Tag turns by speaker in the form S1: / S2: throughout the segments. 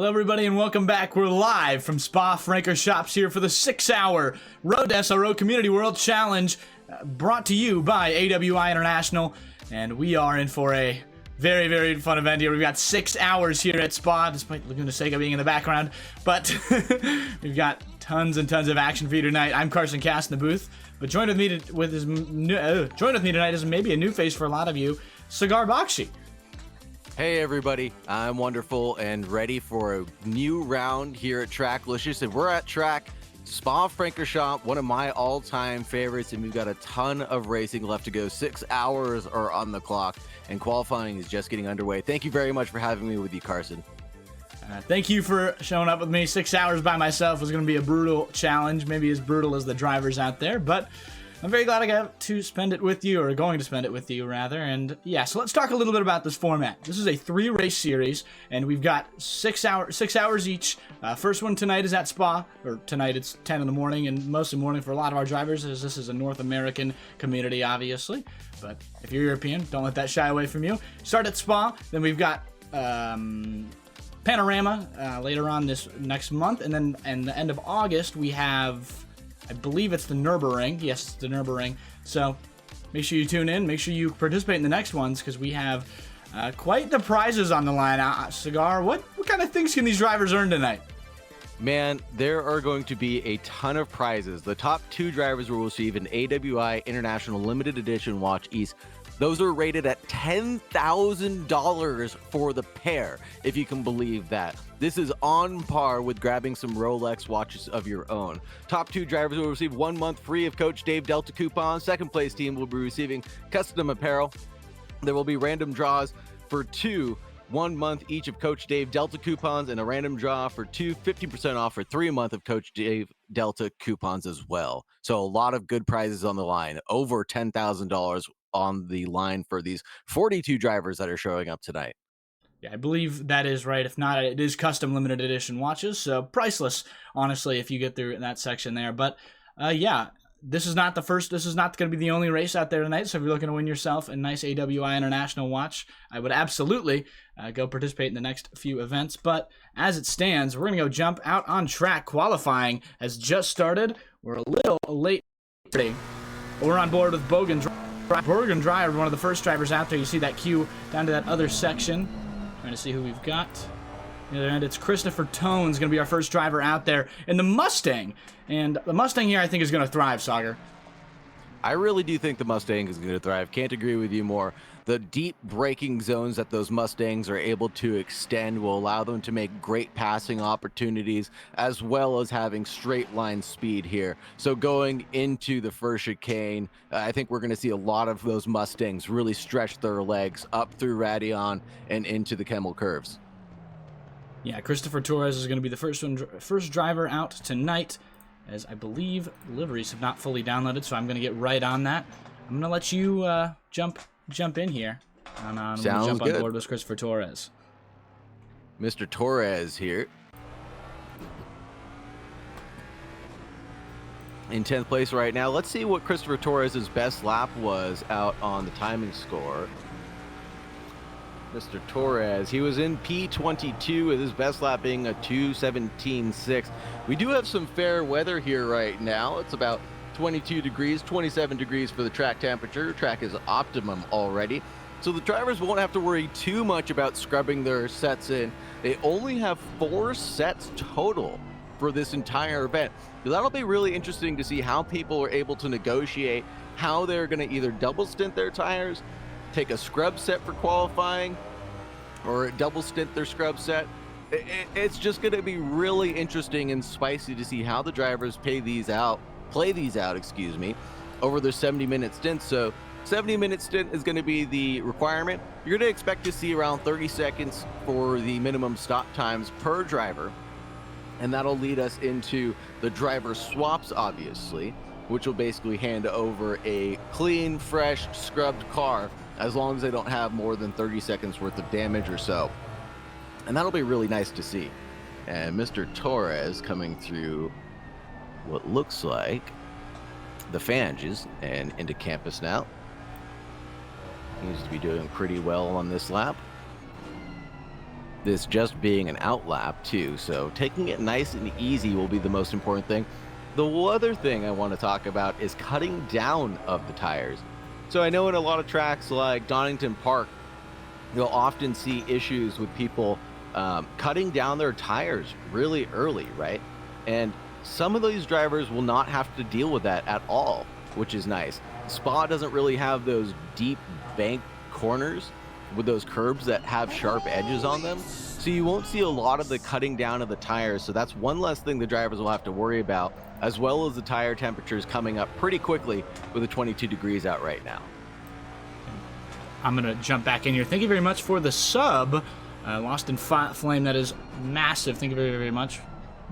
S1: Hello everybody and welcome back. We're live from Spa-Francorchamps here for the 6-hour Road to SRO Community World Challenge brought to you by AWI International, and we are in for a very, very fun event here. We've got 6 hours here at Spa, despite Laguna Seca being in the background, but we've got tons and tons of action for you tonight. I'm Carson Cass in the booth, but joined with me tonight is maybe a new face for a lot of you, Cigar Bakshi.
S2: Hey everybody, I'm wonderful and ready for a new round here at Tracklicious, and we're at track Spa-Francorchamps, one of my all-time favorites, and we've got a ton of racing left to go. 6 hours are on the clock, and qualifying is just getting underway. Thank you very much for having me with you, Carson.
S1: Thank you for showing up with me. 6 hours by myself was going to be a brutal challenge, maybe as brutal as the drivers out there, but I'm very glad I got to spend it with you, or going to spend it with you, rather. And yeah, so let's talk a little bit about this format. This is a 3-race series, and we've got 6 hours each. First one tonight is at Spa, or tonight it's 10 in the morning, and mostly morning for a lot of our drivers, as this is a North American community, obviously. But if you're European, don't let that shy away from you. Start at Spa, then we've got Panorama later on this next month, and then at the end of August we have, I believe it's the Nürburgring. Yes, it's the Nürburgring. So make sure you tune in. Make sure you participate in the next ones, because we have quite the prizes on the line. Cigar, what kind of things can these drivers earn tonight?
S2: Man, there are going to be a ton of prizes. The top 2 drivers will receive an AWI International Limited Edition Watch East. Those are rated at $10,000 for the pair, if you can believe that. This is on par with grabbing some Rolex watches of your own. Top 2 drivers will receive 1 month free of Coach Dave Delta coupons. Second place team will be receiving custom apparel. There will be random draws for 2 1 month each of Coach Dave Delta coupons, and a random draw for 2 50% off for 3 month of Coach Dave Delta coupons as well. So a lot of good prizes on the line. Over $10,000 on the line for these 42 drivers that are showing up tonight.
S1: Yeah, I believe that is right. If not, it is custom limited edition watches, so priceless, honestly, if you get through that section there. But yeah, this is not going to be the only race out there tonight, so if you're looking to win yourself a nice AWI International watch, I would absolutely go participate in the next few events. But as it stands, we're going to go jump out on track. Qualifying has just started. We're a little late today, but we're on board with Bogan Driver, one of the first drivers out there. You see that queue down to that other section. Trying to see who we've got. The other end, it's Christopher Tone's going to be our first driver out there in the Mustang. And the Mustang here, I think, is going to thrive, Sagar.
S2: I really do think the Mustang is going to thrive. Can't agree with you more. The deep braking zones that those Mustangs are able to extend will allow them to make great passing opportunities, as well as having straight line speed here. So going into the first chicane, I think we're going to see a lot of those Mustangs really stretch their legs up through Rd1 and into the Kemmel curves.
S1: Yeah, Christopher Torres is going to be the first driver out tonight, as I believe liveries have not fully downloaded, so I'm going to get right on that. I'm going to let you jump in here. I'm going to jump on board with Christopher Torres.
S2: Mr. Torres here. In 10th place right now. Let's see what Christopher Torres' best lap was out on the timing score. Mr. Torres, he was in P22 with his best lap being a 2:17.6. We do have some fair weather here right now. It's about 22 degrees, 27 degrees for the track temperature. Track is optimum already. So the drivers won't have to worry too much about scrubbing their sets in. They only have 4 sets total for this entire event. That'll be really interesting to see how people are able to negotiate how they're going to either double stint their tires, take a scrub set for qualifying, or double stint their scrub set. It's just going to be really interesting and spicy to see how the drivers play these out, over their 70-minute stints. So 70-minute stint is going to be the requirement. You're going to expect to see around 30 seconds for the minimum stop times per driver, and that'll lead us into the driver swaps, obviously, which will basically hand over a clean, fresh, scrubbed car, as long as they don't have more than 30 seconds worth of damage or so. And that'll be really nice to see. And Mr. Torres coming through what looks like the phalanges and into campus now. Seems to be doing pretty well on this lap. this just being an out lap too. So taking it nice and easy will be the most important thing. The other thing I want to talk about is cutting down of the tires. So I know in a lot of tracks like Donington Park, you'll often see issues with people cutting down their tires really early, right? And some of these drivers will not have to deal with that at all, which is nice. Spa doesn't really have those deep bank corners with those curbs that have sharp edges on them. So you won't see a lot of the cutting down of the tires. So that's one less thing the drivers will have to worry about, as well as the tire temperatures coming up pretty quickly with the 22 degrees out right now.
S1: I'm going to jump back in here. Thank you very much for the sub. Lost in Flame, that is massive. Thank you very, very much.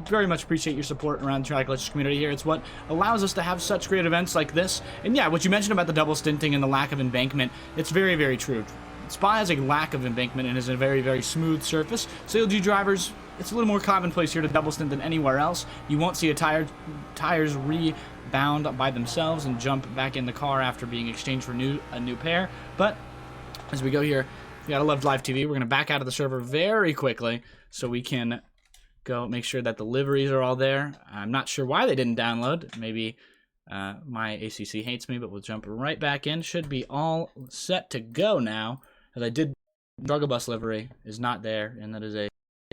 S1: Very much appreciate your support around the Track Legends community here. It's what allows us to have such great events like this. And yeah, what you mentioned about the double stinting and the lack of embankment, it's very, very true. Spa has a lack of embankment and is a very, very smooth surface. So CLG drivers, it's a little more commonplace here to double stint than anywhere else. You won't see tires rebound by themselves and jump back in the car after being exchanged for a new pair. But as we go here, you gotta love live TV. We're gonna back out of the server very quickly so we can go make sure that the liveries are all there. I'm not sure why they didn't download. Maybe my ACC hates me, but we'll jump right back in. Should be all set to go now. As I did, Struggle Bus livery is not there, and that is a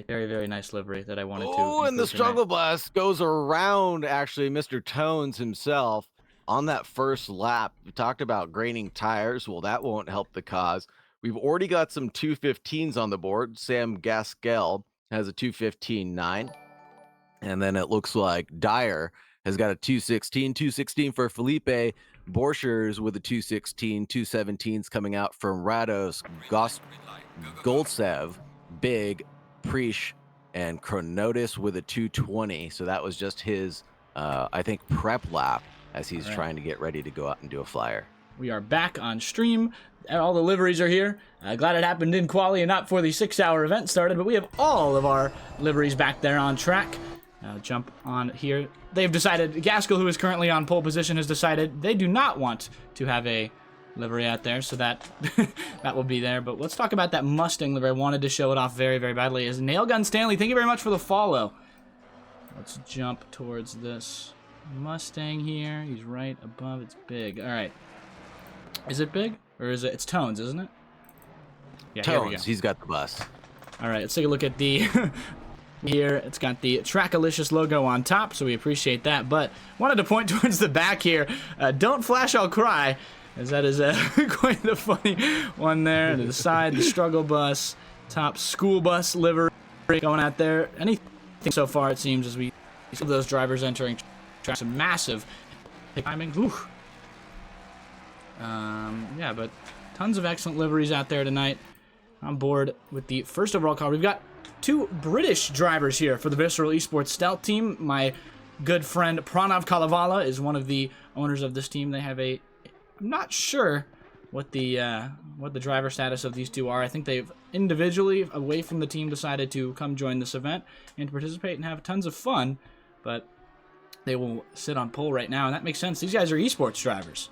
S1: very, very nice livery that I wanted to.
S2: Oh, and the Struggle Bus goes around, actually, Mr. Tones himself on that first lap. We talked about graining tires. Well, that won't help the cause. We've already got some 215s on the board. Sam Gaskell has a 215.9. And then it looks like Dyer has got a 216 for Felipe. Borchers with a 216, 217s coming out from Rados, Goltsev, Big, Preesh, and Chronotis with a 220. So that was just his, I think, prep lap as he's trying to get ready to go out and do a flyer.
S1: We are back on stream. All the liveries are here. Glad it happened in quali and not before the 6-hour event started, but we have all of our liveries back there on track. Jump on here. They've decided, Gaskell, who is currently on pole position, has decided they do not want to have a livery out there, so that that will be there. But let's talk about that Mustang livery. I wanted to show it off very, very badly. Is Nailgun Stanley, thank you very much for the follow. Let's jump towards this Mustang here. He's right above. It's big. All right. Is it big? Or is it? It's Tones, isn't it? Yeah,
S2: Tones.
S1: here we go.
S2: He's got the bus.
S1: All right, let's take a look at the... Here, it's got the Trackalicious logo on top, so we appreciate that. But wanted to point towards the back here. Don't flash, I'll cry, as that is quite the funny one there. To the side, the Struggle Bus, top school bus livery going out there. Anything so far, it seems, as we see those drivers entering track. Some massive timing. Yeah, but tons of excellent liveries out there tonight. On board with the first overall car. We've got 2 British drivers here for the Visceral Esports Stealth team. My good friend Pranav Kalevala is one of the owners of this team. They have I'm not sure what the driver status of these 2 are. I think they've individually, away from the team, decided to come join this event and to participate and have tons of fun. But they will sit on pole right now, and that makes sense. These guys are esports drivers.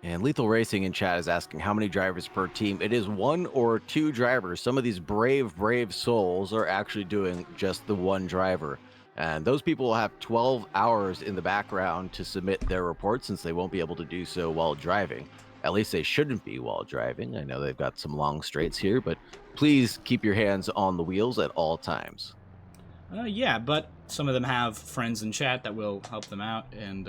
S2: And Lethal Racing in chat is asking how many drivers per team. It is 1 or 2 drivers. Some of these brave souls are actually doing just the 1 driver. And those people will have 12 hours in the background to submit their report, since they won't be able to do so while driving. At least they shouldn't be while driving. I know they've got some long straights here, but please keep your hands on the wheels at all times.
S1: Yeah, but some of them have friends in chat that will help them out, and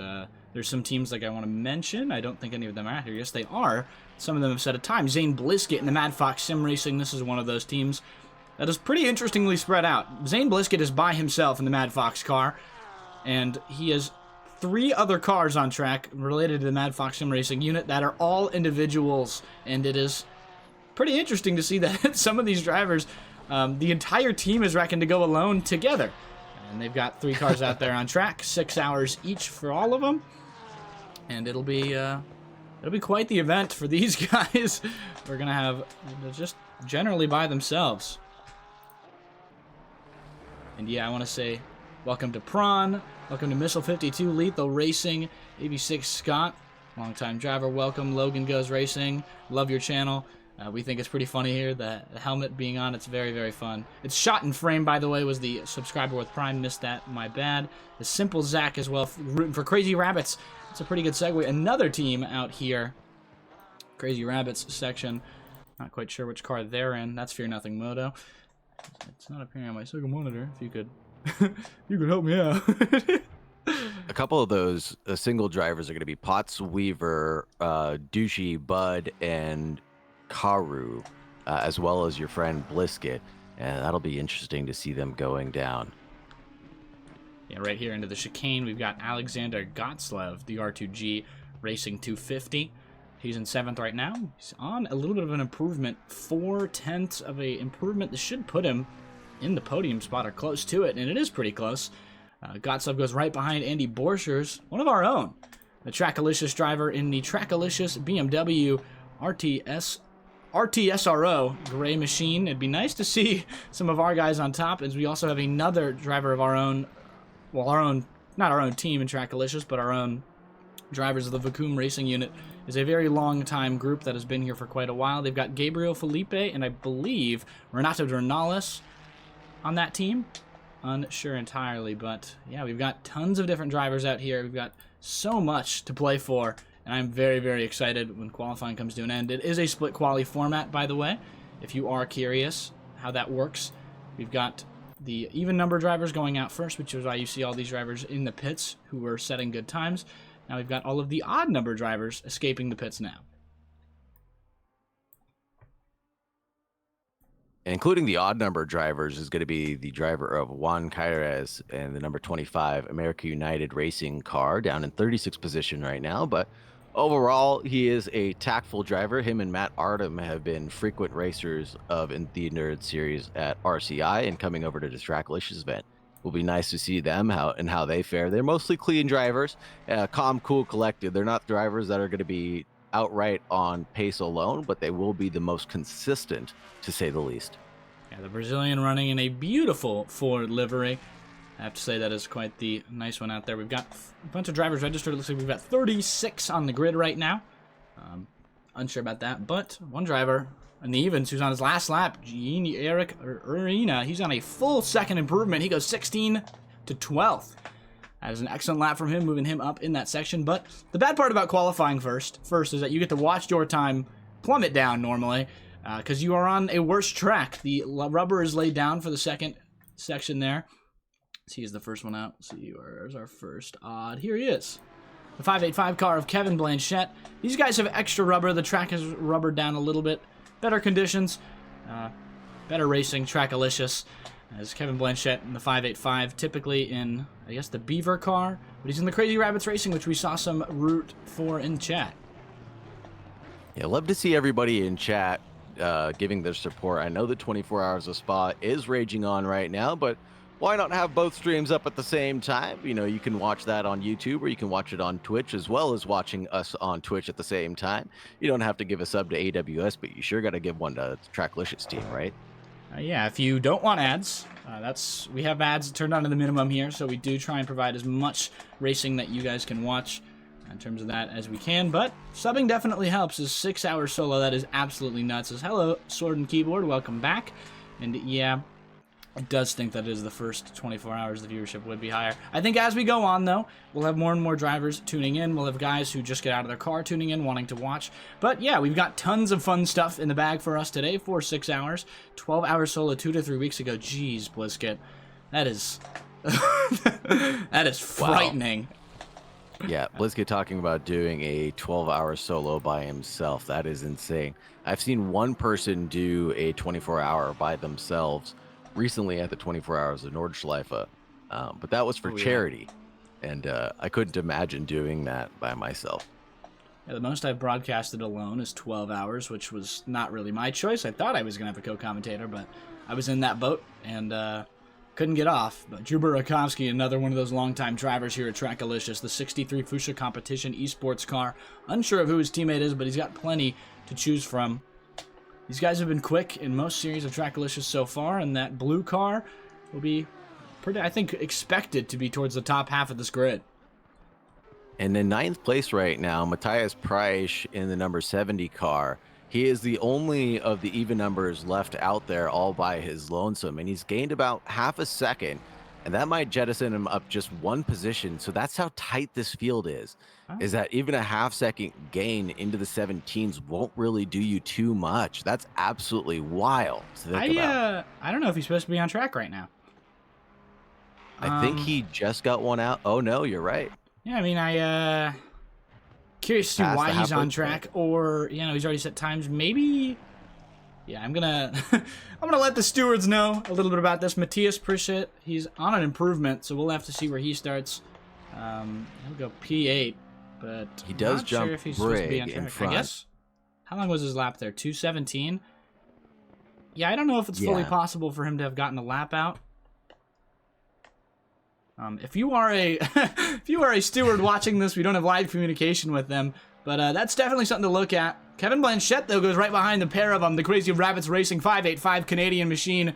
S1: there's some teams like I want to mention. I don't think any of them are here. Yes, they are. Some of them have set a time. Zane Bliskett in the Mad Fox Sim Racing. This is one of those teams that is pretty interestingly spread out. Zane Bliskett is by himself in the Mad Fox car, and he has 3 other cars on track related to the Mad Fox Sim Racing unit that are all individuals, and it is pretty interesting to see that some of these drivers, the entire team is reckoned to go alone together. And they've got 3 cars out there on track, 6 hours each for all of them. And it'll be quite the event for these guys. We're gonna have just generally by themselves. And yeah, I want to say welcome to Prawn, welcome to Missile 52, Lethal Racing, AB6 Scott, longtime driver. Welcome, Logan Goes Racing. Love your channel. We think it's pretty funny here, the helmet being on. It's very, very fun. It's shot in frame, by the way, was the subscriber with Prime. Missed that, my bad. The Simple Zach as well, rooting for Crazy Rabbits. It's a pretty good segue. Another team out here, Crazy Rabbits section. Not quite sure which car they're in. That's Fear Nothing Moto. It's not appearing on my Sega monitor. If you could, you could help me out.
S2: A couple of those single drivers are going to be Potts, Weaver, Douchey, Bud, and Karu, as well as your friend Blisket, and that'll be interesting to see them going down.
S1: Yeah, right here into the chicane, we've got Alexander Gotzlev, the R2G Racing 250. He's in 7th right now. He's on a little bit of an improvement, 4/10 of a improvement. This should put him in the podium spot or close to it, and it is pretty close. Gotzlev goes right behind Andy Borchers, one of our own, the Trackalicious driver in the Trackalicious BMW RT-SRO gray machine. It'd be nice to see some of our guys on top, as we also have another driver of our own, well, not our own team in Trackalicious, but our own drivers of the Vacuum Racing Unit. Is a very long-time group that has been here for quite a while. They've got Gabriel Felipe and I believe Renato Dornales on that team. Unsure entirely, but yeah, we've got tons of different drivers out here. We've got so much to play for, and I'm very, very excited when qualifying comes to an end. It is a split quali format, by the way, if you are curious how that works. We've got the even number drivers going out first, which is why you see all these drivers in the pits who are setting good times. Now we've got all of the odd number drivers escaping the pits now.
S2: Including the odd number drivers is going to be the driver of Juan Caires and the number 25 America United Racing car, down in 36th position right now. But overall, he is a tactful driver. Him and Matt Artem have been frequent racers of in the Nerd Series at RCI, and coming over to the Trackalicious event. Will be nice to see them how they fare. They're mostly clean drivers, calm, cool, collected. They're not drivers that are going to be outright on pace alone, but they will be the most consistent, to say the least.
S1: Yeah, the Brazilian running in a beautiful Ford livery. I have to say that is quite the nice one out there. We've got a bunch of drivers registered. It looks like we've got 36 on the grid right now. Unsure about that, but one driver in the evens who's on his last lap, Eric Urina, he's on a full second improvement. He goes 16 to 12th. That is an excellent lap from him, moving him up in that section. But the bad part about qualifying first is that you get to watch your time plummet down normally because you are on a worse track. The rubber is laid down for the second section there. He is the first one out. Let's see, where's our first odd? Here he is. The 585 car of Kevin Blanchette. These guys have extra rubber. The track is rubbered down a little bit. Better conditions, better racing, Trackalicious. As Kevin Blanchette in the 585, typically in, I guess, the Beaver car, but he's in the Crazy Rabbits Racing, which we saw some root for in chat.
S2: Yeah, love to see everybody in chat giving their support. I know the 24 Hours of Spa is raging on right now, but why not have both streams up at the same time? You know, you can watch that on YouTube or you can watch it on Twitch, as well as watching us on Twitch at the same time. You don't have to give a sub to AWS, but you sure got to give one to the Trackalicious team, right?
S1: Yeah, if you don't want ads, we have ads turned on to the minimum here, so we do try and provide as much racing that you guys can watch in terms of that as we can, but subbing definitely helps. Is 6 hours solo, that is absolutely nuts. Says, hello, Sword and Keyboard, welcome back. And yeah, it does think that it is the first 24 hours the viewership would be higher. I think as we go on, though, we'll have more and more drivers tuning in. We'll have guys who just get out of their car tuning in, wanting to watch. But yeah, we've got tons of fun stuff in the bag for us today for 6 hours. 12 hours solo 2 to 3 weeks ago. Jeez, Blisket. That is... that is frightening.
S2: Wow. Yeah, Blisket talking about doing a 12-hour solo by himself. That is insane. I've seen one person do a 24-hour by themselves recently at the 24 Hours of Nordschleife, but that was for charity, and I couldn't imagine doing that by myself.
S1: Yeah, the most I've broadcasted alone is 12 hours, which was not really my choice. I thought I was going to have a co-commentator, but I was in that boat and couldn't get off. But Drew Burakovsky, another one of those longtime drivers here at Trackalicious, the 63 Fuchsia Competition esports car. Unsure of who his teammate is, but he's got plenty to choose from. These guys have been quick in most series of Trackalicious so far, and that blue car will be pretty, I think, expected to be towards the top half of this grid.
S2: And in 9th place right now, Matthias Preisch in the number 70 car He is the only of the even numbers left out there all by his lonesome, and he's gained about half a second, and that might jettison him up just one position. So that's how tight this field is that even a half-second gain into the 17s won't really do you too much. That's absolutely wild to think about.
S1: I don't know if he's supposed to be on track right now.
S2: I think he just got one out. Oh, no, you're right.
S1: Yeah, I mean, curious to see
S2: Past
S1: why
S2: the
S1: he's
S2: halfway
S1: on track, or he's already set times. Maybe, yeah, I'm gonna I'm gonna let the stewards know a little bit about this. Matthias Pritchett, he's on an improvement, so we'll have to see where he starts. He'll go P8, but
S2: He does
S1: not
S2: jump
S1: sure if he's supposed to be on
S2: Brig in
S1: track.
S2: front.
S1: I guess. How long was his lap there? 2:17. Yeah, I don't know if it's fully possible for him to have gotten a lap out. If you are a if you are a steward watching this, we don't have live communication with them, but that's definitely something to look at. Kevin Blanchette, though, goes right behind the pair of them. The Crazy Rabbits Racing 585 Canadian machine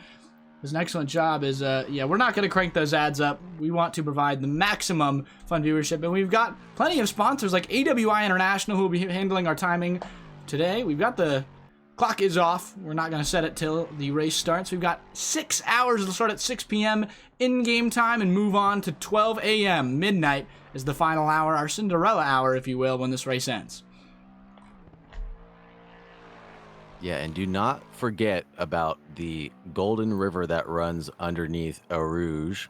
S1: does an excellent job. Yeah, we're not going to crank those ads up. We want to provide the maximum fun viewership, and we've got plenty of sponsors like AWI International who will be handling our timing today. We've got the clock is off. We're not going to set it till the race starts. We've got 6 hours. It'll start at 6 p.m. in-game time and move on to 12 a.m. Midnight is the final hour, our Cinderella hour, if you will, when this race ends.
S2: Yeah, and do not forget about the golden river that runs underneath Eau Rouge,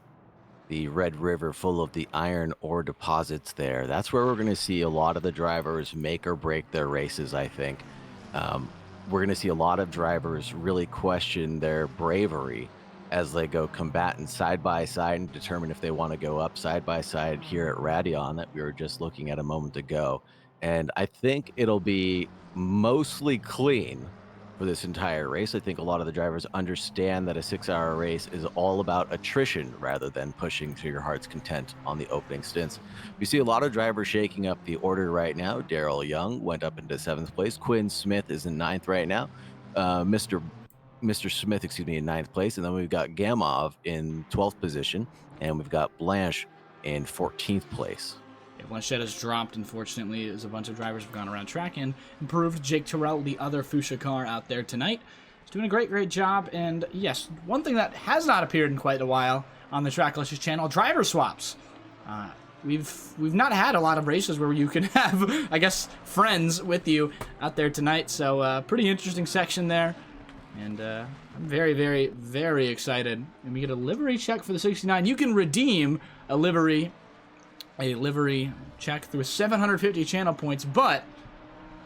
S2: the red river full of the iron ore deposits there. That's where we're going to see a lot of the drivers make or break their races, I think. We're going to see a lot of drivers really question their bravery as they go combatant side by side and determine if they want to go up side by side here at Radion that we were just looking at a moment ago. And I think it'll be mostly clean for this entire race. I think a lot of the drivers understand that a 6-hour race is all about attrition rather than pushing to your heart's content on the opening stints. We see a lot of drivers shaking up the order right now. Daryl Young went up into 7th place. Quinn Smith is in 9th right now. Mr. Smith, in 9th place. And then we've got Gamov in 12th position. And we've got Blanche in 14th place.
S1: Blanchette has dropped, unfortunately, as a bunch of drivers have gone around track and improved. Jake Terrell, the other Fuchsia car out there tonight, is doing a great job. And yes, one thing that has not appeared in quite a while on the Tracklicious channel, driver swaps. We've not had a lot of races where you can have, I guess, friends with you out there tonight. So pretty interesting section there. And I'm very excited. And we get a livery check for the 69. You can redeem a livery check through 750 channel points, but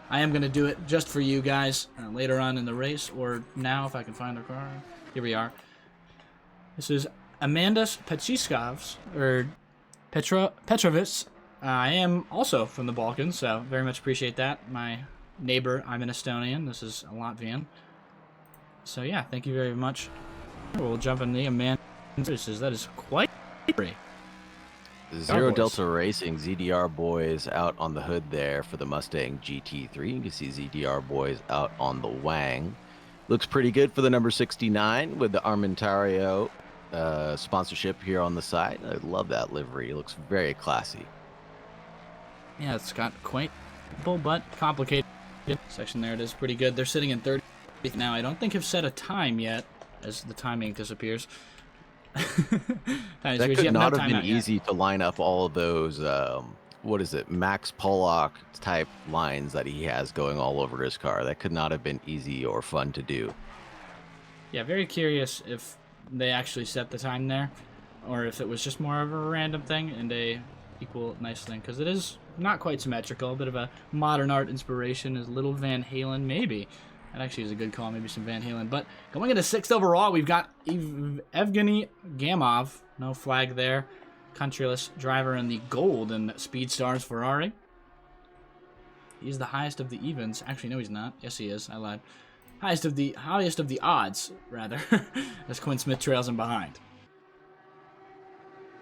S1: I am going to do it just for you guys later on in the race, or now if I can find our car. Here we are. This is Amandas Pechiskovs, or Petrovits. I am also from the Balkans, so very much appreciate that. My neighbor, I'm an Estonian. This is a Latvian. So yeah, thank you very much. We'll jump in the Amandas. That is quite great.
S2: Zero Delta Racing, ZDR boys out on the hood there for the Mustang GT3. You can see ZDR boys out on the Wang. Looks pretty good for the number 69 with the Armentario sponsorship here on the side. I love that livery. It looks very classy.
S1: Yeah, it's got quite simple but complicated section there. It is pretty good. They're sitting in 30th now. I don't think have set a time yet as the timing disappears.
S2: That could not have been easy to line up all of those, Max Pollock type lines that he has going all over his car. That could not have been easy or fun to do.
S1: Yeah, very curious if they actually set the time there, or if it was just more of a random thing and a equal nice thing, because it is not quite symmetrical. A bit of a modern art inspiration is Little Van Halen, maybe. That actually is a good call, maybe some Van Halen. But going into 6th overall, we've got Evgeny Gamov. No flag there. Countryless driver in the gold and Speedstars Ferrari. He's the highest of the evens. Actually, no, he's not. Yes, he is. I lied. Highest of the odds, rather, as Quinn Smith trails him behind.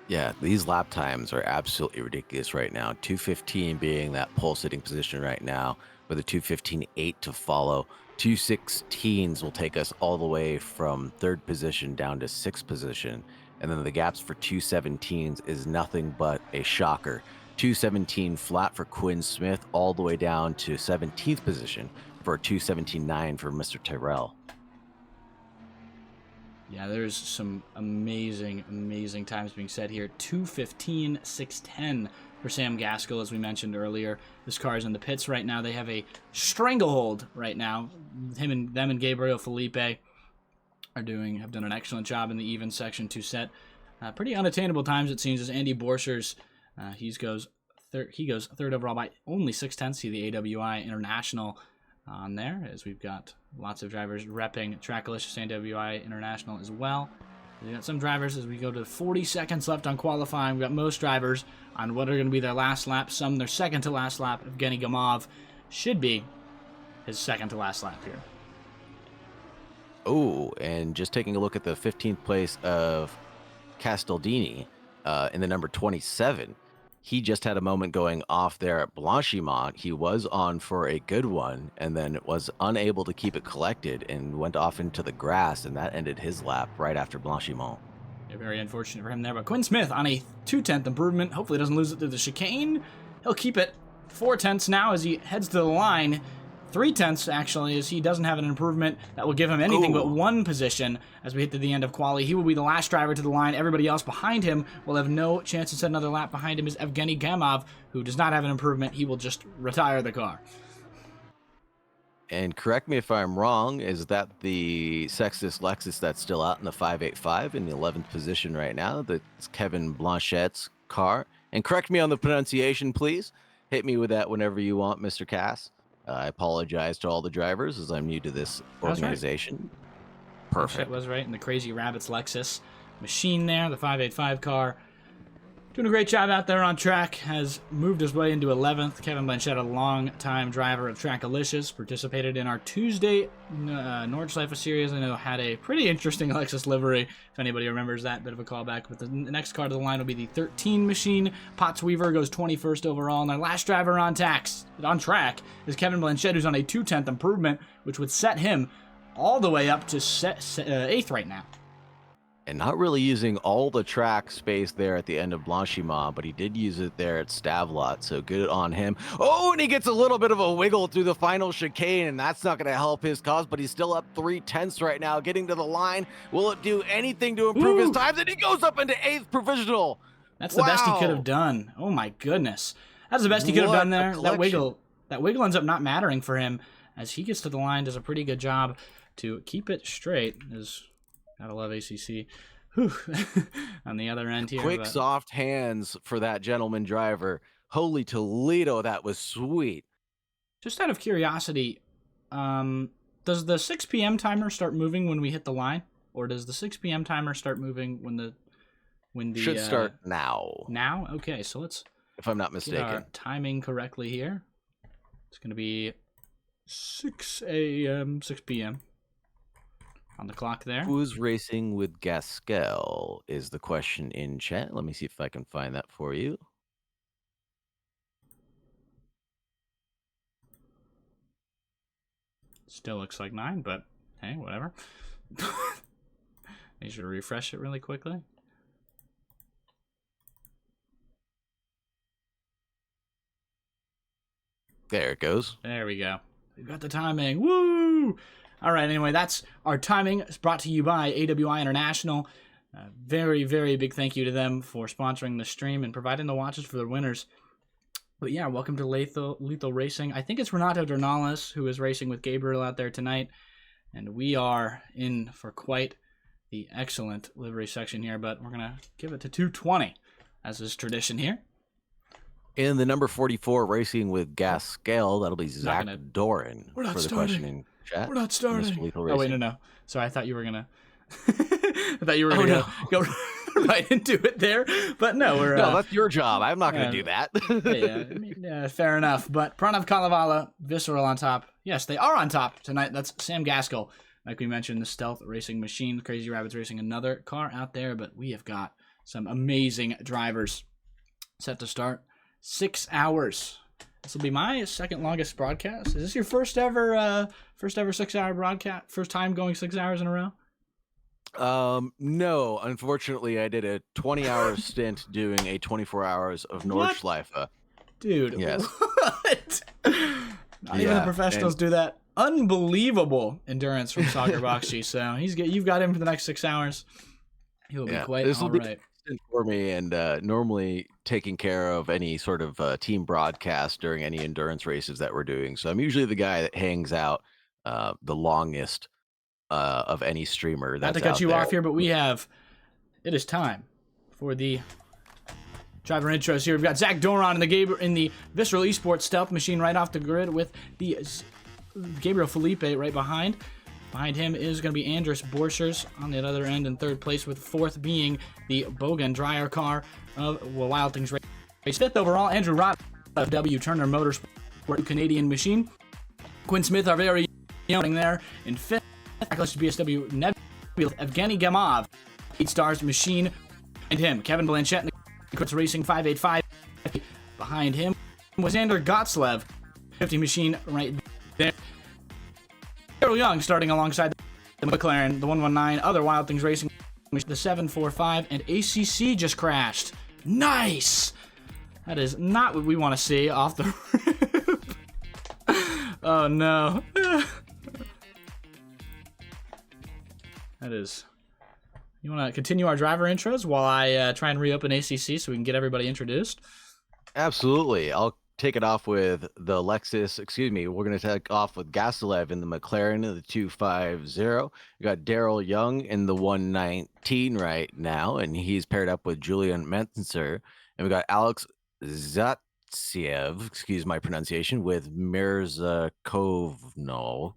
S2: Yeah, these lap times are absolutely ridiculous right now. 2:15 being that pole sitting position right now, with a 2:15.8 to follow. 2:16s will take us all the way from 3rd position down to 6th position. And then the gaps for 2:17s is nothing but a shocker. 2:17 flat for Quinn Smith all the way down to 17th position. for a 2:17.9 for Mr. Tyrrell.
S1: Yeah, there's some amazing times being set here. 2:15, 6:10 for Sam Gaskell, as we mentioned earlier. This car is in the pits right now. They have a stranglehold right now. Them and Gabriel Felipe have done an excellent job in the even section to set pretty unattainable times, it seems, as Andy Borsers, he goes third overall by only 6/10. See the AWI International on there, as we've got lots of drivers repping Trackalicious and AWI International as well. We've got some drivers as we go to 40 seconds left on qualifying. We've got most drivers on what are going to be their last lap, some their second to last lap. Evgeny Gamov should be his second to last lap here.
S2: Oh, and just taking a look at the 15th place of Castellini in the number 27. He just had a moment going off there at Blanchimont. He was on for a good one and then was unable to keep it collected and went off into the grass, and that ended his lap right after Blanchimont.
S1: Yeah, very unfortunate for him there, but Quinn Smith on a 2/10 improvement. Hopefully doesn't lose it through the chicane. He'll keep it 4/10 now as he heads to the line. 3/10 actually, as he doesn't have an improvement that will give him anything but one position as we hit to the end of quali. He will be the last driver to the line. Everybody else behind him will have no chance to set another lap. Behind him is Evgeny Gamov, who does not have an improvement. He will just retire the car.
S2: And correct me if I'm wrong, is that the Sextus Lexus that's still out in the 585 in the 11th position right now? That's Kevin Blanchette's car. And correct me on the pronunciation, please. Hit me with that whenever you want, Mr. Cass. I apologize to all the drivers as I'm new to this organization.
S1: Right.
S2: Perfect.
S1: That was right. And the Crazy Rabbits Lexus machine there, the 585 car. Doing a great job out there on track. Has moved his way into 11th. Kevin Blanchette, a long-time driver of Trackalicious, participated in our Tuesday Nordschleife series. I know had a pretty interesting Lexus livery, if anybody remembers that. Bit of a callback. But the next car to the line will be the 13 machine. Potts Weaver goes 21st overall. And our last driver on track is Kevin Blanchette, who's on a 2/10 improvement, which would set him all the way up to 8th right now.
S2: And not really using all the track space there at the end of Blanchimont, but he did use it there at Stavelot, so good on him. Oh, and he gets a little bit of a wiggle through the final chicane, and that's not going to help his cause, but he's still up 3/10 right now, getting to the line. Will it do anything to improve his times? And he goes up into 8th provisional.
S1: That's the best he could have done. Oh my goodness. That's the best he could have done there. That wiggle ends up not mattering for him as he gets to the line, does a pretty good job to keep it straight. Gotta love ACC. On the other end here.
S2: Quick, soft hands for that gentleman driver. Holy Toledo, that was sweet.
S1: Just out of curiosity, does the 6 p.m. timer start moving when we hit the line? Or does the 6 p.m. timer start moving when the
S2: should start now.
S1: Now? Okay, so let's,
S2: if I'm not mistaken,
S1: get our timing correctly here. It's going to be 6 a.m., 6 p.m. on the clock there.
S2: Who's racing with Gaskell is the question in chat. Let me see if I can find that for you.
S1: Still looks like 9, but hey, whatever. Make sure to refresh it really quickly.
S2: There it goes.
S1: There we go. We've got the timing. Woo! All right, anyway, that's our timing. It's brought to you by AWI International. Very, very big thank you to them for sponsoring the stream and providing the watches for the winners. But yeah, welcome to Lethal Racing. I think it's Renato Dornales who is racing with Gabriel out there tonight. And we are in for quite the excellent livery section here, but we're going to give it to 220, as is tradition here.
S2: In the number 44, racing with Gaskell, that'll be Zach Doran
S1: for the
S2: starting. Question in chat.
S1: We're not starting. Oh, wait, no. Sorry, I thought you were going to... I thought you were going to go right into it there, but no, we're...
S2: No, that's your job. I'm not going to do that.
S1: Yeah, fair enough. But Pranav Kalevala, Visceral on top. Yes, they are on top tonight. That's Sam Gaskell. Like we mentioned, the Stealth Racing Machine. Crazy Rabbits racing another car out there, but we have got some amazing drivers set to start. 6 hours. This will be my second longest broadcast. Is this your first ever 6 hour broadcast? First time going 6 hours in a row?
S2: No, unfortunately, I did a 20-hour stint doing a 24 hours of Nordschleife.
S1: Dude,
S2: yes.
S1: What? Not even the professionals do that. unbelievable endurance from Soccer Bakshi. So you've got him for the next 6 hours. He'll be quite
S2: this will
S1: all
S2: be
S1: right.
S2: for me, and normally taking care of any sort of team broadcast during any endurance races that we're doing. So I'm usually the guy that hangs out the longest of any streamer
S1: Not
S2: that's
S1: to cut
S2: out
S1: you
S2: there.
S1: off here, but it is time for the driver intros here. We've got Zach Doron in the Visceral Esports stealth machine right off the grid with the Gabriel Felipe right behind. Behind him is going to be Andres Borchers on the other end in third place, with fourth being the Bogan Dreyer car of Wild Things Race. Fifth overall, Andrew Rott of W Turner Motorsport Canadian Machine. Quinn Smith, our very young there in fifth. Backlash BSW Nebula, Evgeny Gamov, 8 stars machine. And him, Kevin Blanchett in the Chris Racing 585. Behind him was Andrew Gottslev, 50 machine right there. Daryl Young starting alongside the McLaren, the 119, other Wild Things Racing, the 745, and ACC just crashed. Nice! That is not what we want to see off the roof. Oh no. That is. You want to continue our driver intros while I try and reopen ACC so we can get everybody introduced?
S2: Absolutely. I'll take it off with the Lexus. Excuse me. We're going to take off with Gasilev in the McLaren, the 250. We got Daryl Young in the 119 right now, and he's paired up with Julian Menzer. And we got Alex Zatsiev, excuse my pronunciation, with Mirzakovno.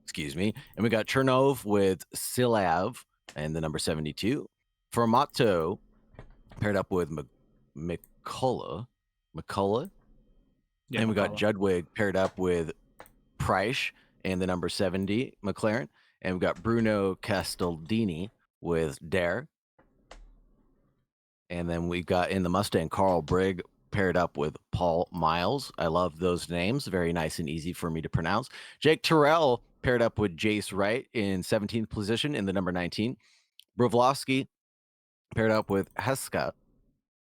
S2: Excuse me. And we got Chernov with Silav and the number 72. Formato paired up with McCullough.
S1: Yeah,
S2: and we got Judwig paired up with Price and the number 70 McLaren. And we got Bruno Castaldini with Dare. And then we got in the Mustang Carl Brigg paired up with Paul Miles. I love those names. Very nice and easy for me to pronounce. Jake Terrell paired up with Jace Wright in 17th position in the number 19. Brovlowski paired up with Heska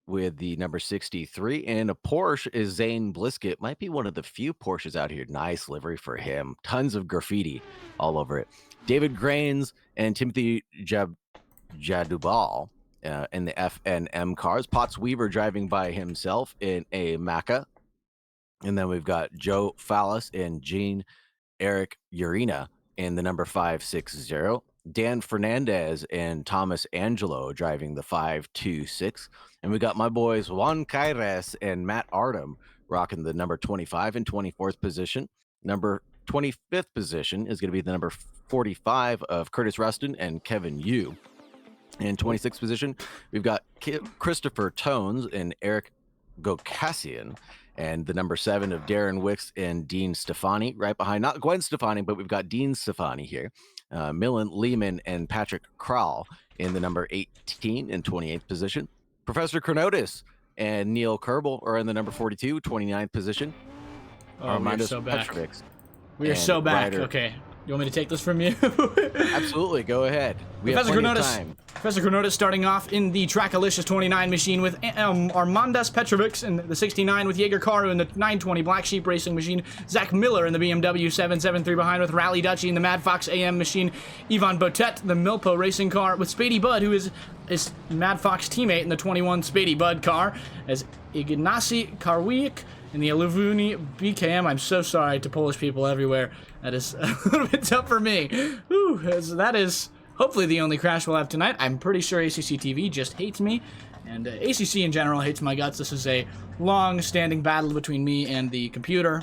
S2: with the number 63. And a Porsche is Zane Bliskett. Might be one of the few Porsches out here. Nice livery for him. Tons of graffiti all over it. David Grains and Timothy Jadubal in the FNM cars. Potts Weaver driving by himself in a Maca. And then we've got Joe Fallis and Gene Eric Urena in the number 560. Dan Fernandez and Thomas Angelo driving the 526. And we got my boys Juan Caires and Matt Artem rocking the number 25 and 24th position. Number 25th position is going to be the number 45 of Curtis Rustin and Kevin Yu. In 26th position, we've got Christopher Tones and Eric Gokassian, and the number 7 of Darren Wicks and Dean Stefani right behind, not Gwen Stefani, but we've got Dean Stefani here. Millen Lehman and Patrick Krall in the number 18 and 28th position. Professor Chronotis and Neil Kerbel are in the number 42, 29th position.
S1: Oh, we're so back. We are so back.
S2: Ryder.
S1: Okay. You want me to take this from you?
S2: Absolutely. Go ahead. We have plenty of time.
S1: Professor Chronotis starting off in the Trackalicious 29 machine with Armandas Petrovics in the 69 with Jaeger Karu in the 920 Black Sheep Racing machine. Zach Miller in the BMW 773 behind with Rally Dutchy in the Mad Fox AM machine. Ivan Botet, the Milpo Racing car with Spady Bud, who is Mad Fox teammate in the 21 Spady Bud car, as Ignacy Karwiak in the Aluvuni BKM. I'm so sorry to Polish people everywhere. That is a little bit tough for me. Whew, that is hopefully the only crash we'll have tonight. I'm pretty sure ACC TV just hates me, and ACC in general hates my guts. This is a long-standing battle between me and the computer.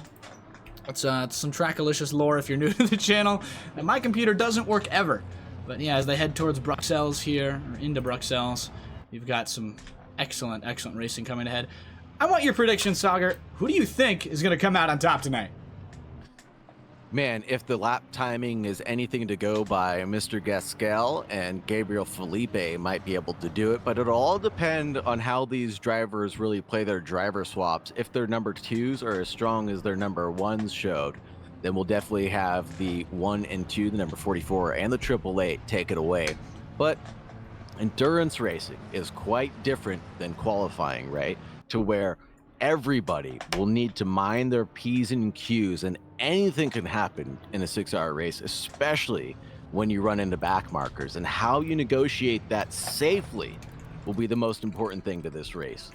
S1: It's some Trackalicious lore if you're new to the channel. And my computer doesn't work ever. But yeah, as they head towards Bruxelles here, or into Bruxelles, you've got some excellent, excellent racing coming ahead. I want your prediction, Sagar. Who do you think is going to come out on top tonight?
S2: Man, if the lap timing is anything to go by, Mr. Gasquel and Gabriel Felipe might be able to do it, but it'll all depend on how these drivers really play their driver swaps. If their number 2s are as strong as their number 1s showed, then we'll definitely have the 1 and 2, the number 44, and the 888 take it away. But endurance racing is quite different than qualifying, right? To where everybody will need to mind their P's and Q's, and anything can happen in a 6-hour race, especially when you run into back markers. And how you negotiate that safely will be the most important thing to this race.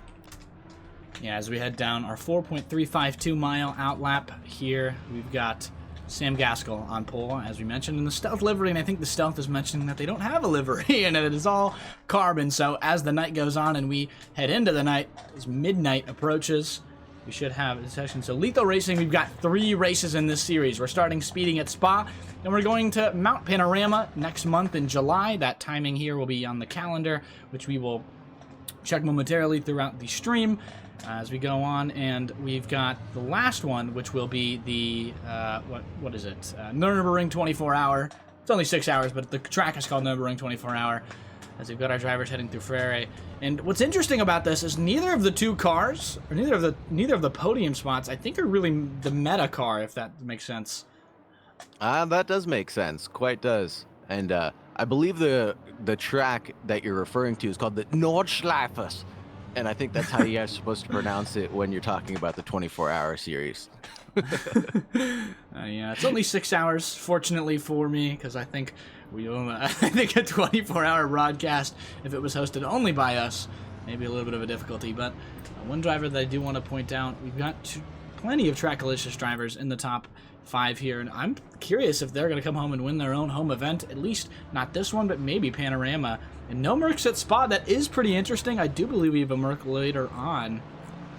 S1: Yeah, as we head down our 4.352 mile outlap here, we've got Sam Gaskell on pole, as we mentioned, in the Stealth livery, and I think the Stealth is mentioning that they don't have a livery, and it is all carbon. So as the night goes on and we head into the night, as midnight approaches, we should have a session. So Lethal Racing, we've got 3 races in this series. We're starting speeding at Spa, and we're going to Mount Panorama next month in July. That timing here will be on the calendar, which we will check momentarily throughout the stream as we go on. And we've got the last one, which will be the what is it, Nürburgring 24-hour. It's only 6 hours, but the track is called Nürburgring 24-hour, as we've got our drivers heading through Frere. And what's interesting about this is neither of the two cars, or neither of the podium spots, I think, are really the meta car, if that makes sense.
S2: That does make sense, quite does. And I believe the track that you're referring to is called the Nordschleifers. And I think that's how you are supposed to pronounce it when you're talking about the 24-hour series.
S1: Yeah, it's only 6 hours, fortunately for me, because I think I think a 24-hour broadcast, if it was hosted only by us, maybe a little bit of a difficulty. But one driver that I do want to point out, we've got plenty of Trackalicious drivers in the top 5 here, and I'm curious if they're going to come home and win their own home event. At least not this one, but maybe Panorama. And no Mercs at Spa. That is pretty interesting. I do believe we have a Merc later on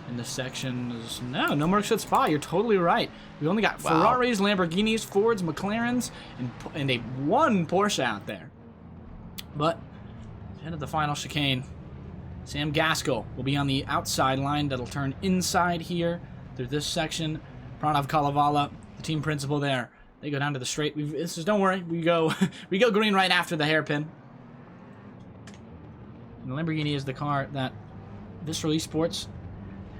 S1: in this section. No Mercs at Spa. You're totally right. We only got Ferraris, Lamborghinis, Fords, McLarens, and a one Porsche out there. But end of the final chicane, Sam Gaskell will be on the outside line. That'll turn inside here through this section. Pranav Kalevala, the team principal there. They go down to the straight. Don't worry. We go green right after the hairpin. And the Lamborghini is the car that Visceral Esports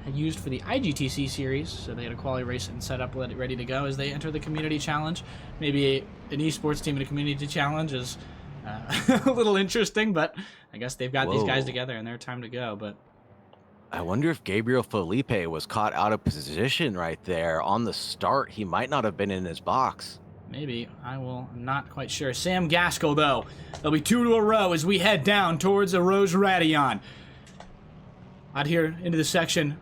S1: had used for the IGTC series, so they had a quality race and set up ready to go as they enter the community challenge. Maybe an esports team in a community challenge is a little interesting, but I guess they've got these guys together and they're time to go. But
S2: I wonder if Gabriel Felipe was caught out of position right there on the start. He might not have been in his box.
S1: Maybe. I'm not quite sure. Sam Gaskell, though. There'll be 2 to a row as we head down towards the Rose Radion. Out here into the section.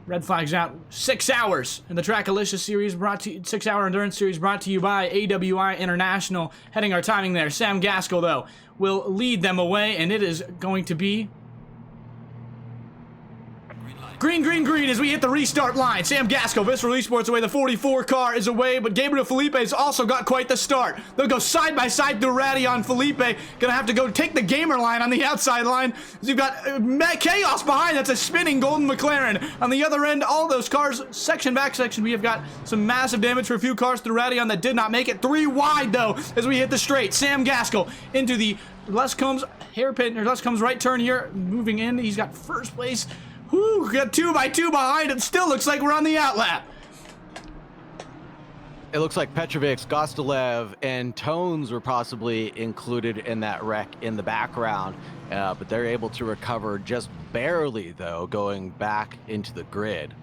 S1: Red flags out. 6 hours in the Trackalicious series, 6-hour endurance series brought to you by AWI International. Heading our timing there. Sam Gaskell, though, will lead them away, and it is going to be green, green, green as we hit the restart line. Sam Gaskell, Visceral Esports away. The 44 car is away, but Gabriel Felipe has also got quite the start. They'll go side by side through Radion. Felipe gonna have to go take the gamer line on the outside line. You've got Chaos behind. That's a spinning golden McLaren. On the other end, all those cars, section back section, we have got some massive damage for a few cars through Radion that did not make it. 3 wide, though, as we hit the straight. Sam Gaskell into the Les Combs hairpin, or Les Combs right turn here, moving in. He's got first place. Whew, got 2x2 behind him. Still looks like we're on the outlap.
S2: It looks like Petrovic, Gostolev, and Tones were possibly included in that wreck in the background, but they're able to recover just barely, though, going back into the grid.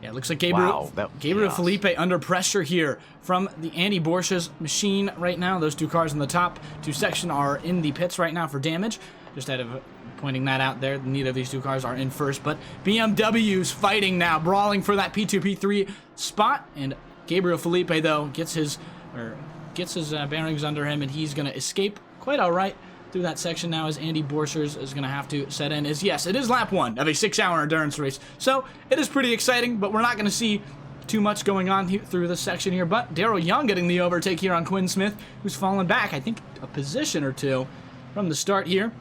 S1: Yeah, it looks like Gabriel Felipe under pressure here from the Andy Borch's machine right now. Those 2 cars in the top 2 section are in the pits right now for damage. Just out of pointing that out there, neither of these 2 cars are in first, but BMW's fighting now, brawling for that P2, P3 spot, and Gabriel Felipe, though, gets his bearings under him, and he's going to escape quite all right through that section now as Andy Borchers is going to have to set in. Yes, it is lap 1 of a 6-hour endurance race, so it is pretty exciting, but we're not going to see too much going on through this section here. But Daryl Young getting the overtake here on Quinn Smith, who's fallen back, I think, a position or 2 from the start here.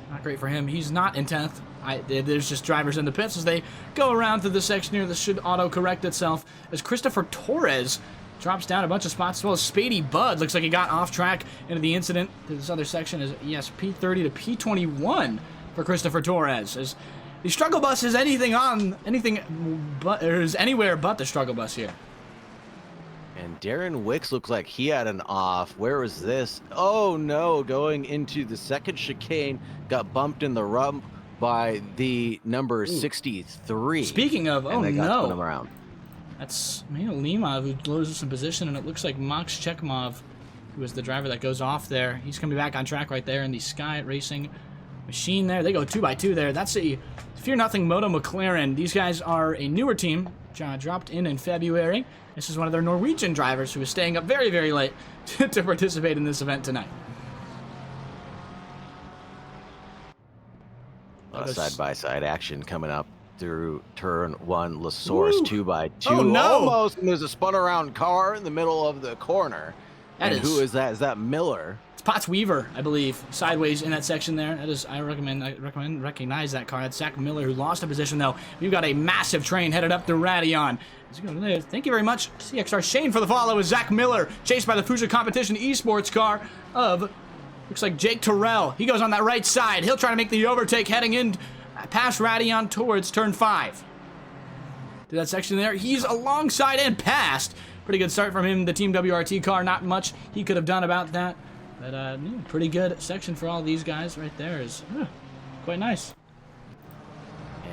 S1: Not great for him. He's not in 10th. There's just drivers in the pits as they go around through the section here. This should auto-correct itself as Christopher Torres drops down a bunch of spots, as well as Spady Bud. Looks like he got off track into the incident. This other section is, yes, P30 to P21 for Christopher Torres. As the struggle bus is anywhere but the struggle bus here.
S2: And Darren Wicks looks like he had an off. Where was this? Oh no, going into the second chicane, got bumped in the rump by the number
S1: Ooh.
S2: 63.
S1: Speaking of,
S2: and
S1: oh
S2: they got spun
S1: no.
S2: around.
S1: That's Limov who loses some position, and it looks like Max Chekhmov, who is the driver that goes off there. He's coming back on track right there in the Sky Racing machine there. They go 2x2 there. That's a Fear Nothing Moto McLaren. These guys are a newer team, dropped in February. This is one of their Norwegian drivers who is staying up very, very late to participate in this event tonight.
S2: A lot of side-by-side action coming up through turn 1. La Source 2x2.
S1: Oh, no.
S2: Almost, and there's a spun around car in the middle of the corner. Who is that? Is that Miller?
S1: It's Potts Weaver, I believe, sideways in that section there. That is, I recognize that car. That's Zach Miller, who lost a position though. We've got a massive train headed up to Radion. Thank you very much, CXR Shane, for the follow. With Zach Miller chased by the Future Competition esports car of, looks like Jake Terrell. He goes on that right side. He'll try to make the overtake heading in past Radion towards turn 5. To that section there, he's alongside and past. Pretty good start from him. The Team WRT car, not much he could have done about that. But pretty good section for all these guys right there. Is quite nice.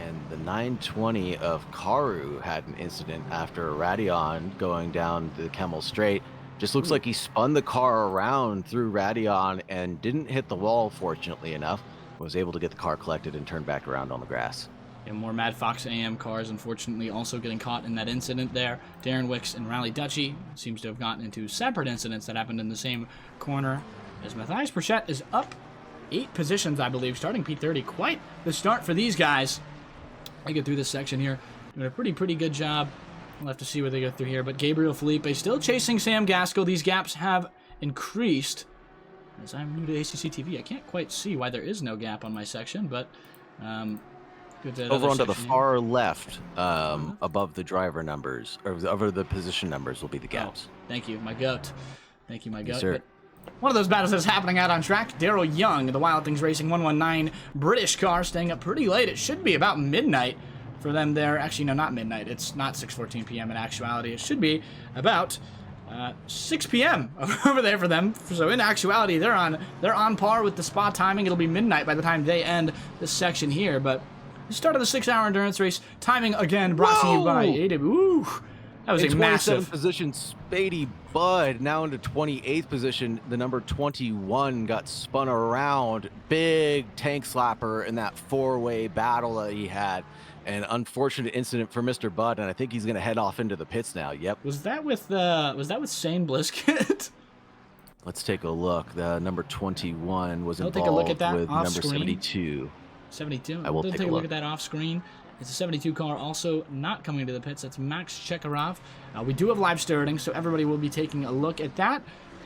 S2: And the 920 of Karu had an incident after Radion going down the Kemmel Straight. Just looks like he spun the car around through Radion and didn't hit the wall, fortunately enough. Was able to get the car collected and turned back around on the grass.
S1: And more Mad Fox AM cars, unfortunately, also getting caught in that incident there. Darren Wicks and Rally Dutchy seems to have gotten into separate incidents that happened in the same corner. As Matthias Burchett is up 8 positions, I believe, starting P30. Quite the start for these guys. They get through this section here. Doing a pretty good job. We'll have to see what they go through here. But Gabriel Felipe still chasing Sam Gaskell. These gaps have increased. As I'm new to ACC TV, I can't quite see why there is no gap on my section, but
S2: over onto the far left, above the driver numbers, or over the position numbers, will be the gaps.
S1: Oh, thank you, my goat. Thank you, my goat.
S2: Yes, sir.
S1: One of those battles that's happening out on track. Daryl Young, the Wild Things Racing 119 British car, staying up pretty late. It should be about midnight for them there. Actually, no, not midnight. It's not 6:14 p.m. in actuality. It should be about 6 p.m. over there for them. So in actuality, they're on par with the spa timing. It'll be midnight by the time they end this section here. But the start of the 6-hour endurance race, timing again brought to you by AWI. Woo! That was a massive
S2: position. Spady Bud now into 28th position. The number 21 got spun around. Big tank slapper in that 4-way battle that he had. An unfortunate incident for Mr. Bud, and I think he's going to head off into the pits now. Yep.
S1: Was that with Shane Blisket?
S2: Let's take a look. The number 21 was
S1: Take a look at that
S2: with
S1: off
S2: number
S1: screen.
S2: 72.
S1: 72.
S2: I will take a
S1: look at that off screen. It's a 72 car also not coming to the pits. That's Max Chekarov. We do have live starting, so everybody will be taking a look at that.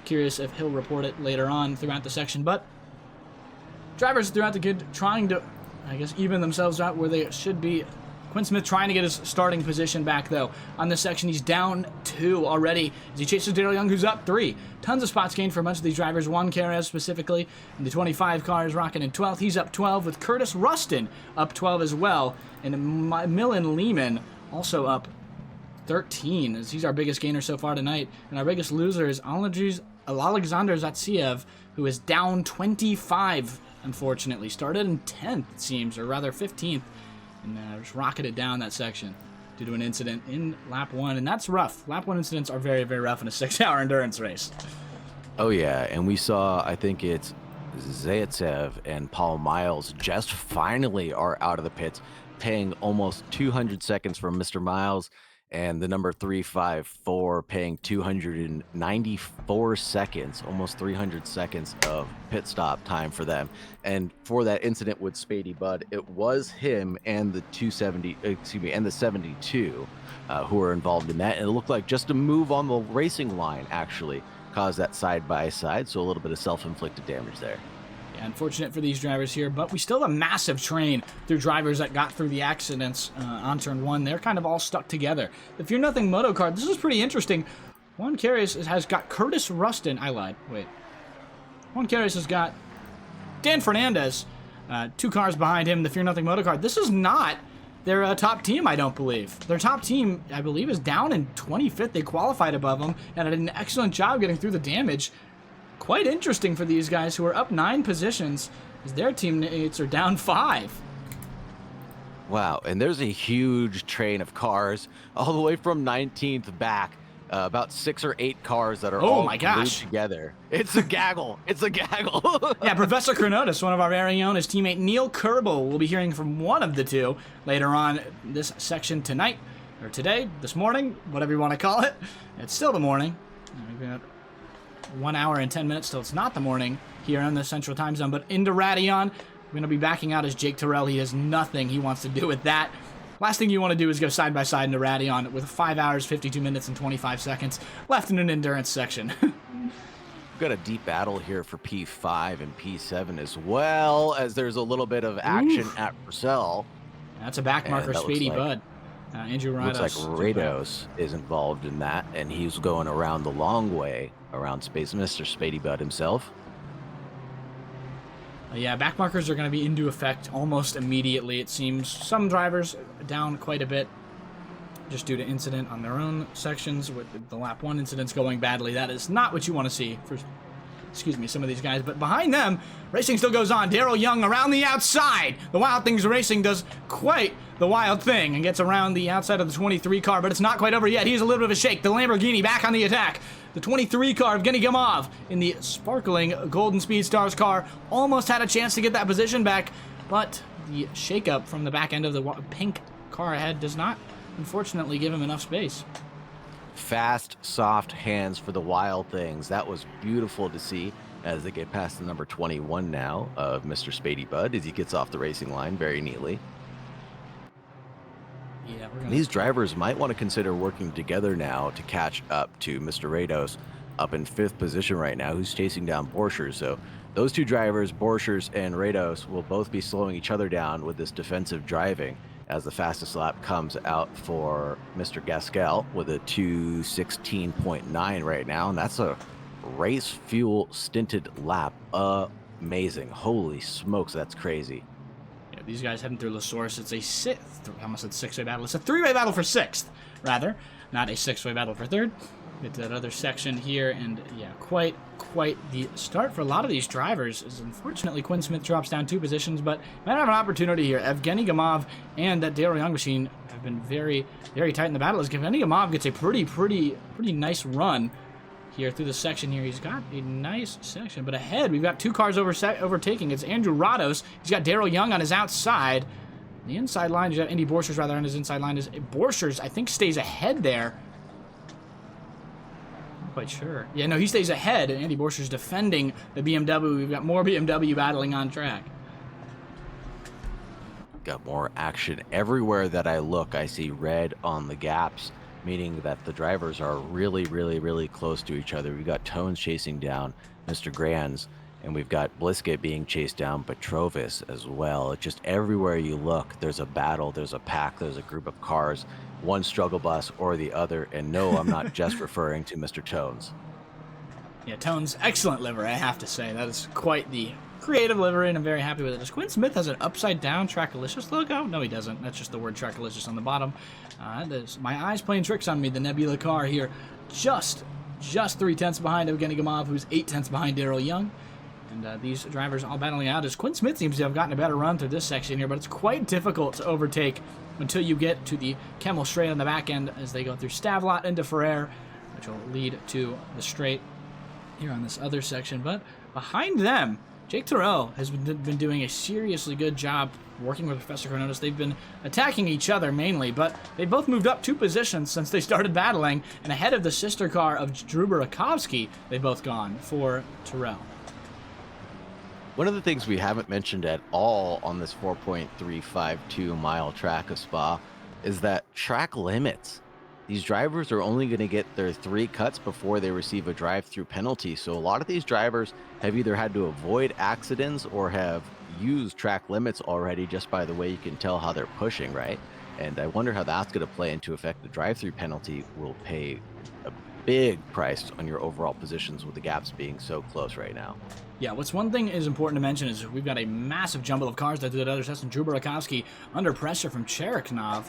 S1: Curious if he'll report it later on throughout the section. But drivers throughout the grid trying to, I guess, even themselves out where they should be. Quinn Smith trying to get his starting position back, though. On this section, he's down 2 already as he chases Daryl Young, who's up 3. Tons of spots gained for a bunch of these drivers. Juan Carez specifically. And the 25 car is rocking in 12th. He's up 12 with Curtis Rustin up 12 as well. And Millen Lehman also up 13, as he's our biggest gainer so far tonight. And our biggest loser is Alexander Zatsiev, who is down 25, unfortunately. Started in 10th, it seems, or rather 15th. And just rocketed down that section due to an incident in lap 1, and that's rough. Lap 1 incidents are very, very rough in a 6-hour endurance race.
S2: Oh yeah, and we saw, I think it's Zaitsev and Paul Miles just finally are out of the pits, paying almost 200 seconds from Mr. Miles, and the number 354 paying 294 seconds, almost 300 seconds of pit stop time for them. And for that incident with Spady Bud, it was him and the 72 who were involved in that. And it looked like just a move on the racing line actually caused that side-by-side, so a little bit of self-inflicted damage there.
S1: Yeah, unfortunate for these drivers here, but we still have a massive train through drivers that got through the accidents on turn 1. They're kind of all stuck together. The Fear Nothing Moto card, this is pretty interesting. Juan Carez has got Curtis Rustin. I lied. Wait. Juan Carez has got Dan Fernandez, 2 cars behind him, the Fear Nothing Moto card. This is not their top team, I don't believe. Their top team, I believe, is down in 25th. They qualified above them and did an excellent job getting through the damage. Quite interesting for these guys who are up 9 positions as their teammates are down 5.
S2: Wow, and there's a huge train of cars all the way from 19th back. About 6 or 8 cars that are
S1: Oh
S2: all
S1: my
S2: glued
S1: gosh.
S2: together. It's a gaggle. It's a gaggle.
S1: Yeah, Professor Chronotis, one of our very own, his teammate Neil Kerbal. We'll be hearing from one of the two later on this section tonight, or today, this morning, whatever you want to call it. It's still the morning. We've got 1 hour and 10 minutes till it's not the morning here in the Central Time Zone. But into Radion, we're going to be backing out as Jake Terrell. He has nothing he wants to do with that. Last thing you want to do is go side by side into Radion with 5 hours, 52 minutes, and 25 seconds left in an endurance section.
S2: We've got a deep battle here for P5 and P7 as well, as there's a little bit of action at Purcell.
S1: That's a backmarker, Speedy Bud. Andrew Rados.
S2: Looks like Rados is involved in that, and he's going around the long way around Space Mr. Spady Bud himself.
S1: Yeah, backmarkers are going to be into effect almost immediately, it seems. Some drivers down quite a bit just due to incident on their own sections, with the lap 1 incidents going badly. That is not what you want to see for, some of these guys. But behind them, racing still goes on. Daryl Young around the outside. The Wild Things Racing does quite the wild thing and gets around the outside of the 23 car, but it's not quite over yet. He's a little bit of a shake. The Lamborghini back on the attack. The 23 car of Evgeny Gamov in the sparkling Golden Speed Stars car almost had a chance to get that position back, but the shakeup from the back end of the pink car ahead does not, unfortunately, give him enough space.
S2: Fast, soft hands for the Wild Things. That was beautiful to see as they get past the number 21 now of Mr. Spady Bud as he gets off the racing line very neatly.
S1: Yeah,
S2: These drivers might want to consider working together now to catch up to Mr. Rados up in 5th position right now, who's chasing down Borchers. So those two drivers, Borchers and Rados, will both be slowing each other down with this defensive driving as the fastest lap comes out for Mr. Gaskell with a 2:16.9 right now. And that's a race fuel stinted lap. Amazing. Holy smokes, that's crazy.
S1: These guys heading through La Source. It's a I almost said 6-way battle. It's a 3-way battle for 6th, rather. Not a 6-way battle for 3rd. Get to that other section here, and yeah, quite the start for a lot of these drivers. Is unfortunately Quinn Smith drops down 2 positions, but might have an opportunity here. Evgeny Gamov and that Daryl Young machine have been very, very tight in the battle. As Evgeny Gamov gets a pretty nice run here through the section here. He's got a nice section, but ahead we've got 2 cars overtaking. It's Andrew Rados. He's got Daryl Young on his outside. The inside line, you got Andy Borchers rather on his inside line. Is Borchers, I think, stays ahead there. Not quite sure. Yeah, no, he stays ahead, and Andy Borchers defending the BMW. We've got more BMW battling on track.
S2: Got more action everywhere that I look. I see red on the gaps, meaning that the drivers are really close to each other. We've got Tones chasing down Mr. Grands, and we've got Blisket being chased down Petrovis as well. It's just everywhere you look, there's a battle, there's a pack, there's a group of cars, one struggle bus or the other. And no, I'm not just referring to Mr. Tones.
S1: Yeah, Tones, excellent livery, I have to say. That is quite the creative livery, and I'm very happy with it. Does Quinn Smith has an upside-down Trackalicious logo? No, he doesn't. That's just the word Trackalicious on the bottom. My eyes playing tricks on me. The Nebula car here, just 3/10 behind Evgeny Gamov, who's 8/10 behind Daryl Young. And these drivers all battling out as Quinn Smith seems to have gotten a better run through this section here, but it's quite difficult to overtake until you get to the Kemmel straight on the back end as they go through Stavlot into Ferrer, which will lead to the straight here on this other section. But behind them, Jake Terrell has been doing a seriously good job working with Professor Chronotis. They've been attacking each other mainly, but they both moved up 2 positions since they started battling, and ahead of the sister car of Drew Burakovsky, they've both gone for Terrell.
S2: One of the things we haven't mentioned at all on this 4.352 mile track of Spa is that track limits. These drivers are only going to get their 3 cuts before they receive a drive-through penalty. So a lot of these drivers have either had to avoid accidents or have used track limits already, just by the way you can tell how they're pushing, right? And I wonder how that's going to play into effect. The drive-through penalty will pay a big price on your overall positions with the gaps being so close right now.
S1: Yeah, what's one thing is important to mention is we've got a massive jumble of cars that do that other section. Drew Burakovsky under pressure from Chereknov.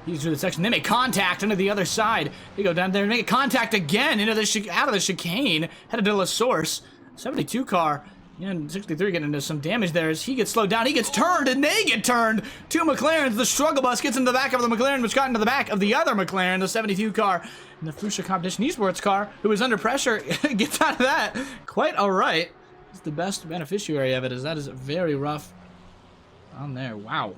S1: He's through the section. They make contact into the other side. They go down there and make contact again into the out of the chicane, headed to La Source. 72 car And 63 getting into some damage there as he gets slowed down. He gets turned, and they get turned. Two McLarens. The struggle bus gets into the back of the McLaren, which got into the back of the other McLaren, the 72 car. And the Fuchsia Competition Esports car, who is under pressure, gets out of that quite all right. It's the best beneficiary of it, as that is very rough on there. Wow.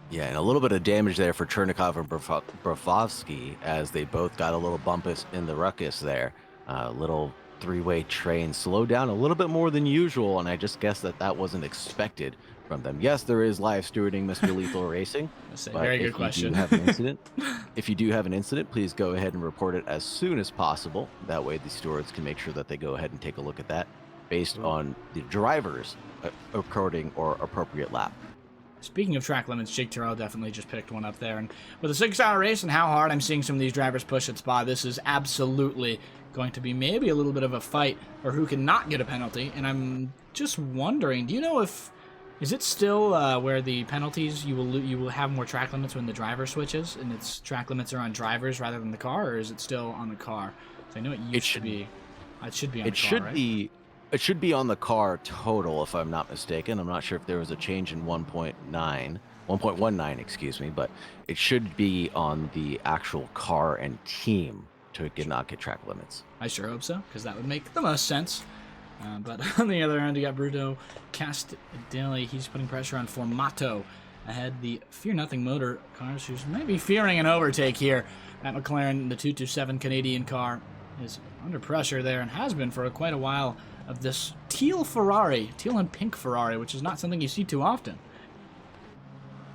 S2: Yeah, and a little bit of damage there for Chernikov and Brofovsky, as they both got a little bumpus in the ruckus there. Little three-way train slowed down a little bit more than usual, and I just guess that wasn't expected from them. Yes, there is live stewarding, Mr. Lethal Racing.
S1: Very good question.
S2: If you do have an incident, please go ahead and report it as soon as possible. That way the stewards can make sure that they go ahead and take a look at that based on the driver's according or appropriate lap.
S1: Speaking of track limits, Jake Terrell definitely just picked one up there. And with a 6-hour race and how hard I'm seeing some of these drivers push at Spa, this is absolutely going to be maybe a little bit of a fight for who can not get a penalty. And I'm just wondering, do you know if... Is it still where the penalties, you will have more track limits when the driver switches, and its track limits are on drivers rather than the car, or is it still on the car? So I know it used to be. It should be on the car, right?
S2: It should be on the car total, if I'm not mistaken. I'm not sure if there was a change in 1.19, excuse me, but it should be on the actual car and team to not get track limits.
S1: I sure hope so, because that would make the most sense. But on the other end, you got Bruto Castelli. He's putting pressure on Formato ahead. The Fear Nothing motor cars, who's maybe fearing an overtake here. That McLaren, the 227 Canadian car, is under pressure there and has been for quite a while of this teal and pink Ferrari, which is not something you see too often.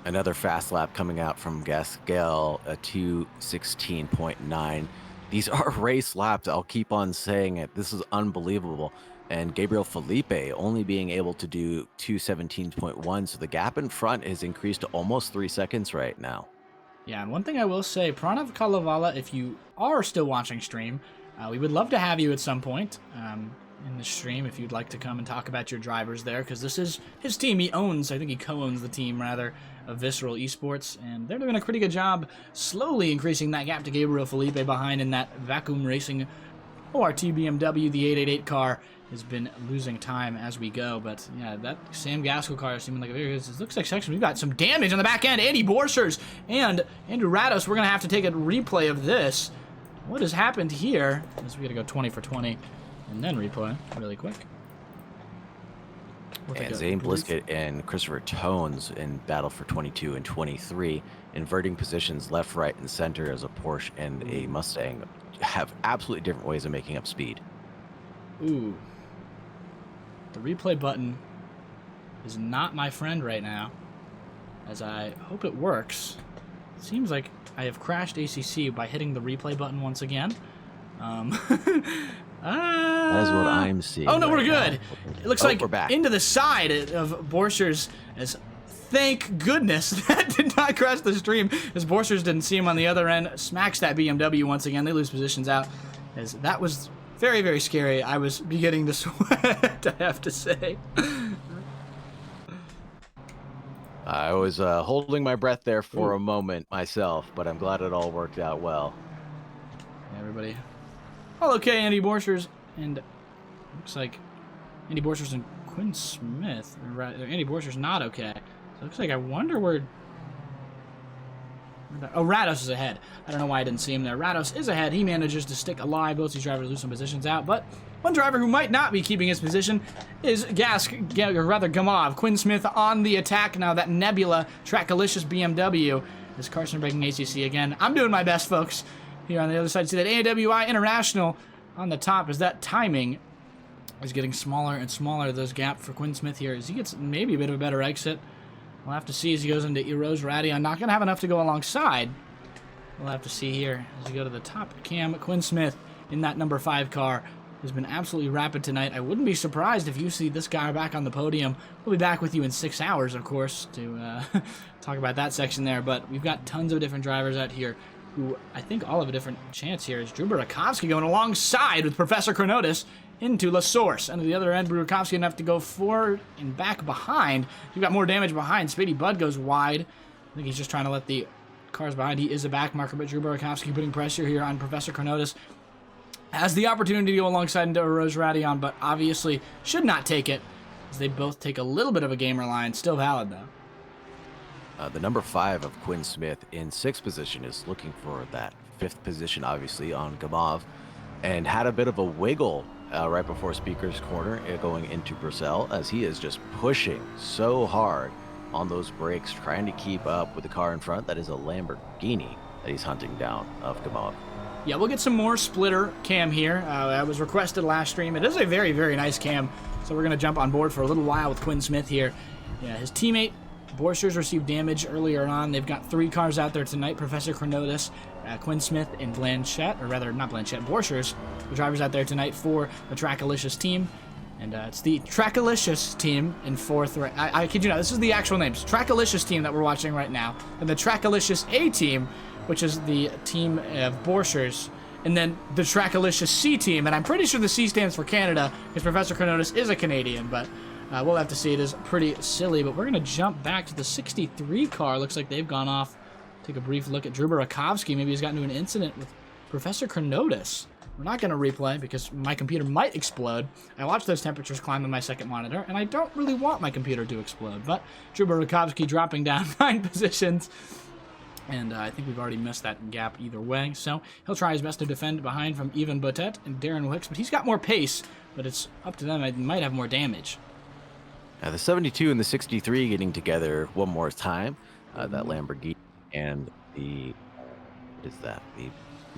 S2: Another fast lap coming out from Gasquel, a 2:16.9. These are race laps. I'll keep on saying it. This is unbelievable. And Gabriel Felipe only being able to do 2:17.1, so the gap in front has increased to almost 3 seconds right now.
S1: Yeah, and one thing I will say, Pranav Kalavala, if you are still watching stream, we would love to have you at some point in the stream if you'd like to come and talk about your drivers there, because this is his team. He owns, I think he co-owns the team, rather, of Visceral Esports, and they're doing a pretty good job slowly increasing that gap to Gabriel Felipe behind in that Vacuum Racing ORT BMW. The 888 car has been losing time as we go, but yeah, that Sam Gaskell car seeming like it looks like section. We've got some damage on the back end. Andy Borchers and Andrew Rados. We're gonna have to take a replay of this. What has happened here? Is we gotta go 20 for 20 and then replay really quick.
S2: And Zane Bliskett and Christopher Tones in battle for 22 and 23, inverting positions left, right, and center as a Porsche and a Mustang have absolutely different ways of making up speed.
S1: Ooh. The replay button is not my friend right now, as I hope it works. It seems like I have crashed ACC by hitting the replay button once again.
S2: That is what I'm seeing.
S1: Oh, no,
S2: right
S1: we're good.
S2: Now.
S1: It looks like we're back into the side of Borchers, as thank goodness that did not crash the stream, as Borchers didn't see him on the other end. Smacks that BMW once again. They lose positions out, as that was very, very scary. I was beginning to sweat, I have to say.
S2: I was holding my breath there for a moment myself, but I'm glad it all worked out well.
S1: Yeah, everybody. All okay, Andy Borchers, and looks like Andy Borchers and Quinn Smith. Andy Borchers not okay. So it looks like I wonder where... Oh, Rados is ahead. I don't know why I didn't see him there. Rados is ahead. He manages to stick alive. Both these drivers lose some positions out, but one driver who might not be keeping his position is Gamov. Quinn Smith on the attack now. That Nebula Trackalicious BMW is Carson breaking ACC again. I'm doing my best, folks. Here on the other side, see that AWI International on the top as that timing is getting smaller and smaller. Those gap for Quinn Smith here as he gets maybe a bit of a better exit. We'll have to see as he goes into Eros Radion. Not going to have enough to go alongside. We'll have to see here as we go to the top. Cam Quinn Smith in that number 5 car has been absolutely rapid tonight. I wouldn't be surprised if you see this guy back on the podium. We'll be back with you in 6 hours, of course, to talk about that section there. But we've got tons of different drivers out here who I think all have a different chance here. Is Drew Burakovsky going alongside with Professor Chronotis into La Source. And at the other end, Burakovsky enough to go forward and back behind. You've got more damage behind. Spady Bud goes wide. I think he's just trying to let the cars behind. He is a back marker, but Drew Burakovsky putting pressure here on Professor Chronotis has the opportunity to go alongside Rd1, but obviously should not take it, as they both take a little bit of a gamer line. Still valid, though.
S2: The number 5 of Quinn Smith in 6th position is looking for that 5th position, obviously, on Gamov, and had a bit of a wiggle right before Speaker's corner going into Purcell, as he is just pushing so hard on those brakes, trying to keep up with the car in front. That is a Lamborghini that he's hunting down of Gamov.
S1: Yeah, we'll get some more splitter cam here. That was requested last stream. It is a very, very nice cam, so we're going to jump on board for a little while with Quinn Smith here. Yeah, his teammate, Borchers, received damage earlier on. They've got 3 cars out there tonight. Professor Chronotis, Quinn Smith, and Blanchette, or rather, not Blanchette, Borchers, the drivers out there tonight for the Trackalicious team. And it's the Trackalicious team in 4th. I kid you not, this is the actual names. Trackalicious team that we're watching right now. And the Trackalicious A team, which is the team of Borchers, and then the Trackalicious C team, and I'm pretty sure the C stands for Canada, because Professor Chronotis is a Canadian, but we'll have to see. It is pretty silly, but we're going to jump back to the 63 car. Looks like they've gone off. Take a brief look at Drew Burakovsky. Maybe he's gotten into an incident with Professor Chronotis. We're not going to replay, because my computer might explode. I watched those temperatures climb on my second monitor, and I don't really want my computer to explode, but Drew Burakovsky dropping down 9 positions. And I think we've already missed that gap either way. So he'll try his best to defend behind from Ivan Botet and Darren Wicks. But he's got more pace, but it's up to them. It might have more damage.
S2: The 72 and the 63 getting together one more time. That Lamborghini and the, what is that? The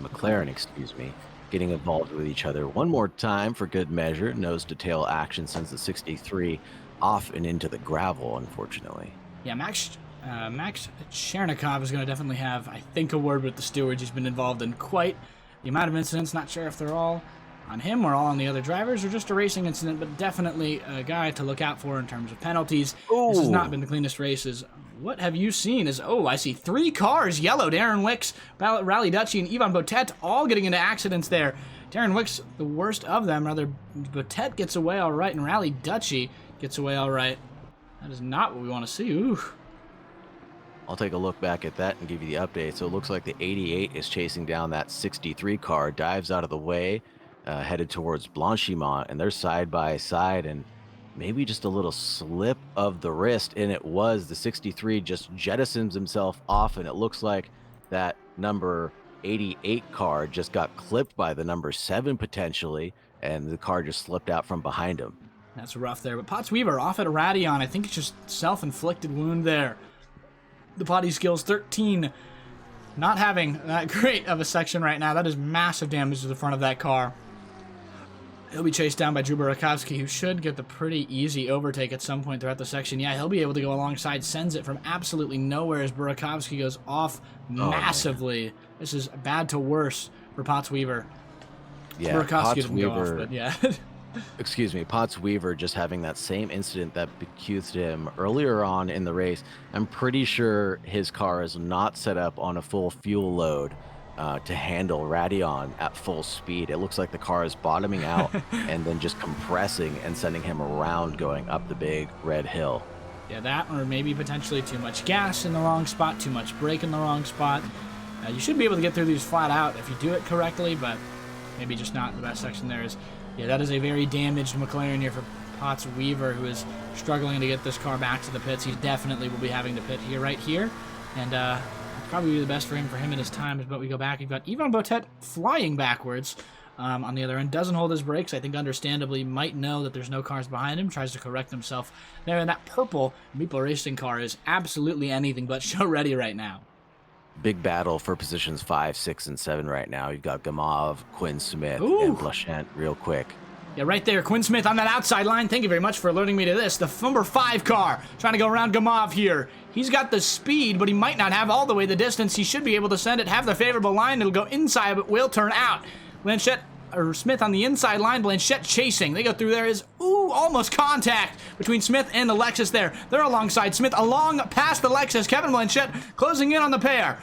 S2: McLaren, excuse me, getting involved with each other one more time for good measure. Nose to tail action sends the 63 off and into the gravel, unfortunately.
S1: Yeah, Max Chernikov is going to definitely have, I think, a word with the stewards. He's been involved in quite the amount of incidents. Not sure if they're all on him or all on the other drivers or just a racing incident, but definitely a guy to look out for in terms of penalties. Ooh. This has not been the cleanest races. What have you seen? I see 3 cars yellowed. Darren Wicks, Rally Dutchy, and Ivan Botet all getting into accidents there. Darren Wicks, the worst of them. Rather, Botet gets away all right, and Rally Dutchy gets away all right. That is not what we want to see. Ooh.
S2: I'll take a look back at that and give you the update. So it looks like the 88 is chasing down that 63 car, dives out of the way, headed towards Blanchimont, and they're side by side, and maybe just a little slip of the wrist, and it was the 63 just jettisons himself off, and it looks like that number 88 car just got clipped by the number 7 potentially, and the car just slipped out from behind him.
S1: That's rough there, but Potts Weaver off at Radion. I think it's just self-inflicted wound there. The potty skills 13, not having that great of a section right now. That is massive damage to the front of that car. He'll be chased down by Drew Burakovsky, who should get the pretty easy overtake at some point throughout the section. Yeah, he'll be able to go alongside, sends it from absolutely nowhere as Burakovsky goes off massively. This is bad to worse for Potts Weaver.
S2: Yeah,
S1: Burakovsky
S2: Potts
S1: didn't
S2: Weaver,
S1: go off, but yeah.
S2: Excuse me, Potts Weaver just having that same incident that bequeathed him earlier on in the race. I'm pretty sure his car is not set up on a full fuel load to handle Radion at full speed. It looks like the car is bottoming out and then just compressing and sending him around going up the big red hill.
S1: Yeah, that or maybe potentially too much gas in the wrong spot, too much brake in the wrong spot. You should be able to get through these flat out if you do it correctly, but maybe just not the best section there is. Yeah, that is a very damaged McLaren here for Potts Weaver, who is struggling to get this car back to the pits. He definitely will be having to pit here, right here, and probably be the best for him in his times. But we go back. You've got Ivan Botet flying backwards on the other end. Doesn't hold his brakes. I think understandably might know that there's no cars behind him. Tries to correct himself there. And that purple Meeple Racing car is absolutely anything but show ready right now.
S2: Big battle for positions 5, 6, and 7 right now. You've got Gamov, Quinn Smith, and Blachant real quick.
S1: Yeah, right there, Quinn Smith on that outside line. Thank you very much for alerting me to this. The number 5 car trying to go around Gamov here. He's got the speed, but he might not have all the way the distance. He should be able to send it, have the favorable line. It'll go inside, but will turn out. Smith on the inside line. Blanchette chasing. They go through there. Almost contact between Smith and the Lexus there. They're alongside Smith, along past the Lexus. Kevin Blanchette closing in on the pair.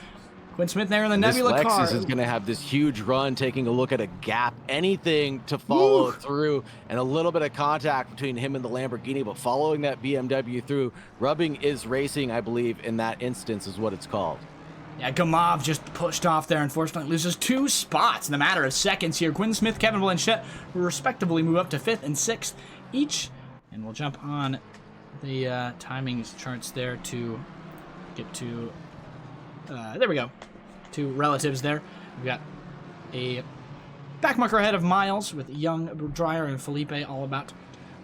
S1: Quinn Smith there in the Nebula
S2: Lexus
S1: car.
S2: Lexus is going to have this huge run, taking a look at a gap, anything to follow through, and a little bit of contact between him and the Lamborghini, but following that BMW through, rubbing is racing, I believe, in that instance is what it's called.
S1: Yeah, Gamov just pushed off there, unfortunately loses 2 spots in a matter of seconds here. Quinn Smith, Kevin Blanchette respectively move up to 5th and 6th each. And we'll jump on the timings charts there to get to, there we go, 2 relatives there. We've got a backmarker ahead of Miles with Young, Dreyer, and Felipe, all about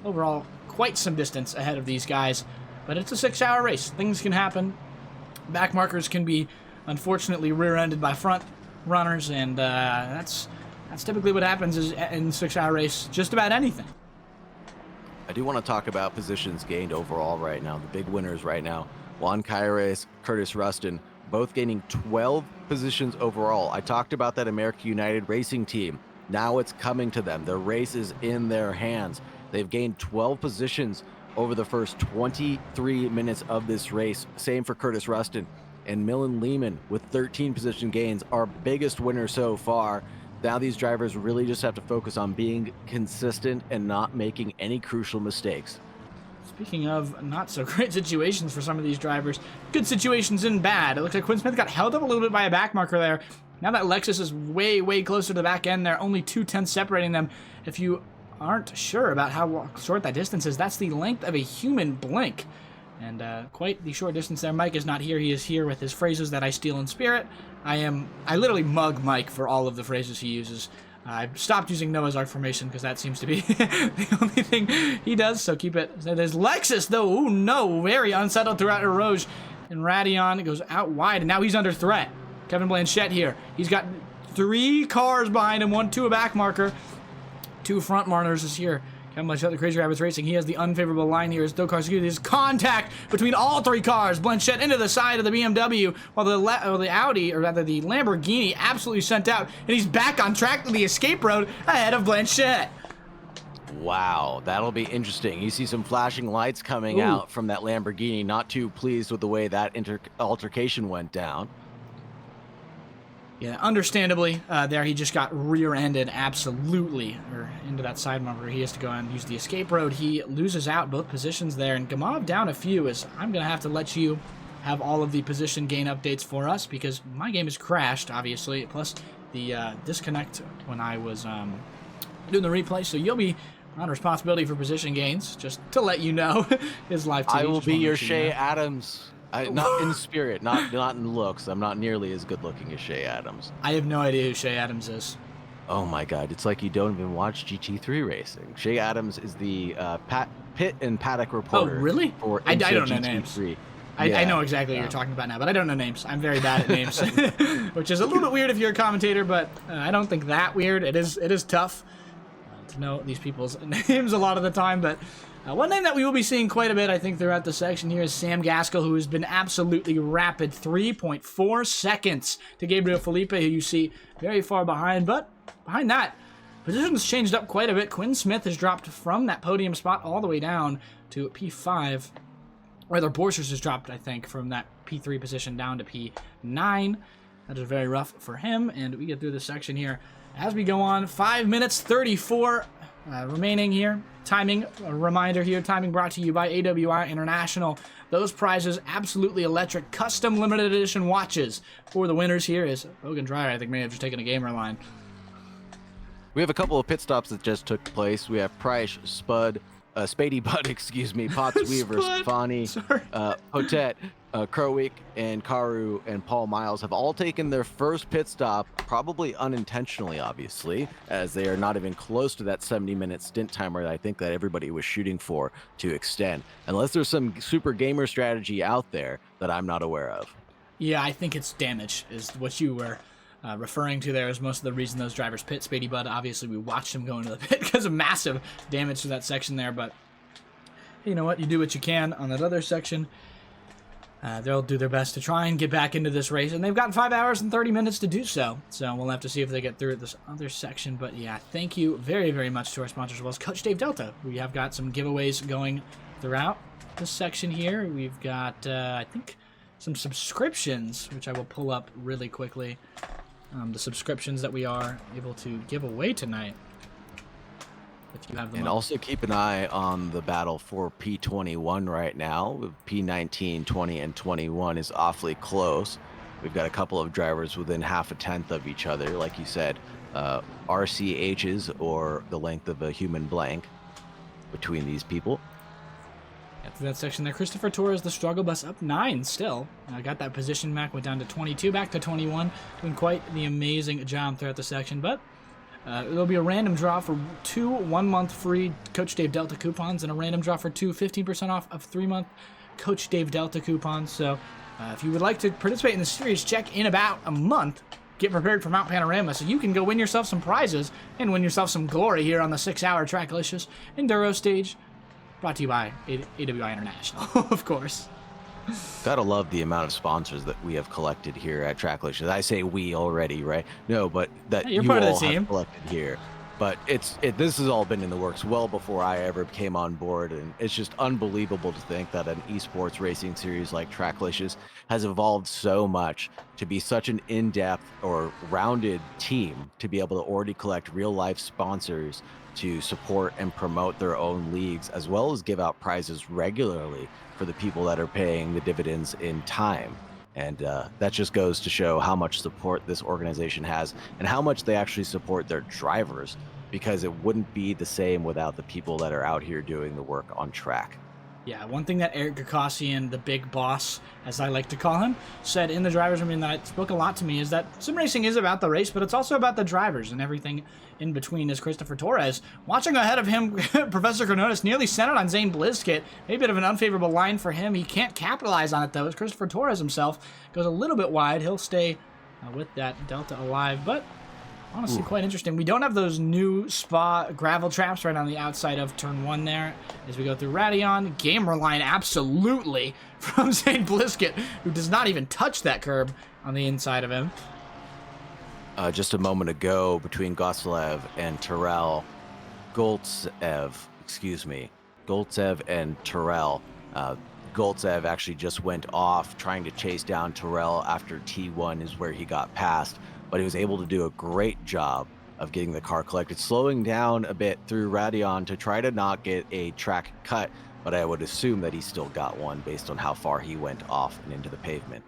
S1: overall quite some distance ahead of these guys. But it's a 6-hour race. Things can happen. Backmarkers can be unfortunately rear-ended by front runners, and that's typically what happens is in 6-hour race, just about anything.
S2: I do want to talk about positions gained overall right now. The big winners right now, Juan Caires, Curtis Rustin, both gaining 12 positions overall. I talked about that America United Racing team. Now it's coming to them. The race is in their hands. They've gained 12 positions over the first 23 minutes of this race. Same for Curtis Rustin. And Millen Lehman with 13 position gains, our biggest winner so far. Now these drivers really just have to focus on being consistent and not making any crucial mistakes.
S1: Speaking of not so great situations for some of these drivers, good situations and bad. It looks like Quinn Smith got held up a little bit by a back marker there. Now that Lexus is way, way closer to the back end, there are only 2/10 separating them. If you aren't sure about how short that distance is, that's the length of a human blink. And quite the short distance there. Mike is not here. He is here with his phrases that I steal in spirit. I literally mug Mike for all of the phrases he uses. I stopped using Noah's Ark formation because that seems to be the only thing he does, so keep it. There's Lexus, though. Oh, no. Very unsettled throughout Eroge. And Radion goes out wide, and now he's under threat. Kevin Blanchette here. He's got 3 cars behind him, 1, 2 a back marker. 2 front runners is here. Kevin Blanchette, the Crazy Rabbits Racing. He has the unfavorable line here as Dokar There's contact between all 3 cars. Blanchette into the side of the BMW, while the Audi, or rather the Lamborghini, absolutely sent out. And he's back on track to the escape road ahead of Blanchette.
S2: Wow, that'll be interesting. You see some flashing lights coming out from that Lamborghini. Not too pleased with the way that altercation went down.
S1: Yeah, understandably, there he just got rear-ended absolutely, or into that side marker. He has to go and use the escape road. He loses out both positions there, and Gamov down a few. As I'm going to have to let you have all of the position gain updates for us because my game has crashed, obviously, plus the disconnect when I was doing the replay, so you'll be on responsibility for position gains, just to let you know. His live TV.
S2: I will be your Shea Adams. Not in spirit, not in looks. I'm not nearly as good looking as Shea Adams.
S1: I have no idea who Shea Adams is.
S2: Oh my God, it's like you don't even watch GT3 racing. Shea Adams is the pit and paddock reporter.
S1: Oh, really?
S2: For
S1: I don't know
S2: GT3.
S1: names. I know exactly what you're talking about now, but I don't know names. I'm very bad at names, which is a little bit weird if you're a commentator, but I don't think that weird. It is tough to know these people's names a lot of the time, but one name that we will be seeing quite a bit, I think, throughout the section here is Sam Gaskell, who has been absolutely rapid. 3.4 seconds to Gabriel Felipe, who you see very far behind. But behind that, positions changed up quite a bit. Quinn Smith has dropped from that podium spot all the way down to P5. Rather, Borchers has dropped, I think, from that P3 position down to P9. That is very rough for him, and we get through this section here. As we go on, 5 minutes 34 remaining here. Timing, a reminder here, timing brought to you by AWI International. Those prizes, absolutely electric, custom limited edition watches. For the winners here is Hogan Dreyer, I think may have just taken a gamer line.
S2: We have a couple of pit stops that just took place. We have Price, Spady Butt, excuse me, Potts, Weaver, Stefani, Potet, Krowick, and Karu, and Paul Miles have all taken their first pit stop, probably unintentionally, obviously, as they are not even close to that 70-minute stint timer that I think that everybody was shooting for to extend, unless there's some super gamer strategy out there that I'm not aware of.
S1: Yeah, I think it's damage is what you were referring to there, is most of the reason those drivers pit. Spady Bud, obviously, we watched him go into the pit because of massive damage to that section there, but you know what? You do what you can on that other section. They'll do their best to try and get back into this race, and they've got 5 hours and 30 minutes to do so. So we'll have to see if they get through this other section. But yeah, thank you very, very much to our sponsors as well as Coach Dave Delta. We have got some giveaways going throughout this section here. We've got, I think, some subscriptions, which I will pull up really quickly. The subscriptions that we are able to give away tonight. If you have them
S2: and
S1: up.
S2: Also keep an eye on the battle for P21 right now. P19, 20, and 21 is awfully close. We've got a couple of drivers within half a tenth of each other, like you said, RCHs, or the length of a human blank, between these people.
S1: Through that section there, Christopher Torres, the struggle bus, up 9 still. Got that position back, went down to 22, back to 21, doing quite the amazing job throughout the section. But there'll be a random draw for 2 1-month free Coach Dave Delta coupons and a random draw for 2 15% off of 3-month Coach Dave Delta coupons. So if you would like to participate in the series, check in about a month. Get prepared for Mount Panorama so you can go win yourself some prizes and win yourself some glory here on the 6-hour Tracklicious Enduro stage. Brought to you by AWI International, of course.
S2: Gotta love the amount of sponsors that we have collected here at Tracklicious. I say we already, right? No, but that
S1: Hey, you're
S2: you
S1: part of
S2: all
S1: the team.
S2: have collected here. But this has all been in the works well before I ever came on board, and it's just unbelievable to think that an esports racing series like Tracklicious has evolved so much to be such an in-depth or rounded team to be able to already collect real-life sponsors to support and promote their own leagues, as well as give out prizes regularly for the people that are paying the dividends in time. And that just goes to show how much support this organization has and how much they actually support their drivers, because it wouldn't be the same without the people that are out here doing the work on track.
S1: Yeah, one thing that Eric Gakosian, the big boss, as I like to call him, said in the driver's room, and that spoke a lot to me, is that sim racing is about the race, but it's also about the drivers, and everything in between is Christopher Torres. Watching ahead of him, Professor Cronotis nearly centered on Zane Bliskett. Maybe a bit of an unfavorable line for him. He can't capitalize on it, though, as Christopher Torres himself goes a little bit wide. He'll stay with that Delta alive, but honestly, quite interesting. We don't have those new Spa gravel traps right on the outside of turn 1 there. As we go through Radion, gamer line absolutely from Zane Bliskett, who does not even touch that curb on the inside of him.
S2: Just a moment ago, between Goslev and Terrell, Goltsev and Terrell. Goltsev actually just went off trying to chase down Terrell after T1 is where he got past, but he was able to do a great job of getting the car collected, slowing down a bit through Radion to try to not get a track cut, but I would assume that he still got one based on how far he went off and into the pavement.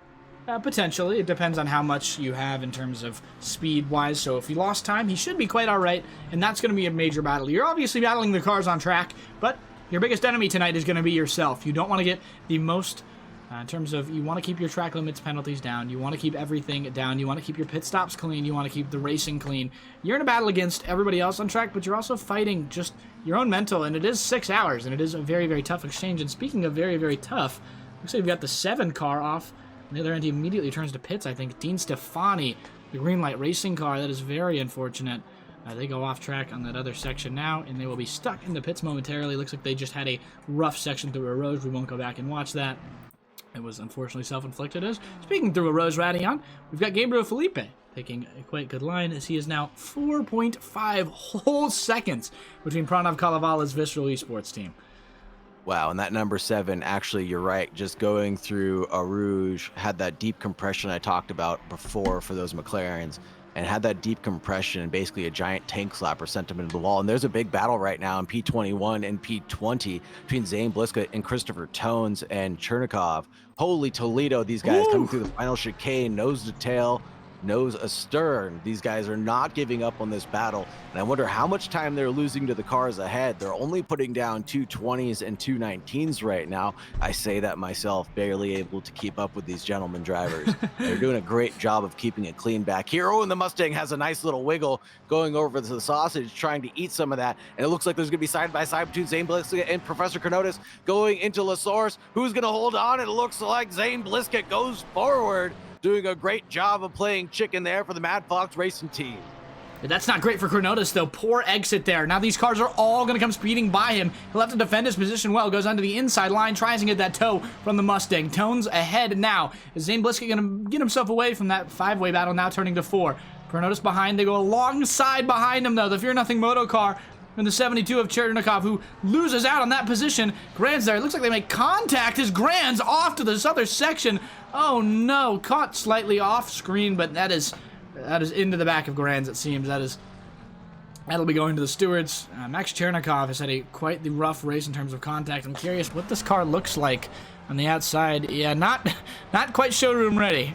S1: Potentially. It depends on how much you have in terms of speed-wise. So if he lost time, he should be quite all right, and that's going to be a major battle. You're obviously battling the cars on track, but your biggest enemy tonight is going to be yourself. You don't want to get the most, in terms of, you want to keep your track limits penalties down. You want to keep everything down. You want to keep your pit stops clean. You want to keep the racing clean. You're in a battle against everybody else on track, but you're also fighting just your own mental, and it is 6 hours, and it is a very, very tough exchange. And speaking of very, very tough, looks like we've got the 7 car off. On the other end, he immediately turns to pits, I think. Dean Stefani, the green light racing car. That is very unfortunate. They go off track on that other section now, and they will be stuck in the pits momentarily. Looks like they just had a rough section through a rose. We won't go back and watch that. It was unfortunately self-inflicted. As speaking through a rose Radion, we've got Gabriel Felipe taking a quite good line, as he is now 4.5 whole seconds between Pranav Kalevala's Visceral Esports team.
S2: Wow, and that number 7, actually, you're right, just going through a Rouge, had that deep compression I talked about before for those McLarens, and had that deep compression and basically a giant tank slapper sent him into the wall. And there's a big battle right now in P21 and P20 between Zane Bliskett and Christopher Tones and Chernikov. Holy Toledo, these guys coming through the final chicane, nose to tail, nose astern. These guys are not giving up on this battle, and I wonder how much time they're losing to the cars ahead. They're only putting down 220s and 219s right now. I say that myself, barely able to keep up with these gentlemen drivers. They're doing a great job of keeping it clean back here. Oh, and the Mustang has a nice little wiggle going over to the sausage, trying to eat some of that, and it looks like there's going to be side-by-side between Zane Bliskett and Professor Cronotis going into La Source. Who's going to hold on? It looks like Zane Bliskett goes forward, doing a great job of playing chicken there for the Mad Fox Racing team.
S1: That's not great for Cronotis, though. Poor exit there. Now these cars are all going to come speeding by him. He'll have to defend his position well. Goes onto the inside line, tries to get that toe from the Mustang. Tones ahead now. Is Zane Bliskett going to get himself away from that 5-way battle, now turning to 4? Cronotis behind. They go alongside behind him, though. The Fear Nothing Moto car and the 72 of Chernikov, who loses out on that position. Grand's there. It looks like they make contact. His Grand's off to this other section. Oh no, caught slightly off screen, but that is into the back of Grand's, it seems. That'll be going to the stewards. Max Chernikov has had quite the rough race in terms of contact. I'm curious what this car looks like on the outside. Yeah, not quite showroom ready.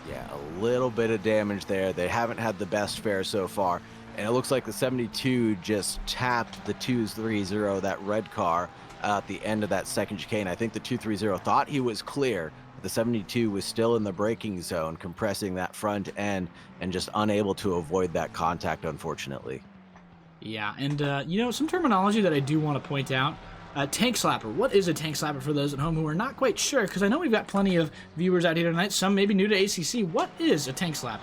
S2: Yeah, a little bit of damage there. They haven't had the best fare so far. And it looks like the 72 just tapped the 230, that red car, at the end of that second chicane. I think the 230 thought he was clear, but the 72 was still in the braking zone, compressing that front end and just unable to avoid that contact, unfortunately.
S1: Yeah, and some terminology that I do want to point out. Tank slapper. What is a tank slapper for those at home who are not quite sure? Because I know we've got plenty of viewers out here tonight, some maybe new to ACC. What is a tank slapper?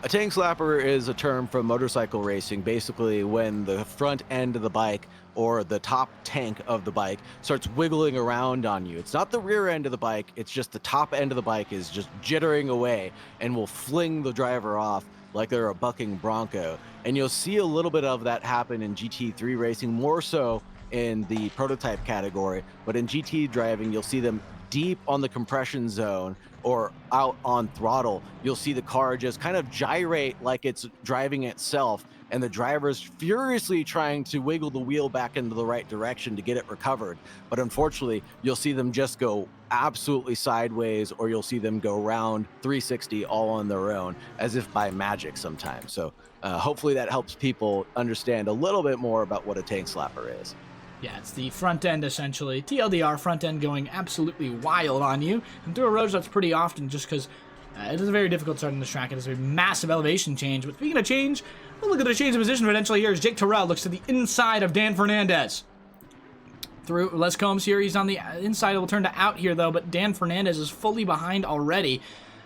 S2: A tank slapper is a term from motorcycle racing, basically when the front end of the bike or the top tank of the bike starts wiggling around on you. It's not the rear end of the bike, it's just the top end of the bike is just jittering away and will fling the driver off like they're a bucking bronco. And you'll see a little bit of that happen in GT3 racing, more so in the prototype category, but in GT driving, you'll see them deep on the compression zone or out on throttle. You'll see the car just kind of gyrate like it's driving itself, and the driver's furiously trying to wiggle the wheel back into the right direction to get it recovered. But unfortunately, you'll see them just go absolutely sideways, or you'll see them go round 360 all on their own, as if by magic sometimes. So hopefully that helps people understand a little bit more about what a tank slapper is.
S1: Yeah, it's the front end, essentially. TLDR, front end going absolutely wild on you. And through a road, that's pretty often just because it is a very difficult start on this track. It is a massive elevation change. But speaking of change, we'll look at the change of position potentially here as Jake Terrell looks to the inside of Dan Fernandez. Through Les Combs here, he's on the inside. It will turn to out here, though, but Dan Fernandez is fully behind already.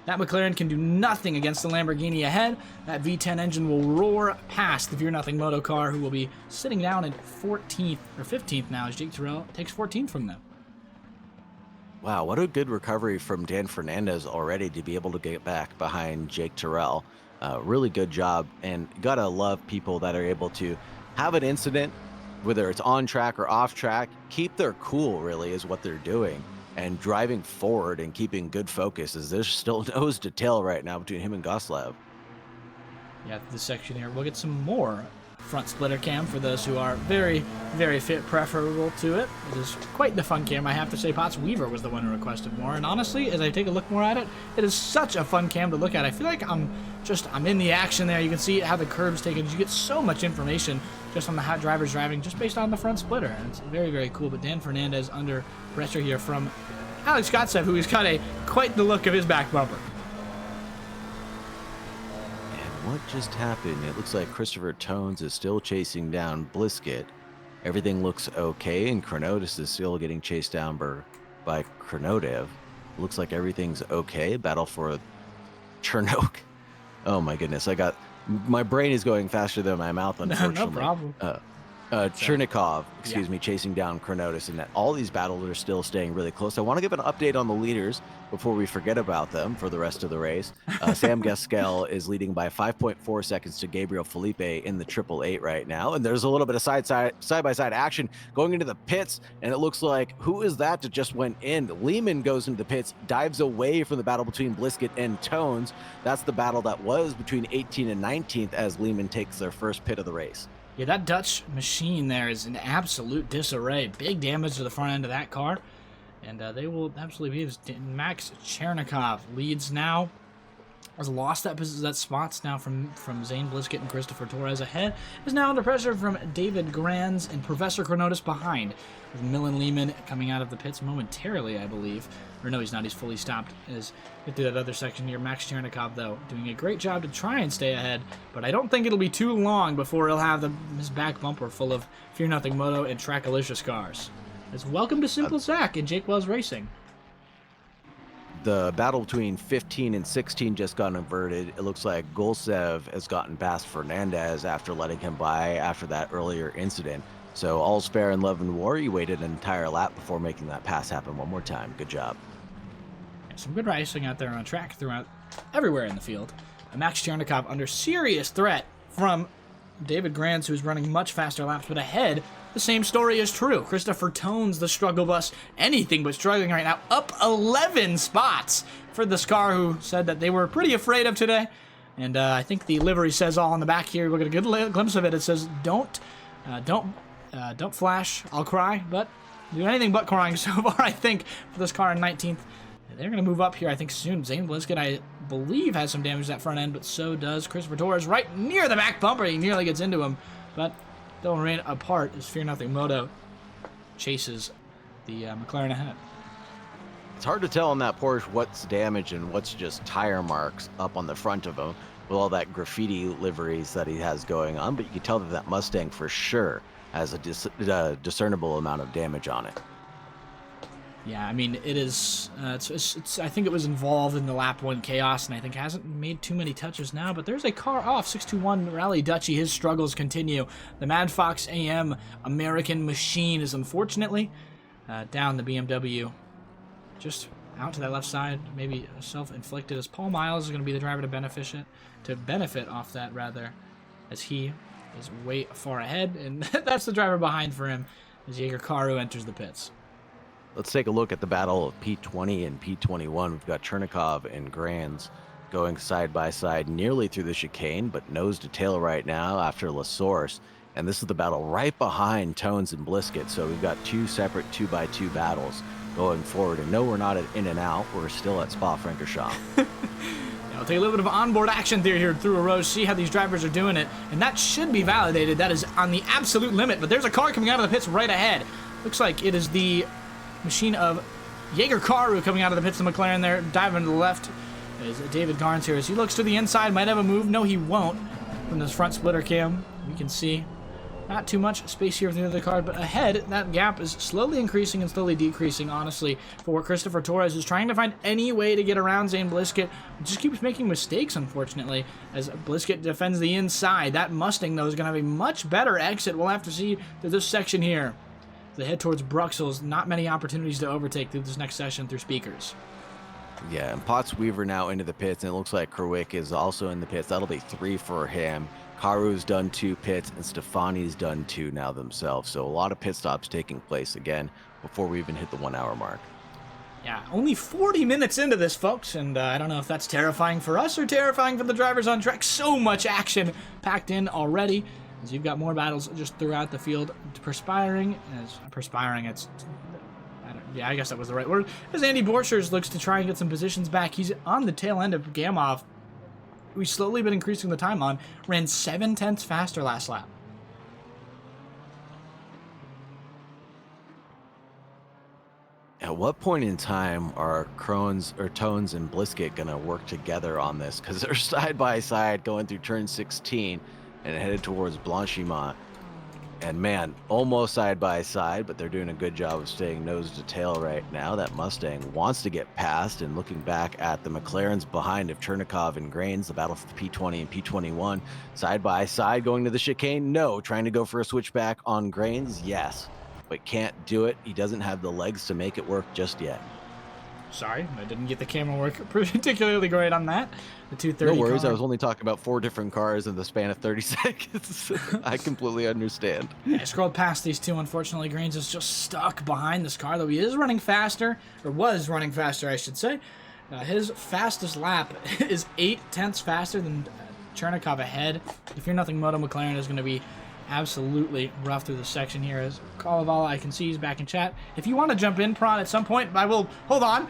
S1: That McLaren can do nothing against the Lamborghini ahead. That V10 engine will roar past the Fear Nothing Moto car, who will be sitting down at 14th or 15th now as Jake Terrell takes 14th from them.
S2: Wow, what a good recovery from Dan Fernandez already to be able to get back behind Jake Terrell. Really good job, and you gotta love people that are able to have an incident, whether it's on track or off track, keep their cool really is what they're doing. And driving forward and keeping good focus, as there's still nose to tail right now between him and Goslev.
S1: Yeah, this section here, we'll get some more front splitter cam for those who are very, very preferable to it. It is quite the fun cam, I have to say. Potts Weaver was the one who requested more, and honestly, as I take a look more at it, it is such a fun cam to look at. I feel like I'm in the action there. You can see how the curve's taken. You get so much information just on the how driver's driving, just based on the front splitter, and it's very, very cool. But Dan Fernandez under pressure here from Alex Gotsev, who has got quite the look of his back bumper.
S2: What just happened? It looks like Christopher Tones is still chasing down Blisket. Everything looks okay, and Chronotis is still getting chased down by Chronodev. Looks like everything's okay. Battle for Chernok. Oh my goodness, my brain is going faster than my mouth, unfortunately.
S1: No problem.
S2: Chernikov, excuse me, chasing down Chronotis, and that all these battles are still staying really close. I want to give an update on the leaders before we forget about them for the rest of the race. Sam Gaskell is leading by 5.4 seconds to Gabriel Felipe in the 888 right now, and there's a little bit of side-by-side action going into the pits, and it looks like, who is that just went in? Lehman goes into the pits, dives away from the battle between Blisket and Tones. That's the battle that was between 18th and 19th as Lehman takes their first pit of the race.
S1: Yeah, that Dutch machine there is in absolute disarray. Big damage to the front end of that car. And they will absolutely be. Max Chernikov leads now. Has lost that spots now from Zane Blisket and Christopher Torres ahead. Is now under pressure from David Granz and Professor Chronotis behind. With Millen Lehman coming out of the pits momentarily, I believe. Or no, he's not. He's fully stopped. As get through that other section here. Max Chernikov, though, doing a great job to try and stay ahead. But I don't think it'll be too long before he'll have his back bumper full of Fear Nothing Moto and Trackalicious cars. It's welcome to Simple Zach in Jake Wells Racing.
S2: The battle between 15 and 16 just got inverted. It looks like Golsev has gotten past Fernandez after letting him by after that earlier incident. So all's fair in love and war. You waited an entire lap before making that pass happen one more time. Good job.
S1: Yeah, some good racing out there on track throughout everywhere in the field. Max Chernikov under serious threat from David Granz, who's running much faster laps, but ahead, the same story is true. Christopher Tones, the struggle bus, anything but struggling right now, up 11 spots for the car, who said that they were pretty afraid of today. And I think the livery says all on the back here. We'll get a good glimpse of it. It says, don't flash, I'll cry, but do anything but crying so far, I think, for this car in 19th. They're going to move up here, I think, soon. Zane Blisket, I believe, has some damage to that front end, but so does Christopher Torres right near the back bumper. He nearly gets into him, but they'll remain apart as Fear Nothing Moto chases the McLaren ahead.
S2: It's hard to tell on that Porsche what's damage and what's just tire marks up on the front of him with all that graffiti liveries that he has going on, but you can tell that that Mustang for sure has a discernible amount of damage on it.
S1: Yeah, I mean, it is, it's I think it was involved in the lap 1 chaos, and I think hasn't made too many touches now, but there's a car off. 621 Rally Dutchy, his struggles continue. The Mad Fox AM American Machine is unfortunately down. The BMW just out to that left side, maybe self-inflicted, as Paul Miles is going to be the driver to benefit off that, rather, as he is way far ahead, and that's the driver behind for him as Jaeger Karu enters the pits.
S2: Let's take a look at the battle of P20 and P21. We've got Chernikov and Grands going side by side nearly through the chicane, but nose to tail right now after La Source. And this is the battle right behind Tones and Blisket. So we've got two separate 2x2 battles going forward. And no, we're not at in and out. We're still at Spa-Francorchamps.
S1: I'll take a little bit of onboard action theory here through a row, see how these drivers are doing it. And that should be validated. That is on the absolute limit. But there's a car coming out of the pits right ahead. Looks like it is the machine of Jaeger Karu coming out of the pits of McLaren there. Diving to the left is David Garns here as he looks to the inside. Might have a move. No, he won't. From this front splitter cam, we can see not too much space here with the other car, but ahead, that gap is slowly increasing and slowly decreasing, honestly, for Christopher Torres, who's trying to find any way to get around Zane Blisket. Just keeps making mistakes, unfortunately, as Blisket defends the inside. That Mustang, though, is going to have a much better exit. We'll have to see through this section here. They head towards Bruxelles. Not many opportunities to overtake through this next session through speakers.
S2: Yeah, and Potts Weaver now into the pits, and it looks like Kerwick is also in the pits. That'll be 3 for him. Karu's done 2 pits, and Stefani's done 2 now themselves. So a lot of pit stops taking place again before we even hit the 1 hour mark.
S1: Yeah, only 40 minutes into this, folks, and I don't know if that's terrifying for us or terrifying for the drivers on track. So much action packed in already, as you've got more battles just throughout the field perspiring. Yeah, I guess that was the right word. As Andy Borchers looks to try and get some positions back. He's on the tail end of Gamov. We've slowly been increasing the time on. Ran 7/10 faster last lap.
S2: At what point in time are Tones and Blisket going to work together on this? Because they're side by side going through turn 16 and headed towards Blanchimont. And man, almost side by side, but they're doing a good job of staying nose to tail right now. That Mustang wants to get past, and looking back at the McLarens behind of Chernikov and Grains, the battle for the P20 and P21, side by side going to the chicane. No, trying to go for a switchback on Grains. Yes, but can't do it. He doesn't have the legs to make it work just yet.
S1: Sorry, I didn't get the camera work particularly great on that. The 230
S2: No worries,
S1: car.
S2: I was only talking about 4 different cars in the span of 30 seconds. I completely understand.
S1: I scrolled past these two. Unfortunately, Grains is just stuck behind this car, though he is running faster, or was running faster, I should say. His fastest lap is 8/10 faster than Chernikov ahead. If you're nothing, Moto McLaren is going to be absolutely rough through the section here. As Kalavala, I can see he's back in chat. If you want to jump in, Prawn, at some point, I will. Hold on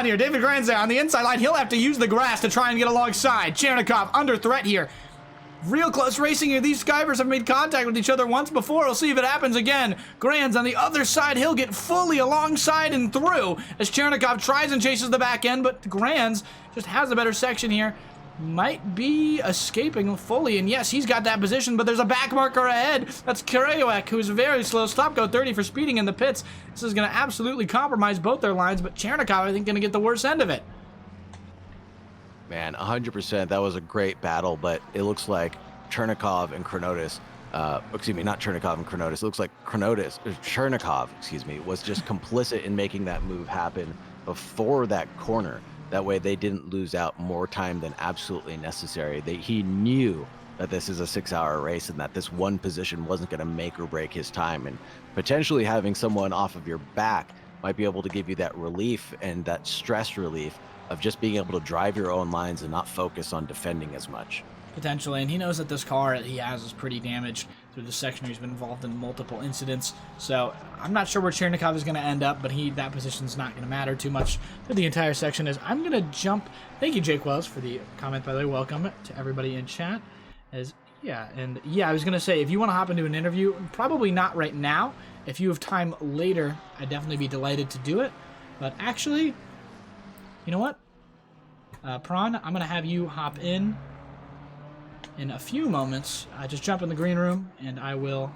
S1: here. David Grand's there on the inside line. He'll have to use the grass to try and get alongside. Chernikov under threat here. Real close racing here. These drivers have made contact with each other once before. We'll see if it happens again. Grand's on the other side. He'll get fully alongside and through as Chernikov tries and chases the back end, but Grand's just has a better section here. Might be escaping fully, and yes, he's got that position, but there's a back marker ahead. That's Karayowek, who's very slow. Stop go 30 for speeding in the pits. This is going to absolutely compromise both their lines, but Chernikov, I think, going to get the worst end of it.
S2: Man, 100%. That was a great battle, but it looks like Chernikov and Chronotis, not Chernikov and Chronotis. It looks like Chernikov, was just complicit in making that move happen before that corner. That way they didn't lose out more time than absolutely necessary. He knew that this is a 6-hour race and that this one position wasn't going to make or break his time. And potentially having someone off of your back might be able to give you that relief and that stress relief of just being able to drive your own lines and not focus on defending as much.
S1: Potentially, and he knows that this car he has is pretty damaged. through the section. He's been involved in multiple incidents. So I'm not sure where Chernikov is going to end up, but that position's not going to matter too much through the entire section. As I'm going to jump. Thank you, Jake Wells, for the comment, by the way. Welcome to everybody in chat. I was going to say, if you want to hop into an interview, probably not right now. If you have time later, I'd definitely be delighted to do it. But actually, you know what? Prawn, I'm going to have you hop in a few moments. Just jump in the green room, and I will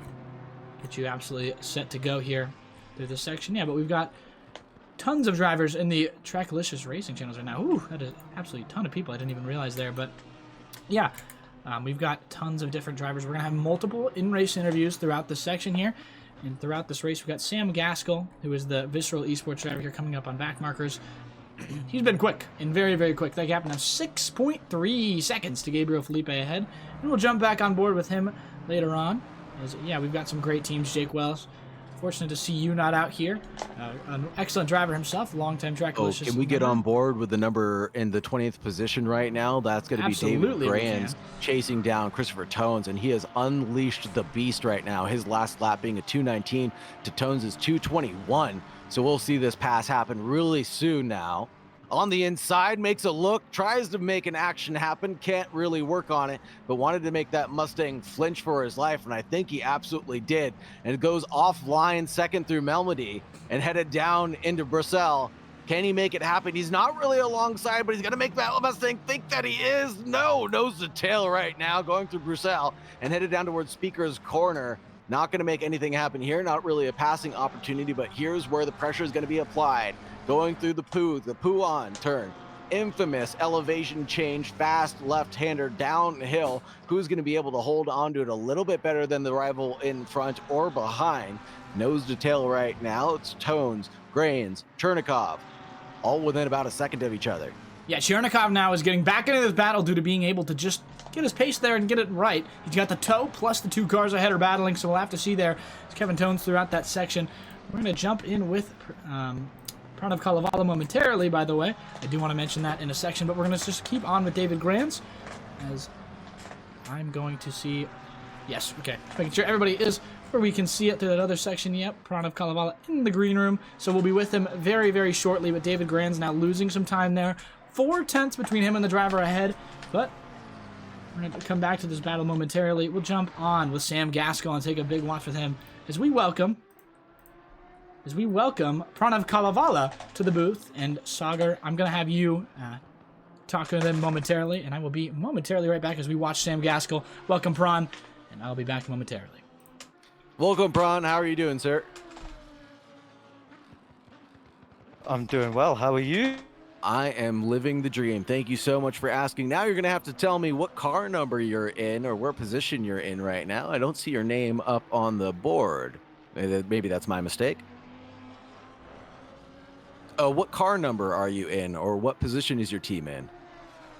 S1: get you absolutely set to go here through this section. Yeah, but we've got tons of drivers in the Tracklicious Racing channels right now. Ooh, that is absolutely a ton of people. I didn't even realize there. But, yeah, we've got tons of different drivers. We're going to have multiple in-race interviews throughout this section here. And throughout this race, we've got Sam Gaskell, who is the Visceral Esports driver here, coming up on back markers. He's been quick, and very, very quick. That gap now 6.3 seconds to Gabriel Felipe ahead. And we'll jump back on board with him later on. We've got some great teams. Jake Wells, fortunate to see you not out here. An excellent driver himself, long-time Tracklicious.
S2: Can we get on board with the number in the 20th position right now? That's going to be David Grands chasing down Christopher Tones, and he has unleashed the beast right now. His last lap being a 2:19 to Tones' 2:21. So we'll see this pass happen really soon now. On the inside, makes a look, tries to make an action happen, can't really work on it, but wanted to make that Mustang flinch for his life, and I think he absolutely did. And it goes offline second through Melody and headed down into Brussels. Can he make it happen? He's not really alongside, but he's going to make that Mustang think that he is. No, nose to tail right now, going through Brussels and headed down towards Speaker's Corner. Not going to make anything happen here. Not really a passing opportunity, but here's where the pressure is going to be applied. Going through the poo on turn. Infamous elevation change, fast left-hander downhill. Who's going to be able to hold on to it a little bit better than the rival in front or behind? Nose to tail right now. It's Tones, Grains, Chernikov, all within about a second of each other.
S1: Yeah, Chernikov now is getting back into this battle due to being able to just get his pace there and get it right. He's got the toe, plus the two cars ahead are battling, so we'll have to see there. It's Kevin Tones throughout that section. We're going to jump in with Pranav Kalevala momentarily, by the way. I do want to mention that in a section, but we're going to just keep on with David Grands, as I'm going to see... Yes, okay. Making sure everybody is where we can see it through that other section. Yep, Pranav Kalevala in the green room, so we'll be with him very, very shortly, but David Grands now losing some time there. 4 tenths between him and the driver ahead, but we're going to come back to this battle momentarily. We'll jump on with Sam Gaskell and take a big watch with him as we welcome Pranav Kalevala to the booth. And Sagar, I'm going to have you talk to them momentarily, and I will be momentarily right back as we watch Sam Gaskell. Welcome, Pran, and I'll be back momentarily.
S2: Welcome, Pran. How are you doing, sir?
S3: I'm doing well. How are you?
S2: I am living the dream. Thank you so much for asking. Now you're going to have to tell me what car number you're in or what position you're in right now. I don't see your name up on the board. Maybe that's my mistake. What car number are you in, or what position is your team in?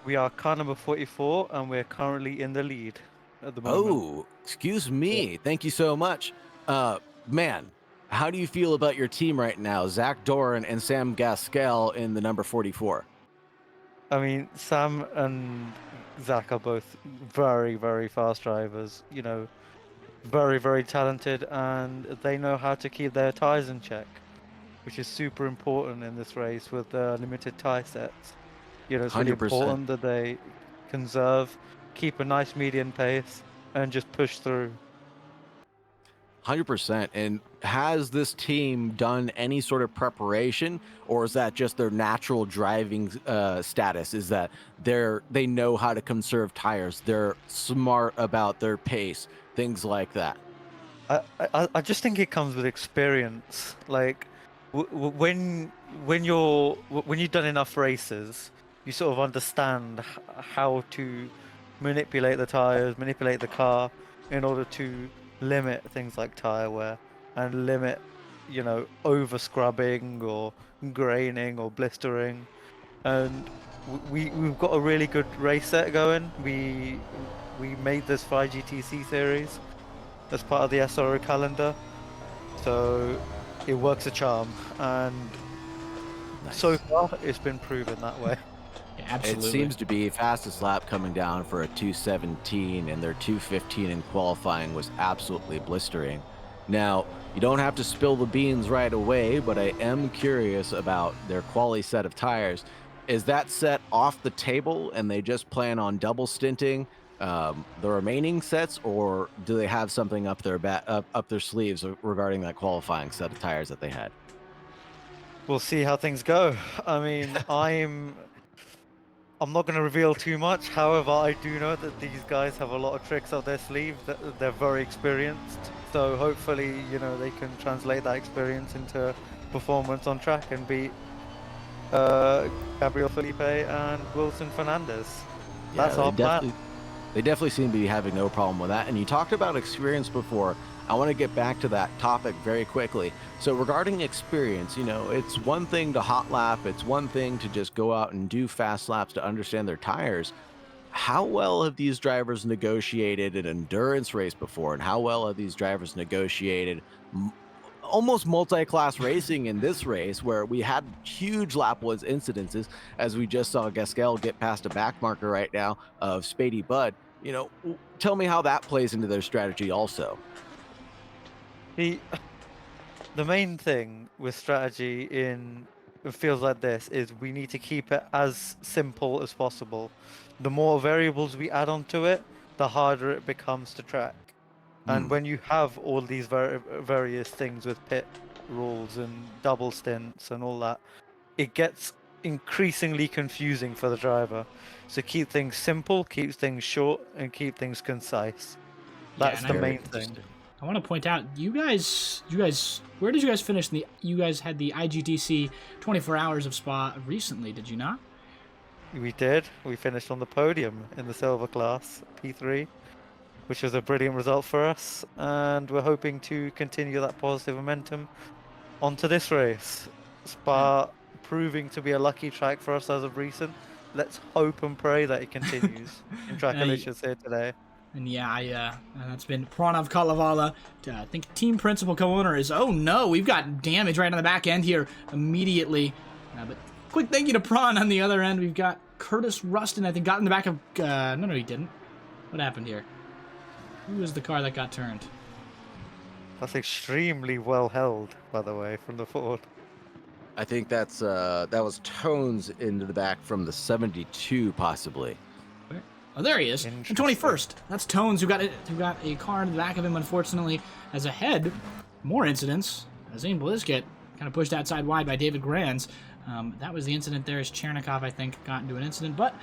S3: We are car number 44, and we're currently in the lead at the moment.
S2: Oh, excuse me. Thank you so much. Man, how do you feel about your team right now? Zach Doran and Sam Gaskell in the number 44.
S3: I mean, Sam and Zach are both very, very fast drivers. You know, very, very talented, and they know how to keep their tires in check, which is super important in this race with limited tire sets. You know, it's really
S2: 100%.
S3: important that they conserve, keep a nice median pace, and just push through.
S2: 100%. And has this team done any sort of preparation, or is that just their natural driving status? Is that they know how to conserve tires, they're smart about their pace, things like that?
S3: I just think it comes with experience. Like when you've done enough races, you sort of understand how to manipulate the tires, manipulate the car in order to limit things like tire wear and limit, you know, over scrubbing or graining or blistering. And we've got a really good race set going. We made this for IGTC series as part of the SRO calendar, so it works a charm, and
S2: Nice.
S3: so far it's been proven that way.
S1: Yeah, Absolutely.
S2: It seems to be fastest lap coming down for a 2:17, and their 2:15 in qualifying was absolutely blistering. Now, you don't have to spill the beans right away, but I am curious about their quali set of tires. Is that set off the table and they just plan on double stinting the remaining sets, or do they have something up their up their sleeves regarding that qualifying set of tires that they had?
S3: We'll see how things go. I mean, I'm not going to reveal too much. However, I do know that these guys have a lot of tricks up their sleeve. That they're very experienced. So hopefully, you know, they can translate that experience into performance on track and beat Gabriel Felipe and Wilson Fernandez.
S2: Yeah,
S3: That's our plan.
S2: they definitely seem to be having no problem with that. And you talked about experience before. I want to get back to that topic very quickly. So regarding experience, you know, it's one thing to hot lap, it's one thing to just go out and do fast laps to understand their tires. How well have these drivers negotiated an endurance race before, and how well have these drivers negotiated m- almost multi-class racing in this race, where we had huge lap ones incidences, as we just saw Gasquel get past a back marker right now of Spady Bud? You know, tell me how that plays into their strategy also.
S3: The the main thing with strategy in fields like this is we need to keep it as simple as possible. The more variables we add onto it, the harder it becomes to track. And
S2: Hmm.
S3: when you have all these various things with pit rules and double stints and all that, it gets increasingly confusing for the driver. So keep things simple, keep things short, and keep things concise.
S1: Yeah,
S3: That's
S1: and
S3: the
S2: Very
S3: main thing.
S2: interesting.
S1: I want to point out, where did you guys finish? You guys had the IGTC 24 Hours of Spa recently, did you not?
S3: We did. We finished on the podium in the silver class, P3, which was a brilliant result for us. And we're hoping to continue that positive momentum onto this race.
S1: Yeah.
S3: Spa proving to be a lucky track for us as of recent. Let's hope and pray that it continues in
S1: Uh,
S3: Trackalicious here today.
S1: and yeah, that's been Pranav Kalavala. I think team principal co-owner is. Oh no, we've got damage right on the back end here immediately. But quick thank you to Prawn on the other end. We've got Curtis Rustin. I think got in the back of. No, he didn't. What happened here? Who was the car that got turned?
S3: That's extremely well held, by the way, from the Ford.
S2: I think that was Tones into the back from the 72, possibly.
S1: Where? Oh, there he is. The
S3: Interesting.
S1: 21st. That's Tones who got a car in the back of him. Unfortunately, as ahead, more incidents. Zane Blizkit kind of pushed outside wide by David Granz. That was the incident there. As Chernikov, I think, got into an incident, but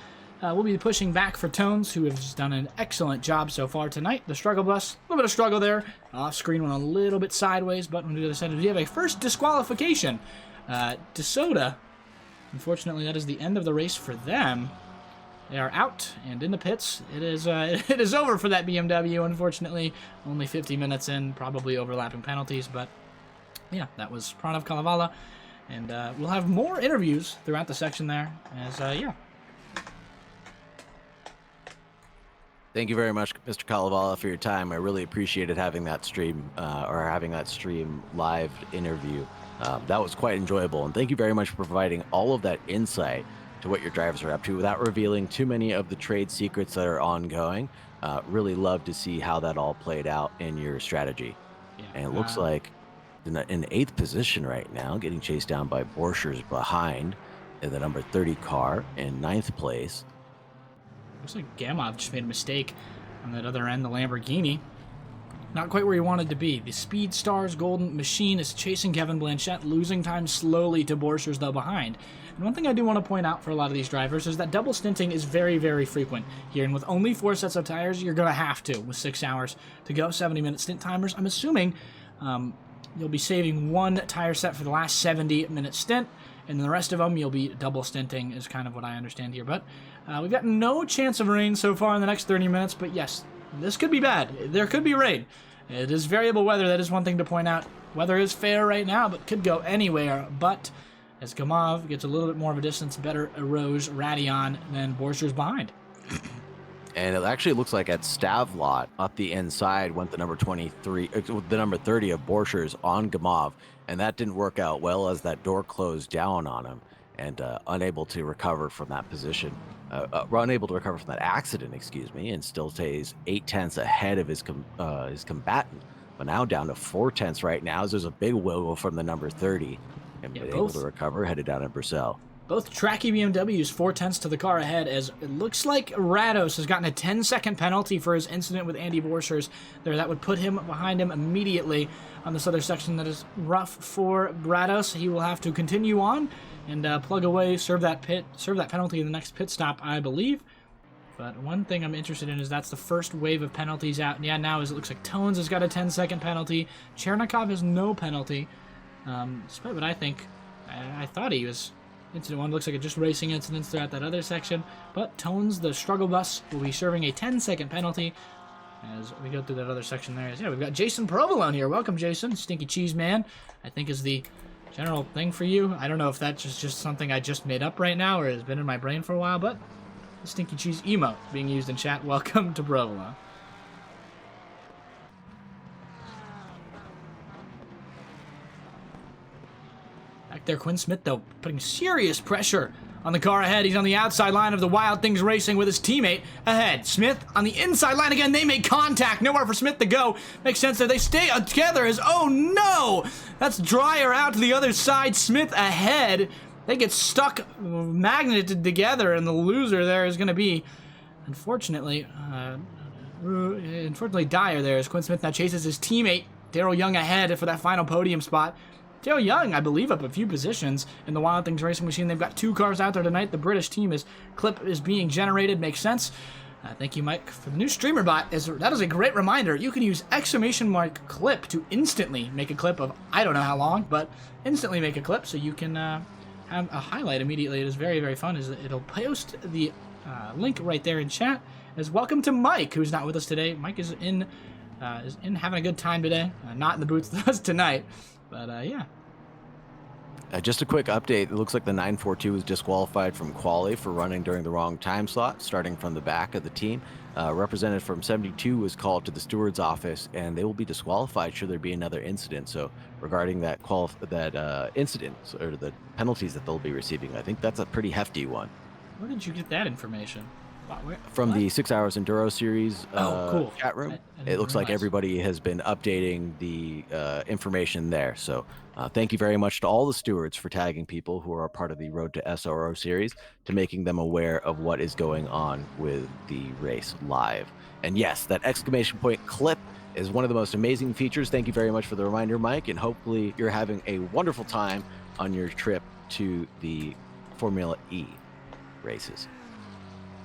S1: we'll be pushing back for Tones, who has done an excellent job so far tonight. The struggle bus, a little bit of struggle there. Off screen went a little bit sideways, but on the other side, we have a first disqualification. DeSoto, unfortunately, that is the end of the race for them. They are out and in the pits. It is it is over for that BMW, unfortunately. Only 50 minutes in, probably overlapping penalties, but yeah, that was Pranav Kalavala. And we'll have more interviews throughout the section there, as, yeah.
S2: Thank you very much, Mr. Kalavala, for your time. I really appreciated having that stream live interview. That was quite enjoyable, and thank you very much for providing all of that insight to what your drivers are up to without revealing too many of the trade secrets that are ongoing. Really love to see how that all played out in your strategy.
S1: Yeah,
S2: And it looks like in 8th position right now, getting chased down by Borchers behind in the number 30 car in 9th place.
S1: Looks like Gamov just made a mistake on that other end, the Lamborghini. Not quite where he wanted to be. The Speed Stars Golden Machine is chasing Kevin Blanchette, losing time slowly to Borchers, though, behind. And one thing I do want to point out for a lot of these drivers is that double stinting is very, very frequent here. And with only 4 sets of tires, you're going to have to, with 6 hours to go, 70-minute stint timers. I'm assuming you'll be saving 1 tire set for the last 70-minute stint, and the rest of them you'll be double stinting, is kind of what I understand here. But we've got no chance of rain so far in the next 30 minutes, but yes, this could be bad. There could be rain. It is variable weather. That is one thing to point out. Weather is fair right now, but could go anywhere. But as Gamov gets a little bit more of a distance, better arose Radion than Borchers behind.
S2: And it actually looks like at Stavlot up the inside went the number 23, the number 30 of Borchers on Gamov, and that didn't work out well as that door closed down on him. and unable to recover from that position, unable to recover from that accident, excuse me, and still stays 8 tenths ahead of his combatant, but now down to 4 tenths right now, as there's a big wiggle from the number 30, and
S1: Yeah,
S2: able to recover, headed down in Bracel.
S1: Both tracky BMWs 4 tenths to the car ahead, as it looks like Rados has gotten a 10-second penalty for his incident with Andy Borchers there. That would put him behind him immediately on this other section that is rough for Rados. He will have to continue on and plug away, serve that penalty in the next pit stop, I believe. But one thing I'm interested in is that's the first wave of penalties out. And yeah, now as it looks like Tones has got a 10-second penalty. Chernikov has no penalty. Despite what I think, I thought he was... Incident 1 looks like just racing incidents throughout that other section, but Tones, the struggle bus, will be serving a 10-second penalty as we go through that other section there. Yeah, we've got Jason Provolone here. Welcome, Jason. Stinky Cheese Man, I think is the general thing for you. I don't know if that's just something I just made up right now or has been in my brain for a while, but the Stinky Cheese emote being used in chat. Welcome to Provolone. Back there, Quinn Smith, though, putting serious pressure on the car ahead. He's on the outside line of the Wild Things Racing with his teammate ahead. Smith on the inside line again. They make contact. Nowhere for Smith to go. Makes sense there. They stay together as, oh no! That's Dreyer out to the other side. Smith ahead. They get stuck, magneted together, and the loser there is going to be, unfortunately Dyer there, as Quinn Smith now chases his teammate, Daryl Young, ahead for that final podium spot. Daryl Young, I believe, up a few positions in the Wild Things Racing Machine. They've got 2 cars out there tonight. The British team clip is being generated. Makes sense. Thank you, Mike, for the new streamer bot. That is a great reminder. You can use !clip to instantly make a clip of, I don't know how long, but instantly make a clip so you can have a highlight immediately. It is very, very fun. It'll post the link right there in chat. As welcome to Mike, who's not with us today. Mike is in having a good time today. Not in the booth with us tonight. But, yeah.
S2: Just a quick update. It looks like the 942 was disqualified from quali for running during the wrong time slot, starting from the back of the team. Representative from 72 was called to the steward's office, and they will be disqualified should there be another incident. So regarding that incident, or the penalties that they'll be receiving, I think that's a pretty hefty one.
S1: Where did you get that information?
S2: From the 6 Hours Enduro Series
S1: cool.
S2: chat room. It looks like everybody has been updating the information there. So thank you very much to all the stewards for tagging people who are a part of the Road to SRO series, to making them aware of what is going on with the race live. And yes, that exclamation point clip is one of the most amazing features. Thank you very much for the reminder, Mike, and hopefully you're having a wonderful time on your trip to the Formula E races.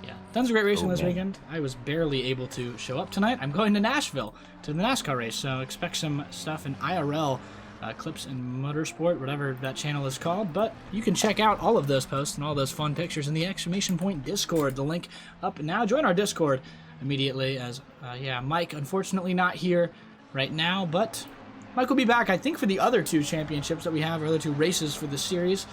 S1: Yeah, tons of great racing this weekend. I was barely able to show up tonight. I'm going to Nashville to the NASCAR race, so expect some stuff in IRL, Clips in Motorsport, whatever that channel is called. But you can check out all of those posts and all those fun pictures in the exclamation point Discord. The link up now. Join our Discord immediately, as, Mike, unfortunately not here right now, but Mike will be back, I think, for the other 2 championships that we have, or other 2 races for this series.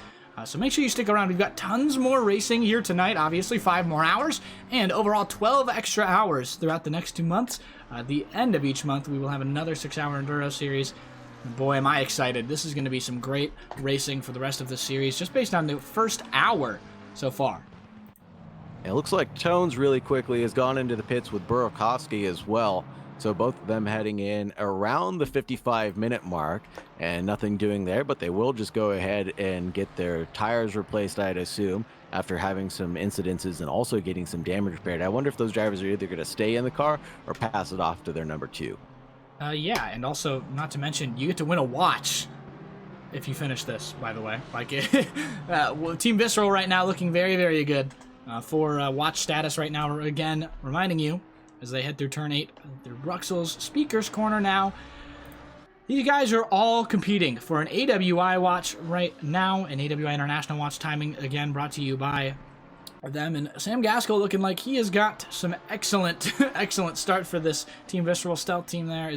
S1: So make sure you stick around. We've got tons more racing here tonight, obviously 5 more hours, and overall 12 extra hours throughout the next 2 months. At the end of each month, we will have another 6-hour Enduro series. And boy, am I excited. This is going to be some great racing for the rest of the series, just based on the first hour so far.
S2: It looks like Tones really quickly has gone into the pits with Burakovsky as well. So both of them heading in around the 55-minute mark, and nothing doing there, but they will just go ahead and get their tires replaced, I'd assume, after having some incidences and also getting some damage repaired. I wonder if those drivers are either going to stay in the car or pass it off to their number 2.
S1: Yeah, and also, not to mention, you get to win a watch if you finish this, by the way. Like, Team Visceral right now looking very, very good for watch status right now. Again, reminding you, as they head through turn 8, through Bruxelles Speaker's Corner now. These guys are all competing for an AWI watch right now, an AWI International watch timing, again, brought to you by them. And Sam Gaskell looking like he has got some excellent, excellent start for this Team Visceral Stealth team there.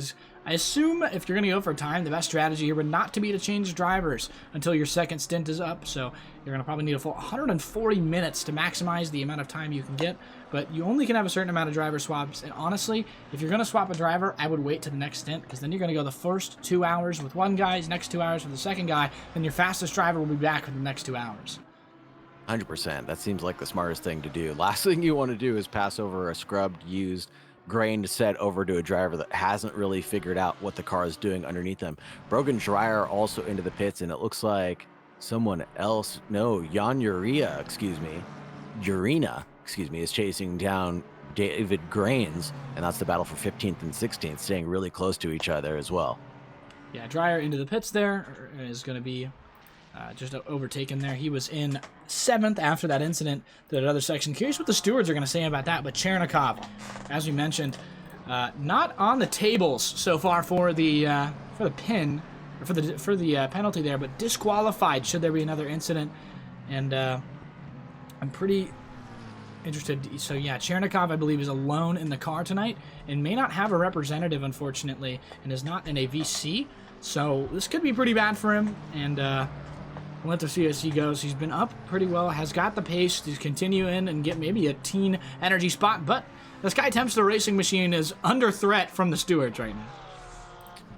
S1: I assume if you're going to go for time, the best strategy here would not to be to change drivers until your second stint is up. So you're going to probably need a full 140 minutes to maximize the amount of time you can get. But you only can have a certain amount of driver swaps. And honestly, if you're going to swap a driver, I would wait to the next stint, because then you're going to go the first 2 hours with one guy, next 2 hours with the second guy, then your fastest driver will be back for the next 2 hours.
S2: 100%. That seems like the smartest thing to do. Last thing you want to do is pass over a scrubbed, used, grained set over to a driver that hasn't really figured out what the car is doing underneath them. Brogan Dreyer also into the pits, and it looks like someone else, no, Urina, excuse me, is chasing down David Grains, and that's the battle for 15th and 16th, staying really close to each other as well.
S1: Yeah, Dreyer into the pits there is going to be just overtaken there. He was in 7th after that incident, that other section. Curious what the stewards are going to say about that, but Chernikov, as we mentioned, not on the tables so far for the pin, or for the penalty there, but disqualified should there be another incident. And I'm pretty interested. So yeah, Chernikov, I believe, is alone in the car tonight and may not have a representative, unfortunately, and is not in a VC. So this could be pretty bad for him, and we'll have to see as he goes. He's been up pretty well, has got the pace to continue in and get maybe a teen energy spot, but the Sky Tempster Racing Machine is under threat from the stewards right now.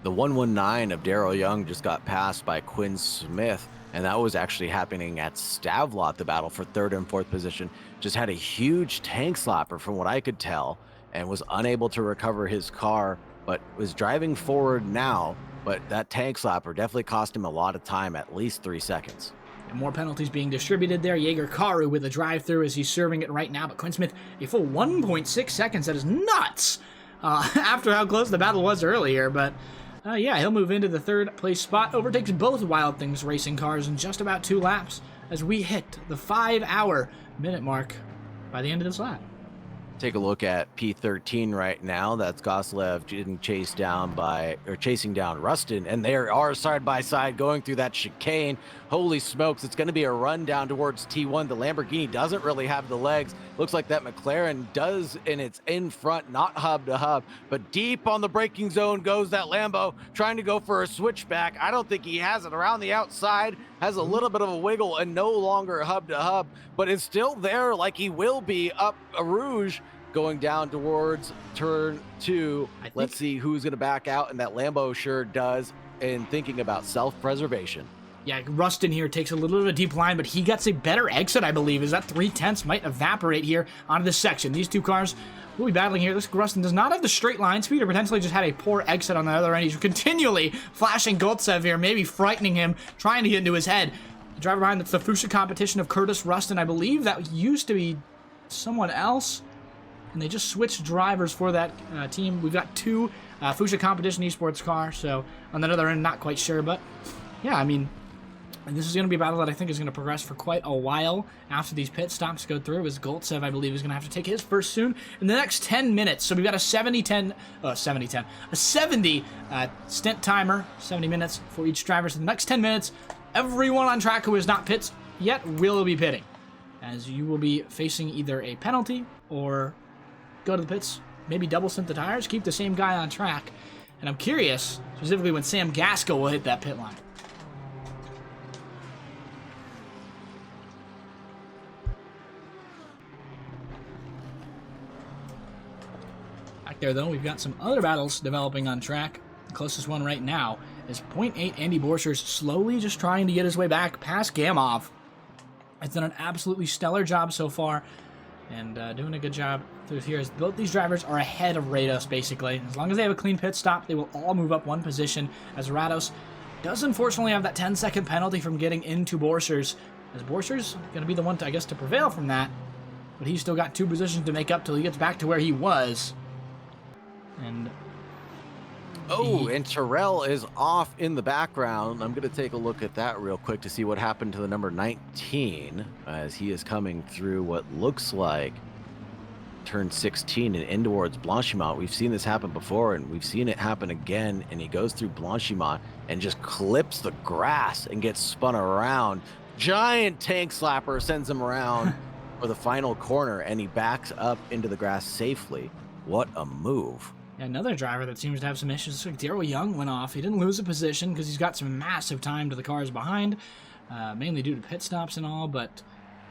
S2: The 119 of Daryl Young just got passed by Quinn Smith, and that was actually happening at Stavlot. The battle for 3rd and 4th position just had a huge tank slapper from what I could tell, and was unable to recover his car, but was driving forward now. But that tank slapper definitely cost him a lot of time, at least 3 seconds.
S1: And more penalties being distributed there. Jaeger Karu with a drive-through as he's serving it right now, but Quinn Smith, a full 1.6 seconds. That is nuts after how close the battle was earlier, but yeah, he'll move into the 3rd place spot, overtakes both Wild Things racing cars in just about 2 laps as we hit the 5-hour minute mark by the end of this lap.
S2: Take a look at P13 right now. That's Goslev getting chasing down Rustin, and they are side by side going through that chicane. Holy smokes, it's going to be a run down towards T1. The Lamborghini doesn't really have the legs. Looks like that McLaren does, and it's in front, not hub to hub, but deep on the braking zone goes that Lambo, trying to go for a switchback. I don't think he has it. Around the outside, has a little bit of a wiggle and no longer hub to hub, but it's still there like he will be up a Rouge going down towards turn 2. Let's see who's going to back out, and that Lambo sure does, and thinking about self-preservation.
S1: Yeah, Rustin here takes a little bit of a deep line, but he gets a better exit, I believe, as that 3/10 might evaporate here onto this section. These two cars will be battling here. This Rustin does not have the straight line speed, or potentially just had a poor exit on the other end. He's continually flashing Goltsev here, maybe frightening him, trying to get into his head. The driver behind, that's the Fuchsia competition of Curtis Rustin. I believe that used to be someone else, and they just switched drivers for that team. We've got 2 Fuchsia competition esports cars, so on that other end, not quite sure, but yeah, I mean, and this is going to be a battle that I think is going to progress for quite a while after these pit stops go through, as Goltsev, I believe, is going to have to take his first soon in the next 10 minutes. So we've got a 70 stint timer, 70 minutes for each driver. So the next 10 minutes, everyone on track who is not pits yet will be pitting, as you will be facing either a penalty or go to the pits, maybe double stint the tires, keep the same guy on track. And I'm curious, specifically when Sam Gaskell will hit that pit line. Back there, though, we've got some other battles developing on track. The closest one right now is 0.8 Andy Borchers, slowly just trying to get his way back past Gamov. He's done an absolutely stellar job so far, and doing a good job through here, as both these drivers are ahead of Rados, basically. As long as they have a clean pit stop, they will all move up 1 position, as Rados does unfortunately have that 10-second penalty from getting into Borchers, as Borchers going to be the one, to, I guess, to prevail from that, but he's still got 2 positions to make up till he gets back to where he was. And
S2: and Terrell is off in the background. I'm going to take a look at that real quick to see what happened to the number 19 as he is coming through what looks like turn 16 and in towards Blanchimont. We've seen this happen before, and we've seen it happen again, and he goes through Blanchimont and just clips the grass and gets spun around. Giant tank slapper sends him around for the final corner, and he backs up into the grass safely. What a move.
S1: Another driver that seems to have some issues. Daryl Young went off. He didn't lose a position because he's got some massive time to the cars behind, mainly due to pit stops and all. But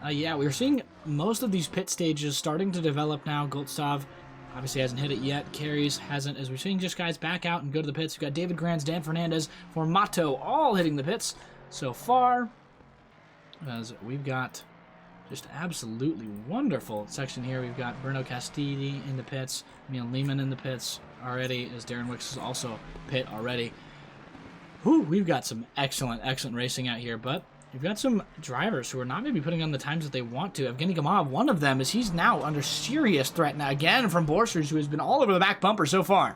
S1: yeah, we're seeing most of these pit stages starting to develop now. Goltsev obviously hasn't hit it yet. Carries hasn't, as we're seeing just guys back out and go to the pits. We've got David Granz, Dan Fernandez, Formato all hitting the pits so far. As we've got Just absolutely wonderful section here. We've got Bruno Castidi in the pits, Neil Lehman in the pits already, as Darren Wicks is also pit already. Whew, we've got some excellent racing out here, but we've got some drivers who are not maybe putting on the times that they want to. Evgeny Gamov, one of them, is he's now under serious threat now, again, from Borchers, who has been all over the back bumper so far.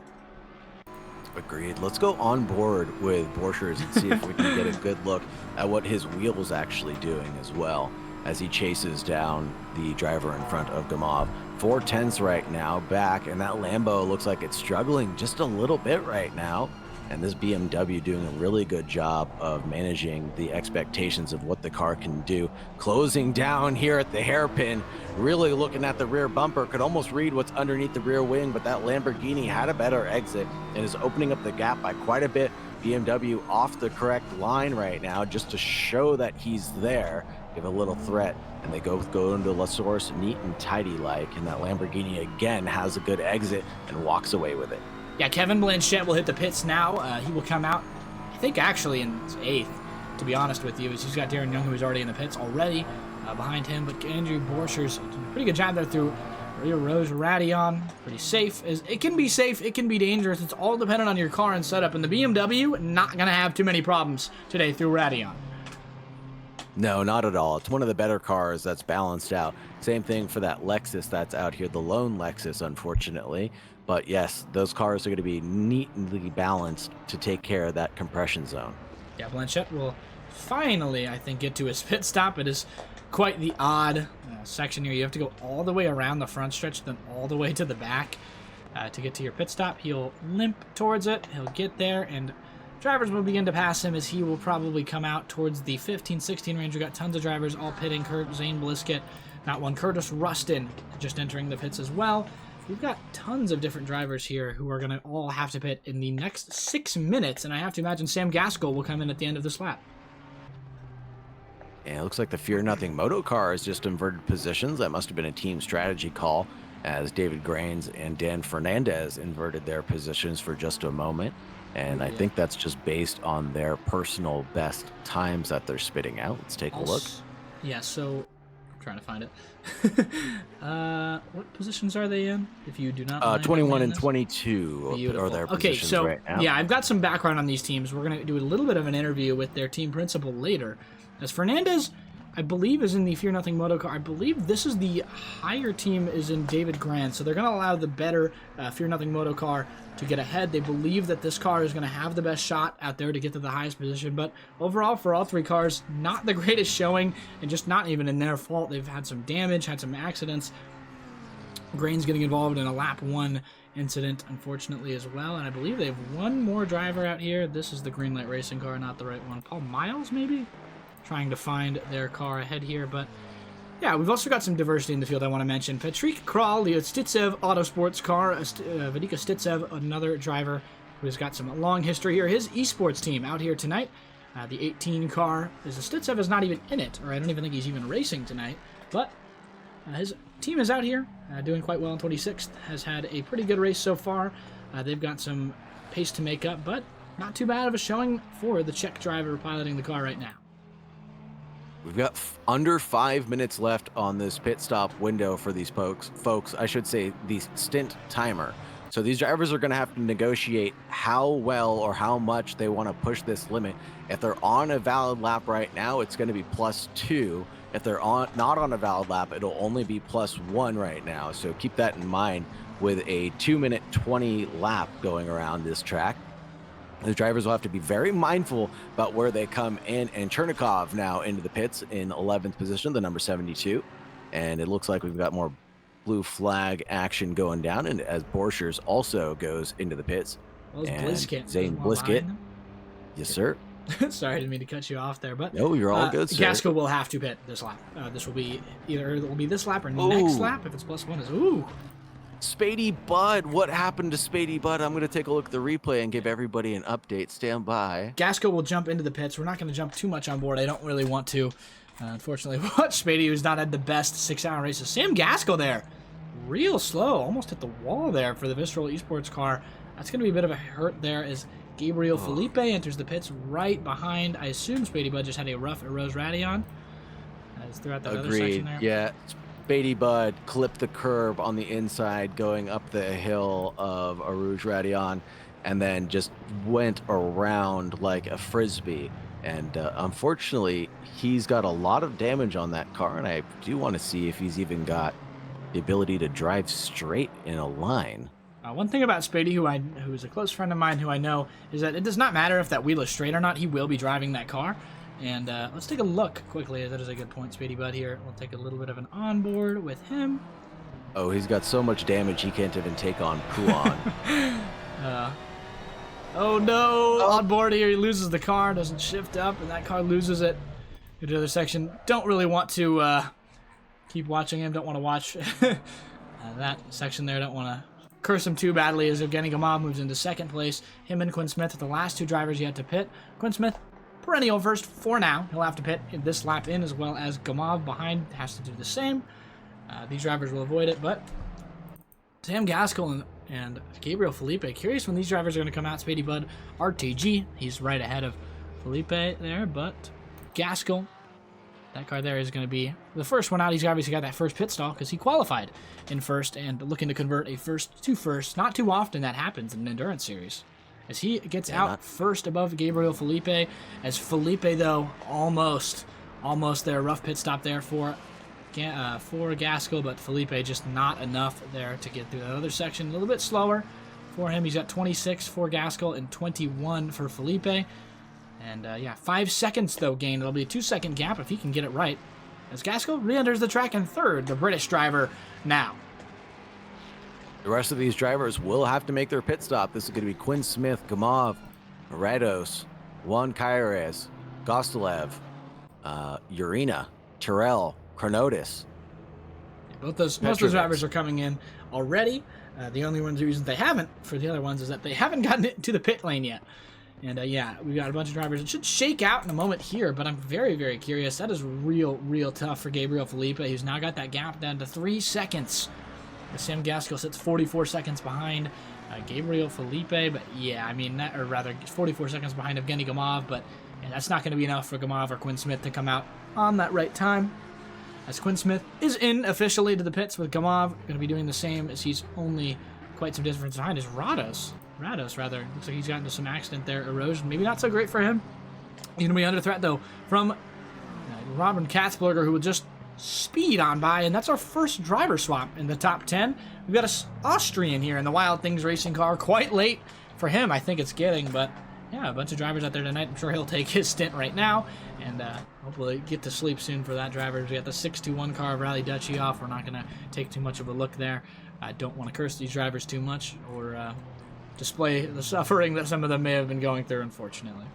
S2: Agreed. Let's go on board with Borchers and see if we can get a good look at what his wheel is actually doing as well, as he chases down the driver in front of Gamov. 4/10 right now back, and that Lambo looks like it's struggling just a little bit right now. And this BMW doing a really good job of managing the expectations of what the car can do. Closing down here at the hairpin, really looking at the rear bumper, could almost read what's underneath the rear wing, but that Lamborghini had a better exit and is opening up the gap by quite a bit. BMW off the correct line right now just to show that he's there, give a little threat, and they go into La Source neat and tidy like, and that Lamborghini again has a good exit and walks away with it.
S1: Yeah, Kevin Blanchette will hit the pits now. He will come out, I think, actually in 8th, to be honest with you. He's got Darren Young, who is already in the pits already behind him. But Andrew Borchers did a pretty good job there through Rio Rose Radion. Pretty safe. It can be safe. It can be dangerous. It's all dependent on your car and setup. And the BMW, not going to have too many problems today through Radion.
S2: No, not at all. It's one of the better cars that's balanced out. Same thing for that Lexus that's out here, the lone Lexus, unfortunately. But yes, those cars are going to be neatly balanced to take care of that compression zone.
S1: Yeah, Blanchette will finally, I think, get to his pit stop. It is quite the odd section here. You have to go all the way around the front stretch, then all the way to the back to get to your pit stop. He'll limp towards it. He'll get there, and drivers will begin to pass him as he will probably come out towards the 15-16 range. We've got tons of drivers all pitting. Zane Bliskett, not one. Curtis Rustin just entering the pits as well. We've got tons of different drivers here who are going to all have to pit in the next 6 minutes, and I have to imagine Sam Gaskell will come in at the end of this lap.
S2: And it looks like the Fear Nothing Moto car has just inverted positions. That must have been a team strategy call, as David Grains and Dan Fernandez inverted their positions for just a moment. And I think that's just based on their personal best times that they're spitting out. Let's take a look.
S1: Yeah, so I'm trying to find it. What positions are they in? If you do not
S2: 21 and 22 are their positions right now.
S1: Yeah, I've got some background on these teams. We're going to do a little bit of an interview with their team principal later. As Fernandez, I believe, is in the Fear Nothing Moto car. I believe this is the higher team is in David Grant, so they're going to allow the better Fear Nothing Moto car to get ahead. They believe that this car is going to have the best shot out there to get to the highest position, but overall for all three cars, not the greatest showing, and just not even in their fault. They've had some damage, had some accidents. Grain's getting involved in a lap 1 incident, unfortunately, as well, and I believe they have one more driver out here. This is the Greenlight Racing car, not the right one. Paul Miles, maybe? Trying to find their car ahead here, but yeah, we've also got some diversity in the field I want to mention. Patrick Kral, the Stitsev Autosports car, Vadika Stitsev, another driver who's got some long history here. His esports team out here tonight. The 18 car, is Stitsev is not even in it, or I don't even think he's even racing tonight, but his team is out here doing quite well in 26th, has had a pretty good race so far. They've got some pace to make up, but not too bad of a showing for the Czech driver piloting the car right now.
S2: We've got under 5 minutes left on this pit stop window for these folks. I should say the stint timer. So these drivers are going to have to negotiate how well or how much they want to push this limit. If they're on a valid lap right now, it's going to be +2. If they're not on a valid lap, it'll only be +1 right now. So keep that in mind with a 2-minute 20 lap going around this track. The drivers will have to be very mindful about where they come in, and Chernikov now into the pits in 11th position, the number 72. And it looks like we've got more blue flag action going down, and as Borchers also goes into the pits.
S1: Well, Bliskett,
S2: Zane Bliskett. Yes, sir.
S1: Sorry, I didn't mean to cut you off there, but
S2: no, you're all good, sir.
S1: Gaskell will have to pit this lap. This will be either this lap or next lap. If it's +1, is
S2: Spady Bud, what happened to Spady Bud? I'm going to take a look at the replay and give everybody an update. Stand by.
S1: Gaskell will jump into the pits. We're not going to jump too much on board. I don't really want to. Unfortunately, watch Spady, who's not had the best 6-hour races. Sam Gaskell there. Real slow. Almost hit the wall there for the Visceral Esports car. That's going to be a bit of a hurt there as Gabriel Felipe enters the pits right behind. I assume Spady Bud just had a rough Rose Radion. as throughout that other
S2: Agreed.
S1: section there.
S2: Yeah. Beatty Bud clipped the curb on the inside going up the hill of Rd1 and then just went around like a frisbee. And unfortunately, he's got a lot of damage on that car, and I do want to see if he's even got the ability to drive straight in a line.
S1: One thing about Spady, who is a close friend of mine who I know, is that it does not matter if that wheel is straight or not. He will be driving that car. And let's take a look quickly. That is a good point, Spady Bud here. We'll take a little bit of an onboard with him.
S2: Oh, he's got so much damage he can't even take on Puan.
S1: Oh no! Onboard here, he loses the car, doesn't shift up, and that car loses it. Go to the other section. Don't really want to keep watching him. Don't want to watch that section there. Don't want to curse him too badly as Evgeny Gamov moves into second place. Him and Quinn Smith are the last two drivers yet to pit. Quinn Smith, perennial first for now. He'll have to pit in this lap in, as well as Gamov behind has to do the same. These drivers will avoid it, but Sam Gaskell and Gabriel Felipe, curious when these drivers are going to come out. Spady Bud, RTG, he's right ahead of Felipe there, but Gaskell, that car there is going to be the first one out. He's obviously got that first pit stall because he qualified in first and looking to convert a first to first. Not too often that happens in an endurance series, as he gets out first above Gabriel Felipe, as Felipe, though, almost there. Rough pit stop there for Gaskell, but Felipe just not enough there to get through that other section. A little bit slower for him. He's got 26 for Gaskell and 21 for Felipe. And yeah, 5 seconds though gained. It'll be a 2-second gap if he can get it right, as Gaskell re-enters the track in third, the British driver now.
S2: The rest of these drivers will have to make their pit stop. This is going to be Quinn Smith, Gamov, Rados, Juan Caires, Gostalev, Urena, Terrell, Chronotis.
S1: Most of those drivers are coming in already. The only reason they haven't for the other ones is that they haven't gotten into the pit lane yet. And yeah, we've got a bunch of drivers. It should shake out in a moment here, but I'm very, very curious. That is real tough for Gabriel Felipe, who's now got that gap down to 3 seconds. Sam Gaskell sits 44 seconds behind Gabriel Felipe, but yeah, I mean, or rather 44 seconds behind Evgeny Gamov, but that's not going to be enough for Gamov or Quinn Smith to come out on that right time. As Quinn Smith is in officially to the pits with Gamov, going to be doing the same, as he's only quite some distance behind is Rados, looks like he's gotten into some accident there, erosion, maybe not so great for him. He's going to be under threat though from Robin Katzberger, who will just speed on by, and that's our first driver swap in the top 10. We've got an Austrian here in the Wild Things racing car, quite late for him, I think it's getting, but yeah, a bunch of drivers out there tonight. I'm sure he'll take his stint right now, and hopefully get to sleep soon for that driver. We got the 621 car of Rally Dutchy off. We're not going to take too much of a look there. I don't want to curse these drivers too much or display the suffering that some of them may have been going through, unfortunately.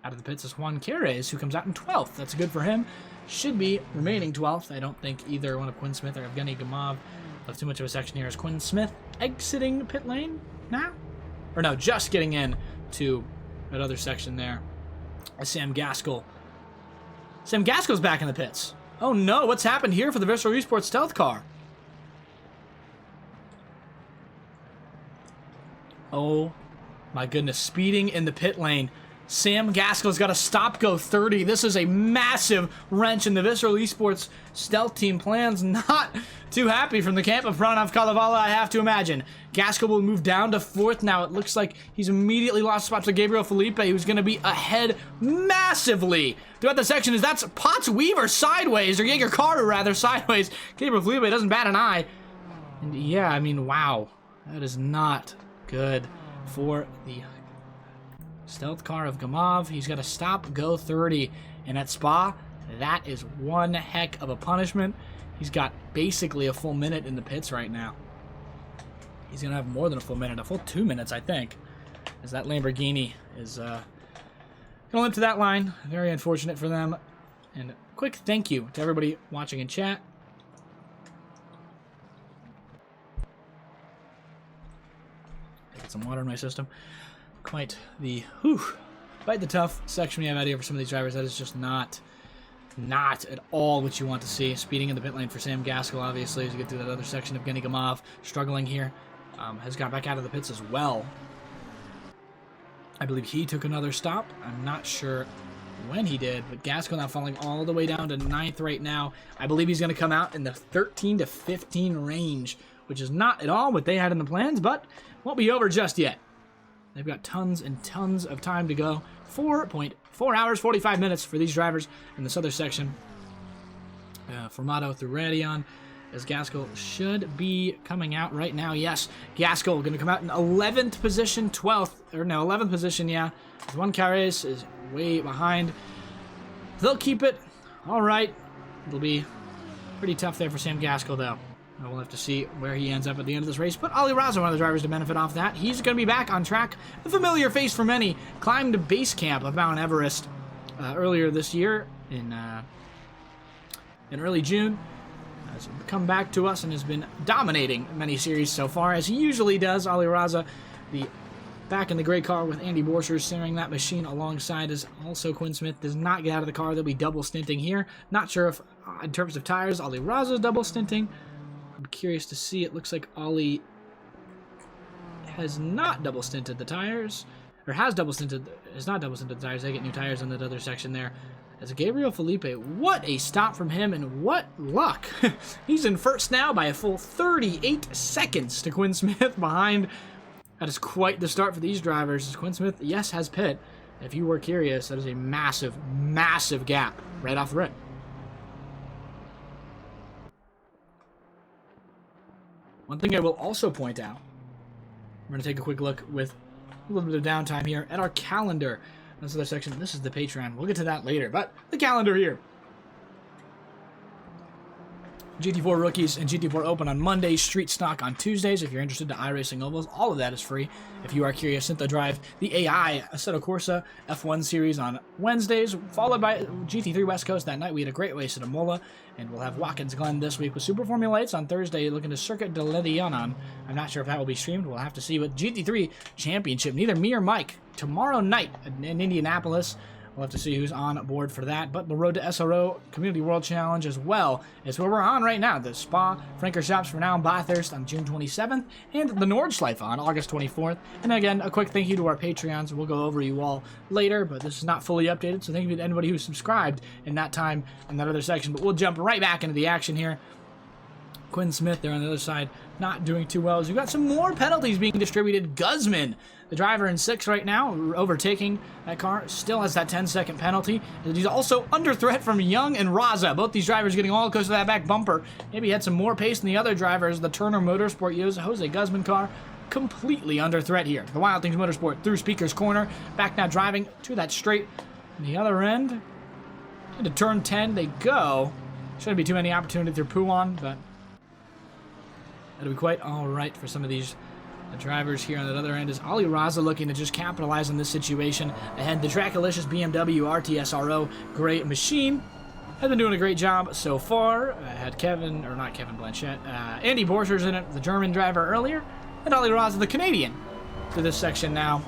S1: Out of the pits is Juan Caires, who comes out in 12th. That's good for him. Should be remaining 12th. I don't think either one of Quinn Smith or Evgeny Gamov left too much of a section here. Is Quinn Smith exiting pit lane now? Or no, just getting in to that other section there. Sam Gaskell. Sam Gaskell's back in the pits. Oh no, what's happened here for the Visceral Esports stealth car? Oh my goodness, speeding in the pit lane. Sam Gaskell's got a stop-go 30. This is a massive wrench in the Visceral Esports stealth team plans. Not too happy from the camp of Pranav Kalevala, I have to imagine. Gaskell will move down to 4th now. It looks like he's immediately lost spot to Gabriel Felipe, who's going to be ahead massively throughout the section. As that's Potts Weaver sideways, or Jaeger Carter rather, sideways. Gabriel Felipe doesn't bat an eye. And yeah, I mean, wow. That is not good for the stealth car of Gamov. He's got to stop, go 30. And at Spa, that is one heck of a punishment. He's got basically a full minute in the pits right now. He's going to have more than a full minute, a full 2 minutes, I think, as that Lamborghini is going to limp to that line. Very unfortunate for them. And a quick thank you to everybody watching in chat. Get some water in my system. Quite the tough section we have out here for some of these drivers. That is just not at all what you want to see. Speeding in the pit lane for Sam Gaskell, obviously, as you get through that other section of Evgeny Gamov, struggling here. Has got back out of the pits as well. I believe he took another stop. I'm not sure when he did, but Gaskell now falling all the way down to 9th right now. I believe he's going to come out in the 13 to 15 range, which is not at all what they had in the plans, but won't be over just yet. They've got tons and tons of time to go. 4.4 hours, 45 minutes for these drivers in this other section. Formato through Rd1, as Gaskell should be coming out right now. Yes, Gaskell going to come out in 11th position, 11th position, yeah. Juan Carres is way behind. They'll keep it. All right. It'll be pretty tough there for Sam Gaskell, though. We'll have to see where he ends up at the end of this race. But Ali Raza, one of the drivers to benefit off that. He's going to be back on track. A familiar face for many. Climbed base camp of Mount Everest earlier this year in early June. Has come back to us and has been dominating many series so far, as he usually does. Ali Raza, back in the gray car with Andy Borchers steering that machine alongside, is also Quinn Smith. Does not get out of the car. They'll be double stinting here. Not sure if, in terms of tires, Ali Raza is double stinting. I'm curious to see. It looks like Ollie has not double stinted the tires, or has not double stinted the tires. They get new tires in that other section there. As Gabriel Felipe, what a stop from him, and what luck. He's in first now by a full 38 seconds to Quinn Smith behind. That is quite the start for these drivers. As Quinn Smith, yes, has pit. If you were curious, that is a massive, massive gap right off the rip. One thing I will also point out, we're going to take a quick look with a little bit of downtime here at our calendar. This other section, this is the Patreon. We'll get to that later, but the calendar here. GT4 Rookies and GT4 Open on Mondays, Street Stock on Tuesdays. If you're interested in iRacing Ovals, all of that is free. If you are curious, Synthra Drive, the AI Assetto Corsa F1 Series on Wednesdays, followed by GT3 West Coast that night. We had a great race at Imola, and we'll have Watkins Glen this week with Super Formula 8s on Thursday, looking to Circuit de Ledianon. I'm not sure if that will be streamed. We'll have to see. But GT3 Championship, neither me or Mike, tomorrow night in Indianapolis. We'll have to see who's on board for that. But the Road to SRO Community World Challenge as well is where we're on right now. The Spa Francorchamps for now in Bathurst on June 27th, and the Nordschleife on August 24th. And again, a quick thank you to our Patreons. We'll go over you all later, but this is not fully updated, so thank you to anybody who subscribed in that time in that other section. But we'll jump right back into the action here. Quinn Smith there on the other side, not doing too well. As we've got some more penalties being distributed. Guzman, the driver in 6th right now, overtaking that car, still has that 10-second penalty. And he's also under threat from Young and Raza. Both these drivers getting all close to that back bumper. Maybe he had some more pace than the other drivers. The Turner Motorsport Jose Guzman car completely under threat here. The Wild Things Motorsport through Speaker's Corner. Back now driving to that straight. On the other end, into turn 10 they go. Shouldn't be too many opportunities through Puan, but it'll be quite all right for some of these drivers here on the other end. Is Ali Raza looking to just capitalize on this situation ahead. The Trackalicious BMW RT SRO great machine has been doing a great job so far. Had Andy Borchers in it, the German driver earlier, and Ali Raza, the Canadian, to this section now.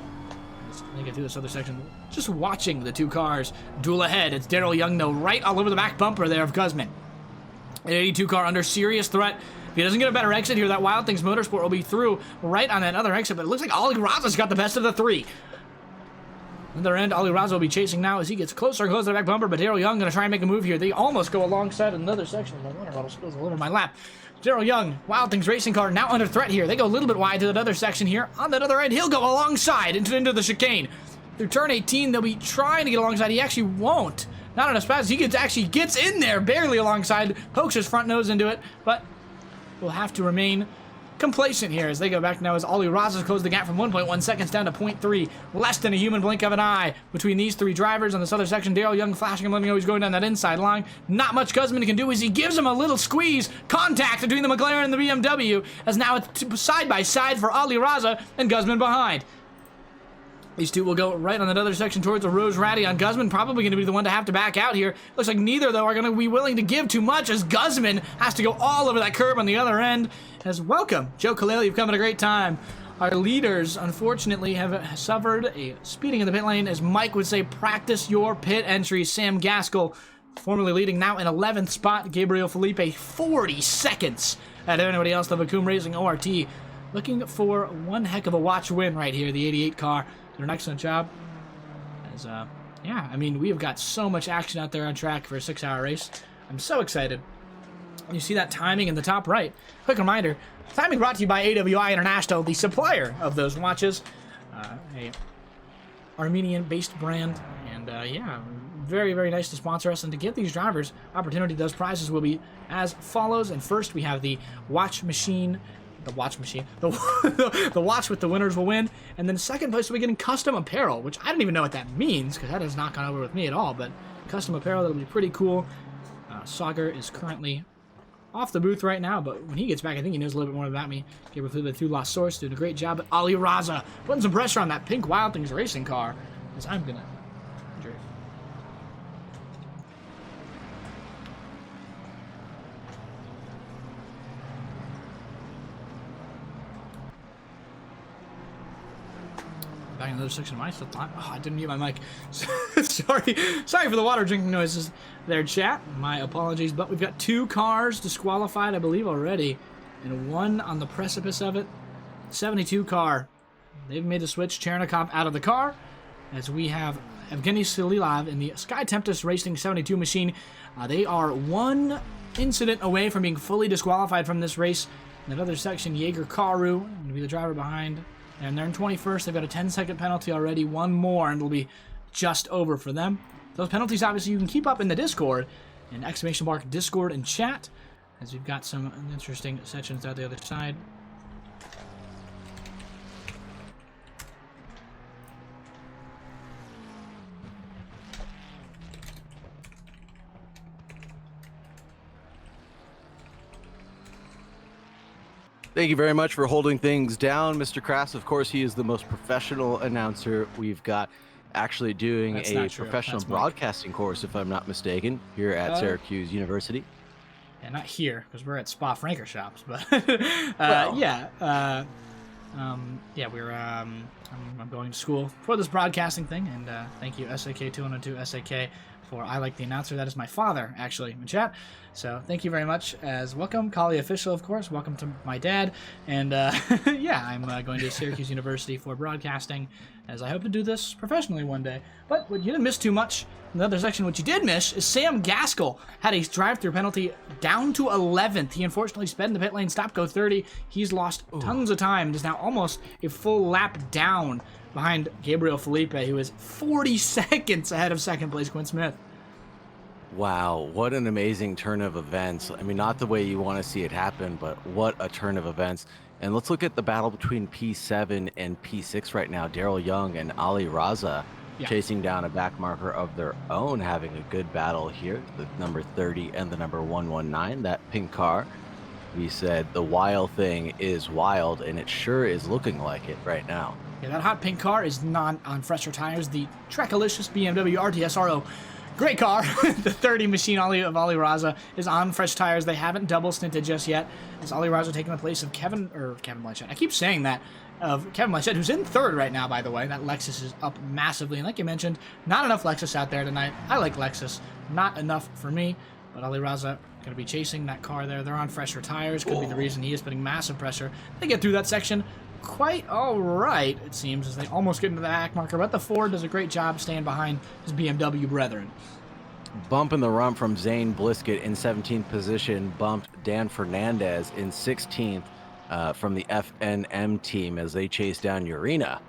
S1: Let's get through this other section. Just watching the two cars duel ahead. It's Daryl Young, though, right all over the back bumper there of Guzman. An 82 car under serious threat. If he doesn't get a better exit here, that Wild Things Motorsport will be through right on that other exit, but it looks like Ali Raza's got the best of the three. On the other end, Ali Raza will be chasing now as he gets closer and closer to the back bumper, but Daryl Young going to try and make a move here. They almost go alongside another section. My water bottle spills all over my lap. Daryl Young, Wild Things racing car, now under threat here. They go a little bit wide to that other section here. On that other end, he'll go alongside into the chicane. Through turn 18, they'll be trying to get alongside. He actually won't. Not on a spaz. He actually gets in there, barely alongside, pokes his front nose into it, but will have to remain complacent here as they go back now as Ali Raza's closed the gap from 1.1 seconds down to 0.3. Less than a human blink of an eye between these three drivers on this other section. Daryl Young flashing him, letting him know he's going down that inside line. Not much Guzman can do as he gives him a little squeeze. Contact between the McLaren and the BMW as now it's side by side for Ali Raza and Guzman behind. These two will go right on that other section towards the Rose Radion. Guzman probably going to be the one to have to back out here. Looks like neither, though, are going to be willing to give too much as Guzman has to go all over that curb on the other end. As welcome, Joe Kalele, you've come at a great time. Our leaders, unfortunately, have suffered a speeding in the pit lane. As Mike would say, practice your pit entry. Sam Gaskell, formerly leading, now in 11th spot. Gabriel Felipe, 40 seconds at anybody else. The Vacuum Racing ORT looking for one heck of a watch win right here. The 88 car did an excellent job as yeah, I mean, we have got so much action out there on track for a 6-hour race. I'm so excited. You see that timing in the top right. Quick reminder, timing brought to you by AWI International, the supplier of those watches. A Armenian-based brand. And yeah, very, very nice to sponsor us and to give these drivers opportunity. Those prizes will be as follows. And first, we have the watch machine. The watch with the winners will win. And then second place, we'll be getting custom apparel, which I don't even know what that means because that has not gone over with me at all. But custom apparel, that'll be pretty cool. Sagar is currently off the booth right now, but when he gets back, I think he knows a little bit more about me. Gabriel Felipe through Lost Source, doing a great job. But Ali Raza putting some pressure on that pink Wild Things racing car, because I'm gonna drift. Back in another section of my stuff. Oh, I didn't mute my mic. Sorry for the water drinking noises there, chat. My apologies, but we've got 2 cars disqualified, I believe, already, and 1 on the precipice of it. 72 car. They've made the switch. Chernikov out of the car, as we have Evgeny Sililov in the Sky Tempest Racing 72 machine. They are 1 incident away from being fully disqualified from this race. In another section, Jaeger Karu going to be the driver behind. And they're in 21st. They've got a 10-second penalty already. 1 more, and it'll be just over for them. Those penalties, obviously, you can keep up in the Discord. And exclamation mark Discord and chat, as we've got some interesting sections out the other side.
S2: Thank you very much for holding things down, Mr. Krass. Of course, he is the most professional announcer we've got, actually doing a professional broadcasting course, if I'm not mistaken, here at Syracuse University.
S1: Yeah, not here, because we're at Spa Francorchamps, but I'm going to school for this broadcasting thing, and thank you, SAK202 SAK, for I Like the Announcer. That is my father, actually, in chat. So thank you very much. As welcome, Kali Official, of course. Welcome to my dad. And yeah, I'm going to Syracuse University for broadcasting, as I hope to do this professionally one day. But what you didn't miss too much in the other section, what you did miss is Sam Gaskell had a drive-through penalty down to 11th. He unfortunately sped in the pit lane, stopped go 30. He's lost tons of time. It is now almost a full lap down behind Gabriel Felipe, who is 40 seconds ahead of second place Quinn Smith.
S2: Wow, what an amazing turn of events. I mean, not the way you want to see it happen, but what a turn of events. And let's look at the battle between P7 and P6 right now. Daryl Young and Ali Raza chasing down a back marker of their own, having a good battle here. The number 30 and the number 119, that pink car. We said the wild thing is wild, and it sure is looking like it right now.
S1: Yeah, that hot pink car is not on fresher tires. The Trackalicious BMW RT SRO, great car. The 30 machine of Ali Raza is on fresh tires. They haven't double stinted just yet. Is Ali Raza taking the place of Kevin Blanchett? I keep saying that. Of Kevin Blanchett, who's in third right now, by the way. That Lexus is up massively. And like you mentioned, not enough Lexus out there tonight. I like Lexus. Not enough for me. But Ali Raza going to be chasing that car there. They're on fresher tires. Could be the reason he is putting massive pressure. They get through that section quite all right, it seems, as they almost get into the back marker. But the Ford does a great job staying behind his BMW brethren.
S2: Bump in the rump from Zane Blisket in 17th position. Bumped Dan Fernandez in 16th from the FNM team as they chase down Urena.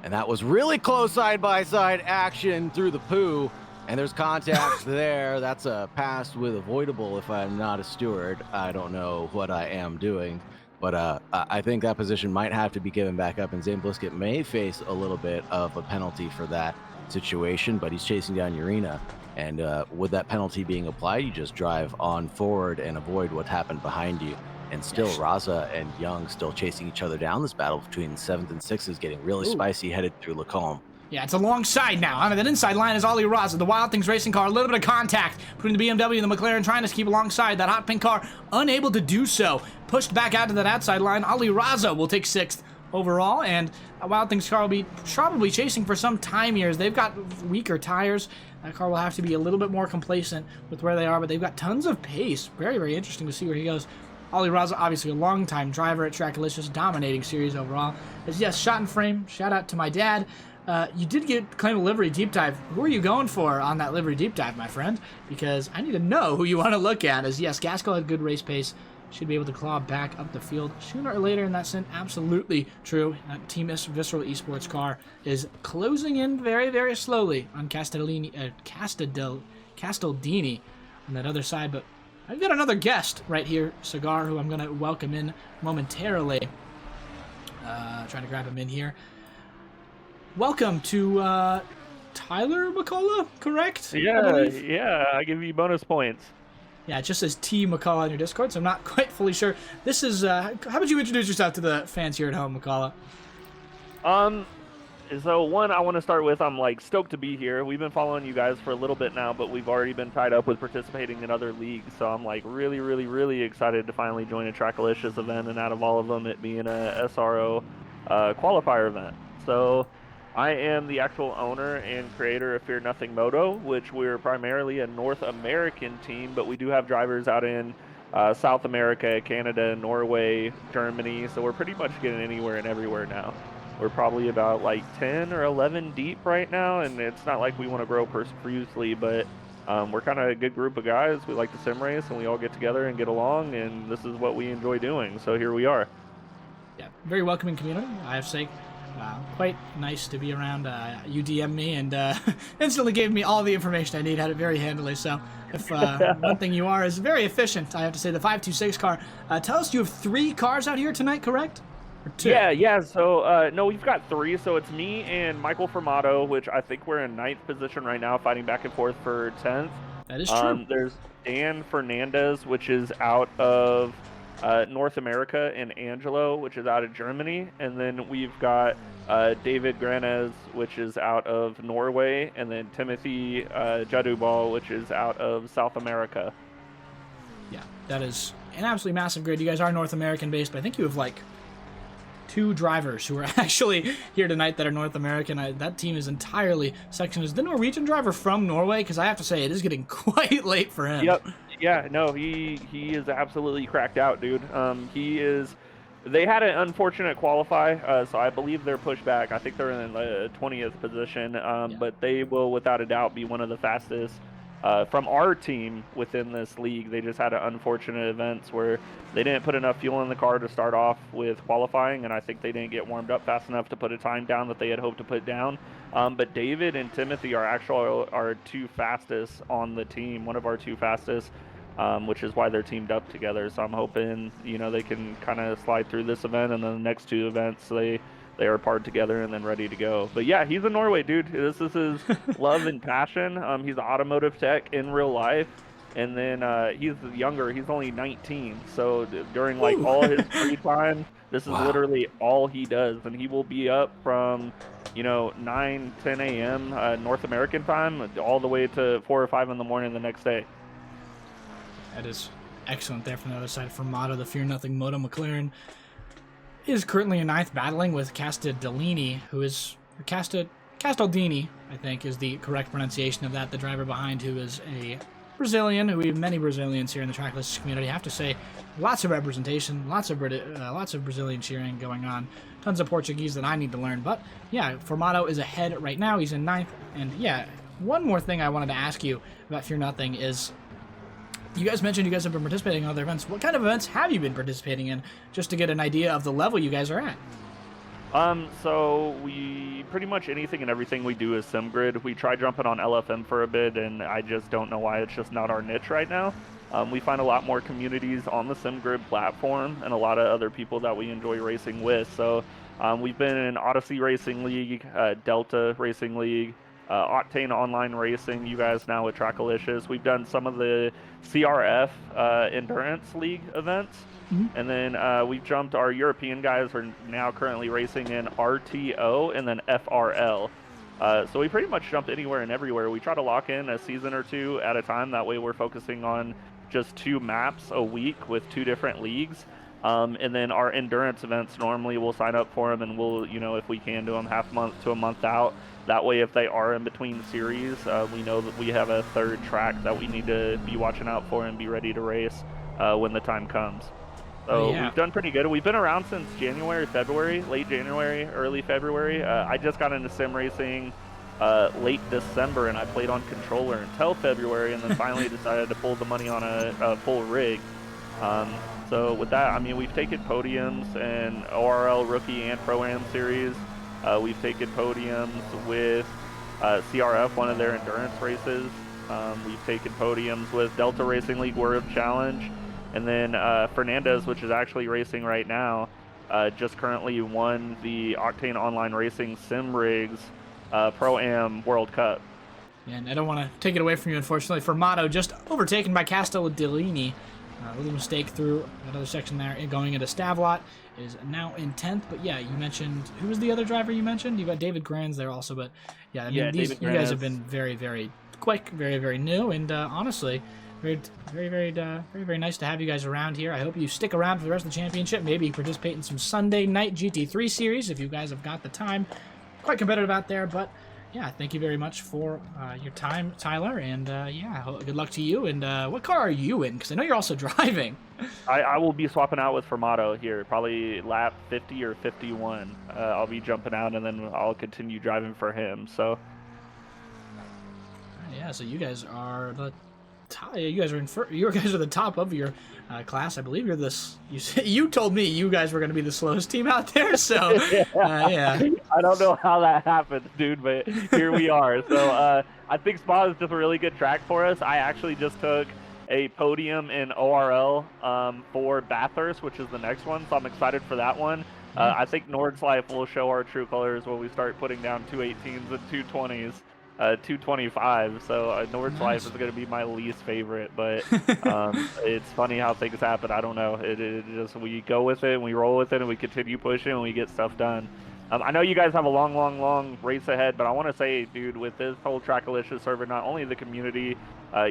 S2: And that was really close side-by-side action through the poo. And there's contact there. That's a pass with avoidable if I'm not a steward. I don't know what I am doing. But I think that position might have to be given back up. And Zane Blisket may face a little bit of a penalty for that situation. But he's chasing down Urena. And with that penalty being applied, you just drive on forward and avoid what happened behind you. And still, Raza and Young still chasing each other down. This battle between 7th and 6th is getting really spicy, headed through Lacombe.
S1: Yeah, it's a long side now. On that inside line is Ali Raza, the Wild Things racing car. A little bit of contact between the BMW and the McLaren, trying to keep alongside that hot pink car. Unable to do so. Pushed back out to that outside line. Ali Raza will take 6th overall, and a Wild Things car will be probably chasing for some time here. They've got weaker tires. That car will have to be a little bit more complacent with where they are, but they've got tons of pace. Very, very interesting to see where he goes. Ali Raza, obviously a long-time driver at Trackalicious, dominating series overall. As yes, shot in frame. Shout out to my dad. You did claim a livery deep dive. Who are you going for on that livery deep dive, my friend? Because I need to know who you want to look at. As yes, Gaskell had good race pace. Should be able to claw back up the field sooner or later in that sense. Absolutely true. That Team Visceral Esports car is closing in very, very slowly on Castellini on that other side. But I've got another guest right here, Cigar, who I'm going to welcome in momentarily. Trying to grab him in here. Welcome to Tyler McCullough, correct?
S4: Yeah, I give you bonus points.
S1: Yeah, it just says T McCullough on your Discord, so I'm not quite fully sure. This is, how would you introduce yourself to the fans here at home, McCullough?
S4: So one, I want to start with, I'm like stoked to be here. We've been following you guys for a little bit now, but we've already been tied up with participating in other leagues, so I'm like really, really, really excited to finally join a Trackalicious event, and out of all of them, it being a SRO qualifier event. So I am the actual owner and creator of Fear Nothing Moto, which we're primarily a North American team, but we do have drivers out in South America, Canada, Norway, Germany, so we're pretty much getting anywhere and everywhere now. We're probably about like 10 or 11 deep right now, and it's not like we want to grow profusely, but we're kind of a good group of guys. We like to sim race, and we all get together and get along, and this is what we enjoy doing, so here we are.
S1: Yeah, very welcoming community, I have to say. Quite nice to be around. You DM'd me and instantly gave me all the information I need, had it very handily. So if one thing you are is very efficient, I have to say. The 526 car. Tell us, you have 3 cars out here tonight, correct? Or 2?
S4: Yeah, so no, we've got 3, so it's me and Michael Formato, which I think we're in 9th position right now, fighting back and forth for 10th.
S1: That is true.
S4: There's Dan Fernandez, which is out of North America, and Angelo, which is out of Germany, and then we've got David Granez, which is out of Norway, and then Timothy Jadubal, which is out of South America.
S1: Yeah, that is an absolutely massive grid. You guys are North American based, but I think you have like 2 drivers who are actually here tonight that are North American. That team is entirely sectioned. Is the Norwegian driver from Norway? Because I have to say, it is getting quite late for him.
S4: Yep. Yeah, no, he is absolutely cracked out, dude. They had an unfortunate qualify, so I believe they're pushed back. I think they're in the 20th position, but they will, without a doubt, be one of the fastest from our team within this league. They just had an unfortunate events where they didn't put enough fuel in the car to start off with qualifying, and I think they didn't get warmed up fast enough to put a time down that they had hoped to put down. But David and Timothy are actually our 2 fastest on the team, one of our 2 fastest. Which is why they're teamed up together. So I'm hoping, they can kind of slide through this event, and then the next 2 events they are paired together and then ready to go. But yeah, he's a Norway dude. This is his love and passion. He's an automotive tech in real life, and then he's younger. He's only 19. So during like all his free time, this is literally all he does, and he will be up from 9, 10 a.m. North American time all the way to 4 or 5 in the morning the next day.
S1: That is excellent there from the other side. Formato, the Fear Nothing Moto McLaren, is currently in 9th, battling with Castellini, who is Castellini, I think is the correct pronunciation of that. The driver behind, who is a Brazilian, who we have many Brazilians here in the Trackless community. I have to say, lots of representation, lots of Brazilian cheering going on, tons of Portuguese that I need to learn. But yeah, Formato is ahead right now. He's in 9th, and yeah, one more thing I wanted to ask you about Fear Nothing is, you guys mentioned you guys have been participating in other events. What kind of events have you been participating in, just to get an idea of the level you guys are at?
S4: So we pretty much anything and everything we do is SimGrid. We tried jumping on LFM for a bit, and I just don't know why. It's just not our niche right now. We find a lot more communities on the SimGrid platform and a lot of other people that we enjoy racing with. So we've been in Odyssey Racing League, Delta Racing League, Octane Online Racing, you guys now with Trackalicious. We've done some of the CRF Endurance League events. And then we've jumped, our European guys are now currently racing in RTO and then FRL. So we pretty much jump anywhere and everywhere. We try to lock in a season or 2 at a time. That way we're focusing on just 2 maps a week with 2 different leagues. And then our endurance events, normally we'll sign up for them, and we'll, if we can, do them half month to a month out. That way, if they are in between series, we know that we have a 3rd track that we need to be watching out for and be ready to race when the time comes. So
S1: yeah.
S4: we've done pretty good. We've been around since January, February, late January, early February. I just got into sim racing late December, and I played on controller until February, and then finally decided to pull the money on a full rig. So with that, I mean, we've taken podiums in ORL Rookie and Pro-Am Series. We've taken podiums with CRF, one of their endurance races. We've taken podiums with Delta Racing League World Challenge. And then Fernandez, which is actually racing right now, just currently won the Octane Online Racing Sim Rigs Pro-Am World Cup.
S1: And I don't want to take it away from you, unfortunately. Formato just overtaken by Castellodellini. A little mistake through another section there, going into Stavlot. Is now in 10th. But yeah, you mentioned, who was the other driver you mentioned? You got David Granz there also. But yeah, I mean, you guys have been very, very quick, very, very new, and honestly, very, very nice to have you guys around here. I hope you stick around for the rest of the championship. Maybe participate in some Sunday night GT3 series if you guys have got the time. Quite competitive out there, but yeah, thank you very much for your time, Tyler, and yeah, good luck to you. And what car are you in? Because I know you're also driving.
S4: I will be swapping out with Formato here, probably lap 50 or 51. I'll be jumping out, and then I'll continue driving for him. So
S1: yeah, so you guys are the you guys are the top of your class. I believe you're this. You told me you guys were going to be the slowest team out there. So yeah,
S4: I don't know how that happens, dude, but here we are. So I think Spa is just a really good track for us. I actually just took a podium in ORL for Bathurst, which is the next one. So I'm excited for that one. I think Nord's Life will show our true colors when we start putting down 218s and 220s. 225, so Nord's Life is going to be my least favorite, but it's funny how things happen. I don't know. It just, we go with it and we roll with it and we continue pushing and we get stuff done. I know you guys have a long race ahead, but I want to say, dude, with this whole Trackalicious server, not only the community,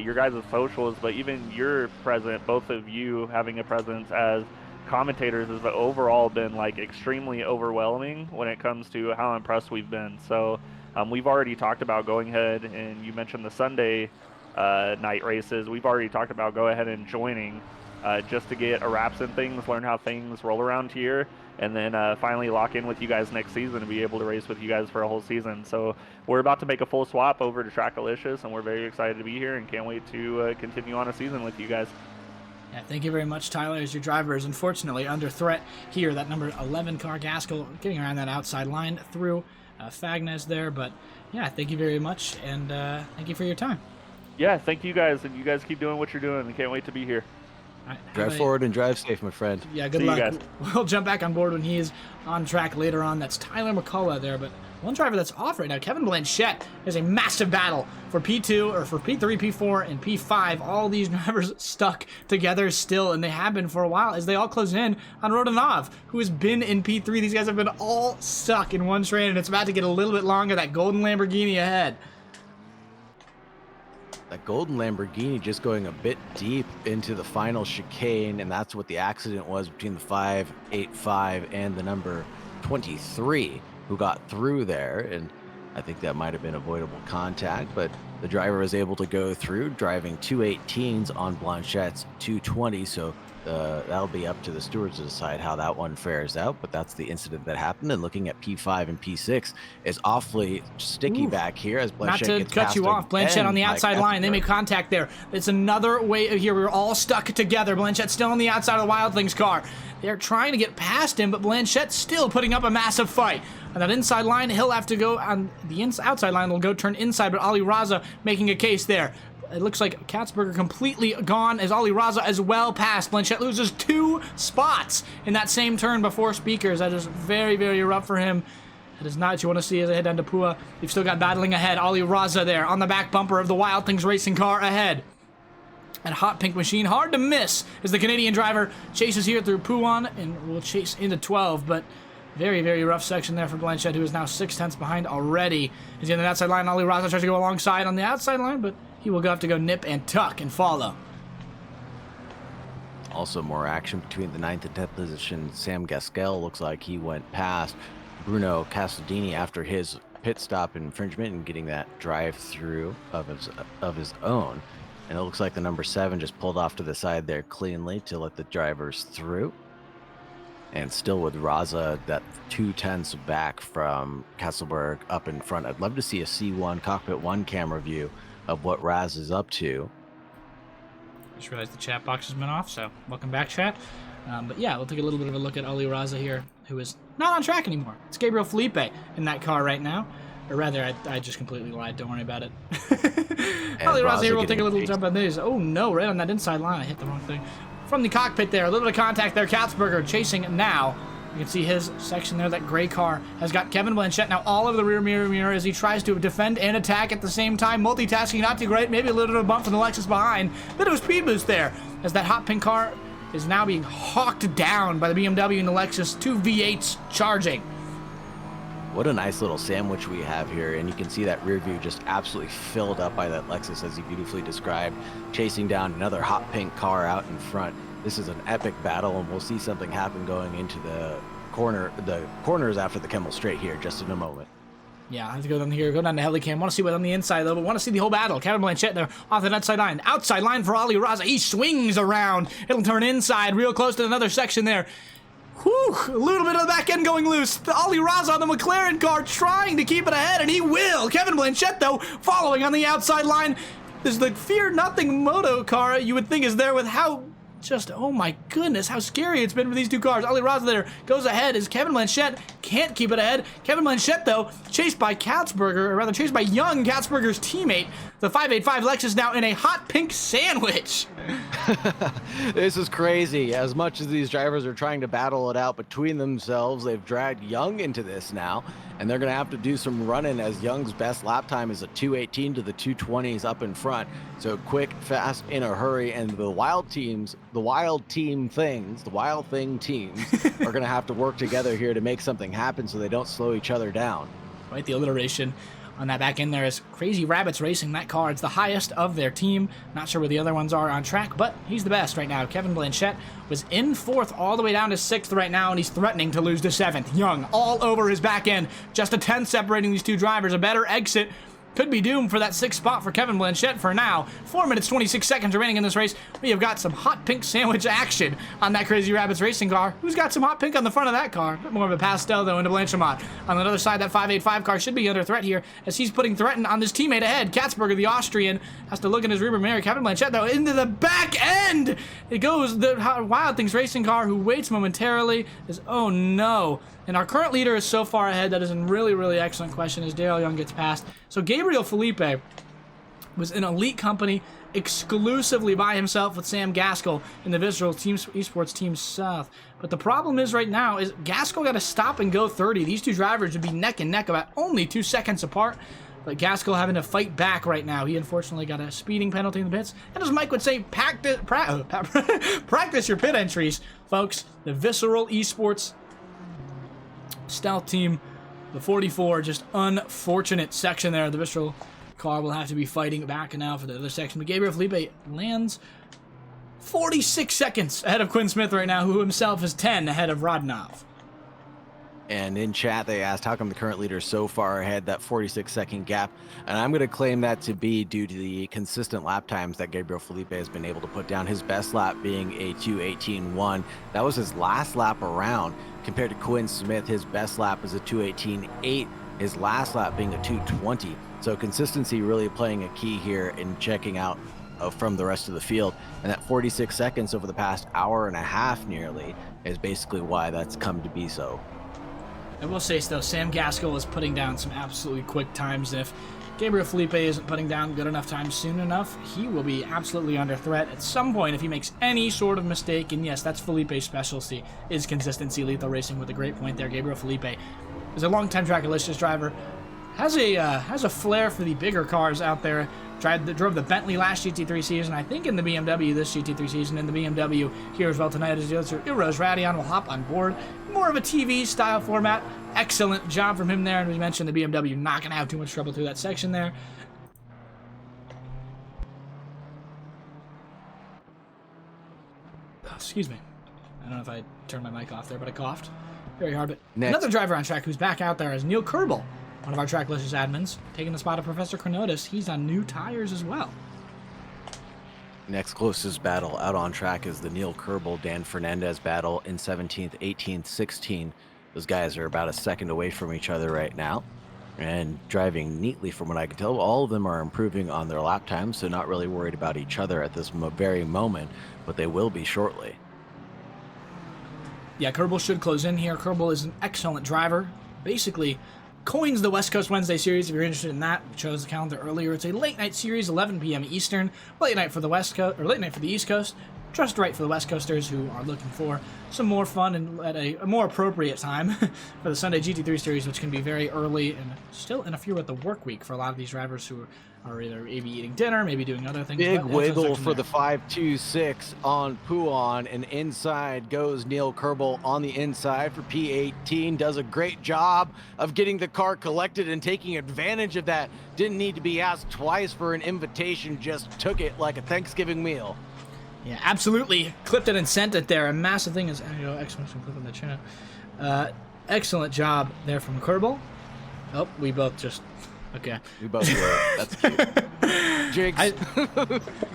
S4: your guys' socials, but even your presence, both of you having a presence as commentators has overall been like extremely overwhelming when it comes to how impressed we've been. So we've already talked about going ahead, and you mentioned the Sunday night races. We've already talked about go ahead and joining just to get a wraps and things, learn how things roll around here, and then finally lock in with you guys next season and be able to race with you guys for a whole season. So we're about to make a full swap over to Trackalicious, and we're very excited to be here and can't wait to continue on a season with you guys.
S1: Yeah, thank you very much, Tyler, as your driver is unfortunately under threat here. That number 11 car, Gaskell, getting around that outside line through Fagnes there. But yeah, thank you very much, and thank you for your time.
S4: Yeah, thank you guys, and you guys keep doing what you're doing, and can't wait to be here.
S1: Right,
S2: drive forward and drive safe, my friend.
S1: Yeah, good luck. We'll jump back on board when he is on track later on. That's Tyler McCullough there, but one driver that's off right now, Kevin Blanchette, is a massive battle for P2, or for P3, P4, and P5. All these drivers stuck together still, and they have been for a while as they all close in on Rodionov, who has been in P3. These guys have been all stuck in one train, and it's about to get a little bit longer. That golden Lamborghini ahead.
S2: That golden Lamborghini just going a bit deep into the final chicane, and that's what the accident was between the 585 and the number 23 who got through there. And I think that might have been avoidable contact, but the driver was able to go through, driving 218s on Blanchette's 220. So that'll be up to the stewards to decide how that one fares out, but that's the incident that happened. And looking at P5 and P6 is awfully sticky back here as Blanchette
S1: Not to
S2: gets
S1: cut you off, Blanchette on the outside line. They make contact there. It's another way here. We're all stuck together. Blanchette's still on the outside of the Wild Things car. They're trying to get past him, but Blanchette's still putting up a massive fight. On that inside line, he'll have to go on the outside line. Will go turn inside, but Ali Raza making a case there. It looks like Katzberger completely gone as Ali Raza as well passed. Blanchette loses 2 spots in that same turn before speakers. That is very, very rough for him. That is not what you want to see as they head down to Pua. You've still got battling ahead. Ali Raza there on the back bumper of the Wild Things racing car ahead. And Hot Pink Machine, hard to miss as the Canadian driver chases here through Puan and will chase into 12, but very, very rough section there for Blanchette, who is now 6/10 behind already. He's on the outside line. Ali Raza tries to go alongside on the outside line, but he will have to go nip and tuck and follow.
S2: Also more action between the 9th and 10th position. Sam Gaskell looks like he went past Bruno Castellini after his pit stop infringement and getting that drive through of his own. And it looks like the number 7 just pulled off to the side there cleanly to let the drivers through. And still with Raza, that 2/10 back from Kesselberg up in front. I'd love to see a C1 Cockpit 1 camera view of what Raz is up to.
S1: Just realized the chat box has been off, so welcome back, chat. But yeah, we'll take a little bit of a look at Ali Raza here, who is not on track anymore. It's Gabriel Felipe in that car right now. Or rather, I just completely lied. Don't worry about it. Ali Raza here will take a little jump on these. Oh no, right on that inside line. I hit the wrong thing. From the cockpit there, a little bit of contact there. Katzberger chasing now. You can see his section there. That gray car has got Kevin Blanchett now all over the rear mirror as he tries to defend and attack at the same time. Multitasking, not too great. Maybe a little bit of a bump from the Lexus behind. Bit of a speed boost there as that hot pink car is now being hawked down by the BMW and the Lexus. 2 V8s charging.
S2: What a nice little sandwich we have here, and you can see that rear view just absolutely filled up by that Lexus, as he beautifully described, chasing down another hot pink car out in front. This is an epic battle, and we'll see something happen going into the corners after the Kemmel Straight here just in a moment.
S1: Yeah, I have to go down here, go down to Helicam. Want to see what's on the inside, though, but want to see the whole battle. Kevin Blanchett there off the outside line. Outside line for Ali Raza. He swings around. It'll turn inside, real close to another section there. Whew, a little bit of the back end going loose. The Ali Raza on the McLaren car trying to keep it ahead, and he will. Kevin Blanchett, though, following on the outside line. This is the Fear Nothing moto car you would think is there with how just, oh my goodness, how scary it's been for these two cars. Ali Raza there goes ahead as Kevin Blanchett can't keep it ahead. Kevin Blanchett, though, chased by Katzberger, or rather chased by young Katzberger's teammate. The 585 Lexus now in a hot pink sandwich.
S2: This is crazy. As much as these drivers are trying to battle it out between themselves, they've dragged Young into this now, and they're going to have to do some running, as Young's best lap time is a 2:18 to the 2:20s up in front. So quick, fast, in a hurry, and the Wild Thing teams are going to have to work together here to make something happen so they don't slow each other down.
S1: Right, the alliteration on that back end there is Crazy Rabbits Racing. That car, it's the highest of their team. Not sure where the other ones are on track, but he's the best right now. Kevin Blanchett was in 4th all the way down to 6th right now, and he's threatening to lose to 7th. Young all over his back end. Just a 10 separating these two drivers. A better exit could be doomed for that 6th spot for Kevin Blanchett for now. 4 minutes, 26 seconds remaining in this race. We have got some hot pink sandwich action on that Crazy Rabbits racing car. Who's got some hot pink on the front of that car? A bit more of a pastel, though, into Blanchemont. On the other side, that 585 car should be under threat here as he's putting threat on his teammate ahead. Katzberger, the Austrian, has to look in his rear mirror. Kevin Blanchett, though, into the back end. It goes the Wild Things racing car, who waits momentarily. Oh, no. And our current leader is so far ahead. That is a really, really excellent question as Dale Young gets past. So Gabriel Felipe was in elite company exclusively by himself with Sam Gaskell in the Visceral Esports Team South. But the problem is right now is Gaskell got to stop and go 30. These two drivers would be neck and neck about only 2 seconds apart. But Gaskell having to fight back right now. He unfortunately got a speeding penalty in the pits. And as Mike would say, practice your pit entries, folks. The Visceral Esports Stealth Team, the 44, just unfortunate section there. The Visceral car will have to be fighting back now for the other section. But Gabriel Felipe lands 46 seconds ahead of Quinn Smith right now, who himself is 10 ahead of Rodnov.
S2: And in chat, they asked, how come the current leader is so far ahead, that 46-second gap? And I'm going to claim that to be due to the consistent lap times that Gabriel Felipe has been able to put down. His best lap being a 2:18.1. That was his last lap around. Compared to Quinn Smith, his best lap is a 2:18.8. His last lap being a 2:20. So consistency really playing a key here in checking out from the rest of the field. And that 46 seconds over the past hour and a half nearly is basically why that's come to be so.
S1: I will say, though, Sam Gaskell is putting down some absolutely quick times. If Gabriel Felipe isn't putting down good enough times soon enough, he will be absolutely under threat at some point if he makes any sort of mistake. And yes, that's Felipe's specialty, is consistency. Lethal Racing with a great point there. Gabriel Felipe is a long-time track Alicia's driver. Has a flair for the bigger cars out there. Drove the Bentley last GT3 season, I think in the BMW this GT3 season, in the BMW here as well tonight as the other Iros Radion will hop on board. More of a TV style format. Excellent job from him there, and we mentioned the BMW not going to have too much trouble through that section there. Oh, excuse me. I don't know if I turned my mic off there, but I coughed very hard. But another driver on track who's back out there is Neil Kerbel, one of our Tracklicious admins, taking the spot of Professor Chronotis. He's on new tires as well.
S2: Next closest battle out on track is the Neil Kerbel, Dan Fernandez battle in 17th, 18th, 16th. Those guys are about a second away from each other right now and driving neatly from what I can tell. All of them are improving on their lap times, so not really worried about each other at this very moment, but they will be shortly.
S1: Yeah, Kerbel should close in here. Kerbel is an excellent driver. Basically, coins the West Coast Wednesday series if you're interested in that. We chose the calendar earlier. It's a late night series, 11 p.m. Eastern. Late night for the West Coast, or late night for the East Coast. Just right for the West Coasters who are looking for some more fun and at a more appropriate time for the Sunday GT3 series, which can be very early and still interfere with the work week for a lot of these drivers who are either maybe eating dinner, maybe doing other things.
S2: Big wiggle for the 526 on Puon, and inside goes Neil Kerbel on the inside for P18. Does a great job of getting the car collected and taking advantage of that. Didn't need to be asked twice for an invitation, just took it like a Thanksgiving meal.
S1: Yeah, absolutely. Clipped it and sent it there. A massive thing is, excellent clip in the chat. Excellent job there from Kerbel. Oh, we both just, okay.
S2: We both were. That's cute. Jigs.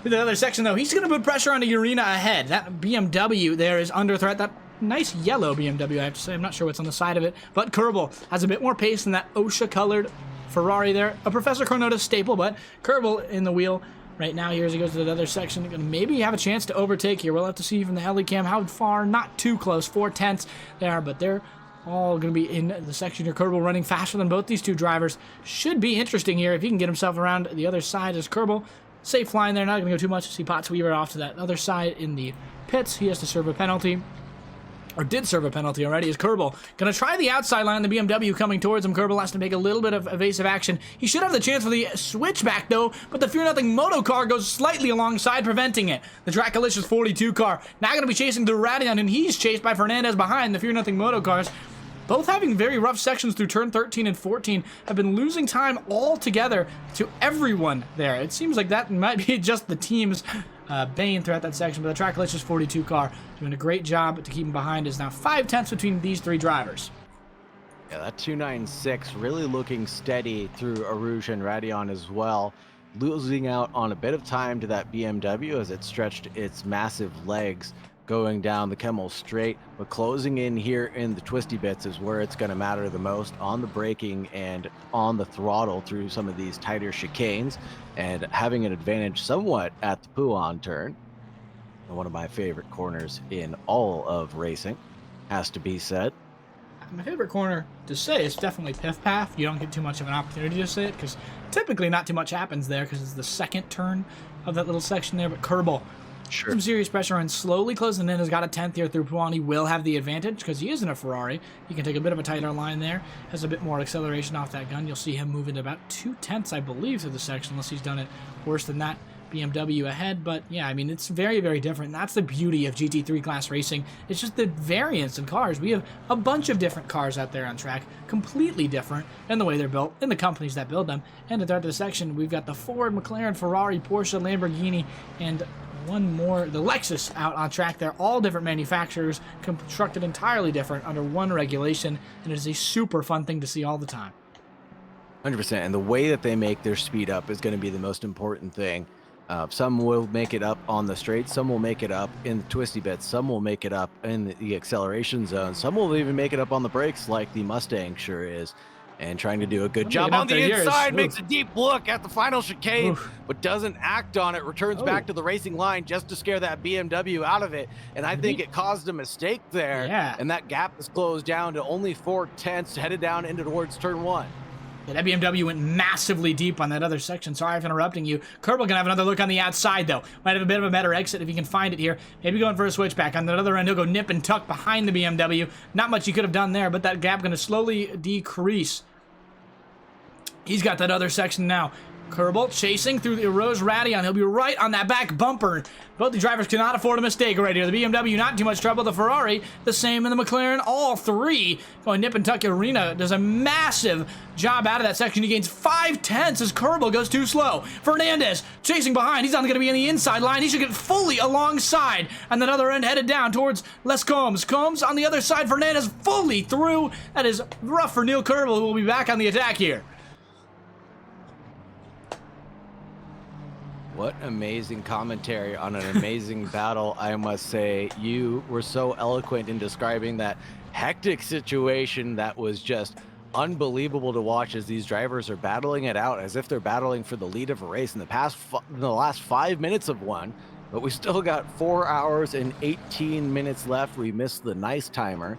S1: The other section, though, he's going to put pressure on the Urena ahead. That BMW there is under threat. That nice yellow BMW, I have to say. I'm not sure what's on the side of it. But Kerbel has a bit more pace than that OSHA-colored Ferrari there. A Professor Chronotis staple, but Kerbel in the wheel right now here as he goes to the other section. Going to maybe have a chance to overtake here. We'll have to see from the helicam how far. Not too close. 4/10 there, but they're all going to be in the section here. Kerbel running faster than both these two drivers. Should be interesting here if he can get himself around the other side as Kerbel. Safe line there. Not going to go too much. See Potts Weaver off to that other side in the pits. He has to serve a penalty. Or did serve a penalty already, is Kerbel. Going to try the outside line, the BMW coming towards him. Kerbel has to make a little bit of evasive action. He should have the chance for the switchback, though, but the Fear Nothing Moto car goes slightly alongside, preventing it. The Dracolicious 42 car now going to be chasing the Radion, and he's chased by Fernandez behind the Fear Nothing Moto cars. Both having very rough sections through turn 13 and 14, have been losing time altogether to everyone there. It seems like that might be just the team's bane throughout that section, but the Tracklicious 42 car doing a great job to keep him behind. Is now 5/10 between these three drivers.
S2: Yeah, that 296 really looking steady through Arouge and Radion as well, losing out on a bit of time to that BMW as it stretched its massive legs going down the Kemmel straight, but closing in here in the twisty bits is where it's going to matter the most, on the braking and on the throttle through some of these tighter chicanes, and having an advantage somewhat at the Puon turn, one of my favorite corners in all of racing, has to be said.
S1: My favorite corner to say is definitely Piff Path. You don't get too much of an opportunity to say it because typically not too much happens there because it's the second turn of that little section there, but Kerbel,
S2: Sure.
S1: some serious pressure and slowly closing in. Has got a 10th here through Puon. He will have the advantage because he is in a Ferrari. He can take a bit of a tighter line there. Has a bit more acceleration off that gun. You'll see him moving about 2/10, I believe, through the section, unless he's done it worse than that. BMW ahead, but yeah, I mean, it's very, very different. And that's the beauty of GT3 class racing. It's just the variance in cars. We have a bunch of different cars out there on track, completely different in the way they're built, in the companies that build them. And at the start of the section, we've got the Ford, McLaren, Ferrari, Porsche, Lamborghini, and one more, the Lexus, out on track. They're all different manufacturers, constructed entirely different under one regulation, and it is a super fun thing to see all the time.
S2: 100%, and the way that they make their speed up is going to be the most important thing. Some will make it up on the straight, some will make it up in the twisty bits, some will make it up in the acceleration zone, some will even make it up on the brakes like the Mustang sure is, and trying to do a good job on the inside. Makes a deep look at the final chicane, but doesn't act on it, returns back to the racing line just to scare that BMW out of it, and I think it caused a mistake there, and that gap is closed down to only 4/10 headed down into towards turn 1.
S1: Yeah, that BMW went massively deep on that other section. Sorry for interrupting you. Kerbel going to have another look on the outside, though. Might have a bit of a better exit if he can find it here. Maybe going for a switchback. On the other end, he'll go nip and tuck behind the BMW. Not much he could have done there, but that gap going to slowly decrease. He's got that other section now. Kerbel chasing through the Rose Radion. He'll be right on that back bumper. Both the drivers cannot afford a mistake right here. The BMW, not too much trouble. The Ferrari, the same, and the McLaren, all three going nip and tuck. Arena does a massive job out of that section. He gains 5/10 as Kerbel goes too slow. Fernandez chasing behind. He's not going to be in the inside line. He should get fully alongside. And that other end headed down towards Les Combs. Combs on the other side. Fernandez fully through. That is rough for Neil Kerbel, who will be back on the attack here.
S2: What amazing commentary on an amazing battle, I must say. You were so eloquent in describing that hectic situation that was just unbelievable to watch as these drivers are battling it out as if they're battling for the lead of a race in the last 5 minutes of one. But we still got 4 hours and 18 minutes left. We missed the nice timer.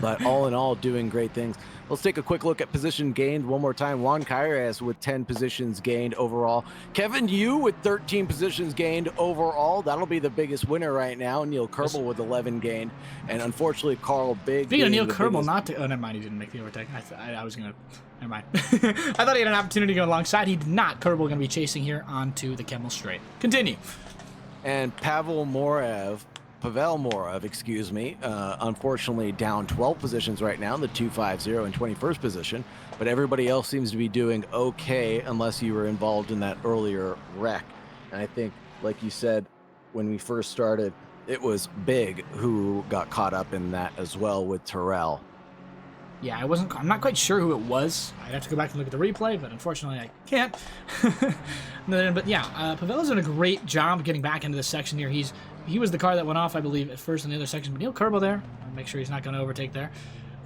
S2: But all in all, doing great things. Let's take a quick look at position gained one more time. Juan Caires with 10 positions gained overall. Kevin Yu with 13 positions gained overall. That'll be the biggest winner right now. Neil Kerbel with 11 gained. And unfortunately, Carl Big.
S1: Speaking of Neil Kerbel, not to. Oh, never mind. He didn't make the overtake. I was going to. Never mind. I thought he had an opportunity to go alongside. He did not. Kerbel going to be chasing here onto the Kemmel Straight. Continue.
S2: And Pavel Morev, excuse me, unfortunately down 12 positions right now, the 250 and 21st position, but everybody else seems to be doing okay unless you were involved in that earlier wreck. And I think, like you said, when we first started, it was Big who got caught up in that as well with Terrell.
S1: Yeah, I'm not quite sure who it was. I'd have to go back and look at the replay, but unfortunately I can't. But yeah, Pavel's done a great job getting back into this section here. He was the car that went off, I believe, at first in the other section. But Neil Kerbel there, I'll make sure he's not going to overtake there.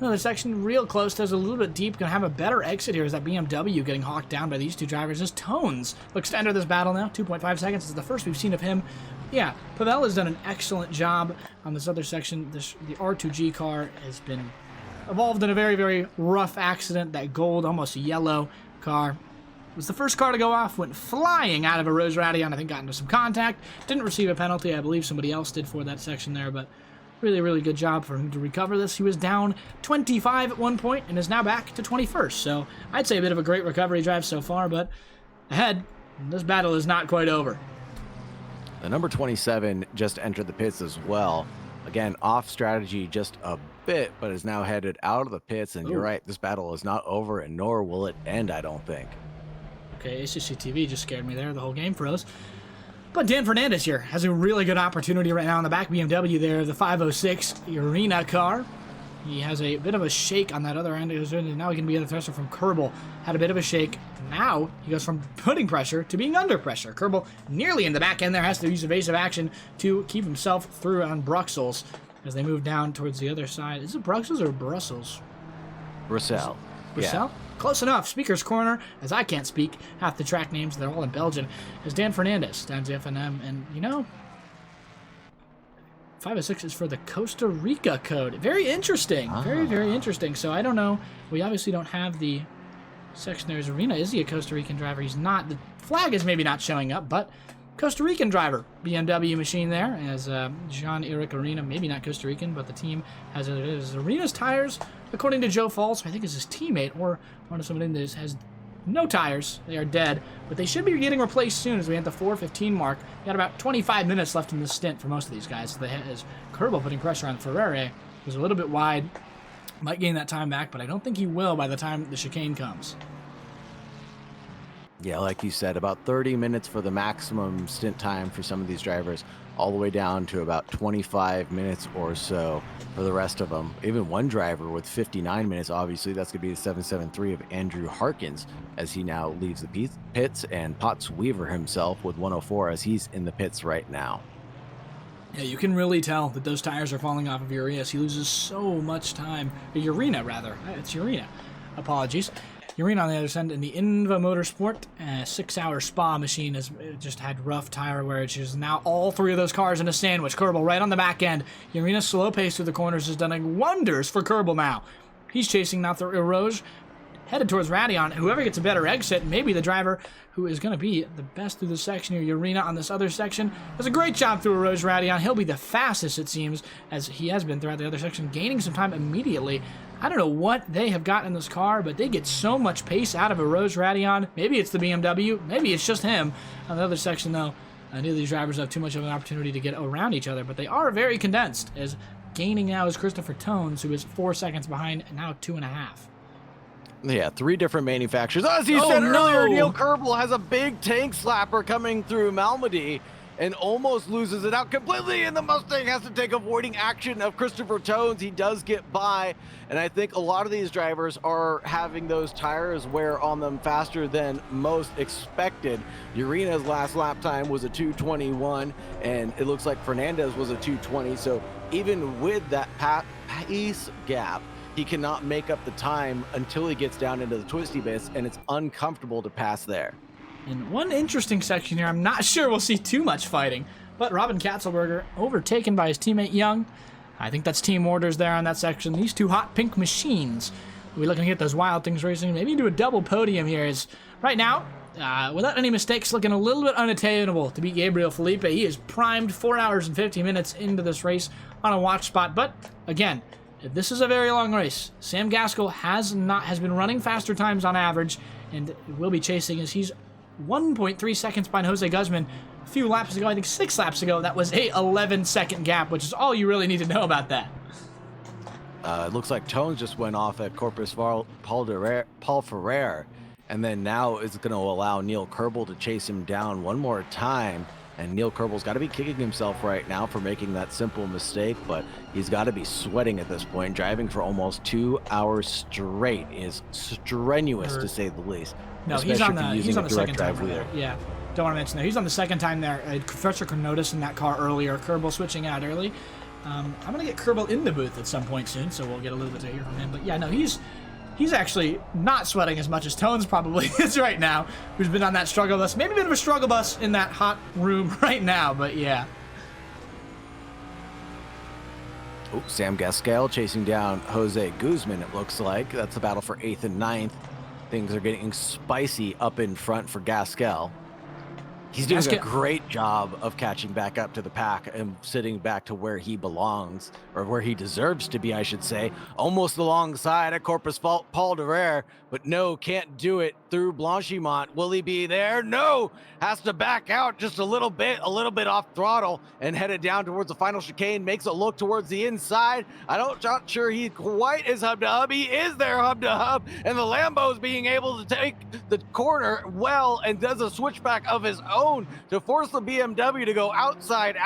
S1: Another section real close, does a little bit deep, going to have a better exit here. Is that BMW getting hawked down by these two drivers? As Tones looks to enter this battle now, 2.5 seconds is the first we've seen of him. Yeah, Pavel has done an excellent job on this other section. The R2G car has been involved in a very, very rough accident. That gold, almost yellow car was the first car to go off, went flying out of a Rose Radion, I think got into some contact, didn't receive a penalty. I believe somebody else did for that section there, but really, really good job for him to recover this. He was down 25 at one point and is now back to 21st, so I'd say a bit of a great recovery drive so far, but ahead, this battle is not quite over.
S2: The number 27 just entered the pits as well. Again, off strategy just a bit, but is now headed out of the pits, and You're right, this battle is not over, and nor will it end, I don't think.
S1: Okay, ACCTV just scared me there. The whole game froze. But Dan Fernandez here has a really good opportunity right now in the back BMW there, the 506 Arena car. He has a bit of a shake on that other end. Now he can be the thresher from Kerbel. Had a bit of a shake. Now he goes from putting pressure to being under pressure. Kerbel nearly in the back end there has to use evasive action to keep himself through on Bruxelles as they move down towards the other side. Is it Bruxelles or Brussels?
S2: Brussels.
S1: Brussels? Yeah. Close enough. Speaker's Corner, as I can't speak half the track names, they're all in Belgian, is Dan Fernandez down to FNM. And, you know, 506 is for the Costa Rica code. Very interesting. Very, very interesting. So I don't know. We obviously don't have the section there. Is Arena. Is he a Costa Rican driver? He's not. The flag is maybe not showing up, but Costa Rican driver. BMW machine there as Jean-Eric Arena. Maybe not Costa Rican, but the team has it is Arena's tires, according to Joe Falls, I think is his teammate, or one of somebody that has no tires. They are dead, but they should be getting replaced soon as we hit the 4:15 mark. We got about 25 minutes left in this stint for most of these guys. So as Kerbel putting pressure on Ferrari, who's a little bit wide, might gain that time back, but I don't think he will by the time the chicane comes.
S2: Yeah, like you said, about 30 minutes for the maximum stint time for some of these drivers, all the way down to about 25 minutes or so for the rest of them. Even one driver with 59 minutes, obviously, that's going to be the 773 of Andrew Harkins as he now leaves the pits, and Potts Weaver himself with 104 as he's in the pits right now.
S1: Yeah, you can really tell that those tires are falling off of Urias. He loses so much time. Urena, rather. It's Urena. Apologies. Urena on the other side in the Inva Motorsport 6-hour spa machine has just had rough tire wear. It's now all three of those cars in a sandwich. Kerbel right on the back end. Urena's slow pace through the corners has done wonders for Kerbel now. He's chasing now through Eroge, headed towards Radion. Whoever gets a better exit, maybe the driver who is going to be the best through this section here, Urena on this other section, does a great job through Eroge Radion. He'll be the fastest, it seems, as he has been throughout the other section, gaining some time immediately. I don't know what they have got in this car, but they get so much pace out of a Rose Radion. Maybe it's the BMW. Maybe it's just him. On the other section, though, neither of these drivers have too much of an opportunity to get around each other, but they are very condensed, as gaining now is Christopher Tones, who is 4 seconds behind, and now 2.5.
S2: Yeah, 3 different manufacturers. As you said earlier, Neil Kerbel has a big tank slapper coming through Malmedy, and almost loses it out completely, and the Mustang has to take avoiding action of Christopher Tones. He does get by, and I think a lot of these drivers are having those tires wear on them faster than most expected. Urina's last lap time was a 2:21, and it looks like Fernandez was a 2:20, so even with that pace gap, he cannot make up the time until he gets down into the twisty bits, and it's uncomfortable to pass there.
S1: In one interesting section here, I'm not sure we'll see too much fighting, but Robin Katzelberger overtaken by his teammate Young. I think that's team orders there on that section. These two hot pink machines. We're looking to get those Wild Things racing. Maybe do a double podium here. Is right now, without any mistakes, looking a little bit unattainable to beat Gabriel Felipe. He is primed 4 hours and 50 minutes into this race on a watch spot. But again, this is a very long race. Sam Gaskell has been running faster times on average, and will be chasing as he's 1.3 seconds behind Jose Guzman. A few laps ago, I think 6 laps ago, that was a 11-second gap, which is all you really need to know about that.
S2: It looks like Tones just went off at Corpus Paul Ferrer, and then now is going to allow Neil Kerbel to chase him down one more time. And Neil Kerbel's got to be kicking himself right now for making that simple mistake, but he's got to be sweating at this point. Driving for almost 2 hours straight is strenuous, to say the least.
S1: No, he's on the second time there. Yeah, don't want to mention that. He's on the second time there. Professor could notice in that car earlier. Kerbel switching out early. I'm going to get Kerbel in the booth at some point soon, so we'll get a little bit to hear from him. But yeah, no, he's actually not sweating as much as Tones probably is right now, who's been on that struggle bus. Maybe a bit of a struggle bus in that hot room right now, but yeah.
S2: Oh, Sam Gaskell chasing down Jose Guzman, it looks like. That's the battle for 8th and 9th. Things are getting spicy up in front for Gaskell. He's doing a great job of catching back up to the pack and sitting back to where he belongs, or where he deserves to be, I should say. Almost alongside at Corpus Paul de Rere, but no, can't do it through Blanchimont. Will he be there? No! Has to back out just a little bit off throttle, and headed down towards the final chicane. Makes a look towards the inside. Not sure he quite is hub to hub. He is there hub to hub, and the Lambo's being able to take the corner well, and does a switchback of his own to force the BMW to go outside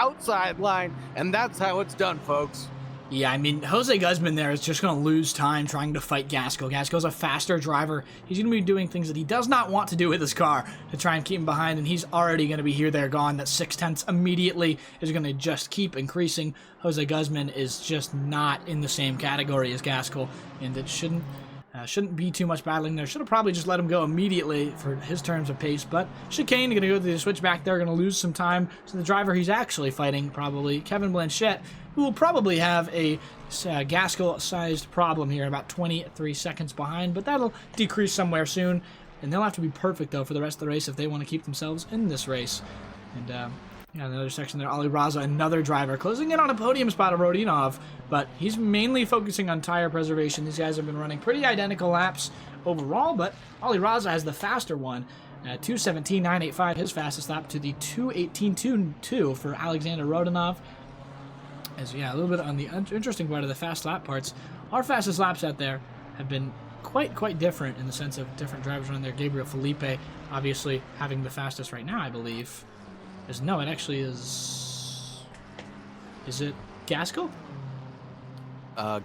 S2: line, and that's how it's done, folks.
S1: Yeah, I mean, Jose Guzman there is just going to lose time trying to fight Gaskell. Gaskell's a faster driver. He's going to be doing things that he does not want to do with his car to try and keep him behind, and he's already going to be here, there, gone. That 6/10 immediately is going to just keep increasing. Jose Guzman is just not in the same category as Gaskell, and it shouldn't be too much battling there. Should have probably just let him go immediately for his terms of pace, but chicane going to go through the switchback there, going to lose some time to the driver he's actually fighting, probably Kevin Blanchette, who will probably have a Gaskell-sized problem here, about 23 seconds behind, but that'll decrease somewhere soon, and they'll have to be perfect, though, for the rest of the race if they want to keep themselves in this race. And, yeah, another section there, Ali Raza, another driver, closing in on a podium spot of Rodinov, but he's mainly focusing on tire preservation. These guys have been running pretty identical laps overall, but Ali Raza has the faster one at 2:17.985, his fastest lap, to the 2:18.22 for Alexander Rodinov. As yeah, a little bit on the interesting part of the fast lap parts. Our fastest laps out there have been quite different in the sense of different drivers on there. Gabriel Felipe, obviously having the fastest right now, I believe. No, it actually is. Is it Gaskell?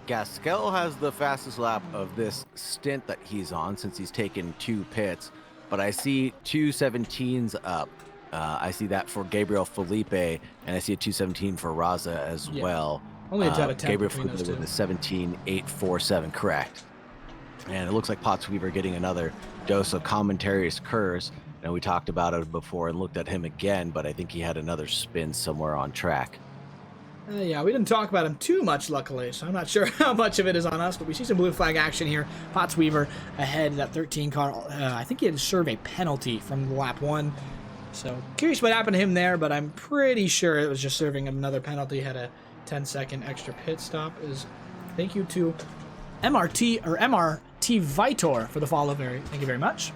S2: Gaskell has the fastest lap of this stint that he's on, since he's taken 2 pits. But I see 2:17s up. I see that for Gabriel Felipe, and I see a 2:17 for Raza as well.
S1: Only a jet of 10
S2: Gabriel
S1: between
S2: Felipe
S1: those two.
S2: with a 17.847, correct. And it looks like Pottsweaver getting another dose of commentary's curse. And we talked about it before and looked at him again, but I think he had another spin somewhere on track.
S1: Yeah, we didn't talk about him too much, luckily, so I'm not sure how much of it is on us, but we see some blue flag action here. Pottsweaver ahead, that 13 car. I think he had to serve a penalty from lap 1. So, curious what happened to him there, but I'm pretty sure it was just serving him another penalty. Had a 10-second extra pit stop. Thank you to MRT Vitor for the follow. Thank you very much.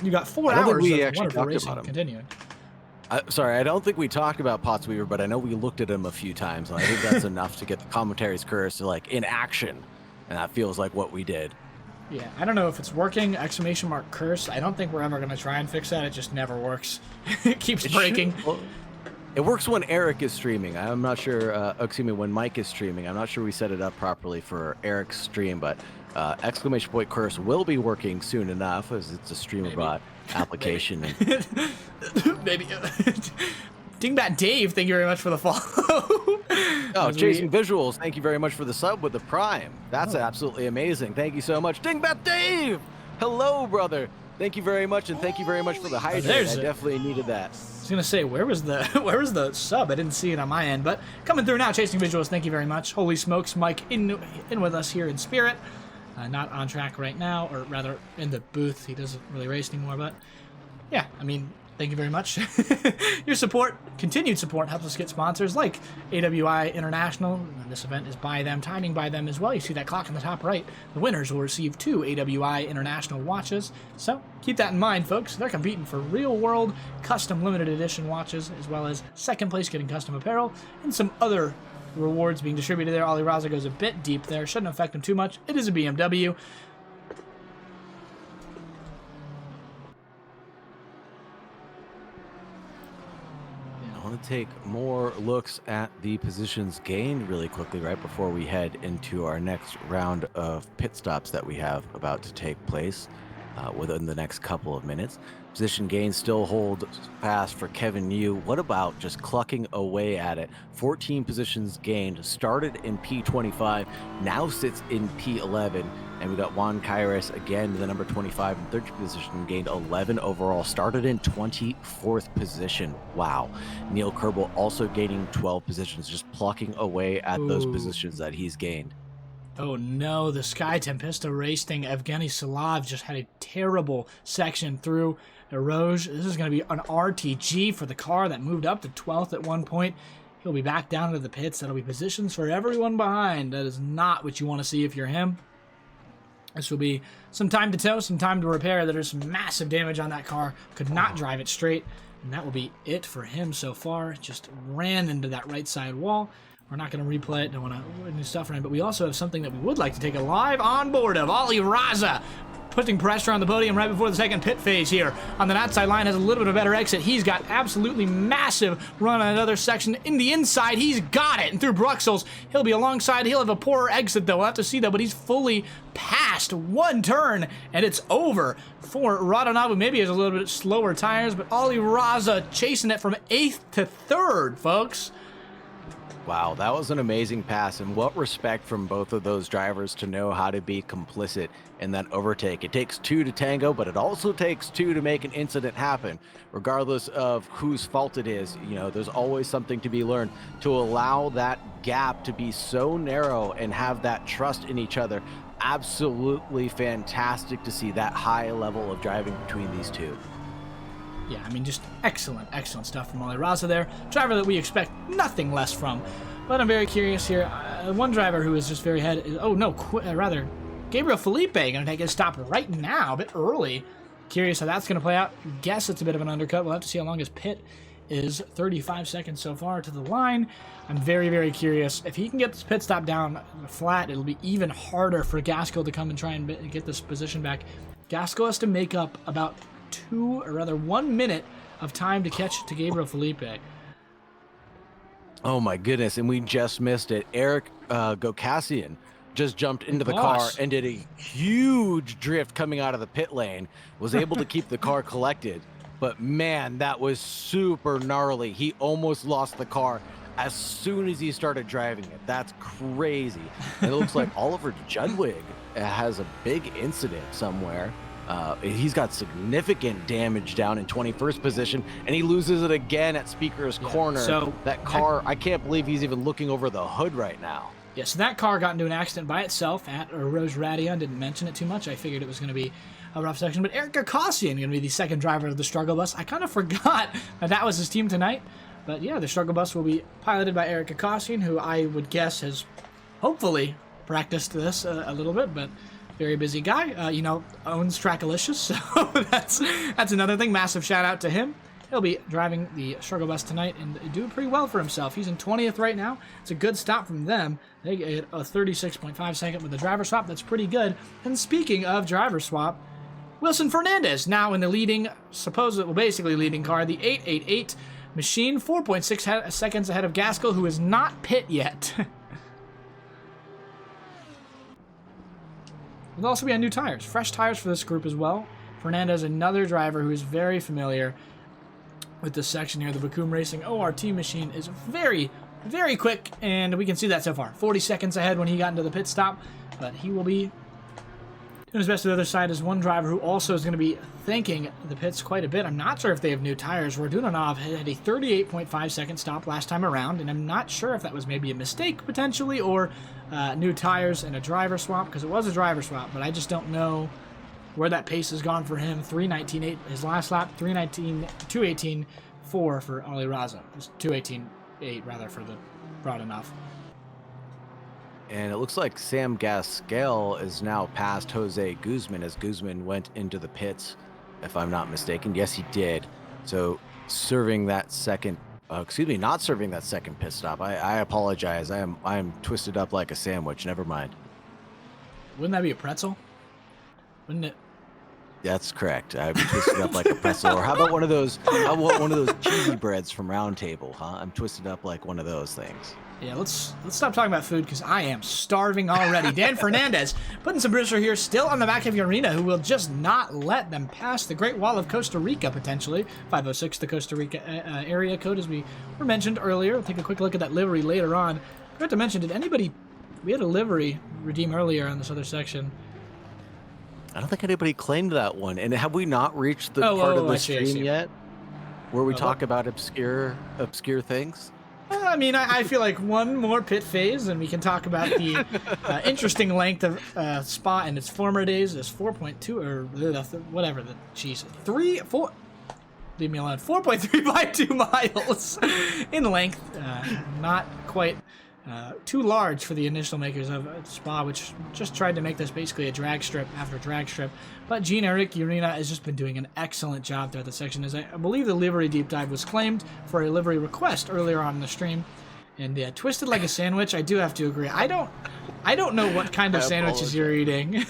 S1: You got 4 hours of wonderful racing continuing.
S2: Sorry, I don't think we talked about Pottsweaver, but I know we looked at him a few times, and I think that's enough to get the commentary's curse to, like, in action, and that feels like what we did.
S1: Yeah, I don't know if it's working, exclamation mark curse. I don't think we're ever going to try and fix that. It just never works. It keeps breaking.
S2: Well, it works when Eric is streaming. I'm not sure, excuse me, when Mike is streaming. I'm not sure we set it up properly for Eric's stream, but exclamation point curse will be working soon enough as it's a StreamAbot application.
S1: Maybe. Dingbat Dave, thank you very much for the follow.
S2: Oh, Chasing Visuals, thank you very much for the sub with the Prime. That's absolutely amazing. Thank you so much. Dingbat Dave! Hello, brother. Thank you very much, and thank you very much for the hydrate. I definitely needed that.
S1: I was gonna say, where was the sub? I didn't see it on my end, but coming through now. Chasing Visuals, thank you very much. Holy smokes, Mike in with us here in spirit. Not on track right now, or rather in the booth. He doesn't really race anymore, but yeah, I mean, thank you very much. Your support, continued support, helps us get sponsors like AWI International. And this event is by them, timing by them as well. You see that clock in the top right. The winners will receive 2 AWI International watches. So keep that in mind, folks. They're competing for real-world custom limited edition watches, as well as second place getting custom apparel and some other rewards being distributed there. Ali Raza goes a bit deep there. Shouldn't affect him too much. It is a BMW.
S2: I want to take more looks at the positions gained really quickly right before we head into our next round of pit stops that we have about to take place within the next couple of minutes. Position gains still hold fast for Kevin Yu. What about just clucking away at it? 14 positions gained, started in P25, now sits in P11. And we got Juan Kairos again, the number 25 and 13th position, gained 11 overall, started in 24th position. Wow. Neil Kerbal also gaining 12 positions, just plucking away at those positions that he's gained.
S1: Oh no, the Sky Tempesta race thing. Evgeny Salav just had a terrible section through Eroge. This is going to be an RTG for the car that moved up to 12th at one point. He'll be back down to the pits. That'll be positions for everyone behind. That is not what you want to see if you're him. This will be some time to tow, some time to repair. There's some massive damage on that car. Could not drive it straight. And that will be it for him so far. Just ran into that right side wall. We're not going to replay it. Don't want to do stuff for him. But we also have something that we would like to take a live on board of. Ali Raza putting pressure on the podium right before the second pit phase here. On the outside line, has a little bit of a better exit. He's got absolutely massive run on another section. In the inside, he's got it. And through Bruxelles, he'll be alongside. He'll have a poorer exit, though. We'll have to see that. But he's fully past one turn, and it's over for Radonov. Maybe has a little bit slower tires, but Ali Raza chasing it from 8th to 3rd, folks.
S2: Wow, that was an amazing pass, and what respect from both of those drivers to know how to be complicit in that overtake. It takes 2 to tango, but it also takes 2 to make an incident happen. Regardless of whose fault it is, you know, there's always something to be learned. To allow that gap to be so narrow and have that trust in each other, absolutely fantastic to see that high level of driving between these two.
S1: Yeah, I mean, just excellent, excellent stuff from Ali Raza there. Driver that we expect nothing less from. But I'm very curious here. One driver who is just very ahead is, rather, Gabriel Felipe going to take his stop right now, a bit early. Curious how that's going to play out. Guess it's a bit of an undercut. We'll have to see how long his pit is. 35 seconds so far to the line. I'm very, very curious. If he can get this pit stop down flat, it'll be even harder for Gaskell to come and try and get this position back. Gaskell has to make up about 1 minute of time to catch to Gabriel Felipe.
S2: Oh my goodness, and we just missed it. Eric Gokassian just jumped into the car and did a huge drift coming out of the pit lane, was able to keep the car collected, but man, that was super gnarly. He almost lost the car as soon as he started driving it. That's crazy. And it looks like Oliver Judwig has a big incident somewhere. He's got significant damage down in 21st position, and he loses it again at Speaker's Corner. So that car, I can't believe he's even looking over the hood right now.
S1: Yeah, so that car got into an accident by itself at Rose Radion. Didn't mention it too much. I figured it was going to be a rough section. But Eric Gokassian going to be the second driver of the struggle bus. I kind of forgot that was his team tonight. But yeah, the struggle bus will be piloted by Eric Gokassian, who I would guess has hopefully practiced this a little bit, but very busy guy, owns Trackalicious, so that's another thing. Massive shout out to him. he'll be driving the struggle bus tonight and doing pretty well for himself. He's in 20th right now. It's a good stop from them. They get a 36.5 second with the driver swap. That's pretty good. And speaking of driver swap, Wilson Fernandez now in the leading, basically leading car, the 888 machine, 4.6 seconds ahead of Gaskell, who is not pit yet. We'll also be on new tires, fresh tires for this group as well. Fernandez, another driver who is very familiar with this section here. The Bakum Racing ORT machine is very, very quick, and we can see that so far. 40 seconds ahead when he got into the pit stop, but he will be doing his best. To the other side is one driver who also is going to be thanking the pits quite a bit. I'm not sure if they have new tires. Rd1 had a 38.5 second stop last time around, and I'm not sure if that was maybe a mistake potentially or new tires and a driver swap, because it was a driver swap, but I just don't know where that pace has gone for him. 3:19.8 his last lap, 2:18.4 for Ali Raza. It was 2:18.8 rather for the broad enough.
S2: And it looks like Sam Gaskell is now past Jose Guzman as Guzman went into the pits, if I'm not mistaken. Yes, he did. So serving that second, not serving that second pit stop. I apologize. I am twisted up like a sandwich. Never mind.
S1: Wouldn't that be a pretzel? Wouldn't it?
S2: That's correct. I'd be twisted up like a pretzel. Or how about one of those? How about one of those cheesy breads from Round Table? Huh? I'm twisted up like one of those things.
S1: Yeah, let's stop talking about food because I am starving already. Dan Fernandez putting some pressure here, still on the back of Urena, who will just not let them pass the Great Wall of Costa Rica potentially. 506, the Costa Rica area code, as we were mentioned earlier. We'll take a quick look at that livery later on. Forgot to mention, we had a livery redeem earlier on this other section.
S2: I don't think anybody claimed that one. And have we not reached the part of the stream yet where we talk about obscure things?
S1: I mean, I feel like one more pit phase, and we can talk about the interesting length of Spa in its former days. Is 4.2 or whatever the jeez 4. Leave me alone. 4.352 miles in length. Not quite too large for the initial makers of Spa, which just tried to make this basically a drag strip after drag strip. But Jean-Eric Urena has just been doing an excellent job throughout the section, as I believe the livery deep dive was claimed for a livery request earlier on in the stream. And twisted like a sandwich, I do have to agree. I don't know what kind of sandwiches you're eating.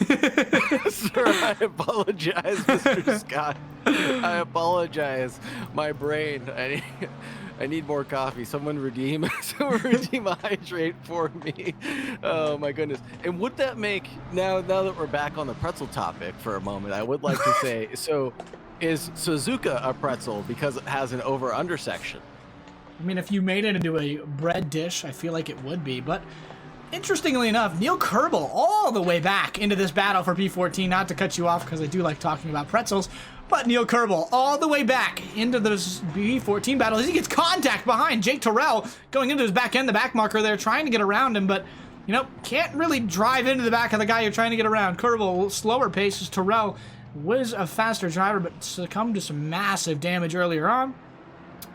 S2: Sir, I apologize, Mr. Scott. I apologize. My brain. I need more coffee. Someone redeem a hydrate for me. Oh my goodness. And would that make, now that we're back on the pretzel topic for a moment, I would like to say, so is Suzuka a pretzel because it has an over-under section?
S1: I mean, if you made it into a bread dish, I feel like it would be. But interestingly enough, Neil Kerbel all the way back into this battle for P14. Not to cut you off because I do like talking about pretzels, but Neil Kerbel all the way back into this P14 battle as he gets contact behind Jake Terrell going into his back end, the back marker there, trying to get around him, but can't really drive into the back of the guy you're trying to get around. Kerbel, slower pace as Terrell was a faster driver, but succumbed to some massive damage earlier on.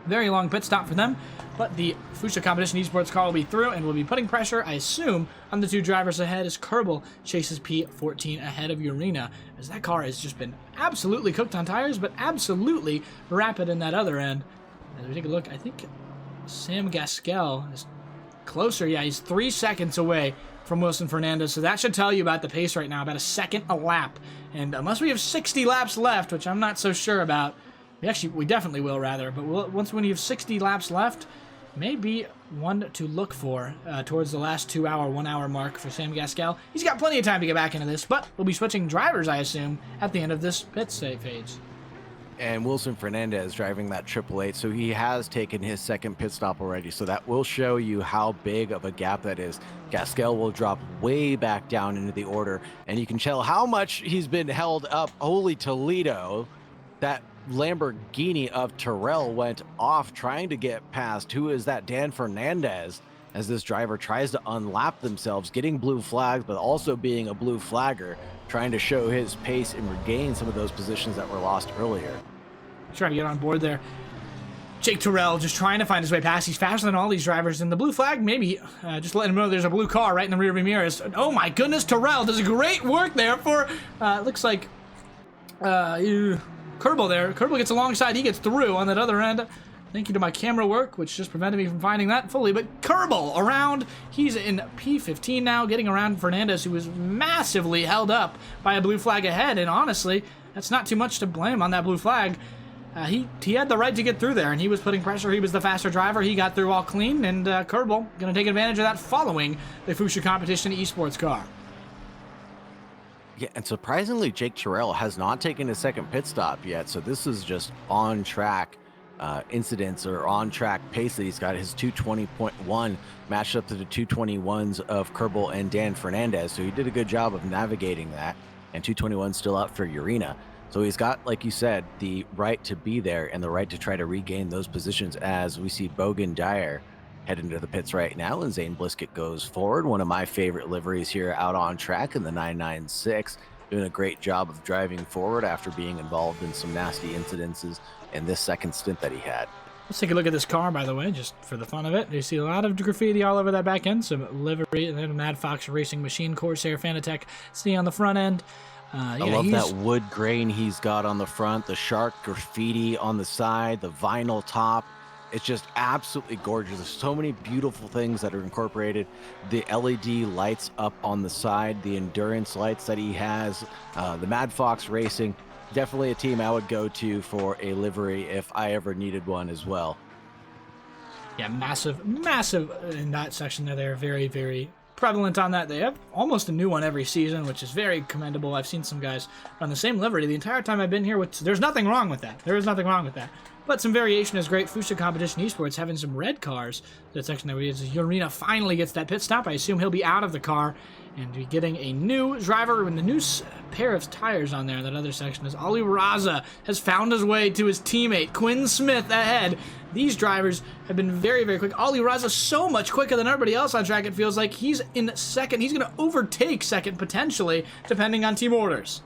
S1: Very long pit stop for them, but the Fuchsia Competition Esports car will be through and will be putting pressure, I assume, on the two drivers ahead as Kerbel chases P14 ahead of Urena, as that car has just been absolutely cooked on tires, but absolutely rapid in that other end. As we take a look, I think Sam Gaskell is closer. Yeah, he's 3 seconds away from Wilson Fernandez, so that should tell you about the pace right now, about a second a lap. And unless we have 60 laps left, which I'm not so sure about, we definitely will, rather. But when you have 60 laps left, maybe one to look for towards the last 1 hour mark for Sam Gaskell. He's got plenty of time to get back into this, but we'll be switching drivers, I assume, at the end of this pit phase.
S2: And Wilson Fernandez driving that 888, so he has taken his second pit stop already. So that will show you how big of a gap that is. Gaskell will drop way back down into the order, and you can tell how much he's been held up. Holy Toledo, that Lamborghini of Terrell went off trying to get past, who is that, Dan Fernandez, as this driver tries to unlap themselves, getting blue flags, but also being a blue flagger, trying to show his pace and regain some of those positions that were lost earlier.
S1: Trying to get on board there. Jake Terrell just trying to find his way past. He's faster than all these drivers. And the blue flag, maybe just letting him know there's a blue car right in the rearview mirror. Oh my goodness, Terrell does great work there for, looks like, Kerbal there. Kerbal gets alongside. He gets through on that other end. Thank you to my camera work, which just prevented me from finding that fully. But Kerbal around. He's in P15 now, getting around Fernandez, who was massively held up by a blue flag ahead. And honestly, that's not too much to blame on that blue flag. He had the right to get through there, and he was putting pressure. He was the faster driver. He got through all clean, and Kerbal going to take advantage of that following the Fuchsia Competition esports car.
S2: Yeah, and surprisingly, Jake Terrell has not taken a second pit stop yet, so this is just on-track incidents or on-track pace that he's got. His 220.1 matched up to the 221s of Kerbal and Dan Fernandez, so he did a good job of navigating that, and 221 still out for Urena. So he's got, like you said, the right to be there and the right to try to regain those positions as we see Bogan Dyer head into the pits right now, and Zane Blisket goes forward. One of my favorite liveries here out on track in the 996, doing a great job of driving forward after being involved in some nasty incidences in this second stint that he had.
S1: Let's take a look at this car, by the way, just for the fun of it. You see a lot of graffiti all over that back end, some livery, and then Mad Fox Racing Machine, Corsair, Fanatec, see on the front end.
S2: I love that wood grain he's got on the front, the shark graffiti on the side, the vinyl top. It's just absolutely gorgeous. There's so many beautiful things that are incorporated. The LED lights up on the side, the endurance lights that he has, the Mad Fox Racing. Definitely a team I would go to for a livery if I ever needed one as well.
S1: Yeah, massive in that section there. They're very, very prevalent on that. They have almost a new one every season, which is very commendable. I've seen some guys run the same livery the entire time I've been here, which there's nothing wrong with that. There is nothing wrong with that. But some variation is great. Fuchsia Competition Esports having some red cars. That section there, Urena finally gets that pit stop. I assume he'll be out of the car and be getting a new driver with a new pair of tires on there. That other section is Ali Raza has found his way to his teammate Quinn Smith ahead. These drivers have been very, very quick. Ali Raza so much quicker than everybody else on track. It feels like he's in second. He's going to overtake second potentially, depending on team orders.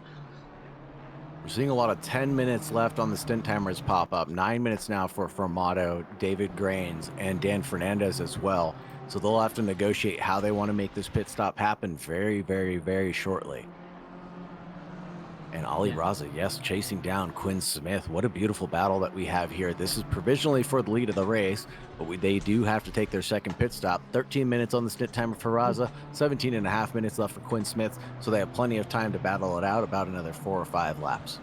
S2: We're seeing a lot of 10 minutes left on the stint timers pop up. 9 minutes now for Formato, David Grains, and Dan Fernandez as well. So they'll have to negotiate how they want to make this pit stop happen very, very, very shortly. And Ali Raza, yes, chasing down Quinn Smith. What a beautiful battle that we have here. This is provisionally for the lead of the race, but they do have to take their second pit stop. 13 minutes on the stint timer for Raza, 17 and a half minutes left for Quinn Smith, so they have plenty of time to battle it out, about another 4 or 5 laps.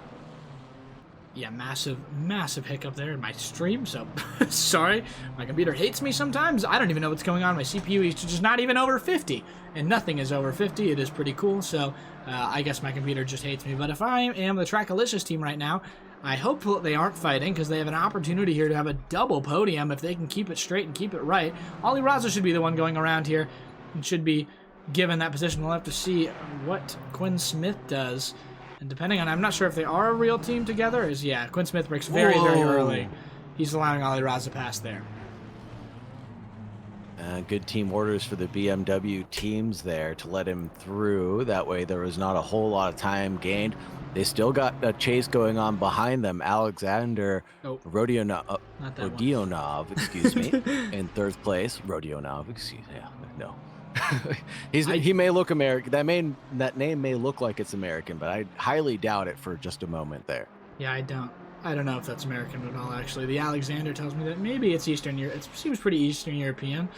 S1: Yeah, massive hiccup there in my stream, so sorry. My computer hates me sometimes. I don't even know what's going on. My CPU is just not even over 50, and nothing is over 50. It is pretty cool, so I guess my computer just hates me. But if I am the Trackalicious team right now, I hope that they aren't fighting, because they have an opportunity here to have a double podium if they can keep it straight and keep it right. Ali Raza should be the one going around here and should be given that position. We'll have to see what Quinn Smith does. And depending on, I'm not sure if they are a real team together. Quinn Smith breaks very early. He's allowing Ali Raza pass there.
S2: Good team orders for the BMW teams there to let him through. That way there was not a whole lot of time gained. They still got a chase going on behind them. Alexander Rodionov, excuse me, in third place. Rodionov, excuse me. Yeah, no. He may look American. That name may look like it's American, but I highly doubt it for just a moment there.
S1: Yeah, I don't know if that's American at all, actually. The Alexander tells me that maybe it's Eastern Europe. It seems pretty Eastern European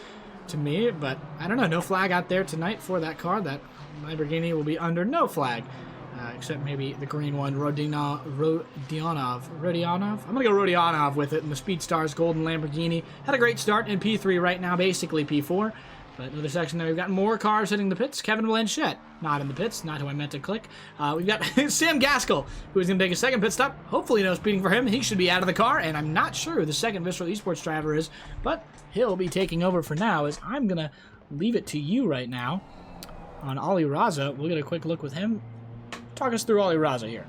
S1: to me, but I don't know. No flag out there tonight for that car. That Lamborghini will be under no flag, except maybe the green one, Rodionov. I'm going to go Rodionov with it in the Speedstars Golden Lamborghini. Had a great start in P3 right now, basically P4. But another section there, we've got more cars hitting the pits. Kevin Blanchette, not in the pits, not who I meant to click. We've got Sam Gaskell, who is going to take a second pit stop. Hopefully no speeding for him. He should be out of the car, and I'm not sure who the second Visceral Esports driver is, but he'll be taking over for now, as I'm going to leave it to you right now on Ali Raza. We'll get a quick look with him. Talk us through Ali Raza here.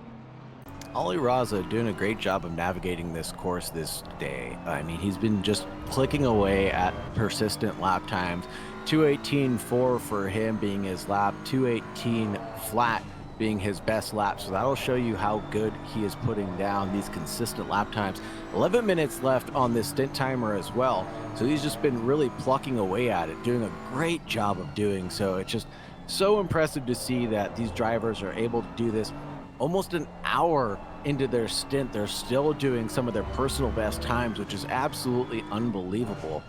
S2: Ali Raza doing a great job of navigating this course this day. I mean, he's been just clicking away at persistent lap times. 2:18.4 for him being his lap, 2:18 flat being his best lap. So that'll show you how good he is putting down these consistent lap times. 11 minutes left on this stint timer as well. So he's just been really plucking away at it, doing a great job of doing so. It's just so impressive to see that these drivers are able to do this almost an hour into their stint, they're still doing some of their personal best times, which is absolutely unbelievable.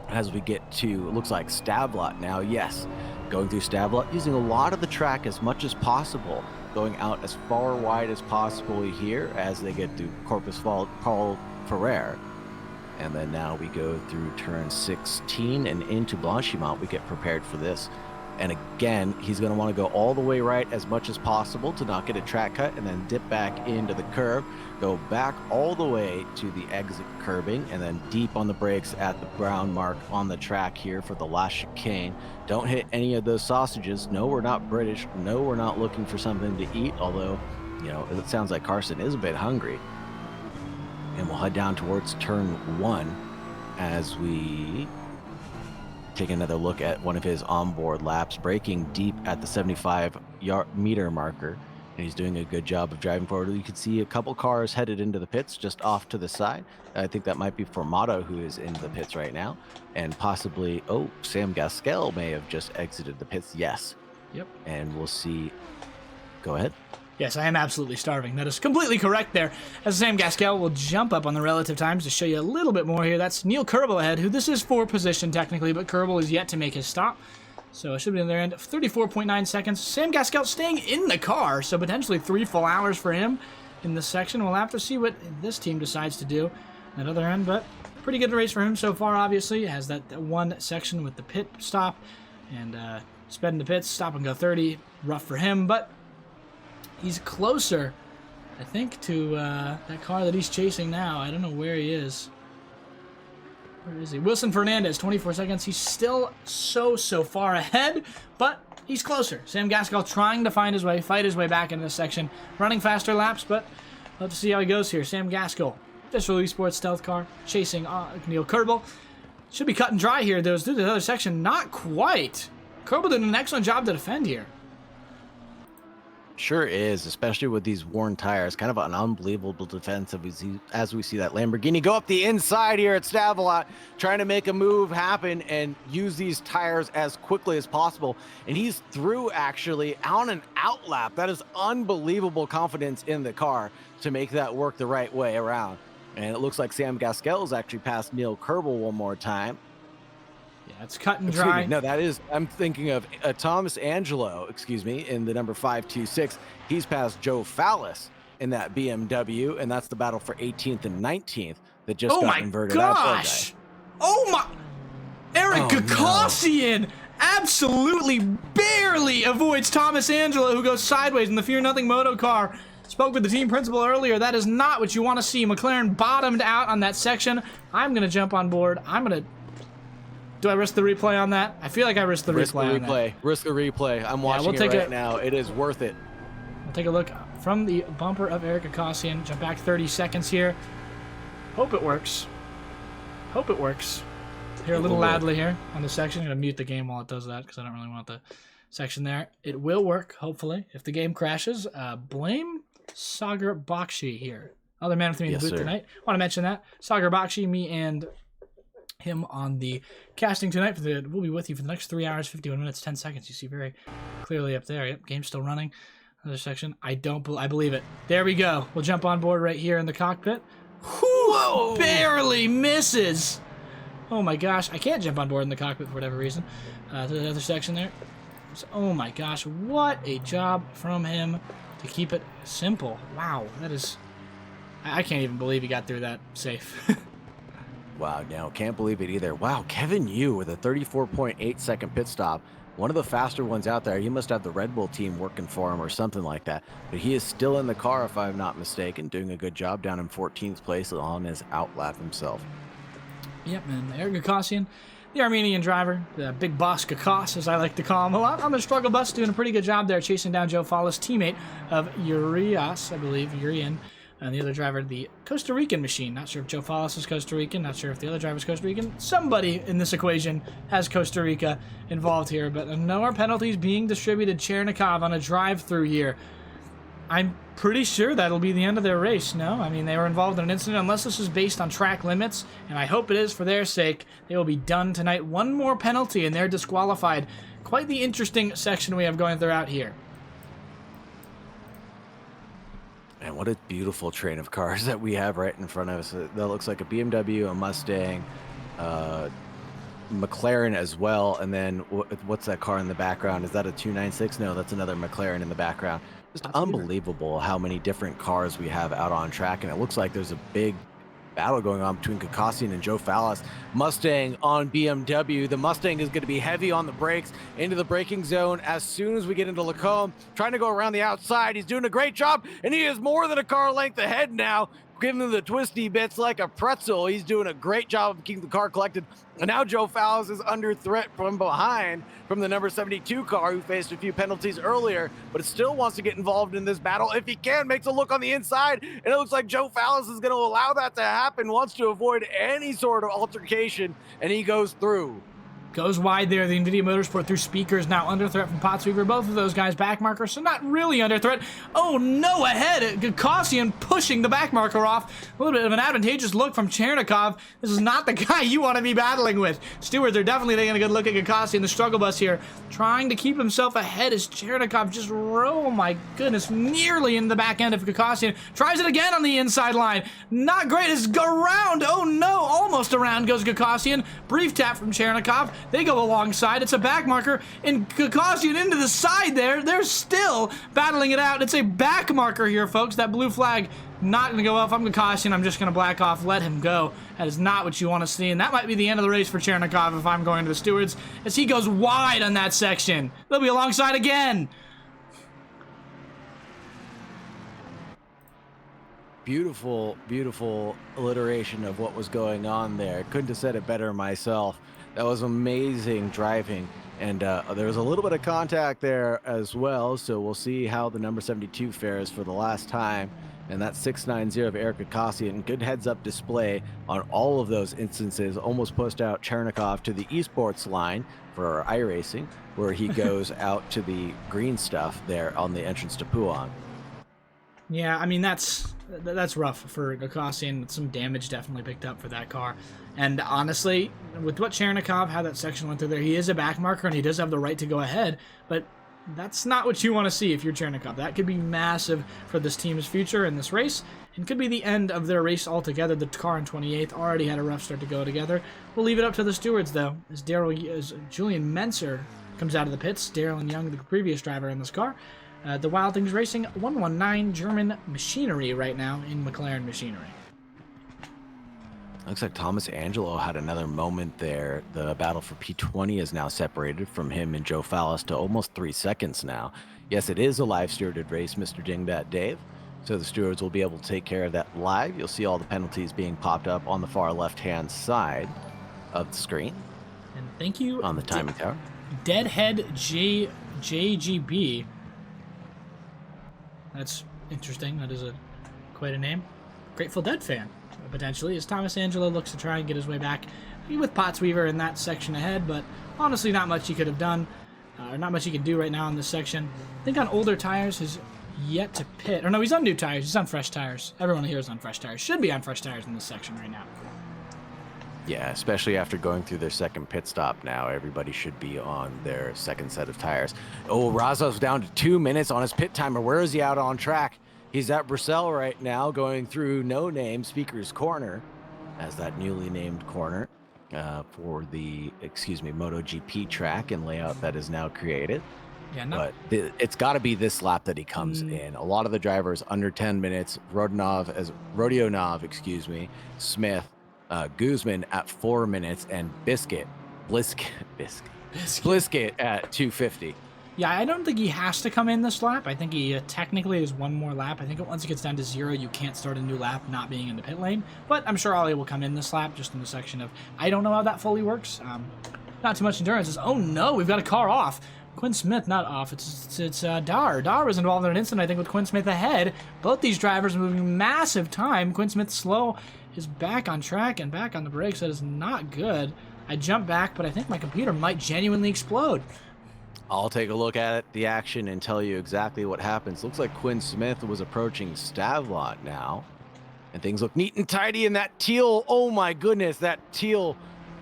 S2: As we get to, it looks like Stavlot now, yes, going through Stavlot, using a lot of the track as much as possible, going out as far wide as possible here as they get through Corpus Paul Ferrer. And then now we go through turn 16 and into Blanchimont. We get prepared for this. And again, he's going to want to go all the way right as much as possible to not get a track cut, and then dip back into the curve, go back all the way to the exit curbing, and then deep on the brakes at the brown mark on the track here for the last chicane. Don't hit any of those sausages. No, we're not British. No, we're not looking for something to eat, although, you know, it sounds like Carson is a bit hungry. And we'll head down towards turn 1 as we take another look at one of his onboard laps, braking deep at the 75-meter marker, and he's doing a good job of driving forward. You can see a couple cars headed into the pits just off to the side. I think that might be Formato, who is in the pits right now, and possibly, oh, Sam Gaskell may have just exited the pits. Yes.
S1: Yep.
S2: And we'll see. Go ahead.
S1: Yes, I am absolutely starving. That is completely correct there. As Sam Gaskell will jump up on the relative times to show you a little bit more here. That's Neil Kerbel ahead, who this is for position technically, but Kerbel is yet to make his stop. So it should be in their end. 34.9 seconds. Sam Gaskell staying in the car, so potentially 3 full hours for him in this section. We'll have to see what this team decides to do at the other end, but pretty good race for him so far, obviously. It has that one section with the pit stop and sped into pits, stop and go 30. Rough for him, but he's closer, I think, to that car that he's chasing now. I don't know where he is. Where is he? Wilson Fernandez, 24 seconds. He's still so far ahead, but he's closer. Sam Gaskell trying to find his way, fight his way back into this section. Running faster laps, but let's see how he goes here. Sam Gaskell, this Release Sports stealth car, chasing Neil Kerbel. Should be cut and dry here, though. Through the other section, not quite. Kerbel did an excellent job to defend here.
S2: Sure is, especially with these worn tires. Kind of an unbelievable defense as we see that Lamborghini go up the inside here at Stavelot, trying to make a move happen and use these tires as quickly as possible. And he's through, actually, on an out lap. That is unbelievable confidence in the car to make that work the right way around. And it looks like Sam Gaskell has actually passed Neil Kerbel one more time.
S1: Yeah, it's cut and dry.
S2: No, that is, I'm thinking of Thomas Angelo, in the number 526. He's passed Joe Fallis in that BMW, and that's the battle for 18th and 19th that just got inverted.
S1: Oh my gosh! Oh my! Eric Gagosian absolutely barely avoids Thomas Angelo, who goes sideways in the Fear Nothing moto car. Spoke with the team principal earlier. That is not what you want to see. McLaren bottomed out on that section. I'm going to jump on board. Do I risk the replay on that? I feel like I risked the replay on that.
S2: Risk a replay. I'm watching it right now. It is worth it.
S1: We'll take a look from the bumper of Eric Gagosian. Jump back 30 seconds here. Hope it works. Hope it works. Hear a little loudly here on the section. I'm going to mute the game while it does that because I don't really want the section there. It will work, hopefully. If the game crashes, blame Sagar Bakshi here. Other man with me in the booth tonight. Want to mention that. Sagar Bakshi, me and him on the casting tonight. We'll be with you for the next 3 hours, 51 minutes, 10 seconds. You see very clearly up there. Yep, game's still running. Another section. I believe it. There we go. We'll jump on board right here in the cockpit. Whoa! Barely misses. Oh my gosh. I can't jump on board in the cockpit for whatever reason. To the other section there. So, oh my gosh. What a job from him to keep it simple. Wow. That is... I can't even believe he got through that safe.
S2: Wow, no, can't believe it either. Wow, Kevin Yu with a 34.8 second pit stop. One of the faster ones out there. He must have the Red Bull team working for him or something like that. But he is still in the car, if I'm not mistaken, doing a good job down in 14th place on his outlap himself.
S1: Yep, and Eric Gagosian, the Armenian driver, the big boss Gakos, as I like to call him a lot, on the struggle bus, doing a pretty good job there, chasing down Joe Fallis, teammate of Urias, I believe, Urian. And the other driver, the Costa Rican machine. Not sure if Joe Fallis is Costa Rican. Not sure if the other driver is Costa Rican. Somebody in this equation has Costa Rica involved here. But no more penalties being distributed. Chernikov on a drive-through here. I'm pretty sure that'll be the end of their race, no? I mean, they were involved in an incident. Unless this is based on track limits, and I hope it is for their sake, they will be done tonight. One more penalty, and they're disqualified. Quite the interesting section we have going throughout here.
S2: And what a beautiful train of cars that we have right in front of us. That looks like a BMW, a Mustang, McLaren as well. And then what's that car in the background? Is that a 296? No, that's another McLaren in the background. Just unbelievable how many different cars we have out on track. And it looks like there's a big battle going on between Kakasian and Joe Fallis. Mustang on BMW. The Mustang is going to be heavy on the brakes into the braking zone as soon as we get into Lacombe. Trying to go around the outside. He's doing a great job, and he is more than a car length ahead now, giving him the twisty bits like a pretzel. He's doing a great job of keeping the car collected. And now Joe Fallis is under threat from behind from the number 72 car who faced a few penalties earlier, but still wants to get involved in this battle. If he can, makes a look on the inside, and it looks like Joe Fallis is going to allow that to happen, wants to avoid any sort of altercation, and he goes through.
S1: Goes wide there. The NVIDIA Motorsport through speakers now under threat from Pottsweaver. Both of those guys back markers, so not really under threat. Oh no, ahead. Gakosian pushing the back marker off. A little bit of an advantageous look from Chernikov. This is not the guy you want to be battling with. Stewards are definitely taking a good look at Gakosian, the struggle bus here, trying to keep himself ahead as Chernikov just, oh my goodness, nearly in the back end of Gakosian. Tries it again on the inside line. Not great. It's around. Oh no, almost around goes Gakosian. Brief tap from Chernikov. They go alongside. It's a back marker, and Gakosian into the side there. They're still battling it out. It's a back marker here, folks. That blue flag not going to go up. I'm Gakosian. I'm just going to black off. Let him go. That is not what you want to see, and that might be the end of the race for Chernikov if I'm going to the stewards, as he goes wide on that section. They'll be alongside again.
S2: Beautiful, beautiful alliteration of what was going on there. Couldn't have said it better myself. That was amazing driving, and there was a little bit of contact there as well, so we'll see how the number 72 fares for the last time. And that 690 of Eric Gakosian, good heads-up display on all of those instances, almost pushed out Chernikov to the esports line for iRacing, where he goes out to the green stuff there on the entrance to Puan.
S1: Yeah, I mean, that's rough for Gakosian. Some damage definitely picked up for that car. And honestly, with what Chernikov, how that section went through there, he is a back marker and he does have the right to go ahead, but that's not what you want to see if you're Chernikov. That could be massive for this team's future in this race, and could be the end of their race altogether. The car in 28th already had a rough start to go together. We'll leave it up to the stewards, though, as Julian Menser comes out of the pits. Darren Young, the previous driver in this car. The Wild Things Racing 119 German machinery right now in McLaren machinery.
S2: Looks like Thomas Angelo had another moment there. The battle for P20 is now separated from him and Joe Fallis to almost 3 seconds now. Yes, it is a live stewarded race, Mr. Dingbat Dave. So the stewards will be able to take care of that live. You'll see all the penalties being popped up on the far left-hand side of the screen.
S1: And thank you
S2: on the timing tower.
S1: Deadhead JGB. That's interesting. That is quite a name. Grateful Dead fan, potentially, as Thomas Angelo looks to try and get his way back with Pottsweaver in that section ahead, but honestly not much he could have done, or not much he can do right now in this section. I think on older tires, he's yet to pit. Or no, he's on new tires. He's on fresh tires. Everyone here is on fresh tires. Should be on fresh tires in this section right now.
S2: Yeah, especially after going through their second pit stop now. Everybody should be on their second set of tires. Oh, Razov's down to 2 minutes on his pit timer. Where is he out on track? He's at Brussels right now, going through No Name Speaker's Corner, as that newly named corner for the, MotoGP track and layout that is now created. Yeah, but it's got to be this lap that he comes in. A lot of the drivers under 10 minutes. Rodionov, Smith, Guzman at 4 minutes, and Blisket at 250.
S1: Yeah, I don't think he has to come in this lap. I think he technically is one more lap. I think once it gets down to 0, you can't start a new lap not being in the pit lane. But I'm sure Ollie will come in this lap just in the section of, I don't know how that fully works. Not too much endurance. Oh no, we've got a car off. Quinn Smith not off. It's Dar. Dar was involved in an incident, I think, with Quinn Smith ahead. Both these drivers moving massive time. Quinn Smith slow is back on track and back on the brakes. That is not good. I jumped back, but I think my computer might genuinely explode.
S2: I'll take a look at the action and tell you exactly what happens. Looks like Quinn Smith was approaching Stavlot now, and things look neat and tidy. And that teal, oh my goodness, that teal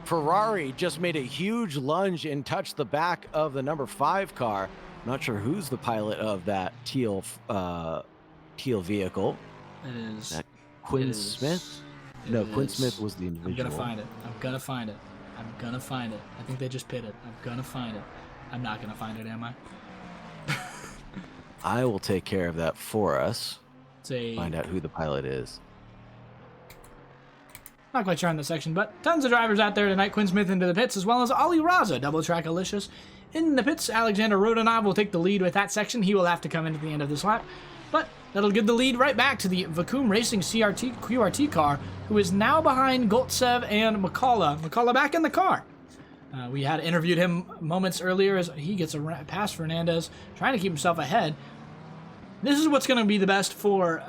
S2: Ferrari just made a huge lunge and touched the back of the number 5 car. Not sure who's the pilot of that teal teal vehicle.
S1: It is.
S2: That Quinn
S1: it is-
S2: Smith?
S1: it
S2: No, Quinn
S1: is-
S2: Smith was the individual.
S1: I'm gonna find it. I'm gonna find it. I'm gonna find it. I think they just pitted. I'm gonna find it. I'm not gonna find it, am I?
S2: I will take care of that for us.
S1: It's a.
S2: Find out who the pilot is.
S1: Not quite sure on this section, but tons of drivers out there tonight. Quinn Smith into the pits, as well as Ali Raza, double track Alicious in the pits. Alexander Rodionov will take the lead with that section. He will have to come in at the end of this lap, but that'll give the lead right back to the Vacuum Racing QRT car, who is now behind Goltsev and McCullough. McCullough back in the car. We had interviewed him moments earlier as he gets a pass Fernandez, trying to keep himself ahead. This is what's going to be the best for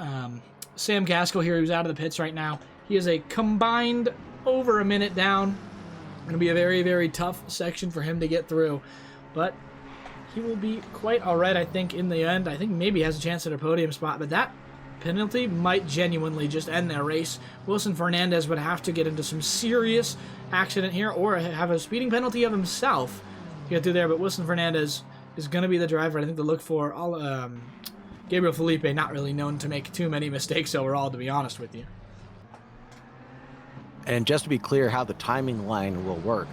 S1: Sam Gaskell here, who's out of the pits right now. He is a combined over a minute down. Going to be a very, very tough section for him to get through. But he will be quite all right, I think, in the end. I think maybe he has a chance at a podium spot, but that penalty might genuinely just end their race. Wilson Fernandez would have to get into some serious accident here or have a speeding penalty of himself to get through there, but Wilson Fernandez is going to be the driver, I think, to look for. Gabriel Felipe, not really known to make too many mistakes overall, to be honest with you.
S2: And just to be clear how the timing line will work,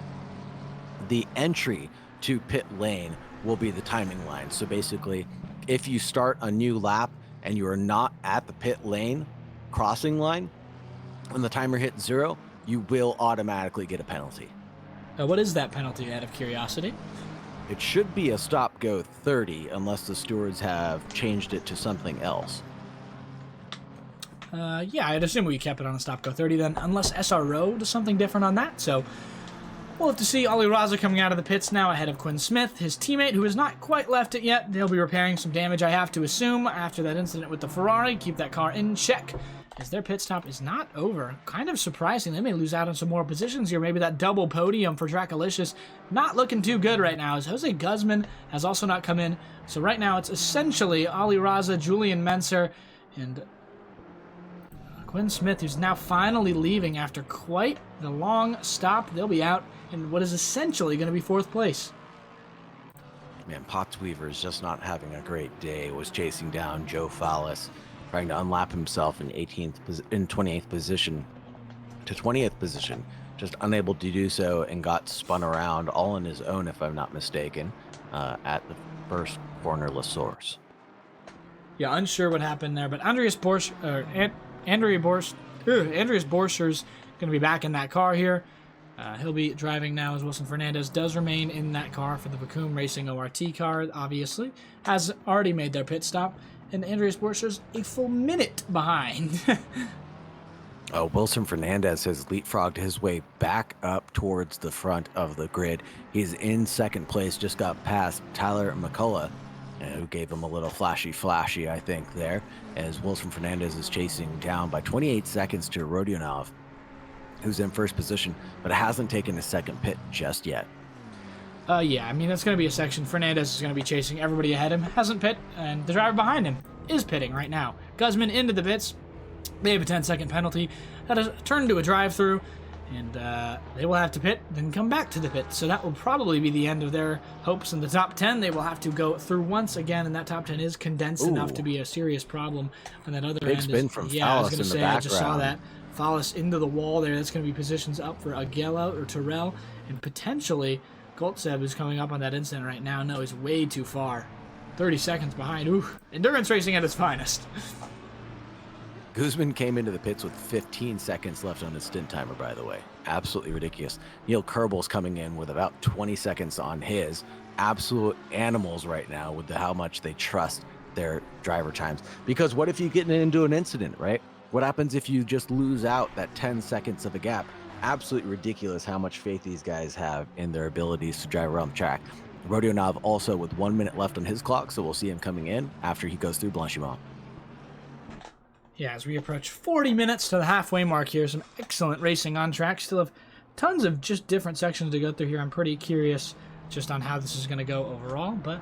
S2: the entry to pit lane will be the timing line. So basically, if you start a new lap and you are not at the pit lane crossing line, when the timer hits 0, you will automatically get a penalty.
S1: What is that penalty, out of curiosity?
S2: It should be a stop-go 30 unless the stewards have changed it to something else.
S1: Yeah, I'd assume we kept it on a stop-go 30 then, unless SRO does something different on that. So we'll have to see. Ali Raza coming out of the pits now ahead of Quinn Smith, his teammate, who has not quite left it yet. They'll be repairing some damage, I have to assume, after that incident with the Ferrari. Keep that car in check, as their pit stop is not over. Kind of surprising. They may lose out on some more positions here. Maybe that double podium for Dracolicious not looking too good right now, as Jose Guzman has also not come in. So right now it's essentially Ali Raza, Julian Menser, and Quinn Smith, who's now finally leaving after quite the long stop. They'll be out in what is essentially going to be 4th place.
S2: Man, Pottsweaver is just not having a great day. Was chasing down Joe Fallis, trying to unlap himself in 28th position to 20th position. Just unable to do so and got spun around all on his own, if I'm not mistaken, at the first cornerless source.
S1: Yeah, unsure what happened there, but Andreas Borscher's going to be back in that car here. He'll be driving now, as Wilson Fernandez does remain in that car for the Vacuum Racing ORT car, obviously. Has already made their pit stop, and Andreas Borscher's a full minute behind.
S2: Wilson Fernandez has leapfrogged his way back up towards the front of the grid. He's in 2nd place, just got past Tyler McCullough, who gave him a little flashy, I think, there, as Wilson Fernandez is chasing down by 28 seconds to Rodionov, who's in 1st position, but hasn't taken a 2nd pit just yet.
S1: Yeah, I mean, that's going to be a section. Fernandez is going to be chasing everybody ahead of him. Hasn't pit, and the driver behind him is pitting right now. Guzman into the pits. They have a 10-second penalty. That is turned to a drive-through, and they will have to pit, then come back to the pit. So that will probably be the end of their hopes in the top 10. They will have to go through once again, and that top 10 is condensed enough to be a serious problem. On that other
S2: Big
S1: end,
S2: spin from
S1: yeah, I was
S2: Fallis
S1: going to
S2: in the
S1: say, I just saw
S2: background.
S1: that. Fallis into the wall there. That's going to be positions up for Aguila or Terrell, and potentially Goltsev is coming up on that incident right now. No, he's way too far. 30 seconds behind. Ooh, endurance racing at its finest.
S2: Guzman came into the pits with 15 seconds left on his stint timer, by the way. Absolutely ridiculous. Neil Kerbel's coming in with about 20 seconds on his. Absolute animals right now with how much they trust their driver times. Because what if you get into an incident, right? What happens if you just lose out that 10 seconds of a gap? Absolutely ridiculous how much faith these guys have in their abilities to drive around the track. Rodionov also with 1 minute left on his clock, so we'll see him coming in after he goes through Blanchimont.
S1: Yeah, as we approach 40 minutes to the halfway mark here, some excellent racing on track. Still have tons of just different sections to go through here. I'm pretty curious just on how this is going to go overall, but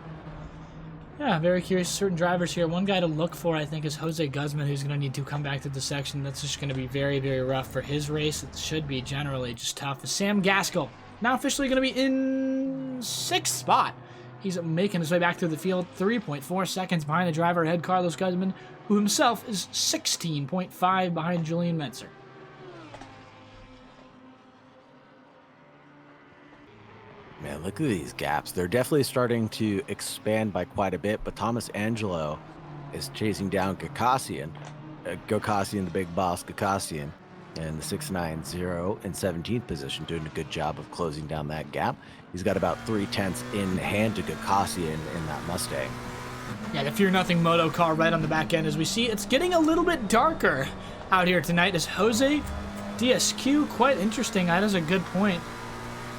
S1: yeah, very curious. Certain drivers here. One guy to look for, I think, is Jose Guzman, who's going to need to come back to the section. That's just going to be very, very rough for his race. It should be generally just tough. Sam Gaskell, now officially going to be in 6th spot He's making his way back through the field, 3.4 seconds behind the driver ahead, Carlos Guzman, who himself is 16.5 behind Julian Metzer.
S2: Man, look at these gaps. They're definitely starting to expand by quite a bit, but Thomas Angelo is chasing down Gakassian. Gakassian, the big boss, Gakassian, in the 6.90 in 17th position, doing a good job of closing down that gap. He's got about 3/10 in hand to Gakassian in that Mustang.
S1: Yeah, the Fear Nothing Moto car right on the back end. As we see, it's getting a little bit darker out here tonight as Jose DSQ. Quite interesting. That is a good point.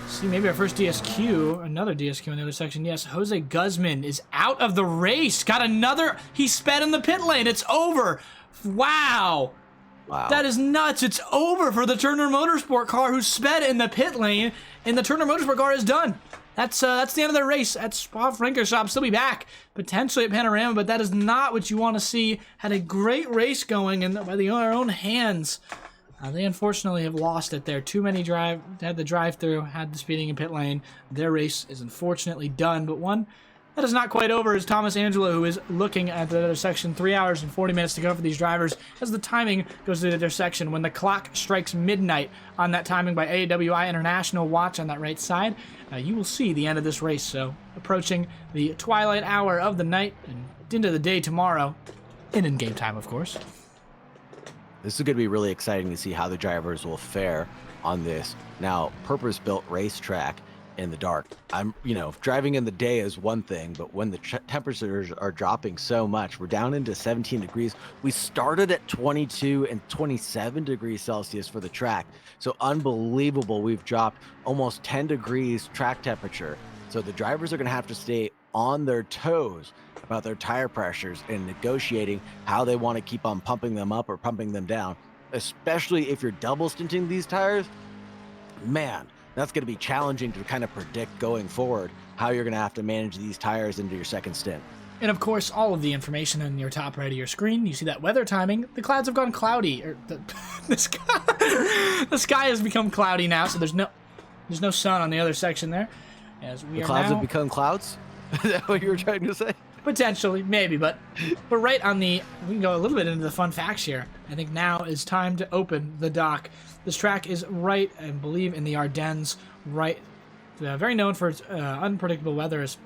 S1: See, maybe our first DSQ, another DSQ in the other section. Yes, Jose Guzman is out of the race. Got another. He sped in the pit lane. It's over. Wow.
S2: Wow.
S1: That is nuts. It's over for the Turner Motorsport car who sped in the pit lane, and the Turner Motorsport car is done. That's the end of the race. At Spa-Francorchamps, still be back, potentially at Panorama, but that is not what you want to see. Had a great race going, and by their own hands, they unfortunately have lost it there. Too many had the drive-through, had the speeding in pit lane. Their race is unfortunately done, but one that is not quite over is Thomas Angelo, who is looking at the other section. 3 hours and 40 minutes to go for these drivers as the timing goes to the other section. When the clock strikes midnight on that timing by AWI International watch on that right side, you will see the end of this race. So approaching the twilight hour of the night and into the day tomorrow, in-game time, of course.
S2: This is going to be really exciting to see how the drivers will fare on this now purpose-built racetrack in the dark. Driving in the day is one thing, but when the temperatures are dropping so much, we're down into 17 degrees. We started at 22 and 27 degrees Celsius for the track. So unbelievable. We've dropped almost 10 degrees track temperature. So the drivers are going to have to stay on their toes about their tire pressures and negotiating how they want to keep on pumping them up or pumping them down, especially if you're double stinting these tires. Man, that's going to be challenging to kind of predict going forward how you're going to have to manage these tires into your second stint.
S1: And of course, all of the information in your top right of your screen. You see that weather timing. The clouds have gone cloudy. The sky has become cloudy now, so there's no sun on the other section there. As we
S2: The
S1: are
S2: clouds
S1: now,
S2: have become clouds? Is that what you were trying to say?
S1: potentially, maybe, but right on the. We can go a little bit into the fun facts here. I think now is time to open the dock. This track is right, I believe, in the Ardennes. Right, very known for its unpredictable weather. Is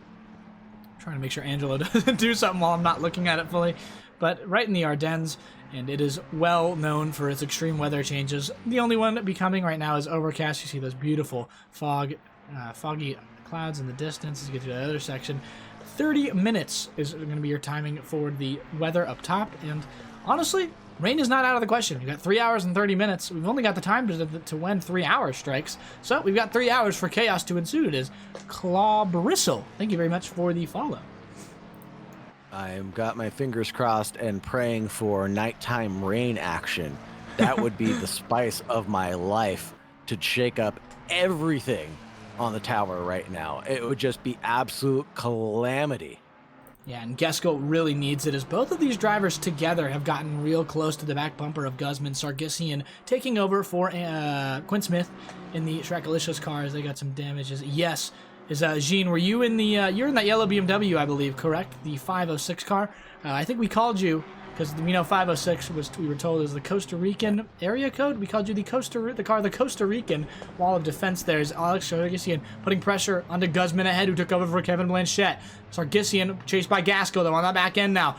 S1: trying to make sure Angelo doesn't do something while I'm not looking at it fully, but right in the Ardennes, and it is well known for its extreme weather changes. The only one becoming right now is overcast. You see those beautiful foggy clouds in the distance. As you get to the other section, 30 minutes is going to be your timing for the weather up top, and honestly, rain is not out of the question. We've got 3 hours and 30 minutes. We've only got the time to when 3 hours strikes. So we've got 3 hours for chaos to ensue. It is Claw Bristle. Thank you very much for the follow.
S2: I've got my fingers crossed and praying for nighttime rain action. That would be the spice of my life to shake up everything on the tower right now. It would just be absolute calamity.
S1: Yeah, and Gaskell really needs it as both of these drivers together have gotten real close to the back bumper of Guzman. Sargisian taking over for Quinn Smith in the Shrekalicious car as they got some damages. Yes, is Jean, were you in the, you're in that yellow BMW, I believe, correct? The 506 car? I think we called you, because we know 506 we were told is the Costa Rican area code. We called you the Costa Rican wall of defense. There's Alex Sargisian putting pressure onto Guzman ahead, who took over for Kevin Blanchette. Sargisian chased by Gaskell, though, on that back end now.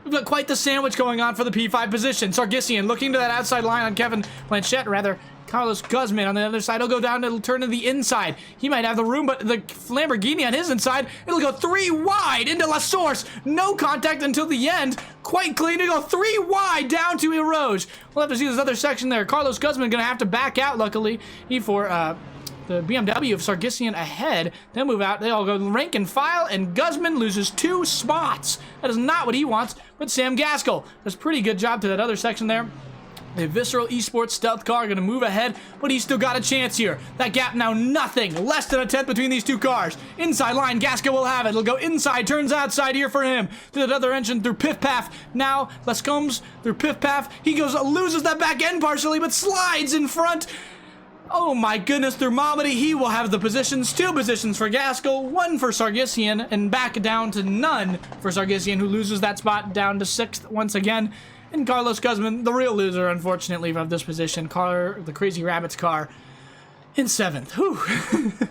S1: We've got quite the sandwich going on for the P5 position. Sargisian looking to that outside line on Kevin Blanchette, rather. Carlos Guzman on the other side. He'll go down, it'll turn to the inside. He might have the room, but the Lamborghini on his inside, it'll go 3 wide into La Source. No contact until the end. Quite clean. It'll go 3 wide down to Eroge. We'll have to see this other section there. Carlos Guzman going to have to back out, luckily. For the BMW of Sargisian ahead. They'll move out. They all go rank and file, and Guzman loses 2 spots. That is not what he wants, but Sam Gaskell does a pretty good job to that other section there. The Visceral Esports Stealth car going to move ahead, but he's still got a chance here. That gap now nothing. Less than a tenth between these two cars. Inside line, Gaskell will have it. It'll go inside, turns outside here for him. To that other engine through Piff Paff. Now, Lescombes through Piff Paff. He goes, loses that back end partially, but slides in front Oh my goodness, through Malmedy, he will have the positions. 2 positions for Gaskell, 1 for Sargisian, and back down to none for Sargisian, who loses that spot down to 6th once again. And Carlos Guzman, the real loser, unfortunately, of this position. The Crazy Rabbit's car in 7th. Whew.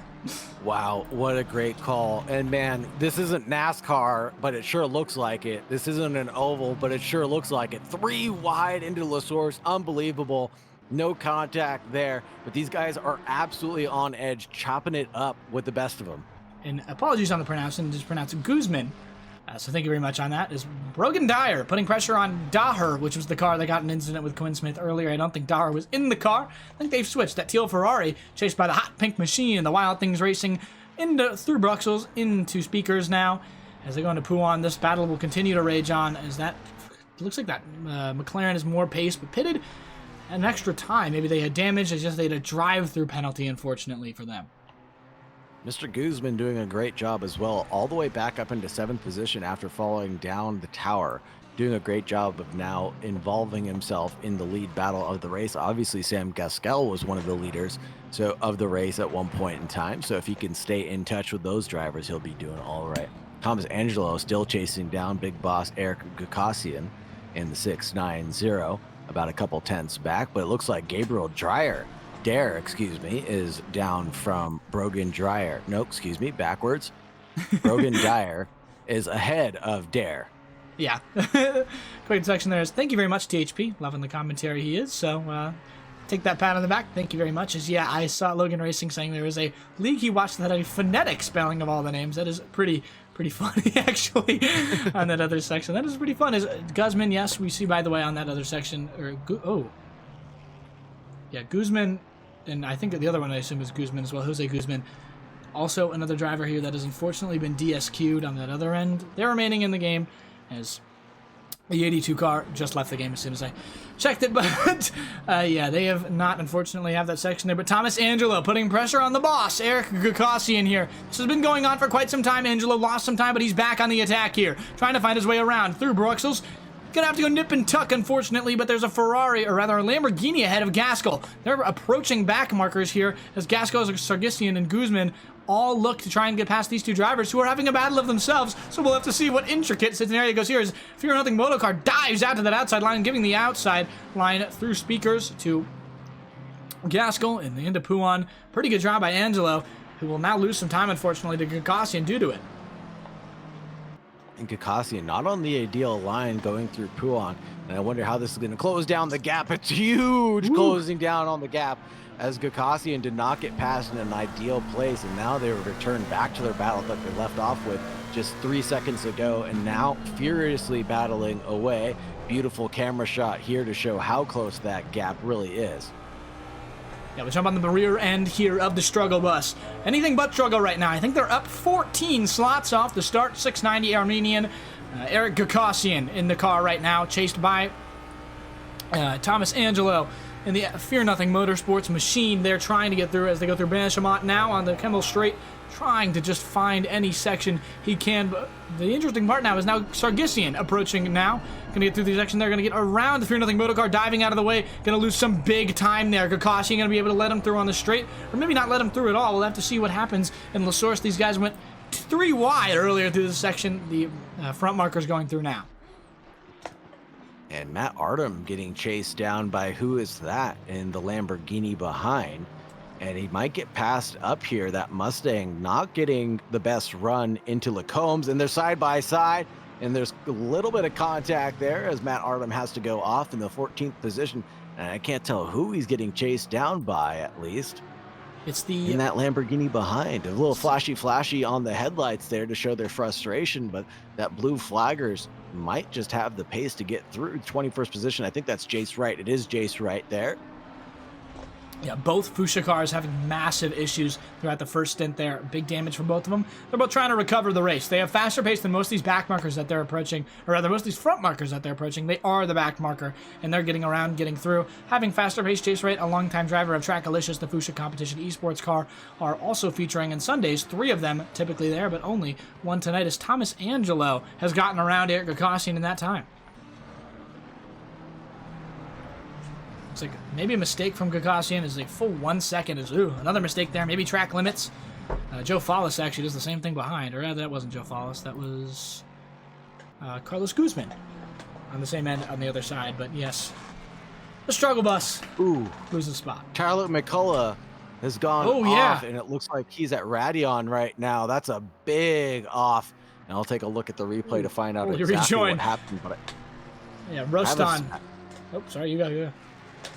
S2: Wow, what a great call. And man, this isn't NASCAR, but it sure looks like it. This isn't an oval, but it sure looks like it. 3 wide into La Source, unbelievable. No contact there, but these guys are absolutely on edge, chopping it up with the best of them.
S1: And apologies on the pronunciation, just pronounce it Guzman. So thank you very much on that. Is Brogan Dyer putting pressure on Daher, which was the car that got an incident with Quinn Smith earlier. I don't think Daher was in the car. I think they've switched. That teal Ferrari chased by the hot pink machine and the Wild Things Racing through Bruxelles into speakers now. As they go into Pouan, this battle will continue to rage on. As that looks like that McLaren is more pace, but pitted an extra time. Maybe they had damage. It's just they had a drive-through penalty, unfortunately, for them.
S2: Mr. Guzman doing a great job as well, all the way back up into 7th position after falling down the tower. Doing a great job of now involving himself in the lead battle of the race. Obviously, Sam Gaskell was one of the leaders of the race at one point in time. So if he can stay in touch with those drivers, he'll be doing all right. Thomas Angelo still chasing down big boss Eric Gukasian in the 690. About a couple tenths back, but it looks like Gabriel Dare, is down from Brogan Dreyer. No, backwards. Brogan Dyer is ahead of Dare.
S1: Yeah. Great section there. Thank you very much, THP. Loving the commentary he is. So take that pat on the back. Thank you very much. I saw Logan Racing saying there was a league he watched that had a phonetic spelling of all the names. That is pretty funny, actually, on that other section. That is pretty fun. Is Guzman, yes, we see, by the way, on that other section. Guzman, and I think the other one I assume is Guzman as well, Jose Guzman. Also another driver here that has unfortunately been DSQ'd on that other end. They're remaining in the game as the 82 car just left the game as soon as I checked it, but they have not, unfortunately, have that section there. But Thomas Angelo putting pressure on the boss, Eric Gukasian here. This has been going on for quite some time. Angelo lost some time, but he's back on the attack here, trying to find his way around through Bruxelles. Gonna have to go nip and tuck, unfortunately, but there's a Ferrari, or rather a Lamborghini ahead of Gaskell. They're approaching back markers here as Gaskell, Sargisian, and Guzman all look to try and get past these 2 drivers who are having a battle of themselves. So we'll have to see what intricate scenario goes here as Fear Nothing Motocar dives out to that outside line, giving the outside line through speakers to Gaskell and into Pouan. Pretty good job by Angelo, who will now lose some time, unfortunately, to Gukasian due to it.
S2: And Gukasian not on the ideal line going through Pouan. And I wonder how this is going to close down the gap. It's huge. Ooh. Closing down on the gap as Gukasian did not get past in an ideal place. And now they return back to their battle that they left off with just 3 seconds ago. And now furiously battling away. Beautiful camera shot here to show how close that gap really is.
S1: Yeah, we jump on the rear end here of the struggle bus. Anything but struggle right now. I think they're up 14 slots off the start. 690 Armenian. Eric Gukasian in the car right now, chased by Thomas Angelo in the Fear Nothing Motorsports machine. They're trying to get through as they go through Banishemont now on the Kemmel Straight, trying to just find any section he can. But the interesting part now is now Sargisian approaching now. Going to get through the section. They're going to get around the Fear Nothing Motorcar, diving out of the way. Going to lose some big time there. Gukasian going to be able to let him through on the straight, or maybe not let him through at all. We'll have to see what happens in La Source. These guys went 3 wide earlier through the section. The front marker's going through now.
S2: And Matt Artem getting chased down by who is that in the Lamborghini behind. And he might get past up here. That Mustang not getting the best run into Lacombs, and they're side by side. And there's a little bit of contact there as Matt Artem has to go off in the 14th position. And I can't tell who he's getting chased down by, at least.
S1: It's the
S2: in that Lamborghini behind. A little flashy on the headlights there to show their frustration, but that blue flaggers might just have the pace to get through 21st position. I think that's Jace Wright. It is Jace Wright there.
S1: Yeah, both Fuchsia cars having massive issues throughout the first stint there. Big damage for both of them. They're both trying to recover the race. They have faster pace than most of these back markers that they're approaching, or rather most of these front markers that they're approaching. They are the back marker, and they're getting around, getting through. Having faster pace, Chase Wright, a longtime driver of Trackalicious, the Fuchsia competition esports car, are also featuring in Sundays. 3 of them typically there, but only one tonight, as Thomas Angelo has gotten around Eric Gukasian in that time. Looks like maybe a mistake from Kakassian is like full 1 second. Is another mistake there. Maybe track limits. Joe Fallis actually does the same thing behind. Or that wasn't Joe Fallis. That was Carlos Guzman on the same end on the other side. But yes, the struggle bus.
S2: Ooh,
S1: loses spot.
S2: Charlotte McCullough has gone off, and it looks like he's at Radion right now. That's a big off. And I'll take a look at the replay to find out exactly what happened. But
S1: yeah, roast on. Oh, sorry, you go.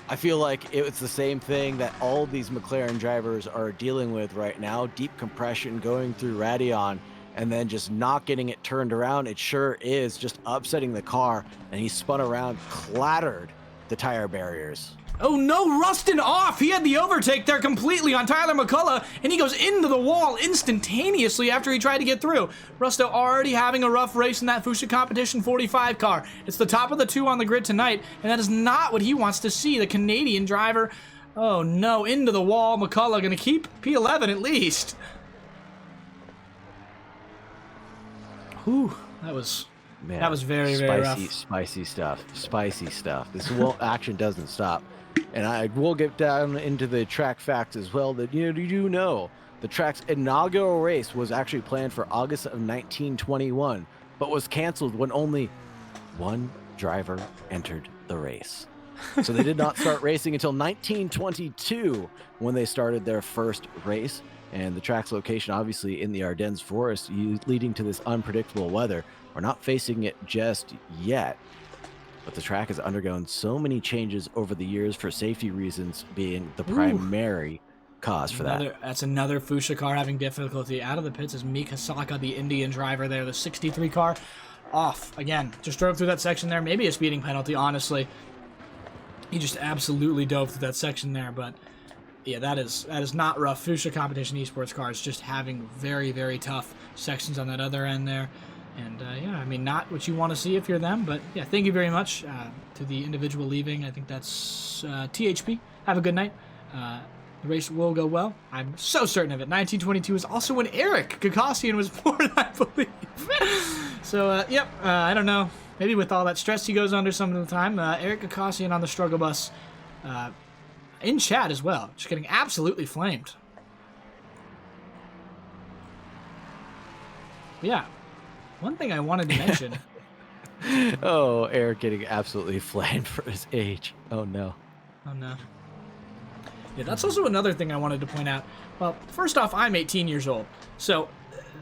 S2: I feel like it's the same thing that all of these McLaren drivers are dealing with right now. Deep compression going through Radion and then just not getting it turned around. It sure is just upsetting the car, and he spun around, clattered the tire barriers.
S1: Oh no, Rustin off! He had the overtake there completely on Tyler McCullough, and he goes into the wall instantaneously after he tried to get through. Rusto already having a rough race in that Fuchsia Competition 45 car. It's the top of the 2 on the grid tonight, and that is not what he wants to see. The Canadian driver, oh no, into the wall. McCullough gonna keep P11 at least. Whew, that was...
S2: Man,
S1: that was very, very rough.
S2: Spicy stuff. This action doesn't stop. And I will get down into the track facts as well. That you know the track's inaugural race was actually planned for August of 1921, but was canceled when only one driver entered the race. So they did not start racing until 1922 when they started their first race. And the track's location, obviously in the Ardennes forest, leading to this unpredictable weather. We're not facing it just yet, but the track has undergone so many changes over the years for safety reasons being the primary cause for that.
S1: That's another Fuchsia car having difficulty. Out of the pits is Mika Saka, the Indian driver there, the 63 car. Off again. Just drove through that section there. Maybe a speeding penalty, honestly. He just absolutely dove through that section there, but yeah, that is not rough. Fuchsia Competition Esports cars just having very, very tough sections on that other end there. And yeah, I mean, not what you want to see if you're them, but yeah, thank you very much to the individual leaving. I think that's THP. Have a good night. The race will go well. I'm so certain of it. 1922 is also when Eric Kakassian was born, I believe. So, yep, I don't know. Maybe with all that stress he goes under some of the time. Eric Kakassian on the struggle bus in chat as well. Just getting absolutely flamed. Yeah. One thing I wanted to mention.
S2: Oh, Eric getting absolutely flamed for his age. Oh, no.
S1: Oh, no. Yeah, that's also another thing I wanted to point out. Well, first off, I'm 18 years old. So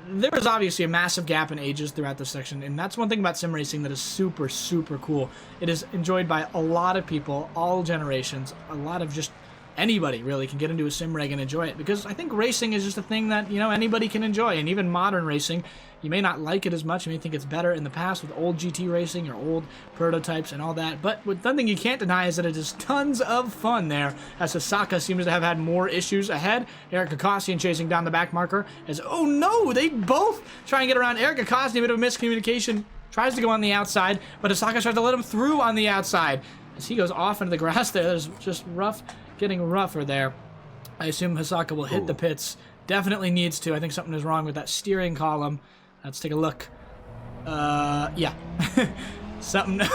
S1: there is obviously a massive gap in ages throughout this section. And that's one thing about sim racing that is super, super cool. It is enjoyed by a lot of people, all generations. A lot of just anybody really can get into a sim rig and enjoy it. Because I think racing is just a thing that, anybody can enjoy. And even modern racing, you may not like it as much. You may think it's better in the past with old GT racing or old prototypes and all that. But one thing you can't deny is that it is tons of fun there, as Sasaka seems to have had more issues ahead. Eric Kakassian chasing down the back marker as, oh no, they both try and get around. Eric Kakassian, a bit of a miscommunication, tries to go on the outside, but Asaka tries to let him through on the outside. As he goes off into the grass there, there's just getting rougher there. I assume Hasaka will hit the pits. Definitely needs to. I think something is wrong with that steering column. Let's take a look. Yeah. Something.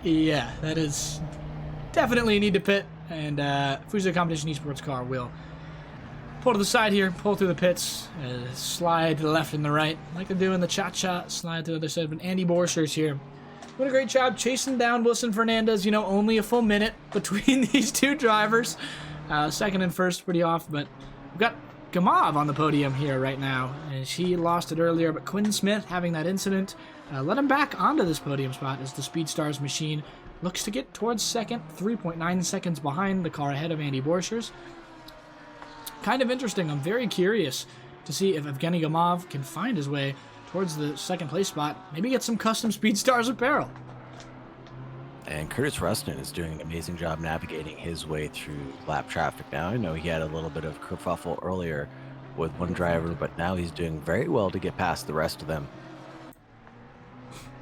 S1: Yeah, that is definitely a need to pit. And Fuji Competition Esports car will pull to the side here, pull through the pits, slide to the left and the right, like they do in the cha-cha, slide to the other side. But Andy Borchers here. What a great job chasing down Wilson Fernandez. Only a full minute between these two drivers. Second and first, pretty off, but we've got Gamav on the podium here right now. And she lost it earlier, but Quinn Smith having that incident led him back onto this podium spot as the Speedstars machine looks to get towards second, 3.9 seconds behind the car ahead of Andy Borchers. Kind of interesting. I'm very curious to see if Evgeny Gamav can find his way towards the second place spot, maybe get some custom Speedstars apparel.
S2: And Curtis Rustin is doing an amazing job navigating his way through lap traffic now. I know he had a little bit of kerfuffle earlier with one driver, but now he's doing very well to get past the rest of them.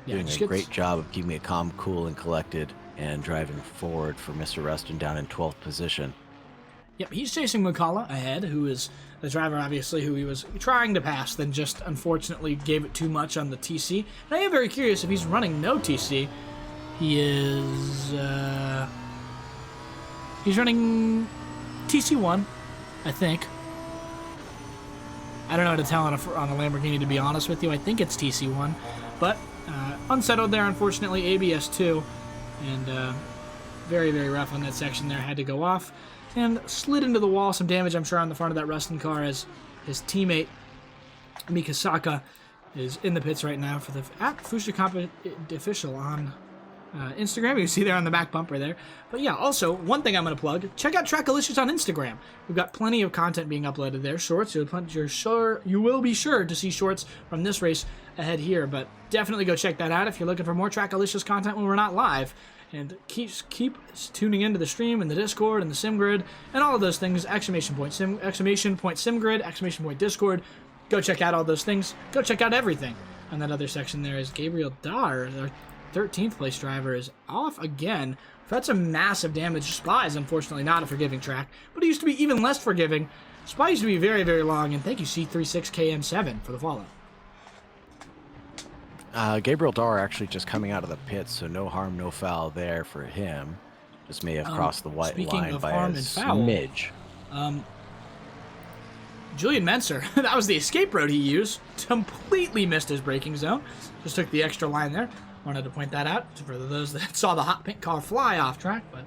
S2: Doing a great job of keeping it calm, cool, and collected, and driving forward for Mr. Rustin down in 12th position.
S1: Yep, he's chasing McCullough ahead, who is the driver, obviously, who he was trying to pass, then just unfortunately gave it too much on the TC. And I am very curious if he's running no TC. He is he's running TC1, I think. I don't know how to tell on a Lamborghini, to be honest with you. I think it's TC1, but unsettled there, unfortunately. ABS2, and very, very rough on that section there. Had to go off and slid into the wall. Some damage, I'm sure, on the front of that Rustin car as his teammate Mikasaka is in the pits right now for the Fushi Comp official on Instagram. You can see there on the back bumper there. But yeah, also, one thing I'm going to plug, check out Trackalicious on Instagram. We've got plenty of content being uploaded there. Shorts, you will be sure to see shorts from this race ahead here, but definitely go check that out if you're looking for more Trackalicious content when we're not live. And keep tuning into the stream and the Discord and the SimGrid and all of those things. Exclamation point SimGrid, exclamation point Discord. Go check out all those things. Go check out everything. And that other section there is Gabriel Dar, our 13th place driver, is off again. We've had some massive damage. Spa is unfortunately not a forgiving track, but it used to be even less forgiving. Spa used to be very, very long, and thank you C36KM7 for the follow.
S2: Gabriel Dar actually just coming out of the pits, so no harm, no foul there for him. Just may have crossed the white line by a smidge.
S1: Julian Menser, that was the escape road he used. Completely missed his braking zone. Just took the extra line there. Wanted to point that out for those that saw the hot pink car fly off track, but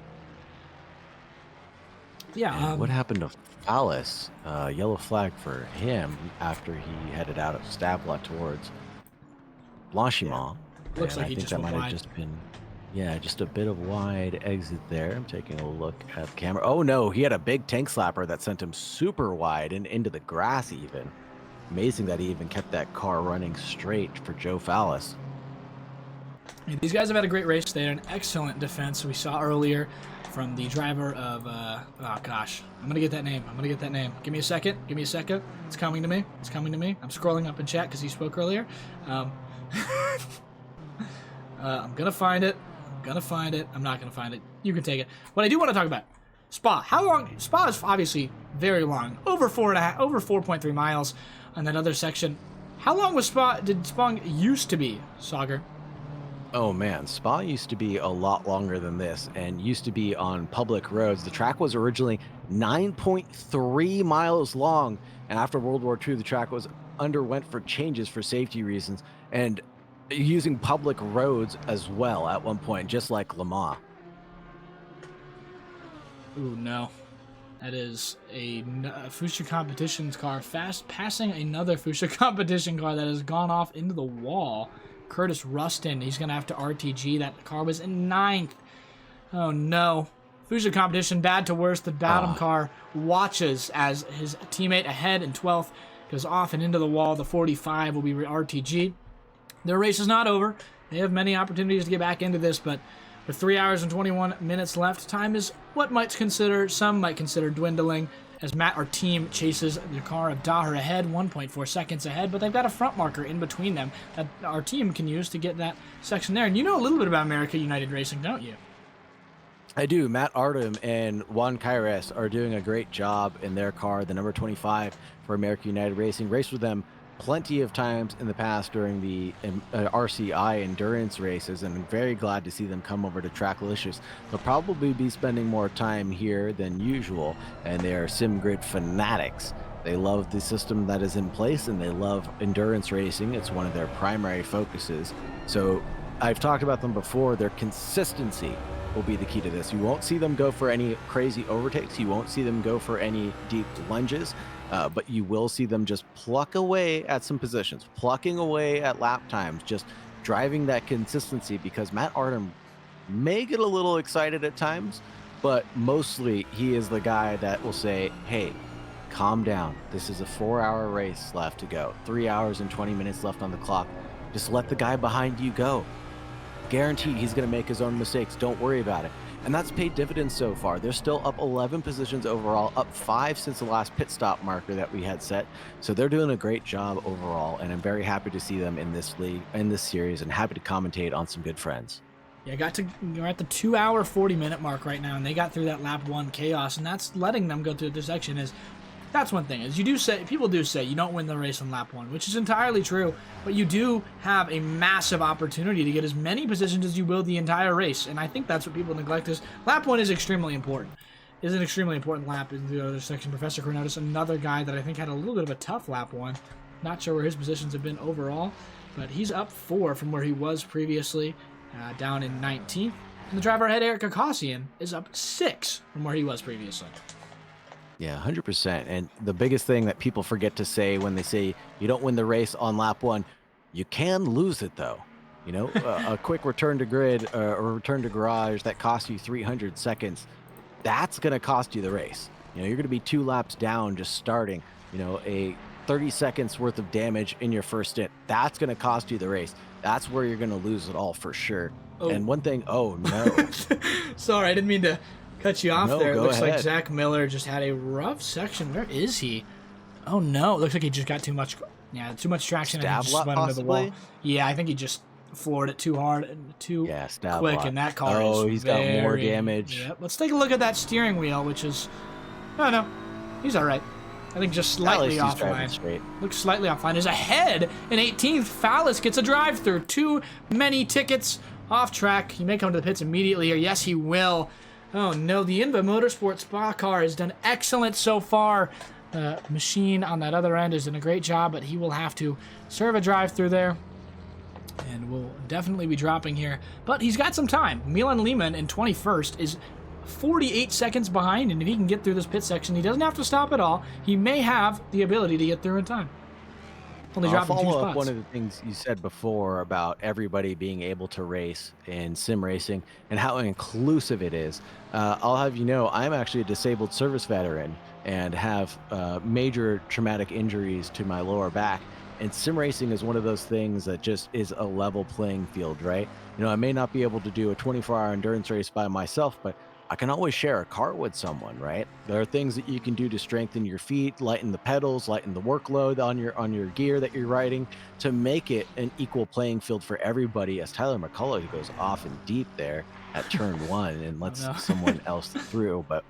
S1: yeah.
S2: What happened to Fallis? Yellow flag for him after he headed out of Stabla towards Blanchimont.
S1: Yeah. Looks like
S2: I
S1: he
S2: think
S1: just
S2: that
S1: went
S2: might
S1: wide.
S2: have just been, just a bit of wide exit there. I'm taking a look at the camera. Oh no, he had a big tank slapper that sent him super wide and into the grass even. Amazing that he even kept that car running straight for Joe Fallis.
S1: These guys have had a great race. They had an excellent defense we saw earlier from the driver of, oh gosh, I'm going to get that name. Give me a second. It's coming to me. I'm scrolling up in chat because he spoke earlier. I'm going to find it. I'm not going to find it. You can take it. What I do want to talk about, Spa. How long? Spa is obviously very long. Over 4.3 miles on that other section. How long was did Spa used to be, Sauger?
S2: Oh man, Spa used to be a lot longer than this and used to be on public roads. The track was originally 9.3 miles long, and after World War II, the track underwent for changes for safety reasons and using public roads as well at one point, just like Le Mans.
S1: Ooh, no. That is a Fuchsia Competitions car fast passing another Fuchsia Competition car that has gone off into the wall. Curtis Rustin, he's going to have to RTG. That car was in 9th. Oh, no. Fuchsia Competition, bad to worse. The bottom car watches as his teammate ahead in 12th goes off and into the wall. The 45 will be RTG. Their race is not over. They have many opportunities to get back into this, but with 3 hours and 21 minutes left, time is what some might consider dwindling as our team chases the car of Daher ahead, 1.4 seconds ahead, but they've got a front marker in between them that our team can use to get that section there. And you know a little bit about America United Racing, don't you?
S2: I do. Matt Artem and Juan Caires are doing a great job in their car, the number 25 for America United Racing. Raced with them plenty of times in the past during the RCI endurance races, and I'm very glad to see them come over to Trackalicious. They'll probably be spending more time here than usual, and they are SimGrid fanatics. They love the system that is in place, and they love endurance racing. It's one of their primary focuses. So I've talked about them before. Their consistency will be the key to this. You won't see them go for any crazy overtakes. You won't see them go for any deep lunges. But you will see them just pluck away at some positions, plucking away at lap times, just driving that consistency, because Matt Artem may get a little excited at times, but mostly he is the guy that will say, hey, calm down. This is a 4-hour race left to go. 3 hours and 20 minutes left on the clock. Just let the guy behind you go. Guaranteed he's going to make his own mistakes. Don't worry about it. And that's paid dividends so far. They're still up 11 positions overall, up 5 since the last pit stop marker that we had set. So they're doing a great job overall, and I'm very happy to see them in this league, in this series, and happy to commentate on some good friends.
S1: Yeah, we're at the 2-hour 40-minute mark right now, and they got through that lap 1 chaos, and that's letting them go through this section. Is that's one thing, is people do say you don't win the race on lap 1, which is entirely true, but you do have a massive opportunity to get as many positions as you will the entire race, and I think that's what people neglect. Is lap 1 is extremely important. Is an extremely important lap in the other section. Professor Cornotis, another guy that I think had a little bit of a tough lap 1. Not sure where his positions have been overall, but he's up 4 from where he was previously, down in 19th. And the driver ahead, Eric Akassian, is up 6 from where he was previously.
S2: Yeah, 100%. And the biggest thing that people forget to say when they say you don't win the race on lap 1, you can lose it though. You know, a quick return to grid or return to garage that costs you 300 seconds, that's going to cost you the race. You know, you're going to be 2 laps down just starting, you know, a 30 seconds worth of damage in your first stint. That's going to cost you the race. That's where you're going to lose it all for sure.
S1: Oh.
S2: And one thing, oh no.
S1: Sorry, I didn't mean to cut you off there. It looks
S2: ahead.
S1: like Zach Miller just had a rough section. Where is he? Oh no, it looks like he just got too much traction and he just went into the wall. Yeah, I think he just floored it too hard and too quick, and that car
S2: he's got more damage.
S1: Yep. Let's take a look at that steering wheel, which is, oh no, he's all right. I think just slightly offline. Looks slightly offline. Is ahead in 18th. Fallis gets a drive-through. Too many tickets off track. He may come to the pits immediately here. Yes, he will. Oh no, the Inva Motorsport Spa car has done excellent so far. Machine on that other end has done a great job, but he will have to serve a drive-through there. And will definitely be dropping here. But he's got some time. Milan Lehman in 21st is 48 seconds behind, and if he can get through this pit section, he doesn't have to stop at all. He may have the ability to get through in time. Only dropping 2 spots.
S2: Follow up one of the things you said before about everybody being able to race in sim racing and how inclusive it is. I'll have you know, I'm actually a disabled service veteran and have major traumatic injuries to my lower back. And sim racing is one of those things that just is a level playing field, right? You know, I may not be able to do a 24-hour endurance race by myself, but I can always share a car with someone, right? There are things that you can do to strengthen your feet, lighten the pedals, lighten the workload on your gear that you're riding to make it an equal playing field for everybody, as Tyler McCullough goes off and deep there at turn 1 and lets someone else through, but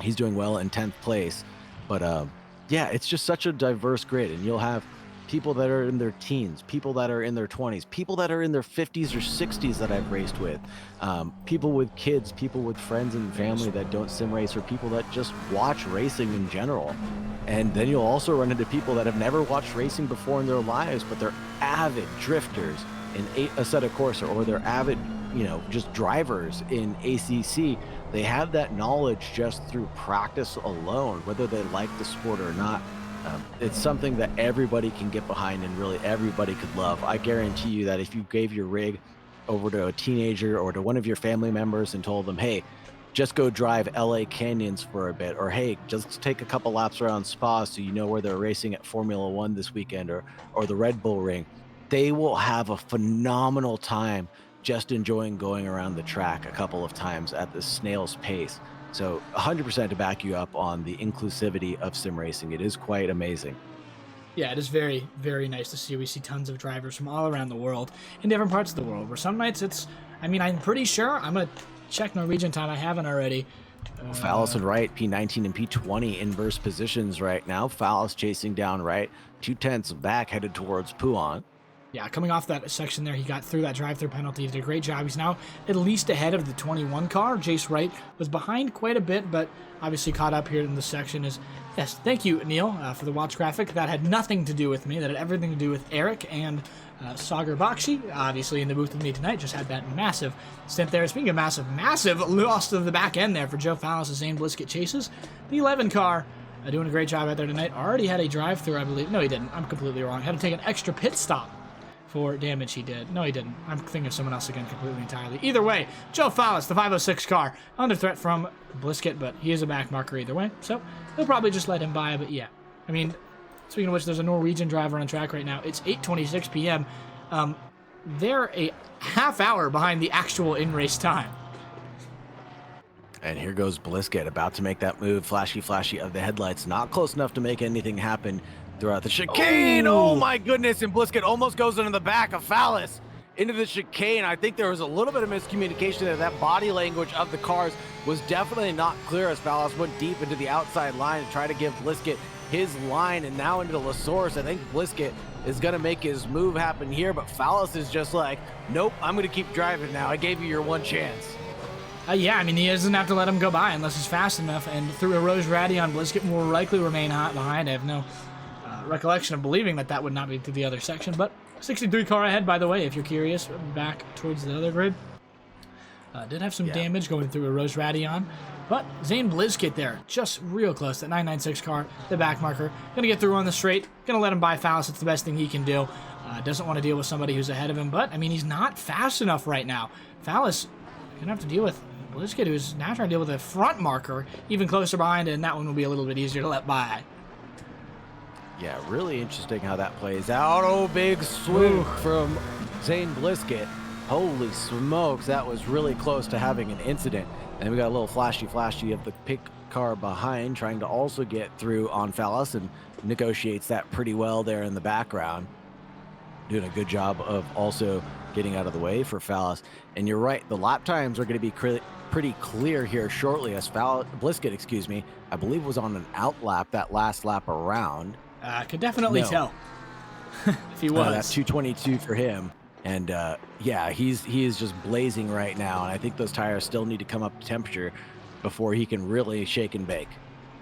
S2: he's doing well in 10th place. But yeah, it's just such a diverse grid, and you'll have people that are in their teens, people that are in their 20s, people that are in their 50s or 60s that I've raced with, people with kids, people with friends and family that don't sim race, or people that just watch racing in general. And then you'll also run into people that have never watched racing before in their lives, but they're avid drifters in Assetto Corsa, or they're avid, you know, just drivers in ACC. They have that knowledge just through practice alone, whether they like the sport or not. It's something that everybody can get behind and really everybody could love. I guarantee you that if you gave your rig over to a teenager or to one of your family members and told them, hey, just go drive LA Canyons for a bit, or hey, just take a couple laps around Spa so you know where they're racing at Formula One this weekend, or the Red Bull Ring, they will have a phenomenal time just enjoying going around the track a couple of times at the snail's pace. So 100% to back you up on the inclusivity of sim racing. It is quite amazing.
S1: Yeah, it is very, very nice to see. We see tons of drivers from all around the world, in different parts of the world, where some nights it's, I mean, I'm pretty sure, I'm going to check Norwegian time, I haven't already.
S2: Fallis and Wright, P19 and P20 inverse positions right now. Fallis chasing down Wright, 2/10 back, headed towards Puan.
S1: Yeah, coming off that section there, he got through that drive-through penalty. He did a great job. He's now at least ahead of the 21 car. Jace Wright was behind quite a bit, but obviously caught up here in the section. Yes, thank you, Neil, for the watch graphic. That had nothing to do with me. That had everything to do with Eric and Sagar Bakshi, obviously in the booth with me tonight. Just had that massive stint there. Speaking of massive loss to the back end there for Joe Fallis as Zane Blisket chases. The 11 car doing a great job out there tonight. Already had a drive-through, I believe. No, he didn't. I'm completely wrong. Had to take an extra pit stop for damage he did. No, he didn't. I'm thinking of someone else again completely entirely. Either way, Joe Fallis, the 506 car, under threat from Blisket, but he is a back marker either way, so they'll probably just let him by, but yeah. I mean, speaking of which, there's a Norwegian driver on track right now. It's 8:26 p.m. They're a half hour behind the actual in-race time.
S2: And here goes Blisket, about to make that move. Flashy of the headlights, not close enough to make anything happen throughout the chicane. Oh my goodness, and Blisket almost goes into the back of Fallis. into the chicane. I think there was a little bit of miscommunication there. That body language of the cars was definitely not clear as Fallis went deep into the outside line to try to give Bliskett his line, and now into La Source. I think Bliskett is going to make his move happen here, but Fallis is just like, nope, I'm going to keep driving now. I gave you your one chance.
S1: Yeah, I mean, he doesn't have to let him go by unless he's fast enough, and through a Rose Radion, Bliskett will likely remain hot behind. I have no recollection of believing that would not be through the other section, but 63 car ahead, by the way, if you're curious, back towards the other grid. Did have some damage going through a Rose Radion, but Zane Bliskett there, just real close. That 996 car, the back marker, gonna get through on the straight, gonna let him by Fallis. It's the best thing he can do. Doesn't want to deal with somebody who's ahead of him, but I mean, he's not fast enough right now. Fallis gonna have to deal with Bliskett, who's now trying to deal with a front marker, even closer behind, and that one will be a little bit easier to let by.
S2: Yeah, really interesting how that plays out. Oh, big swoop from Zane Bliskett. Holy smokes, that was really close to having an incident. And we got a little flashy of the pink car behind, trying to also get through on Fallis, and negotiates that pretty well there in the background. Doing a good job of also getting out of the way for Fallis. And you're right, the lap times are going to be pretty clear here shortly, as Bliskett, I believe was on an out lap that last lap around.
S1: I could definitely tell if he was.
S2: That's 222 for him. And yeah, he is just blazing right now. And I think those tires still need to come up to temperature before he can really shake and bake.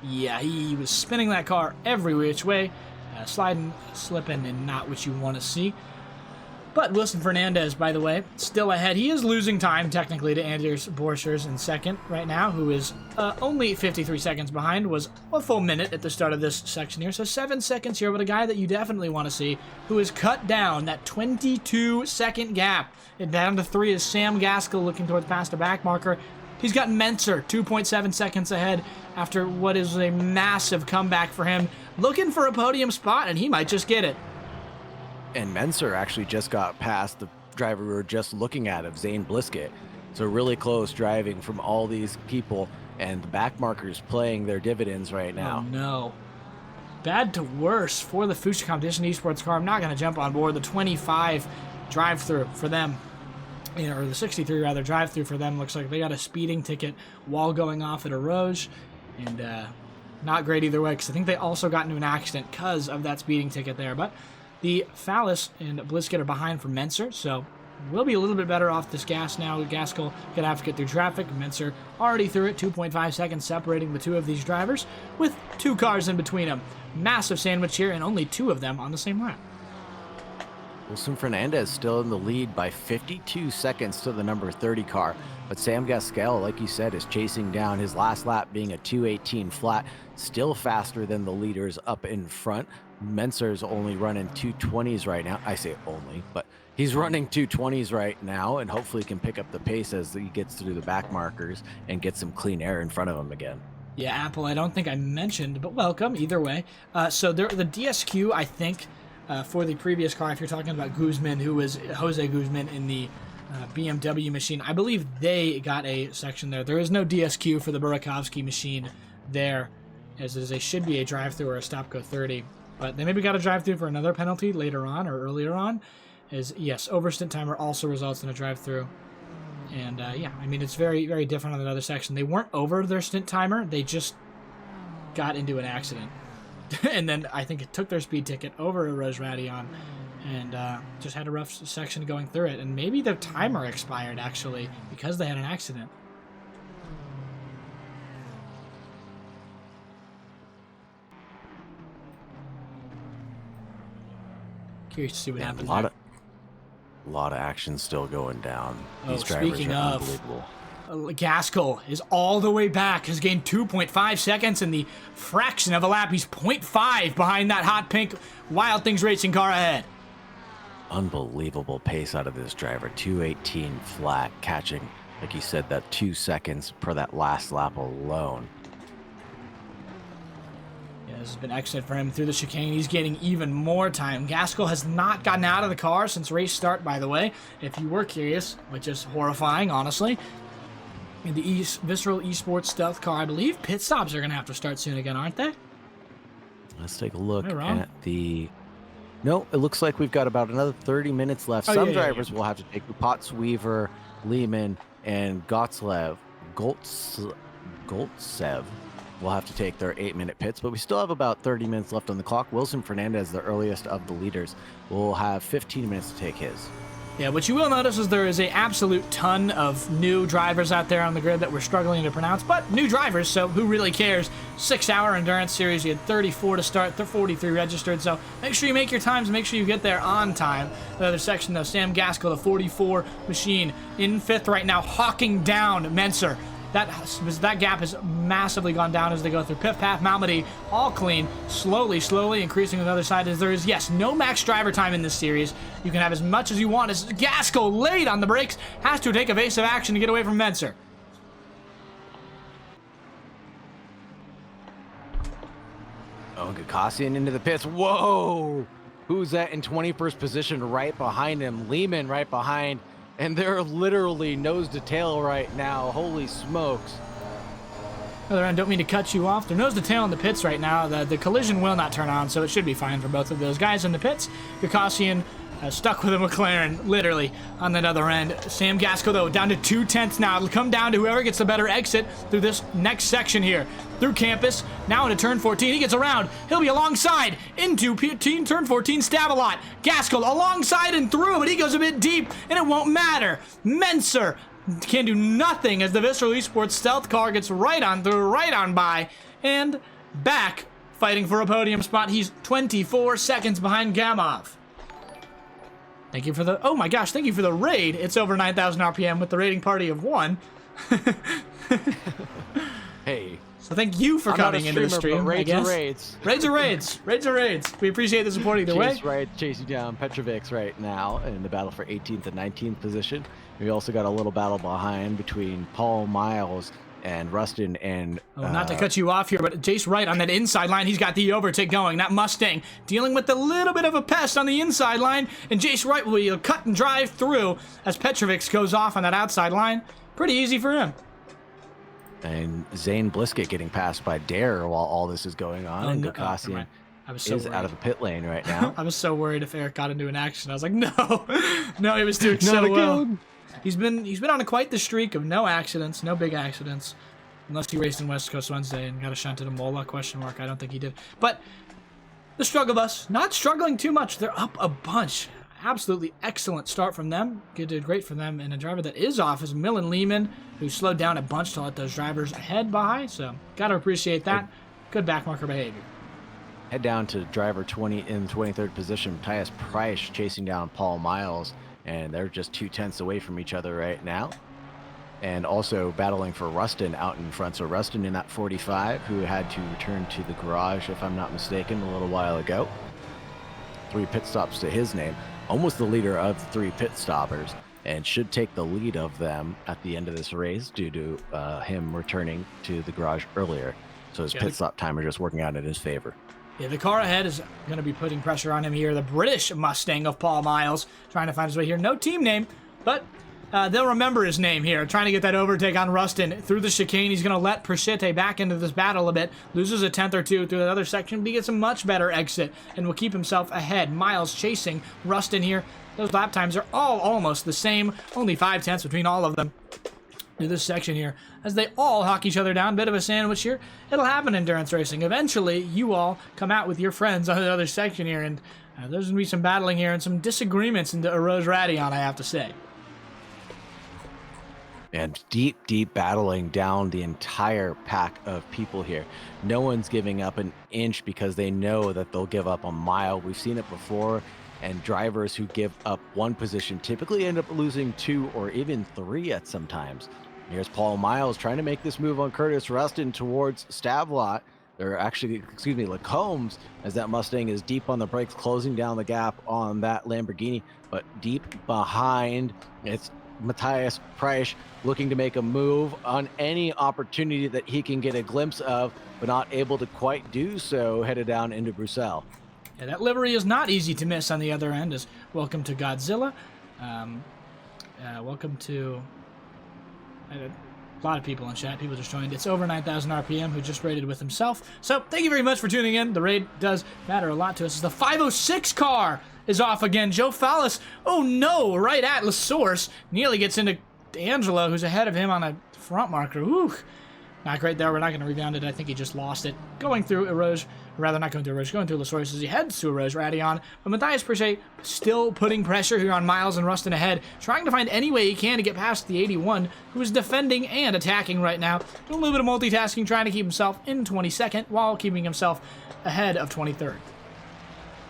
S1: Yeah, he was spinning that car every which way, sliding, slipping, and not what you want to see. But Wilson Fernandez, by the way, still ahead. He is losing time, technically, to Anders Borchers in second right now, who is only 53 seconds behind, was a full minute at the start of this section here. So 7 seconds here, but a guy that you definitely want to see, who has cut down that 22-second gap. And down to 3 is Sam Gaskell looking towards past the back marker. He's got Menser 2.7 seconds ahead after what is a massive comeback for him. Looking for a podium spot, and he might just get it.
S2: And Menser actually just got past the driver we were just looking at, of Zane Bliskett. So really close driving from all these people, and the back markers playing their dividends right now.
S1: Oh, no. Bad to worse for the Future Competition Esports car. I'm not going to jump on board the 25 drive-through for them. Or the 63 rather drive-through for them. Looks like they got a speeding ticket while going off at a Rouge. And not great either way, because I think they also got into an accident because of that speeding ticket there. But the Fallis and Bliskett are behind for Menser, so we'll be a little bit better off this gas now. Gaskell gonna have to get through traffic. Menser already through it, 2.5 seconds separating the two of these drivers, with 2 cars in between them. Massive sandwich here, and only 2 of them on the same lap.
S2: Wilson Fernandez still in the lead by 52 seconds to the number 30 car. But Sam Gaskell, like you said, is chasing down, his last lap being a 2:18 flat, still faster than the leaders up in front. Menser's only running 2:20s right now. I say only, but he's running 2:20s right now, and hopefully can pick up the pace as he gets through the back markers and get some clean air in front of him again.
S1: Yeah, Apple, I don't think I mentioned, but welcome either way. So the DSQ, I think, for the previous car, if you're talking about Guzman, who was Jose Guzman in the BMW machine, I believe they got a section there. There is no DSQ for the Burakovsky machine there, as there should be a drive-through or a stop-go 30. But they maybe got a drive-through for another penalty later on or earlier on. Yes, overstint timer also results in a drive-through. And yeah, I mean, it's very, very different on another section. They weren't over their stint timer. They just got into an accident. And then I think it took their speed ticket over a Rose Radion and just had a rough section going through it. And maybe their timer expired, actually, because they had an accident. Curious to see what happens.
S2: A lot of action still going down. These drivers
S1: speaking
S2: are
S1: of,
S2: unbelievable.
S1: Gaskell is all the way back, has gained 2.5 seconds in the fraction of a lap. He's 0.5 behind that hot pink Wild Things Racing car ahead.
S2: Unbelievable pace out of this driver. 2:18 flat, catching, like you said, that 2 seconds per that last lap alone.
S1: This has been excellent for him through the chicane. He's getting even more time. Gaskell has not gotten out of the car since race start, by the way, if you were curious, which is horrifying, honestly. In the Visceral Esports Stealth car, I believe pit stops are going to have to start soon again, aren't they?
S2: Let's take a look at the No, it looks like we've got about another 30 minutes left.
S1: Oh,
S2: Some
S1: yeah,
S2: drivers will have to take Potsweaver, Lehman, and Goltsev will have to take their 8-minute pits, but we still have about 30 minutes left on the clock. Wilson Fernandez, the earliest of the leaders, will have 15 minutes to take his.
S1: Yeah, what you will notice is there is a absolute ton of new drivers out there on the grid that we're struggling to pronounce, but new drivers, so who really cares? 6-hour endurance series, you had 34 to start, 43 registered, so make sure you make your times, make sure you get there on time. The other section, though, Sam Gaskell, the 44 machine, in 5th right now, hawking down Menser. That gap has massively gone down as they go through Piff Path, Malmedy, all clean, slowly increasing on the other side as there is, yes, no max driver time in this series. You can have as much as you want as Gaskell late on the brakes, has to take evasive action to get away from Menser.
S2: Oh, Gakosian into the pits. Whoa! Who's that in 21st position right behind him? Lehman right behind. And they're literally nose to tail right now. Holy smokes.
S1: Other end, don't mean to cut you off. They're nose to tail in the pits right now. The collision will not turn on, so it should be fine for both of those guys in the pits. Gakosian stuck with a McLaren, literally, on that other end. Sam Gaskell, though, down to 2/10 now. It'll come down to whoever gets the better exit through this next section here. Through campus, now into turn 14. He gets around. He'll be alongside into turn 14, Stavelot. Gaskell alongside and through, but he goes a bit deep, and it won't matter. Menser can do nothing as the Visceral Esports stealth car gets right on through, right on by, and back fighting for a podium spot. He's 24 seconds behind Gamov. Thank you for the, oh my gosh, thank you for the raid. It's over 9,000 RPM with the raiding party of 1.
S2: Hey.
S1: So thank you for coming into the stream, I guess.
S2: Raids.
S1: Raids are raids. Raids are raids. We appreciate the support either way.
S2: Chasing down Petrovic right now in the battle for 18th and 19th position. We also got a little battle behind between Paul Miles and Rustin and...
S1: not to cut you off here, but Jace Wright on that inside line, he's got the overtake going. That Mustang dealing with a little bit of a pest on the inside line, and Jace Wright will cut and drive through as Petrovic goes off on that outside line. Pretty easy for him.
S2: And Zane Bliskett getting passed by Dare while all this is going on. And Gakosian is out of the pit lane right now.
S1: I was so worried if Eric got into an accident. I was like, no, he was doing so well. He's been on quite the streak of no accidents, no big accidents, unless he raced in West Coast Wednesday and got a shunt at a Mola, question mark. I don't think he did. But the struggle bus, not struggling too much. They're up a bunch. Absolutely excellent start from them. Did great for them. And a driver that is off is Millen Lehman, who slowed down a bunch to let those drivers ahead by. So got to appreciate that. Good backmarker behavior.
S2: Head down to driver 20 in 23rd position. Matthias Price chasing down Paul Miles. And they're just 2/10 away from each other right now. And also battling for Rustin out in front. So Rustin in that 45, who had to return to the garage, if I'm not mistaken, a little while ago. 3 pit stops to his name. Almost the leader of the 3 pit stoppers. And should take the lead of them at the end of this race due to him returning to the garage earlier. So his pit stop timer just working out in his favor.
S1: Yeah, the car ahead is going to be putting pressure on him here. The British Mustang of Paul Miles trying to find his way here. No team name, but they'll remember his name here. Trying to get that overtake on Rustin through the chicane. He's going to let Prachete back into this battle a bit. Loses a 10th or 2 through the other section, but he gets a much better exit and will keep himself ahead. Miles chasing Rustin here. Those lap times are all almost the same. Only 5/10 between all of them. Through this section here, as they all hawk each other down. Bit of a sandwich here. It'll happen in endurance racing. Eventually, you all come out with your friends on the other section here, and there's going to be some battling here and some disagreements into Rose Radion, I have to say.
S2: And deep battling down the entire pack of people here. No one's giving up an inch because they know that they'll give up a mile. We've seen it before. And drivers who give up 1 position typically end up losing 2 or even 3 at some times. Here's Paul Miles trying to make this move on Curtis Rustin towards Stavelot. They're actually, Lacombs, as that Mustang is deep on the brakes, closing down the gap on that Lamborghini. But deep behind, it's Matthias Price looking to make a move on any opportunity that he can get a glimpse of, but not able to quite do so, headed down into Bruxelles.
S1: Yeah, that livery is not easy to miss on the other end. Is welcome to Godzilla. Welcome to... A lot of people in chat. People just joined. It's over 9,000 RPM who just raided with himself. So thank you very much for tuning in. The raid does matter a lot to us. The 506 car is off again. Joe Fallis, oh no, right at LaSource. Nearly gets into D'Angelo, who's ahead of him on a front marker. Ooh. Not great there. We're not going to rebound it. I think he just lost it. Going through Eroge, or rather not going through Eroge, going through LaSource as he heads to Eroge Radion. But Matthias Perche still putting pressure here on Miles and Rustin ahead, trying to find any way he can to get past the 81, who is defending and attacking right now. Doing a little bit of multitasking, trying to keep himself in 22nd while keeping himself ahead of 23rd.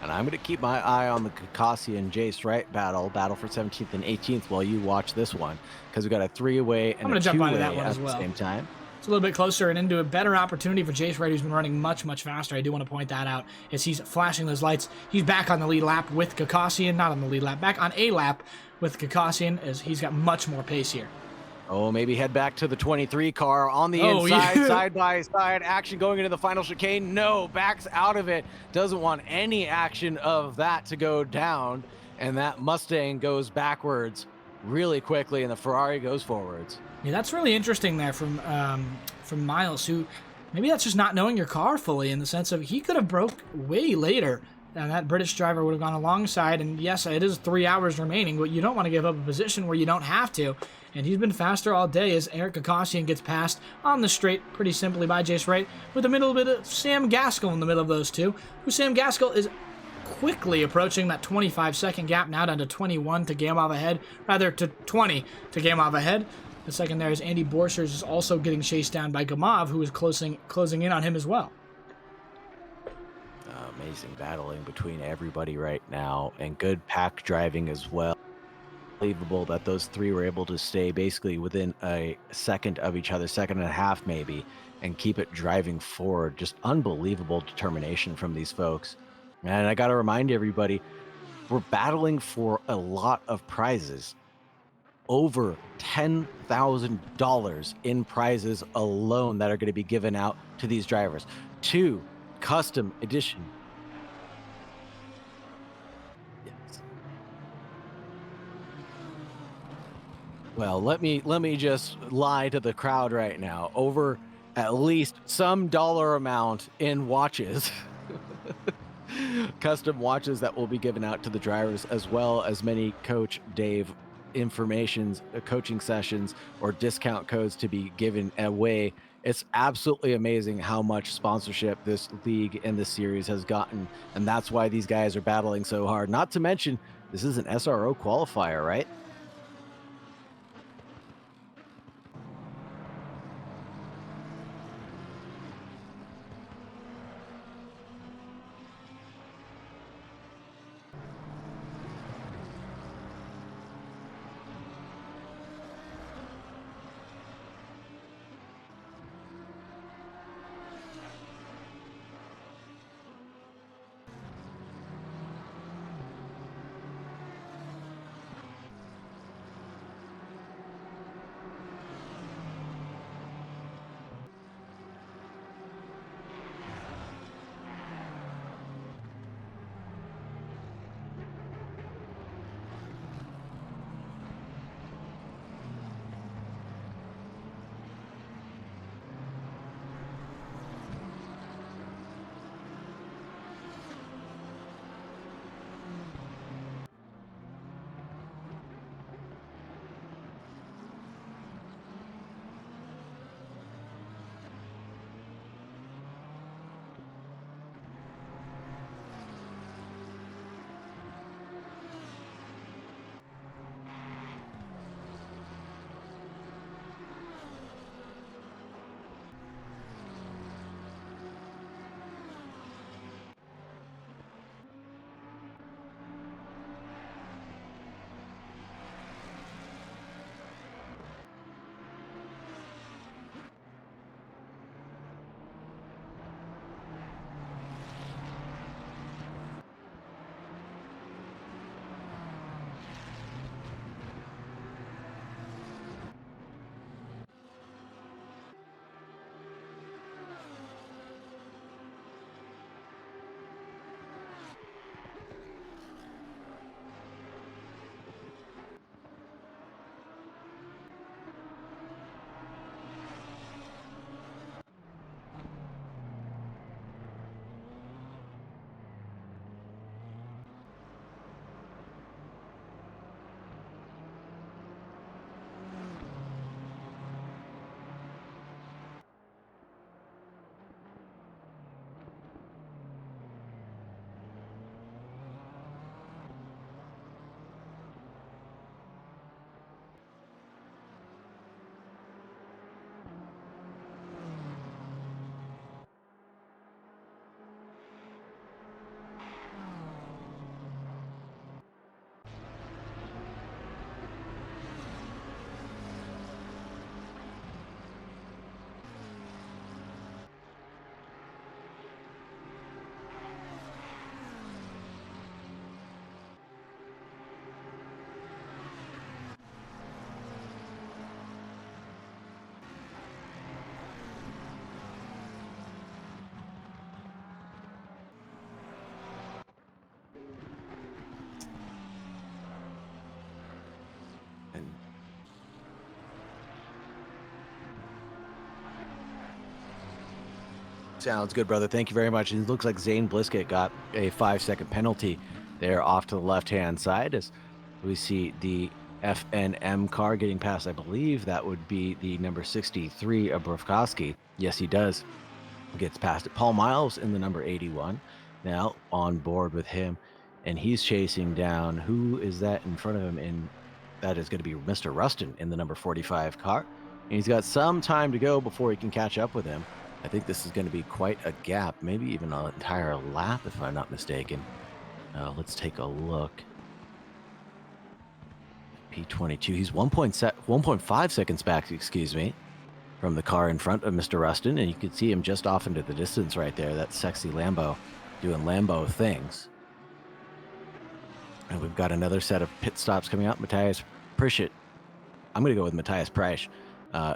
S2: And I'm going to keep my eye on the Kakasi and Jace Wright battle for 17th and 18th while you watch this one, because we got a 3-way and a 2-way at the same time.
S1: It's a little bit closer and into a better opportunity for Jace Wright, who's been running much, much faster. I do want to point that out as he's flashing those lights. He's back on the lead lap with Kakasian, not on the lead lap, back on a lap with Kakasian as he's got much more pace here.
S2: Oh, maybe head back to the 23 car on the inside,
S1: yeah.
S2: side by side action going into the final chicane. No, backs out of it. Doesn't want any action of that to go down. And that Mustang goes backwards really quickly and the Ferrari goes forwards.
S1: Yeah, that's really interesting there from Miles, who maybe that's just not knowing your car fully in the sense of he could have broke way later and that British driver would have gone alongside. And yes, it is 3 hours remaining, but you don't want to give up a position where you don't have to. And he's been faster all day as Eric Kakasian gets passed on the straight pretty simply by Jace Wright with a middle bit of Sam Gaskell in the middle of those two, who Sam Gaskell is quickly approaching that 25-second gap, now down to 21 to Gamov ahead, rather to 20 to Gamov ahead. The second there is Andy Borchers is also getting chased down by Gamov, who is closing in on him as well.
S2: Amazing battling between everybody right now, and good pack driving as well. Unbelievable that those three were able to stay basically within a second of each other, second and a half maybe, and keep it driving forward. Just unbelievable determination from these folks. And I got to remind everybody, we're battling for a lot of prizes. Over $10,000 in prizes alone that are going to be given out to these drivers. 2 custom edition. Yes. Well, let me just lie to the crowd right now. Over at least some dollar amount in watches. Custom watches that will be given out to the drivers, as well as many Coach Dave coaching sessions or discount codes to be given away. It's absolutely amazing how much sponsorship this league and this series has gotten, and that's why these guys are battling so hard. Not to mention, this is an SRO qualifier, right? And sounds good, brother. Thank you very much. It looks like Zane Blisket got a 5-second penalty there off to the left-hand side as we see the FNM car getting past. I believe that would be the number 63 of Brovkowski. Yes, he does. Gets past it. Paul Miles in the number 81 now on board with him, and he's chasing down. Who is that in front of him? And that is going to be Mr. Rustin in the number 45 car. And he's got some time to go before he can catch up with him. I think this is going to be quite a gap, maybe even an entire lap, if I'm not mistaken. Let's take a look. P22, he's 1.5 seconds back, excuse me, from the car in front of Mr. Rustin, and you can see him just off into the distance right there, that sexy Lambo doing Lambo things. And we've got another set of pit stops coming up. Matthias Pritchett, I'm going to go with Matthias Preisch,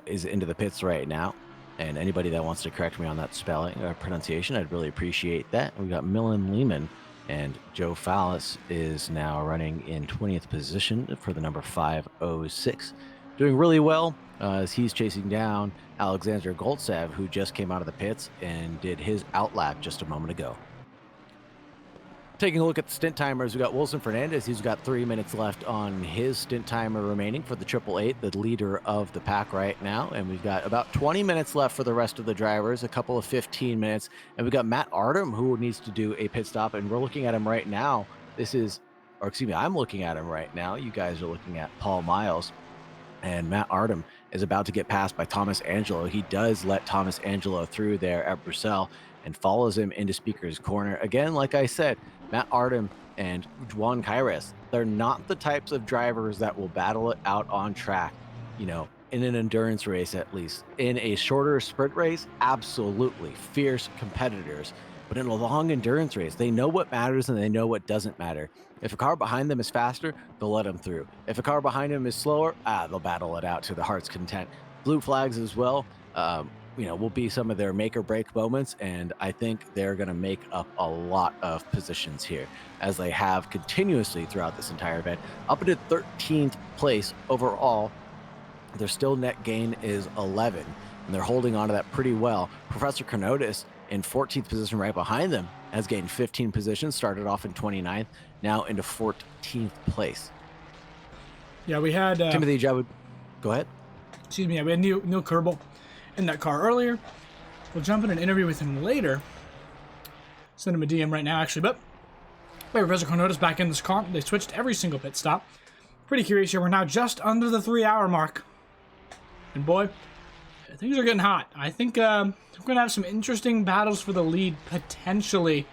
S2: is into the pits right now. And anybody that wants to correct me on that spelling or pronunciation, I'd really appreciate that. We've got Millen Lehman, and Joe Fallis is now running in 20th position for the number 506. Doing really well as he's chasing down Alexander Goltsev, who just came out of the pits and did his outlap just a moment ago. Taking a look at the stint timers, we got Wilson Fernandez. He's got 3 minutes left on his stint timer remaining for the 888, the leader of the pack right now. And we've got about 20 minutes left for the rest of the drivers, a couple of 15 minutes. And we've got Matt Artem, who needs to do a pit stop. And we're looking at him right now. I'm looking at him right now. You guys are looking at Paul Miles. And Matt Artem is about to get passed by Thomas Angelo. He does let Thomas Angelo through there at Bruxelles and follows him into Speaker's Corner. Again, like I said, Matt Artem and Juan Caires, they're not the types of drivers that will battle it out on track, in an endurance race at least. In a shorter sprint race, absolutely fierce competitors. But in a long endurance race, they know what matters and they know what doesn't matter. If a car behind them is faster, they'll let them through. If a car behind them is slower, they'll battle it out to the heart's content. Blue flags as well. Will be some of their make or break moments, and I think they're going to make up a lot of positions here, as they have continuously throughout this entire event. Up into 13th place overall, their still net gain is 11, and they're holding on to that pretty well. Professor Kanotis in 14th position right behind them has gained 15 positions, started off in 29th, now into 14th place.
S1: Yeah, we had...
S2: Timothy Jabud, go ahead.
S1: Excuse me, we had Neil Kerbel in that car earlier. We'll jump in an interview with him later. Send him a DM right now, actually. But Professor Kanotis back in this car. They switched every single pit stop. Pretty curious here. We're now just under the 3-hour mark. And boy, things are getting hot. I think we're going to have some interesting battles for the lead, potentially.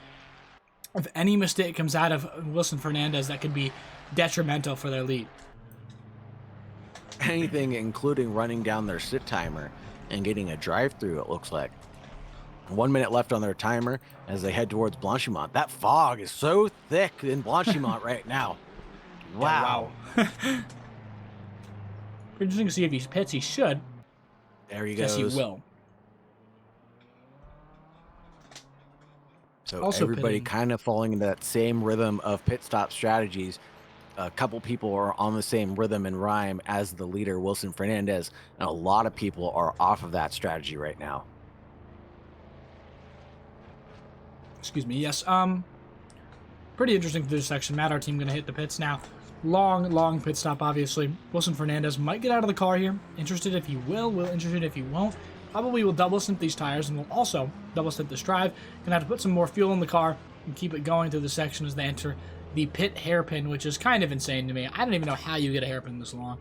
S1: If any mistake comes out of Wilson Fernandez, that could be detrimental for their lead.
S2: Anything, including running down their sit timer and getting a drive-through, it looks like. 1 minute left on their timer as they head towards Blanchimont. That fog is so thick in Blanchimont right now. Wow.
S1: Pretty interesting to see if he pits. He should.
S2: There he goes.
S1: Yes, he will.
S2: So
S1: Also
S2: everybody
S1: pitting.
S2: kind of falling into that same rhythm of pit stop strategies. A couple people are on the same rhythm and rhyme as the leader, Wilson Fernandez, and a lot of people are off of that strategy right now.
S1: Excuse me. Yes. Pretty interesting for this section. Matt, our team, going to hit the pits now. Long pit stop, obviously. Wilson Fernandez might get out of the car here. Interested if he will interested if he won't. Probably will double stint these tires and will also double stint this drive. Gonna have to put some more fuel in the car and keep it going through the section as they enter the pit hairpin, which is kind of insane to me. I don't even know how you get a hairpin this long.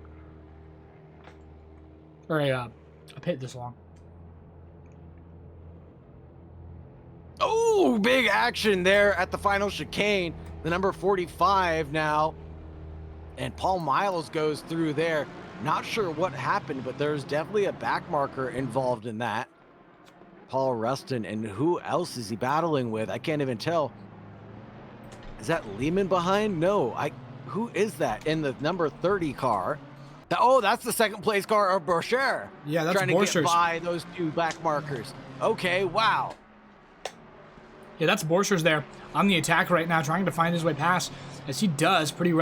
S1: Or a pit this long.
S2: Oh, big action there at the final chicane. The number 45 now. And Paul Miles goes through there. Not sure what happened, but there's definitely a back marker involved in that. Paul Rustin, and who else is he battling with? I can't even tell. Is that Lehman behind? No, who is that in the number 30 car? That's the second place car of Brocher.
S1: Yeah, that's
S2: trying to
S1: Borchers.
S2: get by those two back markers. Okay, wow.
S1: Yeah, that's Borchers there on the attack right now, trying to find his way past, as he does pretty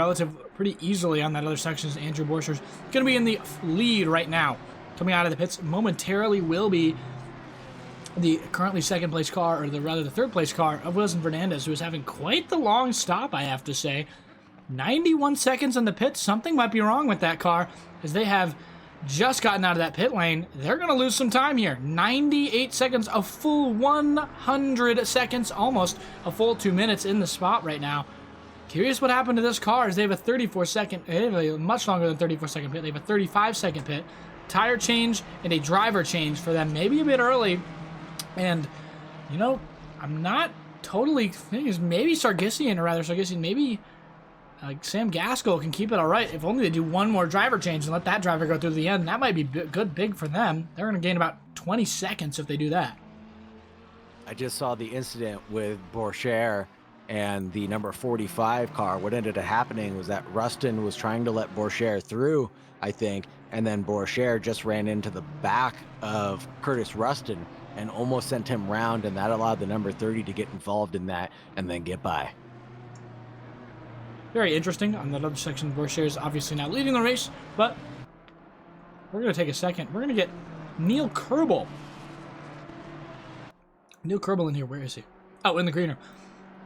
S1: pretty easily on that other section. Andrew Borscher's going to be in the lead right now. Coming out of the pits momentarily will be the currently second place car, or rather the third place car of Wilson Fernandez, who is having quite the long stop, I have to say. 91 seconds in the pits. Something might be wrong with that car, as they have just gotten out of that pit lane. They're going to lose some time here. 98 seconds, a full 100 seconds, almost a full 2 minutes in the spot right now. Curious what happened to this car, as they have a 34-second, they have a much longer than 34-second pit. They have a 35-second pit. Tire change and a driver change for them, maybe a bit early. And, you know, I'm not totally thinking, maybe Sargisian, maybe Sam Gaskell can keep it all right. If only they do one more driver change and let that driver go through the end, that might be big for them. They're going to gain about 20 seconds if they do that.
S2: I just saw the incident with Borscher and the number 45 car. What ended up happening was that Rustin was trying to let Borscher through, I think, and then Borscher just ran into the back of Curtis Rustin and almost sent him round, and that allowed the number 30 to get involved in that and then get by.
S1: Very interesting. On that other section, Borscher is obviously now leading the race, but we're going to take a second. We're going to get Neil Kerbel. Neil Kerbel in here. Where is he? Oh, in the greener.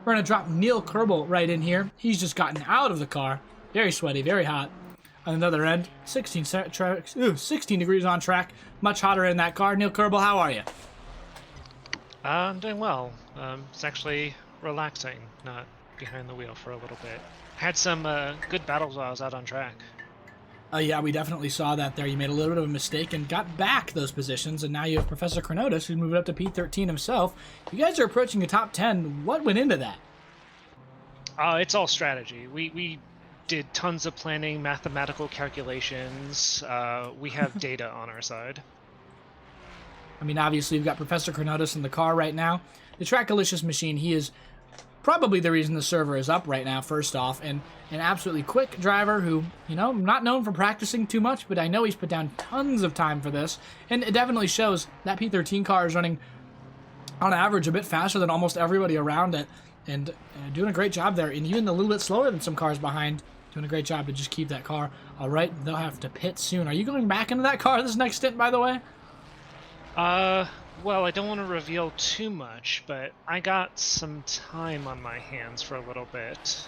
S1: We're going to drop Neil Kerbel right in here. He's just gotten out of the car. Very sweaty, very hot. On another end, 16 degrees on track. Much hotter in that car. Neil Kerbel, how are you?
S5: I'm doing well. It's actually relaxing, not behind the wheel for a little bit. Had some good battles while I was out on track.
S1: Yeah, we definitely saw that there. You made a little bit of a mistake and got back those positions, and now you have Professor Chronotis, who's moved up to P13 himself. You guys are approaching the top 10. What went into that?
S5: It's all strategy. We did tons of planning, mathematical calculations. We have data on our side.
S1: I mean, obviously, you've got Professor Chronotis in the car right now. The Trackalicious machine, he is probably the reason the server is up right now, first off, and an absolutely quick driver who, you know, not known for practicing too much, but I know he's put down tons of time for this, and it definitely shows that P13 car is running, on average, a bit faster than almost everybody around it, and doing a great job there, and even a little bit slower than some cars behind, doing a great job to just keep that car. All right, they'll have to pit soon. Are you going back into that car this next stint, by the way?
S5: Well, I don't want to reveal too much, but I got some time on my hands for a little bit.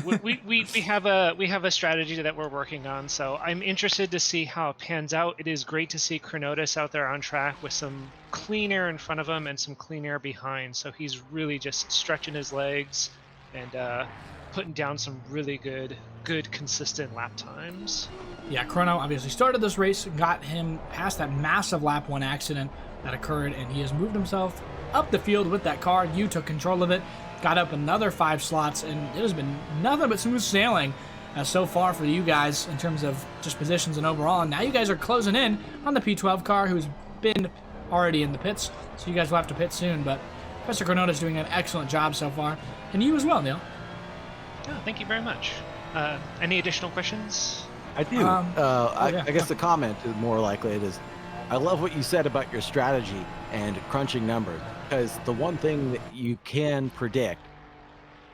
S5: We have a strategy that we're working on, so I'm interested to see how it pans out. It is great to see Chronotis out there on track with some clean air in front of him and some clean air behind, so he's really just stretching his legs and putting down some really good consistent lap times.
S1: Yeah, Chrono obviously started this race, got him past that massive lap 1 accident that occurred, and he has moved himself up the field with that car. You took control of it, got up another 5 slots, and it has been nothing but smooth sailing so far for you guys in terms of just positions and overall. And now you guys are closing in on the P12 car, who's been already in the pits, so you guys will have to pit soon. But Professor Chronotis is doing an excellent job so far, and you as well, Neil.
S5: Oh, thank you very much. Any additional questions?
S2: I do. I guess the comment is more likely it is, I love what you said about your strategy and crunching numbers, because the one thing that you can predict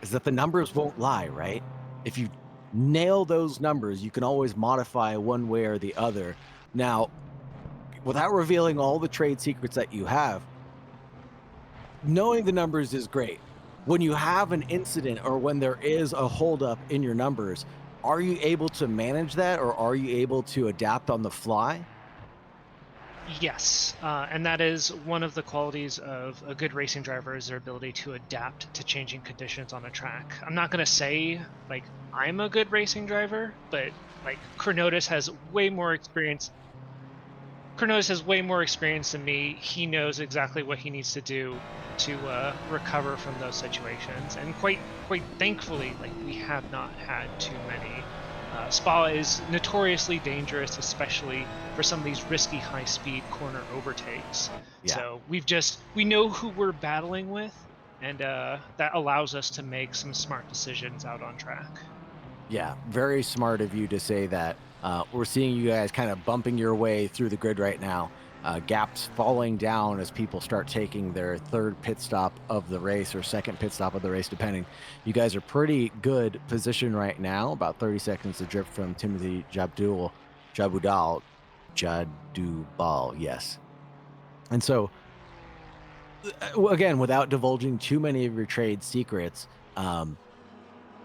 S2: is that the numbers won't lie, right? If you nail those numbers, you can always modify one way or the other. Now, without revealing all the trade secrets that you have, knowing the numbers is great. When you have an incident or when there is a holdup in your numbers, are you able to manage that, or are you able to adapt on the fly?
S5: Yes, and that is one of the qualities of a good racing driver, is their ability to adapt to changing conditions on a track. I'm not going to say, like, I'm a good racing driver, but, like, Chronotis has way more experience. Chronotis has way more experience than me. He knows exactly what he needs to do to recover from those situations, and quite thankfully, like, we have not had too many. Spa is notoriously dangerous, especially for some of these risky high-speed corner overtakes. Yeah. So we know who we're battling with, and that allows us to make some smart decisions out on track.
S2: Yeah, very smart of you to say that. We're seeing you guys kind of bumping your way through the grid right now, gaps falling down as people start taking their third pit stop of the race or second pit stop of the race, depending. You guys are pretty good position right now, about 30 seconds adrift from Timothy Jabudal, yes. And so, again, without divulging too many of your trade secrets,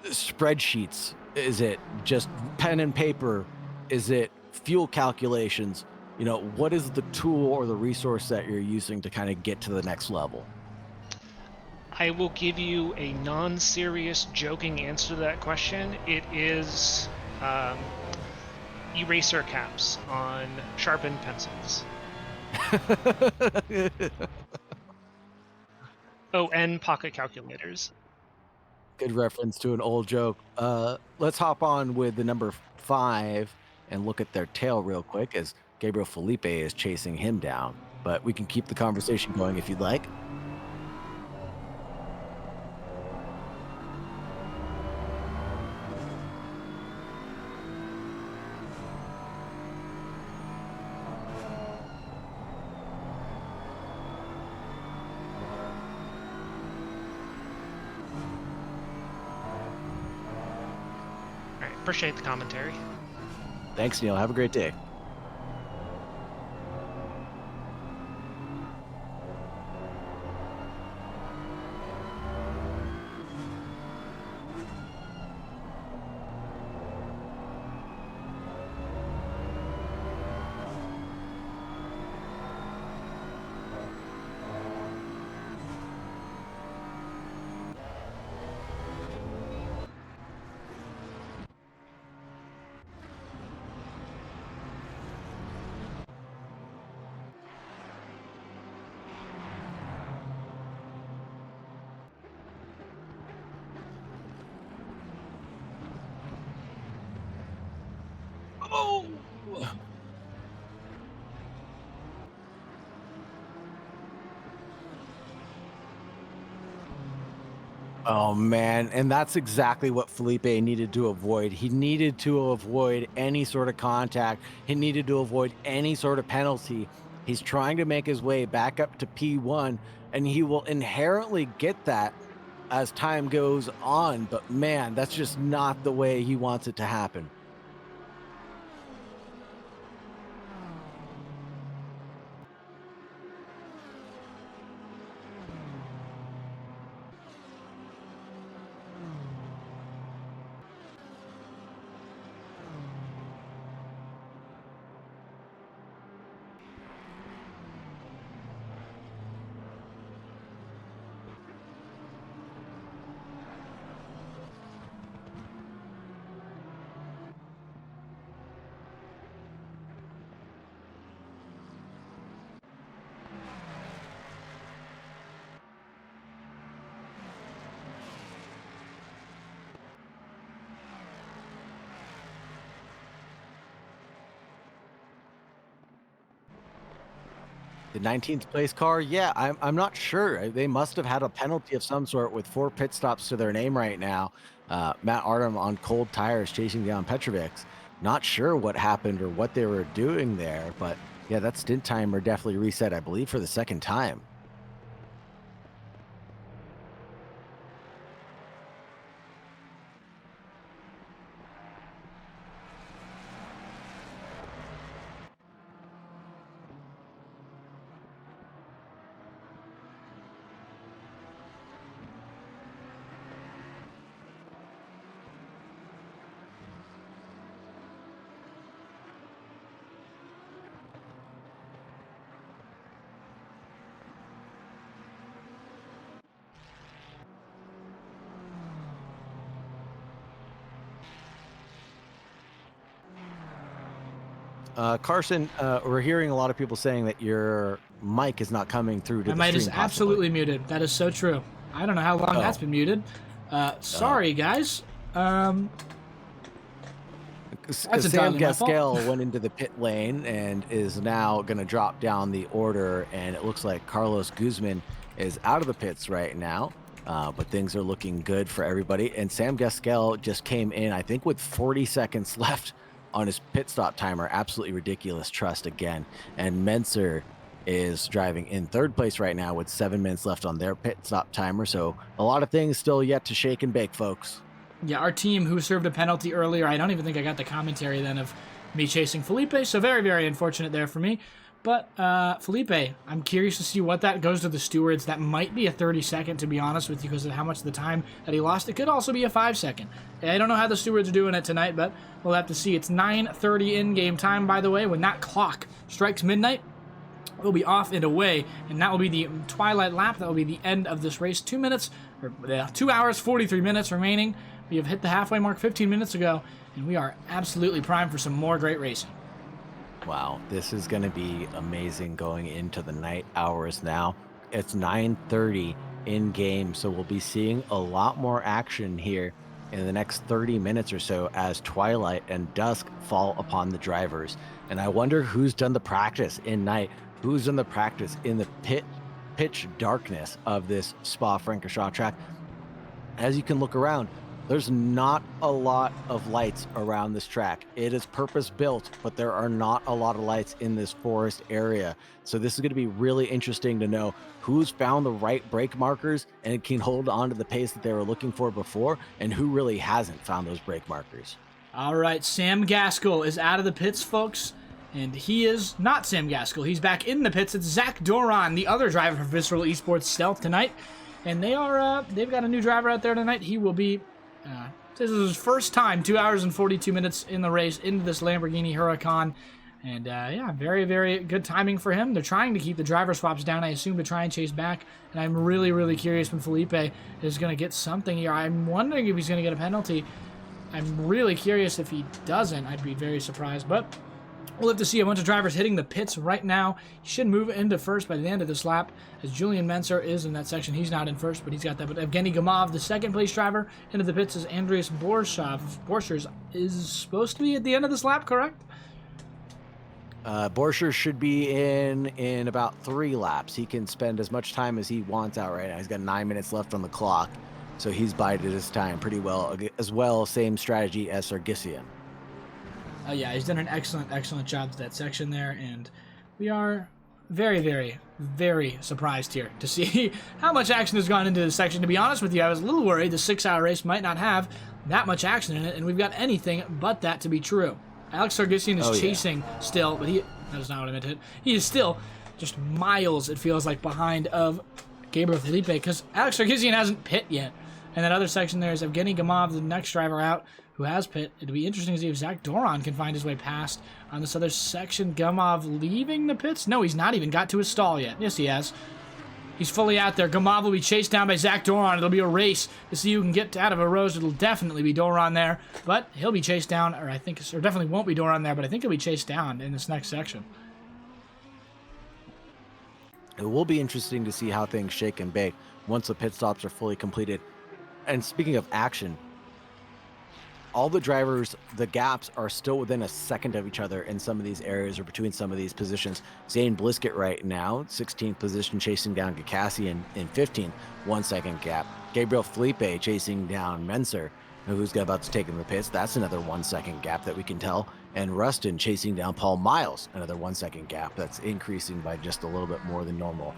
S2: spreadsheets, is it just pen and paper? Is it fuel calculations? You know, what is the tool or the resource that you're using to kind of get to the next level?
S5: I will give you a non-serious, joking answer to that question. It is eraser caps on sharpened pencils. Oh, and pocket calculators.
S2: Good reference to an old joke. Let's hop on with the number 5 and look at their tail real quick as Gabriel Felipe is chasing him down. But we can keep the conversation going if you'd like.
S5: All right, appreciate the commentary.
S2: Thanks, Neil. Have a great day. Oh! Oh man, and that's exactly what Felipe needed to avoid. He needed to avoid any sort of contact. He needed to avoid any sort of penalty. He's trying to make his way back up to P1, and he will inherently get that as time goes on. But man, that's just not the way he wants it to happen. The 19th place car, yeah, I'm not sure. They must have had a penalty of some sort with 4 pit stops to their name right now. Matt Artem on cold tires chasing down Petrovics. Not sure what happened or what they were doing there, but yeah, that stint timer definitely reset, I believe, for the second time. Carson, we're hearing a lot of people saying that your mic is not coming through to
S1: My
S2: the
S1: mic
S2: stream.
S1: is absolutely muted. That is so true. I don't know how long that's been muted. Sorry, guys.
S2: Sam Gaskell went into the pit lane and is now going to drop down the order, and it looks like Carlos Guzman is out of the pits right now. But things are looking good for everybody. And Sam Gaskell just came in, I think, with 40 seconds left on his pit stop timer. Absolutely ridiculous trust again. And Menser is driving in third place right now with 7 minutes left on their pit stop timer. So a lot of things still yet to shake and bake, folks.
S1: Yeah, our team who served a penalty earlier, I don't even think I got the commentary then of me chasing Felipe, so very, very unfortunate there for me. But Felipe, I'm curious to see what that goes to the stewards. That might be a 30-second, to be honest with you, because of how much of the time that he lost. It could also be a 5-second. I don't know how the stewards are doing it tonight, but we'll have to see. It's 9:30 in-game time, by the way. When that clock strikes midnight, we'll be off and away, and that will be the twilight lap. That will be the end of this race. 2 minutes, or 2 hours, 43 minutes remaining. We have hit the halfway mark 15 minutes ago, and we are absolutely primed for some more great racing.
S2: Wow, this is going to be amazing going into the night hours now. It's 9:30 in game, so we'll be seeing a lot more action here in the next 30 minutes or so as twilight and dusk fall upon the drivers. And I wonder who's done the practice in night, who's done the practice in the pitch darkness of this Spa-Francorchamps track. As you can look around, there's not a lot of lights around this track. It is purpose built, but there are not a lot of lights in this forest area. So this is going to be really interesting to know who's found the right brake markers and can hold on to the pace that they were looking for before, and who really hasn't found those brake markers.
S1: All right, Sam Gaskell is out of the pits, folks. And he is not Sam Gaskell. He's back in the pits. It's Zach Doran, the other driver for Visceral Esports Stealth tonight. And they've got a new driver out there tonight. He will be... this is his first time, 2 hours and 42 minutes in the race into this Lamborghini Huracan. And yeah, very, very good timing for him. They're trying to keep the driver swaps down, I assume, to try and chase back. And I'm really, really curious when Felipe is going to get something here. I'm wondering if he's going to get a penalty. I'm really curious if he doesn't. I'd be very surprised. But we'll have to see. A bunch of drivers hitting the pits right now. He should move into first by the end of this lap, as Julian Menser is in that section. He's not in first, but he's got that. But Evgeny Gamov, the second place driver, into the pits as Andreas Borchers is supposed to be at the end of this lap, correct?
S2: Borchers should be in about 3 laps. He can spend as much time as he wants out right now. He's got 9 minutes left on the clock, so he's bided his time pretty well. As well, same strategy as Sargsyan.
S1: Yeah, he's done an excellent job to that section there, and we are very, very, very surprised here to see how much action has gone into this section. To be honest with you, I was a little worried the 6-hour race might not have that much action in it, and we've got anything but that to be true. Alex Sargsyan is chasing still, but that was not what I meant to hit. He is still just miles, it feels like, behind of Gabriel Felipe, because Alex Sargsyan hasn't pit yet. And that other section there is Evgeny Gamov, the next driver out, who has pit. It'll be interesting to see if Zach Doran can find his way past on this other section. Gamov leaving the pits? No, he's not even got to his stall yet. Yes, he has. He's fully out there. Gamov will be chased down by Zach Doran. It'll be a race to see who can get out of a rose. It'll definitely be Doran there, but he'll be chased down, or definitely won't be Doran there, but I think he'll be chased down in this next section.
S2: It will be interesting to see how things shake and bake once the pit stops are fully completed. And speaking of action, all the drivers, the gaps are still within a second of each other in some of these areas or between some of these positions. Zane Blisket right now, 16th position, chasing down Gakassi in 15th, 1 second gap. Gabriel Felipe chasing down Menser, who's about to take him to the pits. That's another 1 second gap that we can tell. And Rustin chasing down Paul Miles, another 1 second gap. That's increasing by just a little bit more than normal.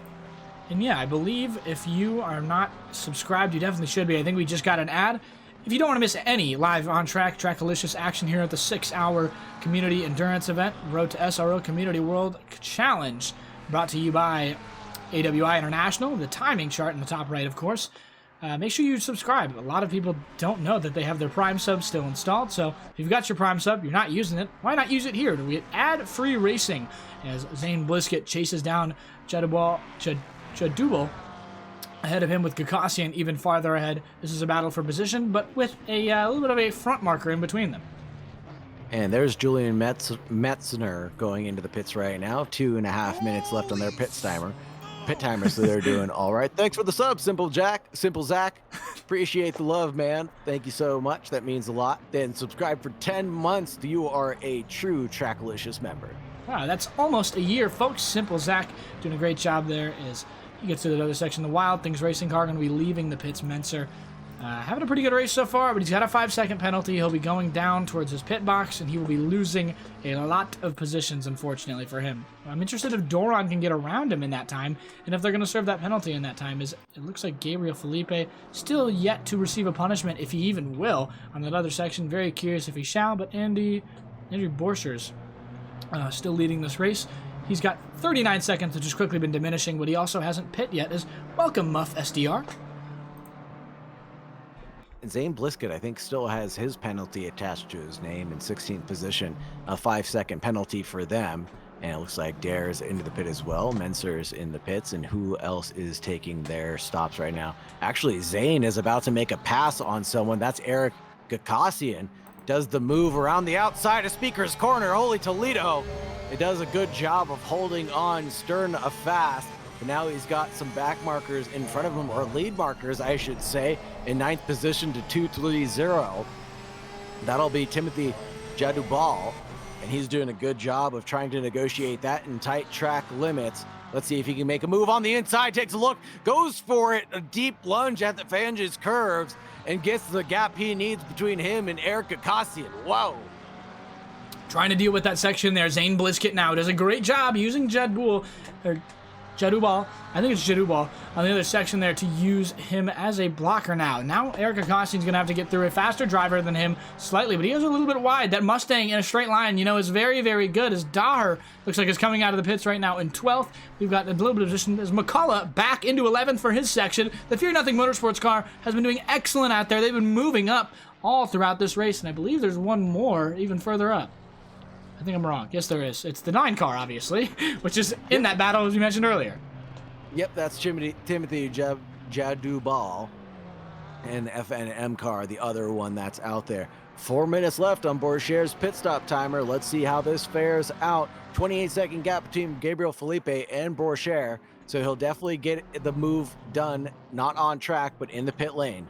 S1: And yeah, I believe if you are not subscribed, you definitely should be. I think we just got an ad. If you don't want to miss any live on-track, Trackalicious action here at the 6-hour community endurance event, Road to SRO Community World Challenge, brought to you by AWI International, the timing chart in the top right, of course. Make sure you subscribe. A lot of people don't know that they have their Prime sub still installed, so if you've got your Prime sub, you're not using it, why not use it here? We get ad-free racing as Zane Blisket chases down Chadubal ahead of him with Gakassian even farther ahead. This is a battle for position, but with a little bit of a front marker in between them.
S2: And there's Julian Metzner going into the pits right now. 2.5 minutes left on their pit timer, so they're doing all right. Thanks for the sub, Simple Zach. Appreciate the love, man. Thank you so much. That means a lot. Then subscribe for 10 months. You are a true Trackalicious member.
S1: Wow, that's almost a year, folks. Simple Zach doing a great job there as he gets to the other section. The Wild Things racing car going to be leaving the pits. Menser Having a pretty good race so far, but he's got a 5-second penalty. He'll be going down towards his pit box, and he will be losing a lot of positions, unfortunately, for him. I'm interested if Doron can get around him in that time, and if they're going to serve that penalty in that time. It looks like Gabriel Felipe still yet to receive a punishment, if he even will, on that other section. Very curious if he shall, but Andrew Borchers still leading this race. He's got 39 seconds, which has quickly been diminishing. What he also hasn't pit yet is welcome, Muff SDR.
S2: Zane Blisket, I think, still has his penalty attached to his name in 16th position, a 5-second penalty for them. And it looks like Dare's into the pit as well. Menser's in the pits, and who else is taking their stops right now? Actually, Zane is about to make a pass on someone. That's Eric Gakassian. Does the move around the outside of Speaker's Corner. Holy Toledo. It does a good job of holding on stern of fast. But now he's got some back markers in front of him, or lead markers, I should say, in 9th position to 2-3-0. That'll be Timothy Jadubal, and he's doing a good job of trying to negotiate that in tight track limits. Let's see if he can make a move on the inside, takes a look, goes for it, a deep lunge at the Fanges curves, and gets the gap he needs between him and Eric Gakassian. Whoa.
S1: Trying to deal with that section there. Zane Blisket now does a great job using Jadubal, I think it's Jadubal, on the other section there to use him as a blocker now. Now Eric Acostian's going to have to get through a faster driver than him slightly, but he is a little bit wide. That Mustang in a straight line, you know, is very, very good, as Daher looks like is coming out of the pits right now in 12th. We've got a little bit of position as McCullough back into 11th for his section. The Fear Nothing Motorsports car has been doing excellent out there. They've been moving up all throughout this race, and I believe there's one more even further up. I think I'm wrong. Yes, there is. It's the 9 car, obviously, which is in that battle, as you mentioned earlier.
S2: Yep, that's Timothy Jadubal and FNM car, the other one that's out there. 4 minutes left on Borcher's pit stop timer. Let's see how this fares out. 28-second gap between Gabriel Felipe and Borcher, so he'll definitely get the move done, not on track, but in the pit lane.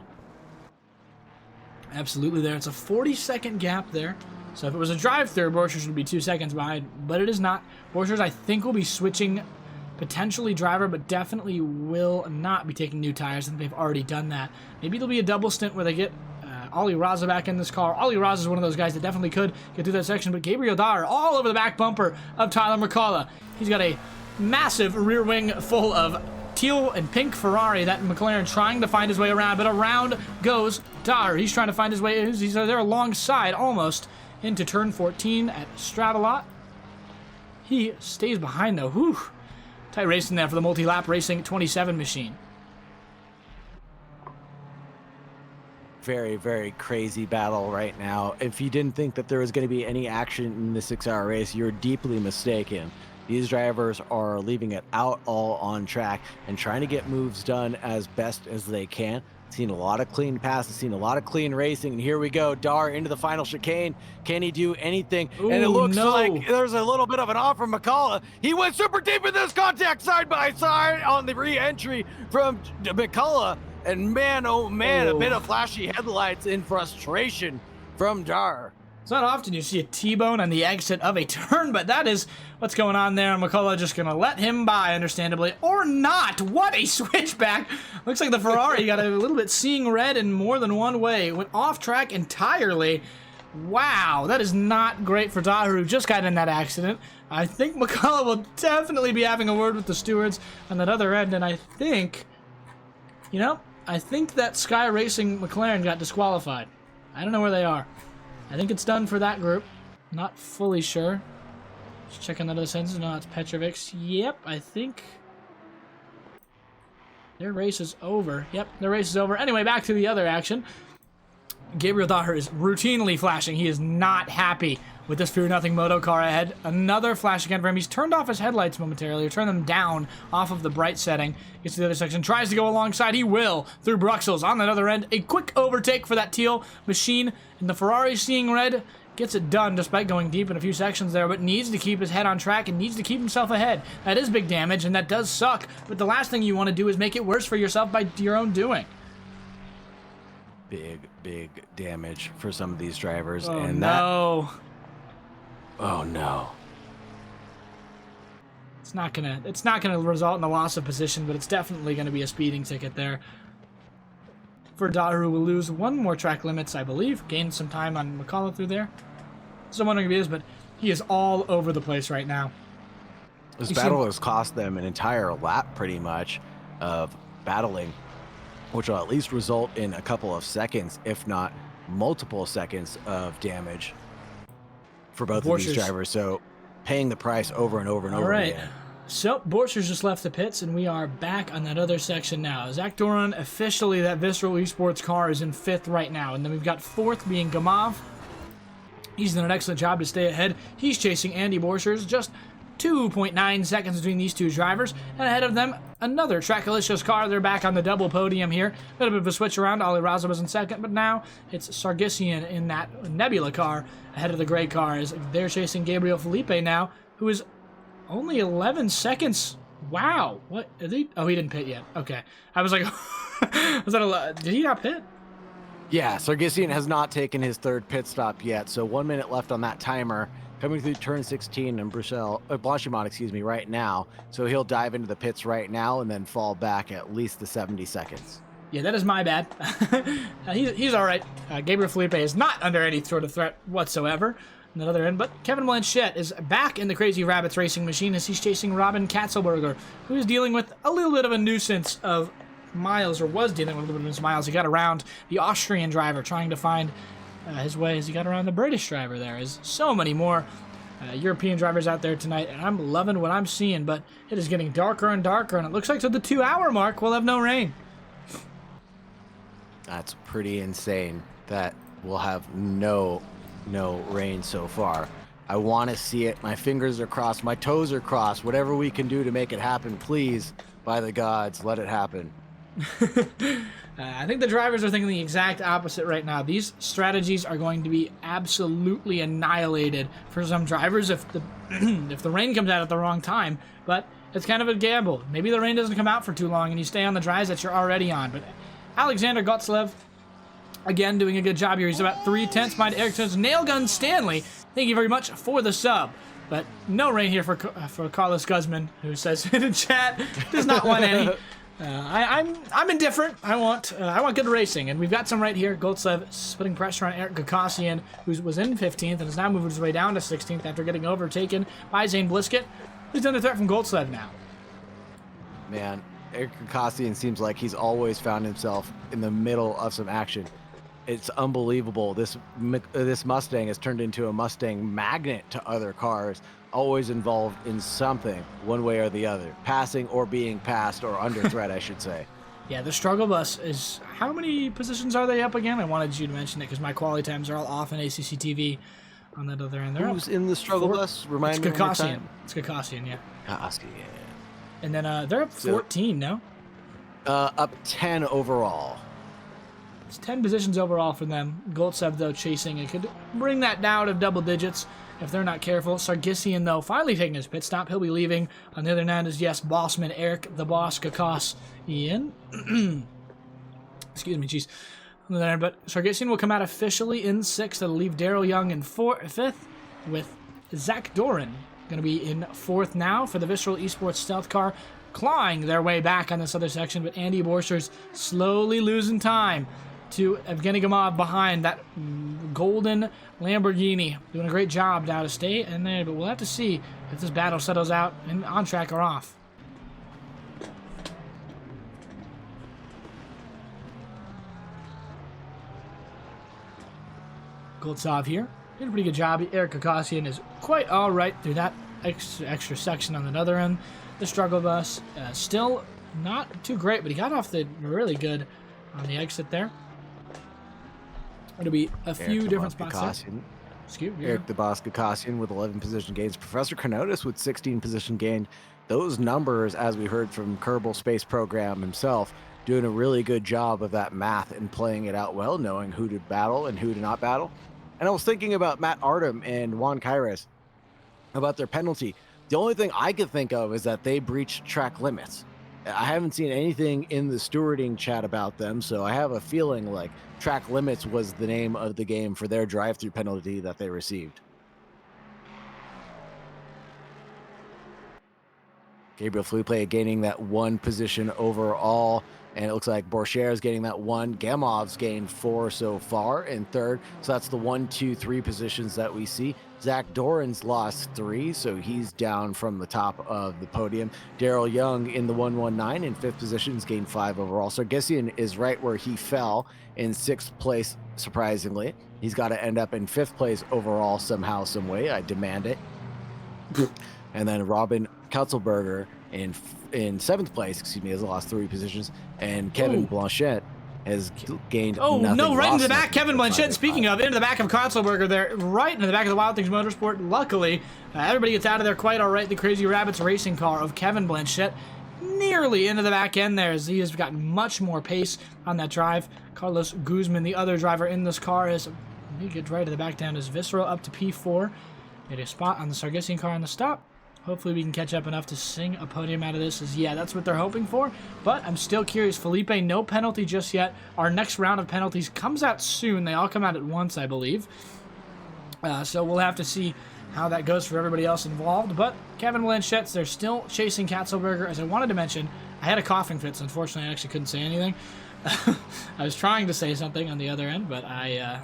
S1: Absolutely there. It's a 40-second gap there. So if it was a drive-through, Borchers would be 2 seconds behind, but it is not. Borchers, I think, will be switching potentially driver, but definitely will not be taking new tires. I think they've already done that. Maybe there'll be a double stint where they get Ollie Raza back in this car. Ollie Raza is one of those guys that definitely could get through that section, but Gabriel Daher all over the back bumper of Tyler McCullough. He's got a massive rear wing full of teal and pink Ferrari. That McLaren trying to find his way around, but around goes Daher. He's trying to find his way. He's there alongside almost into turn 14 at Stratalot. He stays behind though. Whew. Tight racing there for the multi-lap racing 27 machine.
S2: Very, very crazy battle right now. If you didn't think that there was going to be any action in the 6-hour race, you're deeply mistaken. These drivers are leaving it out all on track and trying to get moves done as best as they can. Seen a lot of clean passes, seen a lot of clean racing, and here we go. Daher into the final chicane. Can he do anything?
S1: Ooh,
S2: and it looks
S1: no.
S2: like there's a little bit of an off from McCullough. He went super deep in this contact side by side on the re-entry from McCullough. And man, oh man, a bit of flashy headlights in frustration from Daher.
S1: It's not often you see a T-bone on the exit of a turn, but that is what's going on there. McCullough just going to let him by, understandably, or not. What a switchback. Looks like the Ferrari got a little bit seeing red in more than one way. Went off track entirely. Wow, that is not great for Daher, who just got in that accident. I think McCullough will definitely be having a word with the stewards on that other end, and I think, you know, I think that Sky Racing McLaren got disqualified. I don't know where they are. I think it's done for that group. Not fully sure. Just checking that other sentence. No, it's Petrovic's. Yep, I think their race is over. Yep, their race is over. Anyway, back to the other action. Gabriel Daher is routinely flashing. He is not happy with this Fear Nothing moto car ahead. Another flash again for him. He's turned off his headlights momentarily, or turned them down off of the bright setting. Gets to the other section, tries to go alongside. He will through Bruxelles on that other end. A quick overtake for that teal machine, and the Ferrari seeing red gets it done despite going deep in a few sections there, but needs to keep his head on track and needs to keep himself ahead. That is big damage, and that does suck, but the last thing you want to do is make it worse for yourself by your own doing.
S2: Big damage for some of these drivers.
S1: Oh,
S2: and
S1: no.
S2: Oh no.
S1: It's not gonna result in a loss of position, but it's definitely gonna be a speeding ticket there. for Daru, who will lose one more track limits, I believe. Gained some time on McCullough through there. So I'm wondering if he is, but he is all over the place right now.
S2: This battle has cost them an entire lap, pretty much, of battling, which will at least result in a couple of seconds, if not multiple seconds of damage for both of these drivers. So paying the price over and over and over again.
S1: So Borchers just left the pits, and we are back on that other section now. Zach Doran, officially that Visceral Esports car, is in 5th right now. And then we've got 4th being Gamov. He's done an excellent job to stay ahead. He's chasing Andy Borchers, just 2.9 seconds between these two drivers. And ahead of them, another Trackalicious car. They're back on the double podium here. A little bit of a switch around. Ali Raza was in 2nd, but now it's Sargisian in that Nebula car ahead of the gray car as they're chasing Gabriel Felipe now, who is only 11 seconds. Wow. What? Is he? Oh, he didn't pit yet. Okay. I was like, was that did he not pit?
S2: Yeah, Sargisian has not taken his 3rd pit stop yet, so 1 minute left on that timer. Coming through turn 16 and Blanchimont, excuse me, right now. So he'll dive into the pits right now and then fall back at least the 70 seconds.
S1: Yeah, that is my bad. He's all right. Gabriel Felipe is not under any sort of threat whatsoever on the other end, but Kevin Blanchett is back in the Crazy Rabbits racing machine as he's chasing Robin Katzelberger, who is dealing with a little bit of a nuisance of miles, or was dealing with a little bit of miles. He got around the Austrian driver trying to find his way as he got around the British driver there. There's so many more European drivers out there tonight, and I'm loving what I'm seeing, but it is getting darker and darker, and it looks like to the 2-hour mark we'll have no rain.
S2: That's pretty insane that we'll have no rain so far. I want to see it. My fingers are crossed. My toes are crossed. Whatever we can do to make it happen, please, by the gods, let it happen.
S1: I think the drivers are thinking the exact opposite right now. These strategies are going to be absolutely annihilated for some drivers if the if the rain comes out at the wrong time. But it's kind of a gamble. Maybe the rain doesn't come out for too long and you stay on the drives that you're already on. But Alexander Gotzlev, again, doing a good job here. He's about 3/10 behind Eric Jones. Nailgun Stanley, thank you very much for the sub. But no rain here for Carlos Guzman, who says in the chat, does not want any. I'm indifferent. I want good racing, and we've got some right here. Goltsev putting pressure on Eric Gakassian, who was in 15th and has now moved his way down to 16th after getting overtaken by Zane Bliskett, who's under threat from Goltsev now.
S2: Man, Eric Gakassian seems like he's always found himself in the middle of some action. It's unbelievable. This Mustang has turned into a Mustang magnet to other cars, always involved in something, one way or the other, passing or being passed or under threat, I should say.
S1: Yeah, the struggle bus is, how many positions are they up again? I wanted you to mention it because my quality times are all off in ACC TV on that other end.
S2: Who's in the struggle bus? Remind me.
S1: Gakassian. It's Gakassian, yeah.
S2: Gakassian, yeah.
S1: And then they're up 14, no?
S2: Up 10 overall.
S1: It's 10 positions overall for them. Goltsev, though, chasing. It could bring that down to double digits if they're not careful. Sargisian, though, finally taking his pit stop. He'll be leaving. On the other hand is, yes, Bossman, Eric, the boss, Kakas, Ian. Excuse me, jeez. But Sargisian will come out officially in 6th. That'll leave Daryl Young in 5th, with Zach Doran going to be in 4th now for the Visceral Esports Stealth Car, clawing their way back on this other section. But Andy Borchers slowly losing time to Evgeny Gamov behind that golden Lamborghini. Doing a great job now to stay in there, but we'll have to see if this battle settles out and on track or off. Goltsov here. Did a pretty good job. Eric Gakassian is quite all right through that extra section on the other end. The struggle bus still not too great, but he got off the really good on the exit there. It'll be a few different spots there. Excuse me.
S2: Eric the Boss Gakassian with 11 position gains. Professor Kanotis with 16 position gained. Those numbers, as we heard from Kerbal Space Program himself, doing a really good job of that math and playing it out well, knowing who to battle and who to not battle. And I was thinking about Matt Artem and Juan Kairos, about their penalty. The only thing I could think of is that they breached track limits. I haven't seen anything in the stewarding chat about them, so I have a feeling like track limits was the name of the game for their drive-through penalty that they received. Gabriel Felipe gaining that 1 position overall. And it looks like Borcher is getting that 1. Gamov's gained 4 so far in 3rd. So that's the 1, 2, 3 positions that we see. Zach Doran's lost 3, so he's down from the top of the podium. Daryl Young in the 119 in 5th position has gained 5 overall. Sargissian is right where he fell in 6th place, surprisingly. He's got to end up in 5th place overall somehow, some way. I demand it. And then Robin Katzelberger in 7th place, has lost 3 positions. And Kevin Blanchette has gained nothing,
S1: right into the back.
S2: nothing,
S1: Kevin Blanchette, speaking of, into the back of Katzelberger there, right into the back of the Wild Things Motorsport. Luckily, everybody gets out of there quite all right. The Crazy Rabbits racing car of Kevin Blanchette nearly into the back end there, as he has gotten much more pace on that drive. Carlos Guzman, the other driver in this car, he gets right to the back down. His Visceral up to P4. Made a spot on the Sargissian car on the stop. Hopefully we can catch up enough to sing a podium out of this. That's what they're hoping for. But I'm still curious. Felipe, no penalty just yet. Our next round of penalties comes out soon. They all come out at once, I believe. So we'll have to see how that goes for everybody else involved. But Kevin Blanchette's, they're still chasing Katzelberger. As I wanted to mention, I had a coughing fit, so unfortunately I actually couldn't say anything. I was trying to say something on the other end, but I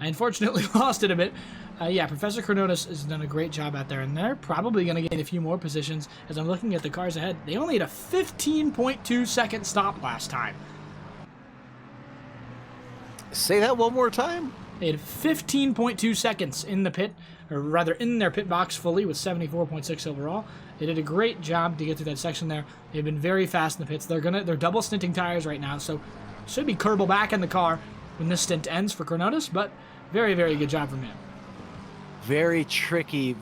S1: unfortunately lost it a bit. Professor Chronotis has done a great job out there, and they're probably going to gain a few more positions. As I'm looking at the cars ahead, they only had a 15.2 second stop last time.
S2: Say that one more time.
S1: They had 15.2 seconds in the pit, or rather in their pit box fully, with 74.6 overall. They did a great job to get through that section there. They've been very fast in the pits. They're double stinting tires right now, so should be Kerbal back in the car when this stint ends for Chronotis, but very, very good job from him.
S2: Very tricky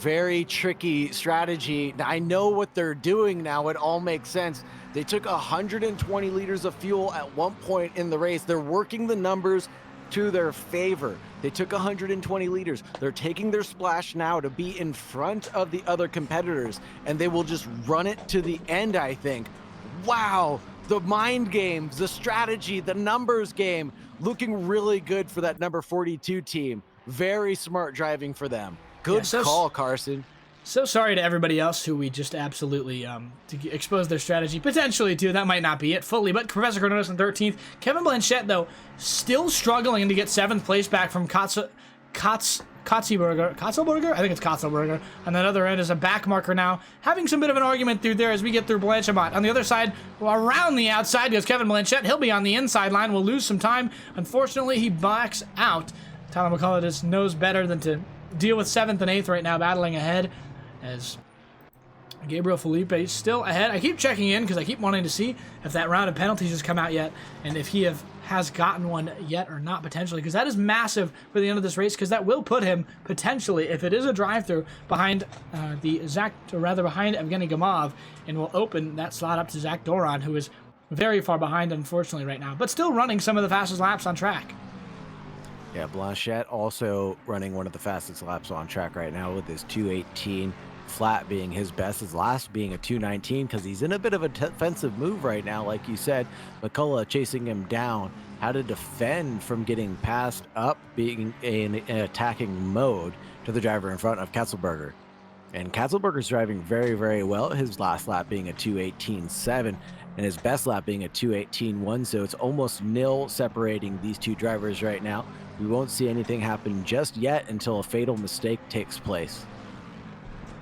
S2: strategy. I know what they're doing now. It all makes sense. They took 120 liters of fuel at one point in the race. They're working the numbers to their favor. They took 120 liters. They're taking their splash now to be in front of the other competitors, and they will just run it to the end, I think. Wow, the mind games, the strategy, the numbers game, looking really good for that number 42 team. Very smart driving for them. Good call, Carson.
S1: So sorry to everybody else who we just absolutely exposed their strategy potentially to. That might not be it fully, but Professor Chronotis in 13th. Kevin Blanchette, though, still struggling to get 7th place back from Katzelberger. I think it's Katzelberger. On that other end is a back marker now, having some bit of an argument through there as we get through Blanchabot. On the other side, around the outside goes Kevin Blanchette. He'll be on the inside line. We'll lose some time. Unfortunately, he backs out. Tyler McCullough just knows better than to deal with 7th and 8th right now, battling ahead as Gabriel Felipe is still ahead. I keep checking in because I keep wanting to see if that round of penalties has come out yet and if he has gotten one yet or not potentially, because that is massive for the end of this race, because that will put him potentially, if it is a drive-through, behind behind Evgeny Gamov, and will open that slot up to Zach Doran, who is very far behind unfortunately right now, but still running some of the fastest laps on track.
S2: Yeah, Blanchette also running one of the fastest laps on track right now with his 2:18 flat being his best, his last being a 2:19, because he's in a bit of a defensive move right now, like you said. McCullough chasing him down, how to defend from getting passed up, being in an attacking mode to the driver in front of Katzelberger. And Katzelberger's driving very, very well, his last lap being a 2:18.7. and his best lap being a 2:18.1, so it's almost nil separating these two drivers right now. We won't see anything happen just yet until a fatal mistake takes place.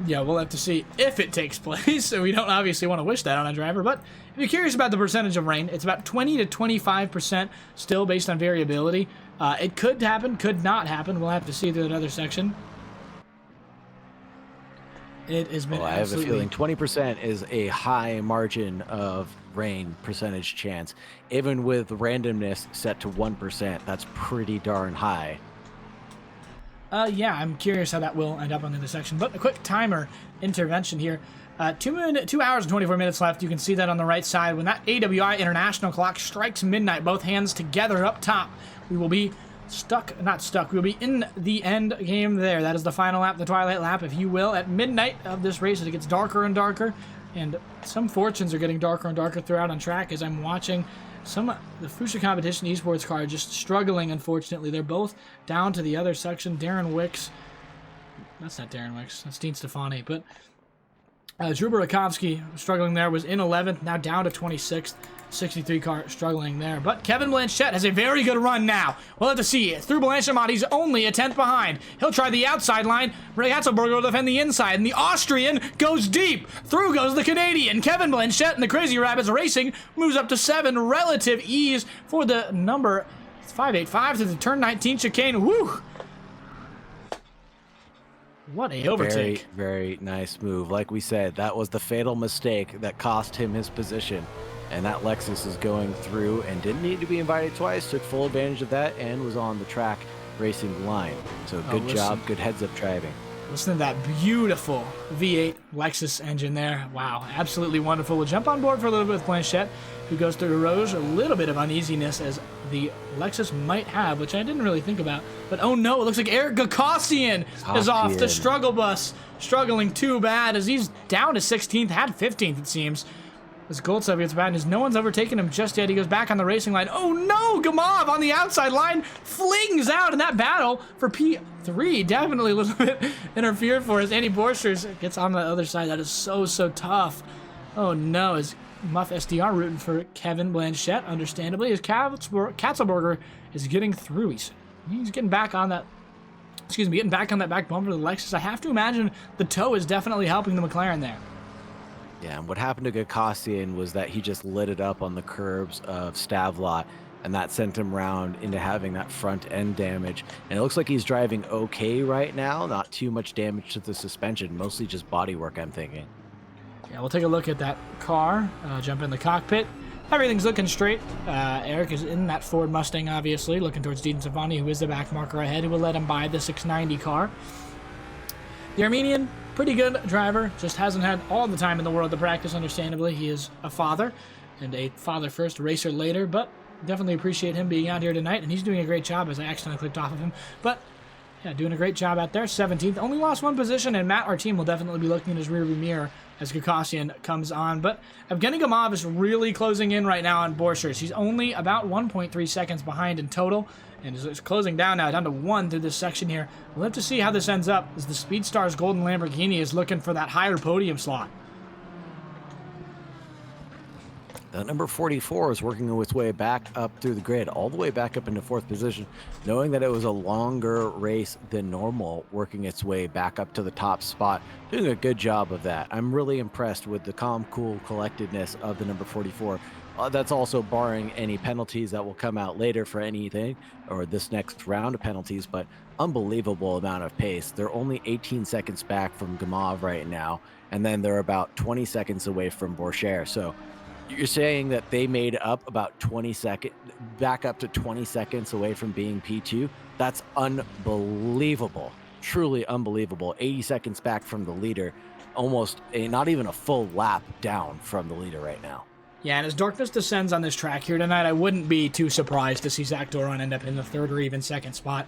S1: Yeah, we'll have to see if it takes place, so we don't obviously want to wish that on a driver, but if you're curious about the percentage of rain, it's about 20 to 25% still based on variability. It could happen, could not happen. We'll have to see through another section. It has been
S2: I have a feeling 20% is a high margin of rain percentage chance. Even with randomness set to 1%, that's pretty darn high.
S1: Yeah, I'm curious how that will end up on the section. But a quick timer intervention here. 2 hours and 24 minutes left. You can see that on the right side. When that AWI international clock strikes midnight, both hands together up top, we will be we'll be in the end game there. That is the final lap, the twilight lap, if you will, at midnight of this race as it gets darker and darker. And some fortunes are getting darker and darker throughout on track as I'm watching the Fuchsia Competition Esports car just struggling, unfortunately. They're both down to the other section. Darren Wicks, that's not Darren Wicks, that's Dean Stefani, but Drew Burakovsky struggling there, was in 11th, now down to 26th. 63 car struggling there. But Kevin Blanchette has a very good run now. We'll have to see. Through Blanchard, he's only a 10th behind. He'll try the outside line. Ratzelberger will defend the inside, and the Austrian goes deep. Through goes the Canadian. Kevin Blanchette and the Crazy Rabbits Racing moves up to 7. Relative ease for the number 585 to the turn 19 chicane. Woo! What a overtake.
S2: Very, very nice move. Like we said, that was the fatal mistake that cost him his position. And that Lexus is going through and didn't need to be invited twice, took full advantage of that, and was on the track racing line. So good job, good heads-up driving.
S1: Listen to that beautiful V8 Lexus engine there. Wow, absolutely wonderful. We'll jump on board for a little bit with Blanchette, who goes through Rouge. A little bit of uneasiness as the Lexus might have, which I didn't really think about. But oh no, it looks like Eric Gakosian is off the struggle bus. Struggling too bad as he's down to 16th, had 15th it seems. As Goltsev gets bad, and no one's overtaken him just yet. He goes back on the racing line. Oh no! Gamov on the outside line flings out in that battle for P3. Definitely a little bit interfered for as Andy Borchers gets on the other side. That is so tough. Oh no, as Muff SDR rooting for Kevin Blanchette, understandably, as Katzelberger is getting through. He's getting back on that. Getting back on that back bumper of the Lexus. I have to imagine the toe is definitely helping the McLaren there.
S2: Yeah, and what happened to Gakosian was that he just lit it up on the curbs of Stavlot, and that sent him round into having that front end damage. And it looks like he's driving okay right now, not too much damage to the suspension, mostly just bodywork, I'm thinking.
S1: Yeah, we'll take a look at that car, jump in the cockpit. Everything's looking straight. Eric is in that Ford Mustang, obviously, looking towards Dean Savani, who is the back marker ahead, who will let him buy the 690 car. The Armenian, pretty good driver, just hasn't had all the time in the world to practice, understandably. He is a father, and a father first, racer later, but definitely appreciate him being out here tonight, and he's doing a great job as I accidentally clicked off of him. But, yeah, doing a great job out there. 17th, only lost one position, and Matt, our team, will definitely be looking in his rearview mirror as Gakosian comes on. But Evgeny Gamov is really closing in right now on Borchers. He's only about 1.3 seconds behind in total, and is closing down now, down to 1 through this section here. We'll have to see how this ends up, as the Speedstars Golden Lamborghini is looking for that higher podium slot.
S2: The number 44 is working its way back up through the grid, all the way back up into 4th position, knowing that it was a longer race than normal, working its way back up to the top spot, doing a good job of that. I'm really impressed with the calm, cool collectedness of the number 44. That's also barring any penalties that will come out later for anything, or this next round of penalties, but unbelievable amount of pace. They're only 18 seconds back from Gamov right now, and then they're about 20 seconds away from Borchers. So you're saying that they made up about 20 seconds, back up to 20 seconds away from being P2? That's unbelievable. Truly unbelievable. 80 seconds back from the leader, almost not even a full lap down from the leader right now.
S1: Yeah, and as darkness descends on this track here tonight, I wouldn't be too surprised to see Zach Doron end up in the 3rd or even 2nd spot.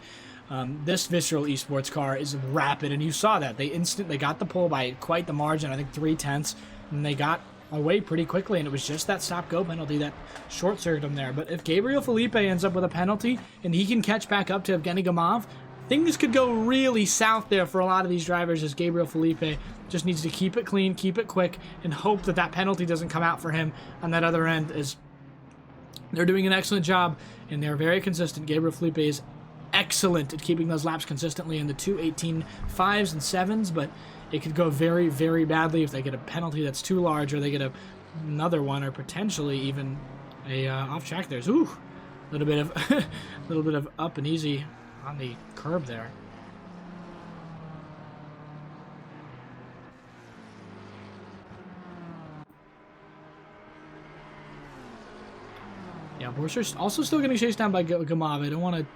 S1: This Visceral Esports car is rapid, and you saw that. They got the pole by quite the margin, I think 3/10, and they got away pretty quickly, and it was just that stop-go penalty that short-circuited them there. But if Gabriel Felipe ends up with a penalty, and he can catch back up to Evgeny Gamov, things could go really south there for a lot of these drivers, as Gabriel Felipe just needs to keep it clean, keep it quick, and hope that that penalty doesn't come out for him on that other end, as they're doing an excellent job, and they're very consistent. Gabriel Felipe is excellent at keeping those laps consistently in the 2:18.5s and 7s, but it could go very, very badly if they get a penalty that's too large, or they get another one, or potentially even a off track. There's a little bit of up and easy on the curb there. Yeah, Borchers also still getting chased down by Gamov. I don't want to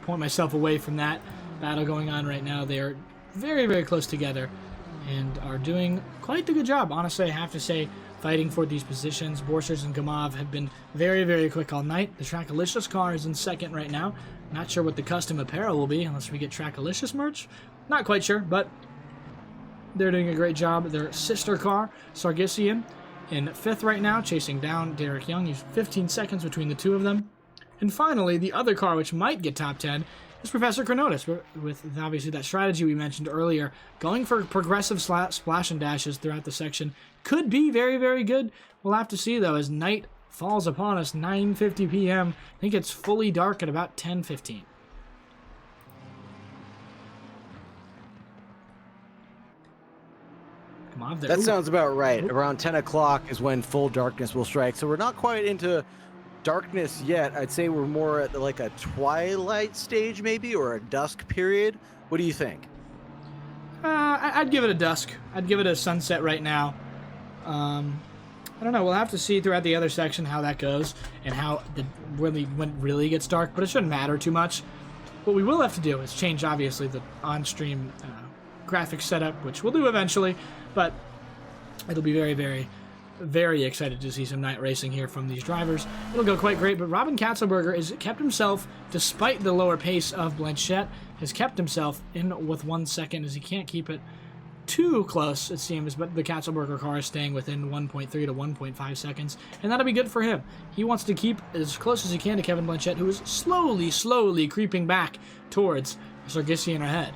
S1: point myself away from that battle going on right now. They are very, very close together and are doing quite a good job, honestly, I have to say, fighting for these positions. Borchers and Gamov have been very, very quick all night. The Trackalicious car is in 2nd right now. Not sure what the custom apparel will be unless we get Trackalicious merch. Not quite sure, but they're doing a great job. Their sister car, Sargisian, in 5th right now, chasing down Derek Young. He's 15 seconds between the two of them. And finally, the other car, which might get top 10, is Professor Chronotis, with obviously that strategy we mentioned earlier. Going for progressive splash and dashes throughout the section could be very, very good. We'll have to see, though, as night falls upon us, 9:50 p.m. I think it's fully dark at about 10:15. Come on,
S2: That sounds about right. Around 10 o'clock is when full darkness will strike. So we're not quite into darkness yet. I'd say we're more at like a twilight stage maybe, or a dusk period. What do you think?
S1: I'd give it a dusk. I'd give it a sunset right now. I don't know. We'll have to see throughout the other section how that goes and how when it really gets dark, but it shouldn't matter too much. What we will have to do is change, obviously, the on-stream graphics setup, which we'll do eventually, but it'll be very, very, very excited to see some night racing here from these drivers. It'll go quite great, but Robin Katzelberger has kept himself, despite the lower pace of Blanchette, has kept himself in with 1 second, as he can't keep it too close, it seems, but the Katzelberger car is staying within 1.3 to 1.5 seconds, and that'll be good for him. He wants to keep as close as he can to Kevin Blanchette, who is slowly creeping back towards Sargissian ahead.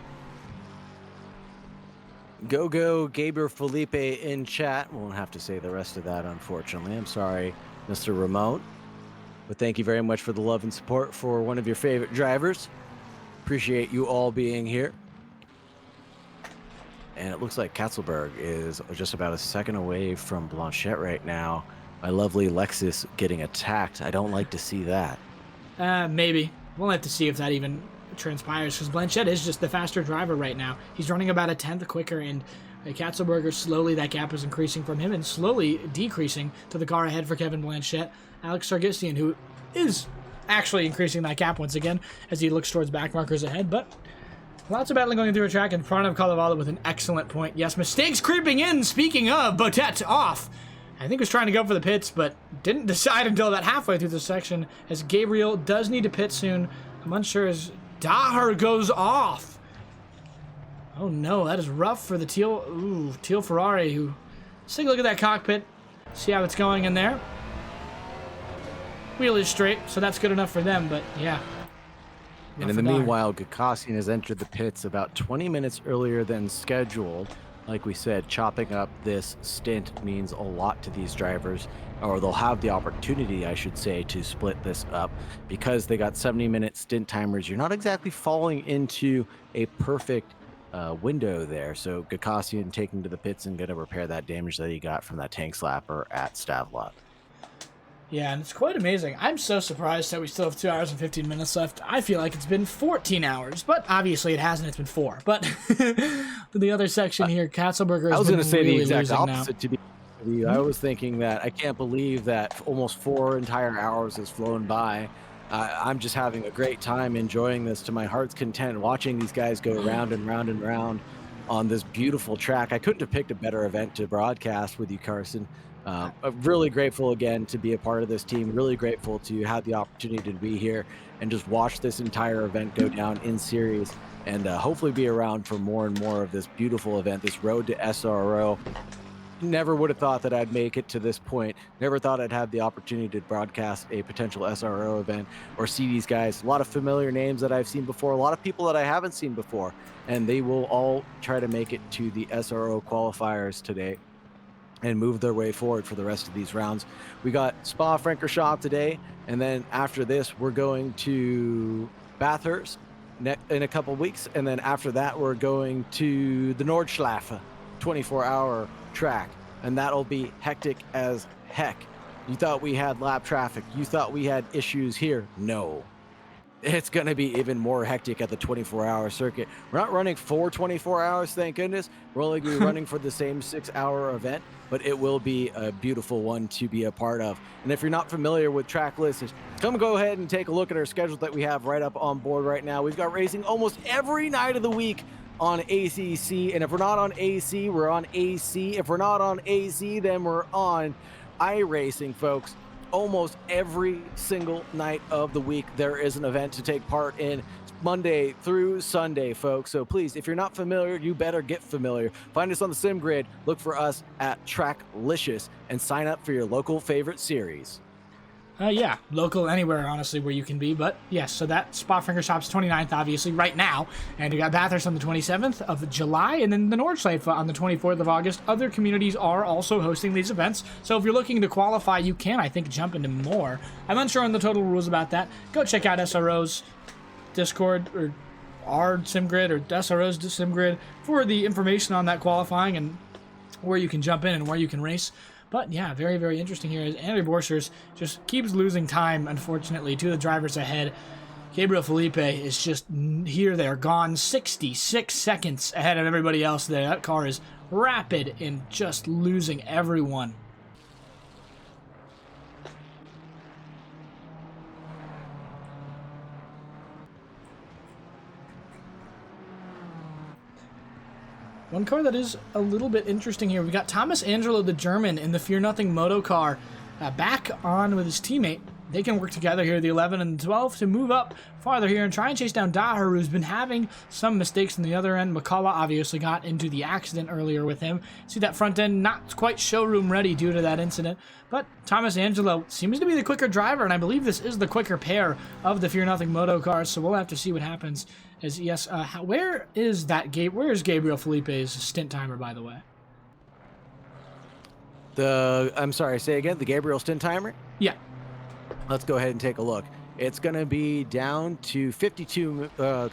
S2: Go, Gabriel Felipe in chat. Won't have to say the rest of that, unfortunately. I'm sorry, Mr. Remote. But thank you very much for the love and support for one of your favorite drivers. Appreciate you all being here. And it looks like Katzelberg is just about a second away from Blanchette right now. My lovely Lexus getting attacked. I don't like to see that.
S1: Maybe. We'll have to see if that even transpires, because Blanchette is just the faster driver right now. He's running about a tenth quicker, and Katzelberger, slowly that gap is increasing from him and slowly decreasing to the car ahead for Kevin Blanchette. Alex Sargissian, who is actually increasing that gap once again as he looks towards back markers ahead, but lots of battling going through a track in front of Kalevala with an excellent point. Yes, mistakes creeping in. Speaking of, Botet off. I think was trying to go for the pits, but didn't decide until about halfway through the section, as Gabriel does need to pit soon. I'm unsure as Daher goes off. Oh no, that is rough for the Teal Ferrari, who... Let's take a look at that cockpit, see how it's going in there. Wheel is straight, so that's good enough for them, but yeah.
S2: And in the meanwhile, Gakosian has entered the pits about 20 minutes earlier than scheduled. Like we said, chopping up this stint means a lot to these drivers, or they'll have the opportunity, I should say, to split this up because they got 70-minute stint timers. You're not exactly falling into a perfect window there. So Gakosian taking to the pits and going to repair that damage that he got from that tank slapper at Stavlot.
S1: Yeah, and it's quite amazing. I'm so surprised that we still have 2 hours and 15 minutes left. I feel like it's been 14 hours, but obviously it hasn't. It's been 4. But the other section here, Katzelberger has
S2: I was
S1: been
S2: going to say
S1: really
S2: the exact
S1: losing
S2: opposite
S1: now.
S2: to be. I was thinking that I can't believe that almost 4 entire hours has flown by. I'm just having a great time enjoying this to my heart's content, watching these guys go round and round and round on this beautiful track. I couldn't have picked a better event to broadcast with you, Carson. I'm really grateful again to be a part of this team. Really grateful to have the opportunity to be here and just watch this entire event go down in series, and hopefully be around for more and more of this beautiful event, this road to SRO. Never would have thought that I'd make it to this point. Never thought I'd have the opportunity to broadcast a potential SRO event or see these guys. A lot of familiar names that I've seen before, a lot of people that I haven't seen before, and they will all try to make it to the SRO qualifiers today and move their way forward for the rest of these rounds. We got Spa-Francorchamps today, and then after this, we're going to Bathurst in a couple weeks, and then after that, we're going to the Nordschleife 24-hour track, and that'll be hectic as heck. You thought we had lap traffic. You thought we had issues here. No. It's going to be even more hectic at the 24-hour circuit. We're not running for 24 hours, thank goodness. We're only going to be running for the same 6-hour event, but it will be a beautiful one to be a part of. And if you're not familiar with track lists, come go ahead and take a look at our schedule that we have right up on board right now. We've got racing almost every night of the week on ACC, and if we're not on AC, we're on AC. If we're not on AC, then we're on iRacing, folks. Almost every single night of the week, there is an event to take part in, Monday through Sunday, folks. So please, if you're not familiar, you better get familiar. Find us on the Sim Grid, look for us at Tracklicious, and sign up for your local favorite series.
S1: Yeah, local anywhere, honestly, where you can be. But yes, so that Spot Finger Shop's 29th, obviously, right now. And you got Bathurst on the 27th of July, and then the Nordschleife on the 24th of August. Other communities are also hosting these events. So if you're looking to qualify, you can, I think, jump into more. I'm unsure on the total rules about that. Go check out SRO's Discord, or our SimGrid, or SRO's SimGrid, for the information on that qualifying and where you can jump in and where you can race. But yeah, very, very interesting here as Andrew Borchers just keeps losing time, unfortunately, to the drivers ahead. Gabriel Felipe is just here, there, gone, 66 seconds ahead of everybody else there. That car is rapid and just losing everyone. One car that is a little bit interesting here. We got Thomas Angelo, the German, in the Fear Nothing Moto car, back on with his teammate. They can work together here, the 11 and the 12, to move up farther here and try and chase down Daher, who's been having some mistakes on the other end. McCullough obviously got into the accident earlier with him. See that front end not quite showroom ready due to that incident. But Thomas Angelo seems to be the quicker driver, and I believe this is the quicker pair of the Fear Nothing Moto cars, so we'll have to see what happens. As yes, where is that Where is Gabriel Felipe's stint timer, by the way?
S6: I'm sorry, say again, the Gabriel stint timer?
S1: Yeah.
S6: Let's go ahead and take a look. It's going to be down to 52, not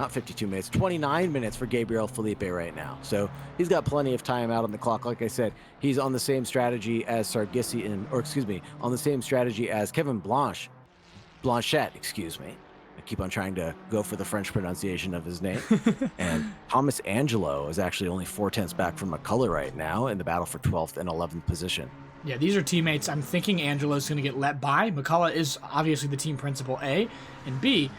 S6: 52 minutes, 29 minutes for Gabriel Felipe right now. So he's got plenty of time out on the clock. Like I said, he's on the same strategy as Sargissi, on the same strategy as Kevin Blanchette, excuse me. I keep on trying to go for the French pronunciation of his name. And Thomas Angelo is actually only 4/10 back from McCullough right now in the battle for 12th and 11th position.
S1: Yeah, these are teammates. I'm thinking Angelo's going to get let by. McCullough is obviously the team principal, A. And B,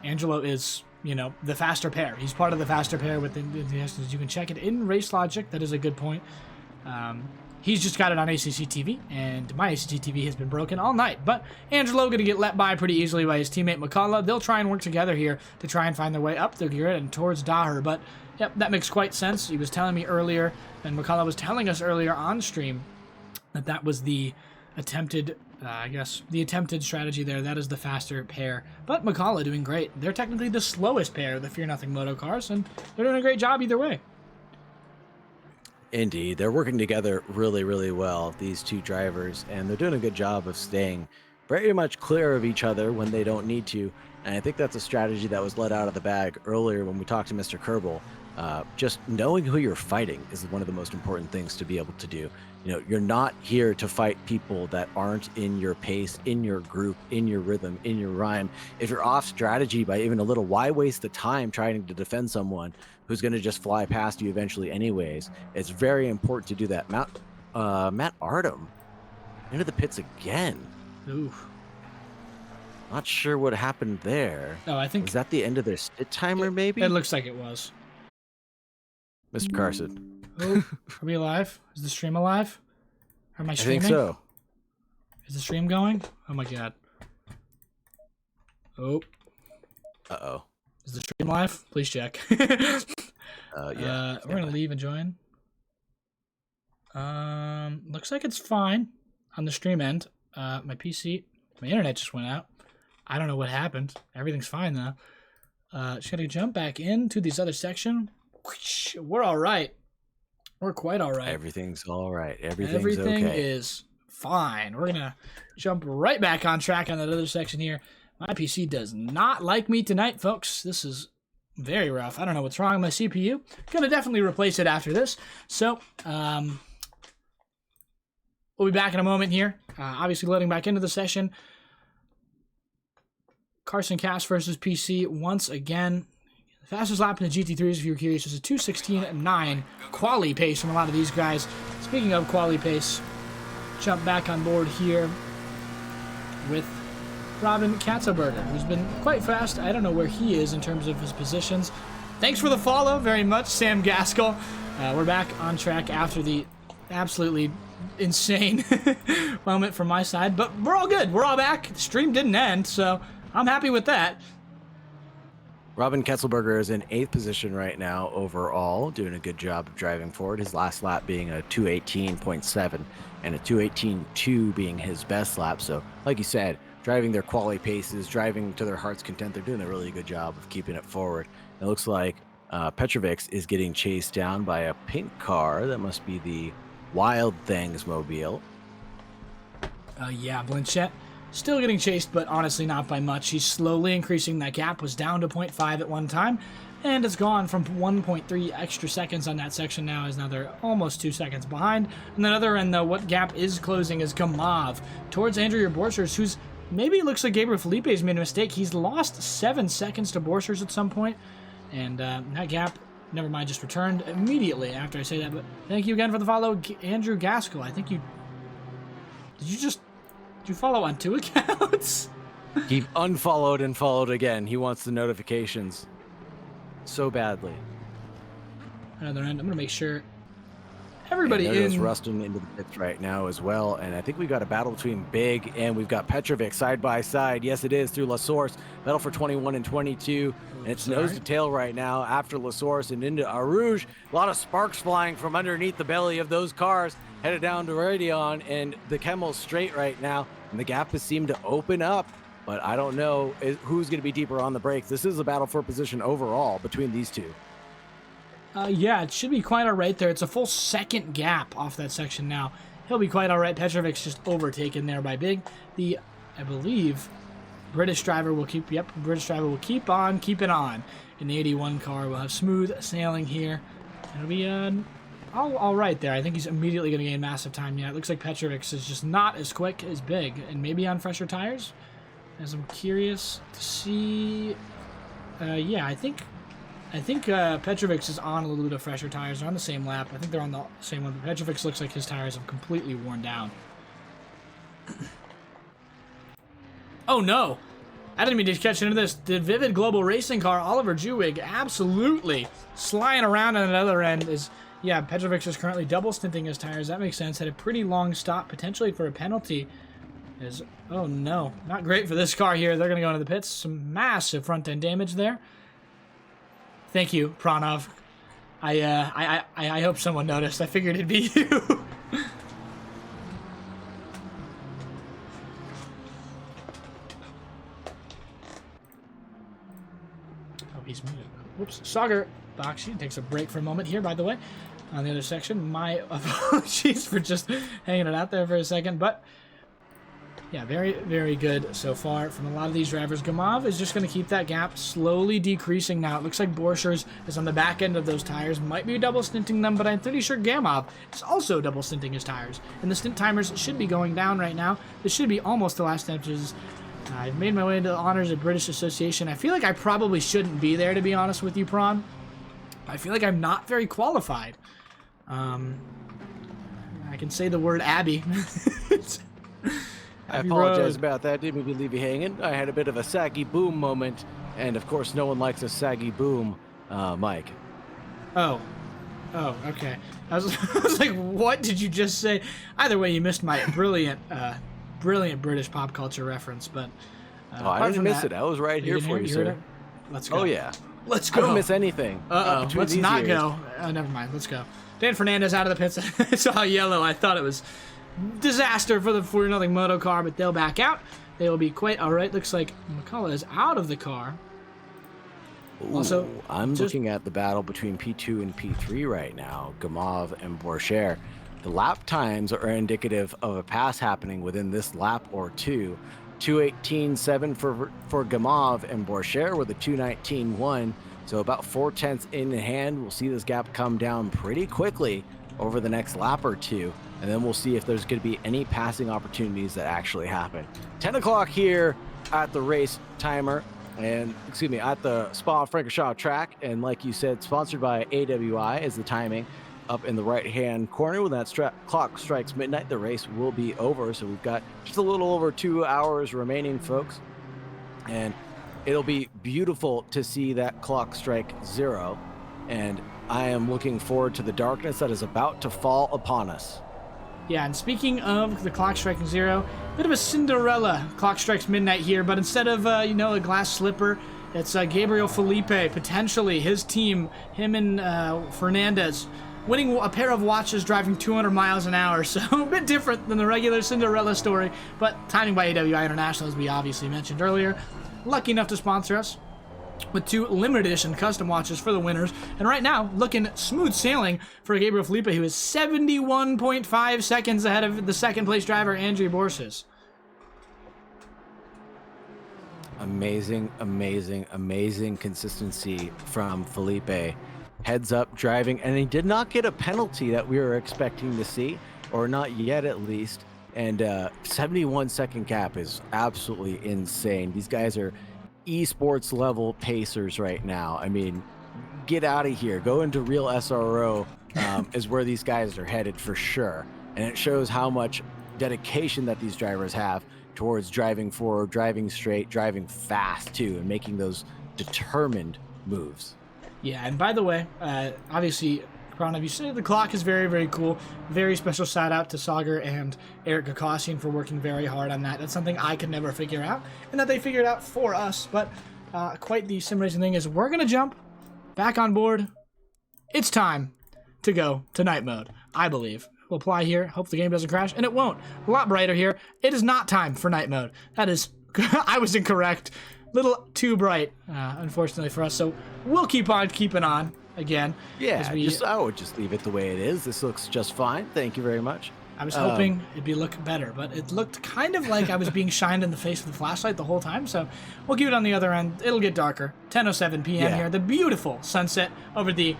S1: Angelo is, the faster pair. He's part of the faster pair with the you can check it in Race Logic. That is a good point. He's just got it on ACC TV, and my ACC TV has been broken all night. But Angelo going to get let by pretty easily by his teammate McCullough. They'll try and work together here to try and find their way up the grid and towards Daher. But, yep, that makes quite sense. He was telling me earlier, and McCullough was telling us earlier on stream, that was the attempted, the attempted strategy there. That is the faster pair. But McCullough doing great. They're technically the slowest pair of the Fear Nothing Moto cars, and they're doing a great job either way.
S6: Indeed, they're working together really, really well, these two drivers, and they're doing a good job of staying very much clear of each other when they don't need to. And I think that's a strategy that was let out of the bag earlier when we talked to Mr. Kerbal. Just knowing who you're fighting is one of the most important things to be able to do. You're not here to fight people that aren't in your pace, in your group, in your rhythm, in your rhyme. If you're off strategy by even a little, why waste the time trying to defend someone who's going to just fly past you eventually anyways? It's very important to do that. Matt Ardom into the pits again.
S1: Oof.
S6: Not sure what happened there.
S1: Oh, I think...
S6: Was that the end of their stint timer, maybe?
S1: It looks like it was.
S6: Mr. Carson.
S1: Oh, are we alive? Is the stream alive? Am I streaming?
S6: I think so.
S1: Is the stream going? Oh my god. Oh.
S6: Uh-oh.
S1: Is the stream live? Please check.
S6: Yeah.
S1: We're gonna leave and join. Looks like it's fine on the stream end. My PC, my internet just went out. I don't know what happened. Everything's fine though. Just gotta jump back into this other section. We're all right. We're quite all right.
S6: Everything's all right. Everything okay.
S1: Is fine. We're gonna jump right back on track on that other section here. My PC does not like me tonight, folks. This is very rough. I don't know what's wrong with my CPU. Gonna definitely replace it after this. So, we'll be back in a moment here. Obviously, loading back into the session. Carson Cass versus PC once again. The fastest lap in the GT3s, if you're curious, is a 2:16.9 quali pace from a lot of these guys. Speaking of quali pace, jump back on board here with Robin Katzenberger, who's been quite fast. I don't know where he is in terms of his positions. Thanks for the follow very much, Sam Gaskell. We're back on track after the absolutely insane moment from my side, but we're all good. We're all back. The stream didn't end, so I'm happy with that.
S6: Robin Ketzelberger is in 8th position right now overall, doing a good job of driving forward. His last lap being a 2:18.7 and a 2:18.2 being his best lap. So, like you said, driving their quality paces, driving to their heart's content. They're doing a really good job of keeping it forward. It looks like Petrovic is getting chased down by a pink car. That must be the Wild Things mobile.
S1: Yeah, Blanchett still getting chased, but honestly not by much. He's slowly increasing that gap. Was down to 0.5 at one time, and it's gone from 1.3 extra seconds on that section now, as now they're almost 2 seconds behind. On the other end, though, what gap is closing is Gamov towards Andrew Borchers, who's maybe it looks like Gabriel Felipe's made a mistake. He's lost 7 seconds to Borchers at some point, and that gap, never mind, just returned immediately after I say that. But thank you again for the follow, Andrew Gaskell. I think you... Did you follow on 2 accounts?
S6: He unfollowed and followed again. He wants the notifications so badly.
S1: Another end. I'm going to make sure everybody
S6: and there goes
S1: in...
S6: Rustin into the pits right now as well. And I think we've got a battle between Big and we've got Petrovic side by side. Yes, it is through La Source. Battle for 21 and 22. And it's nose to tail right now after La Source and into Arouge. A lot of sparks flying from underneath the belly of those cars. Headed down to Radion, and the Chemel's straight right now, and the gap has seemed to open up, but I don't know who's going to be deeper on the brakes. This is a battle for position overall between these two.
S1: Yeah, it should be quite all right there. It's a full second gap off that section now. He'll be quite all right. Petrovic's just overtaken there by Big. I believe, British driver will keep on keeping on. In the 81 car, we'll have smooth sailing here. It'll be all right there. I think he's immediately going to gain massive time. Yeah, it looks like Petrovic is just not as quick as Big, and maybe on fresher tires. As I'm curious to see. Yeah, I think Petrovic is on a little bit of fresher tires. They're on the same lap. I think they're on the same one. But Petrovic looks like his tires have completely worn down. Oh no! I didn't mean to catch into this. The Vivid Global Racing car, Oliver Jewig, absolutely sliding around on the other end is. Yeah, Petrovic is currently double stinting his tires. That makes sense. Had a pretty long stop, potentially for a penalty. Oh no, not great for this car here. They're going to go into the pits. Some massive front end damage there. Thank you, Pranov. I hope someone noticed. I figured it'd be you. Oh, he's moving. Whoops, Sauger. Boxy takes a break for a moment here, by the way, on the other section. My apologies for just hanging it out there for a second, but yeah, very, very good so far from a lot of these drivers. Gamov is just going to keep that gap slowly decreasing now. It looks like Borchers is on the back end of those tires. Might be double stinting them, but I'm pretty sure Gamov is also double stinting his tires. And the stint timers should be going down right now. This should be almost the last temperatures. I've made my way into the honors of British Association. I feel like I probably shouldn't be there, to be honest with you, Prawn. I feel like I'm not very qualified. I can say the word Abby.
S6: I apologize about that. Didn't mean to leave you hanging. I had a bit of a saggy boom moment, and of course, no one likes a saggy boom, Mike.
S1: Oh, okay. I was like, what did you just say? Either way, you missed my brilliant British pop culture reference. But
S6: I didn't miss it. I was right here for you, sir.
S1: Let's go.
S6: Oh yeah.
S1: Let's go.
S6: I don't miss anything.
S1: Let's not go. Oh, never mind. Let's go. Dan Fernandez out of the pits. I saw yellow. I thought it was disaster for the 4-0 moto car, but they'll back out. They will be quite all right. Looks like McCullough is out of the car.
S6: Ooh, also, I'm looking at the battle between P2 and P3 right now, Gamov and Borcher. The lap times are indicative of a pass happening within this lap or two. 2:18.7 for Gamov and Borcher with a 2:19.1. So about 4/10 in hand. We'll see this gap come down pretty quickly over the next lap or two. And then we'll see if there's going to be any passing opportunities that actually happen. 10 o'clock here at the race timer. And, excuse me, at the Spa-Francorchamps track. And like you said, sponsored by AWI is the timing. Up in the right-hand corner, when that clock strikes midnight, the race will be over. So we've got just a little over 2 hours remaining, folks. And it'll be beautiful to see that clock strike 0. And I am looking forward to the darkness that is about to fall upon us.
S1: Yeah, and speaking of the clock striking 0, bit of a Cinderella clock strikes midnight here, but instead of, a glass slipper, It's Gabriel Felipe, potentially his team, him and Fernandez, winning a pair of watches driving 200 miles an hour. So a bit different than the regular Cinderella story, but timing by AWI International, as we obviously mentioned earlier. Lucky enough to sponsor us with 2 limited edition custom watches for the winners. And right now, looking smooth sailing for Gabriel Felipe, who is 71.5 seconds ahead of the second place driver, Andrew Borses.
S6: Amazing, amazing, amazing consistency from Felipe. Heads up driving, and he did not get a penalty that we were expecting to see, or not yet at least. And 71-second gap is absolutely insane. These guys are esports level pacers right now. I mean, get out of here. Go into real SRO is where these guys are headed for sure. And it shows how much dedication that these drivers have towards driving forward, driving straight, driving fast too, and making those determined moves.
S1: Yeah, and by the way, obviously, Pranav, you said the clock is very, very cool. Very special shout out to Sagar and Eric Gakosian for working very hard on that. That's something I could never figure out, and that they figured out for us. But quite the sim racing thing is we're going to jump back on board. It's time to go to night mode, I believe. We'll apply here. Hope the game doesn't crash, and it won't. A lot brighter here. It is not time for night mode. That is, I was incorrect. Little too bright, unfortunately for us. So we'll keep on keeping on again.
S6: Yeah, I would just leave it the way it is. This looks just fine. Thank you very much.
S1: I was hoping it'd be look better, but it looked kind of like I was being shined in the face with a flashlight the whole time, so we'll keep it on the other end. It'll get darker. 10:07 p.m. here. The beautiful sunset over the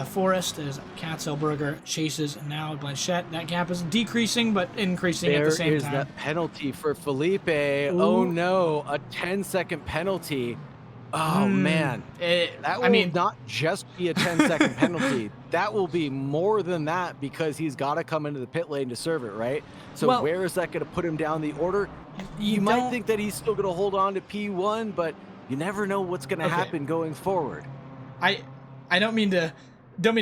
S1: forest as Katzelberger chases now Blanchette. That gap is decreasing, but increasing at the same time.
S6: There is that penalty for Felipe. Ooh. Oh no, a 10-second penalty. Oh man, that will not just be a 10-second penalty. That will be more than that because he's got to come into the pit lane to serve it, right? So where is that going to put him down the order? You might think that he's still going to hold on to P1, but you never know what's going to happen going forward.
S1: I don't mean to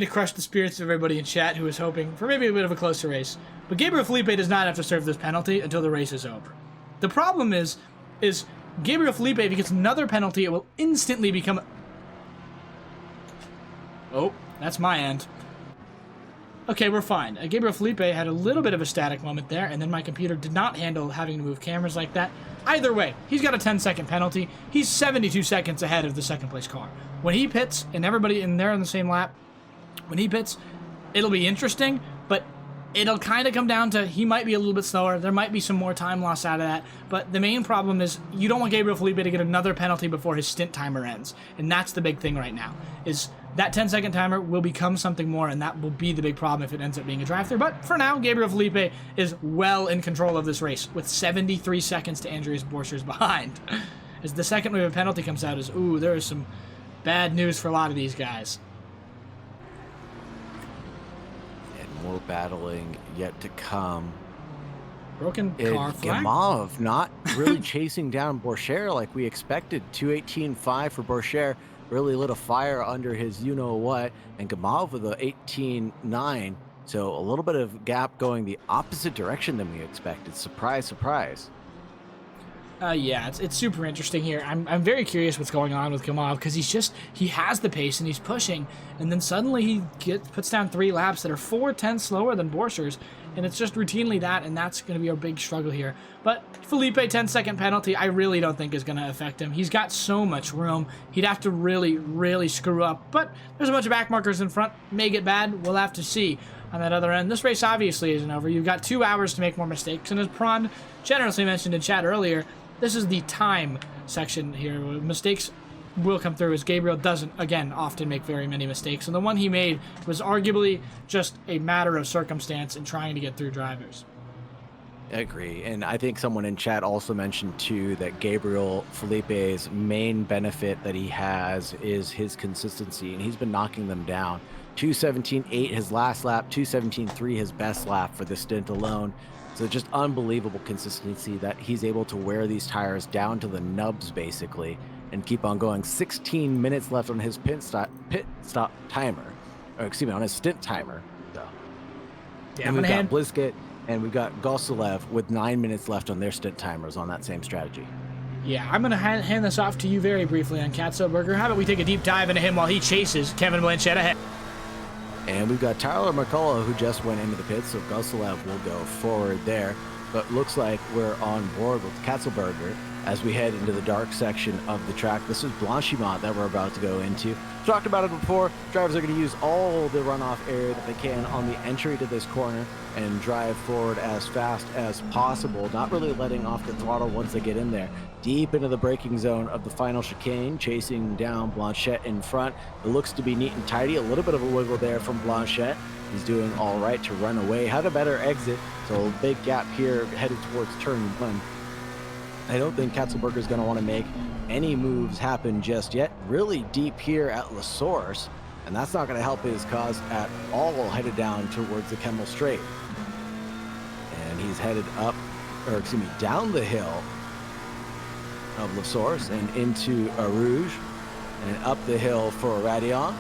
S1: crush the spirits of everybody in chat who is hoping for maybe a bit of a closer race, but Gabriel Felipe does not have to serve this penalty until the race is over. The problem is Gabriel Felipe, if he gets another penalty, it will instantly become... Oh, that's my end. Okay, we're fine. Gabriel Felipe had a little bit of a static moment there, and then my computer did not handle having to move cameras like that. Either way, he's got a 10-second penalty. He's 72 seconds ahead of the second-place car. When he pits, and everybody in there on the same lap, when he pits, it'll be interesting, but it'll kind of come down to he might be a little bit slower. There might be some more time loss out of that. But the main problem is you don't want Gabriel Felipe to get another penalty before his stint timer ends. And that's the big thing right now, is that 10-second timer will become something more, and that will be the big problem if it ends up being a drive-through. But for now, Gabriel Felipe is well in control of this race with 73 seconds to Andreas Borchers behind. As the second wave of penalty comes out there is some bad news for a lot of these guys.
S6: More battling yet to come.
S1: Broken car flag.
S6: Gamov not really chasing down Borcher like we expected. 2:18.5 for Borcher. Really lit a fire under his you-know-what. And Gamov with a 18.9. So a little bit of gap going the opposite direction than we expected. Surprise, surprise.
S1: Yeah, it's super interesting here. I'm very curious what's going on with Gamov because he has the pace and he's pushing, and then suddenly he puts down 3 laps that are 4/10 slower than Borcher's, and it's just routinely that, and that's going to be our big struggle here. But Felipe, 10-second penalty, I really don't think is going to affect him. He's got so much room. He'd have to really, really screw up, but there's a bunch of back markers in front. May get bad. We'll have to see. On that other end, this race obviously isn't over. You've got 2 hours to make more mistakes, and as Prawn generously mentioned in chat earlier, this is the time section here. Mistakes will come through as Gabriel doesn't, again, often make very many mistakes. And the one he made was arguably just a matter of circumstance in trying to get through drivers.
S6: I agree. And I think someone in chat also mentioned, too, that Gabriel Felipe's main benefit that he has is his consistency. And he's been knocking them down. 2:17.8 his last lap, 2:17.3 his best lap for this stint alone. So just unbelievable consistency that he's able to wear these tires down to the nubs, basically, and keep on going. 16 minutes left on his pit stop timer. Or excuse me, on his stint timer. So. Yeah, and we've got Bliskett and we've got Gosulev with 9 minutes left on their stint timers on that same strategy.
S1: Yeah, I'm going to hand this off to you very briefly on Katzenberger. How about we take a deep dive into him while he chases Kevin Blanchett ahead?
S6: And we've got Tyler McCullough, who just went into the pits, so Goselev will go forward there. But looks like we're on board with Katzenberger as we head into the dark section of the track. This is Blanchimont that we're about to go into. Talked about it before. Drivers are going to use all the runoff area that they can on the entry to this corner and drive forward as fast as possible, not really letting off the throttle once they get in there. Deep into the braking zone of the final chicane, chasing down Blanchett in front. It looks to be neat and tidy. A little bit of a wiggle there from Blanchett. He's doing all right to run away. Had a better exit, so a big gap here headed towards turn 1. I don't think Katzenberger is going to want to make any moves happen just yet. Really deep here at La Source, and that's not going to help his cause at all, headed down towards the Kemmel Straight. And he's headed up, or excuse me, down the hill of La Source and into Rouge, and up the hill for Radion.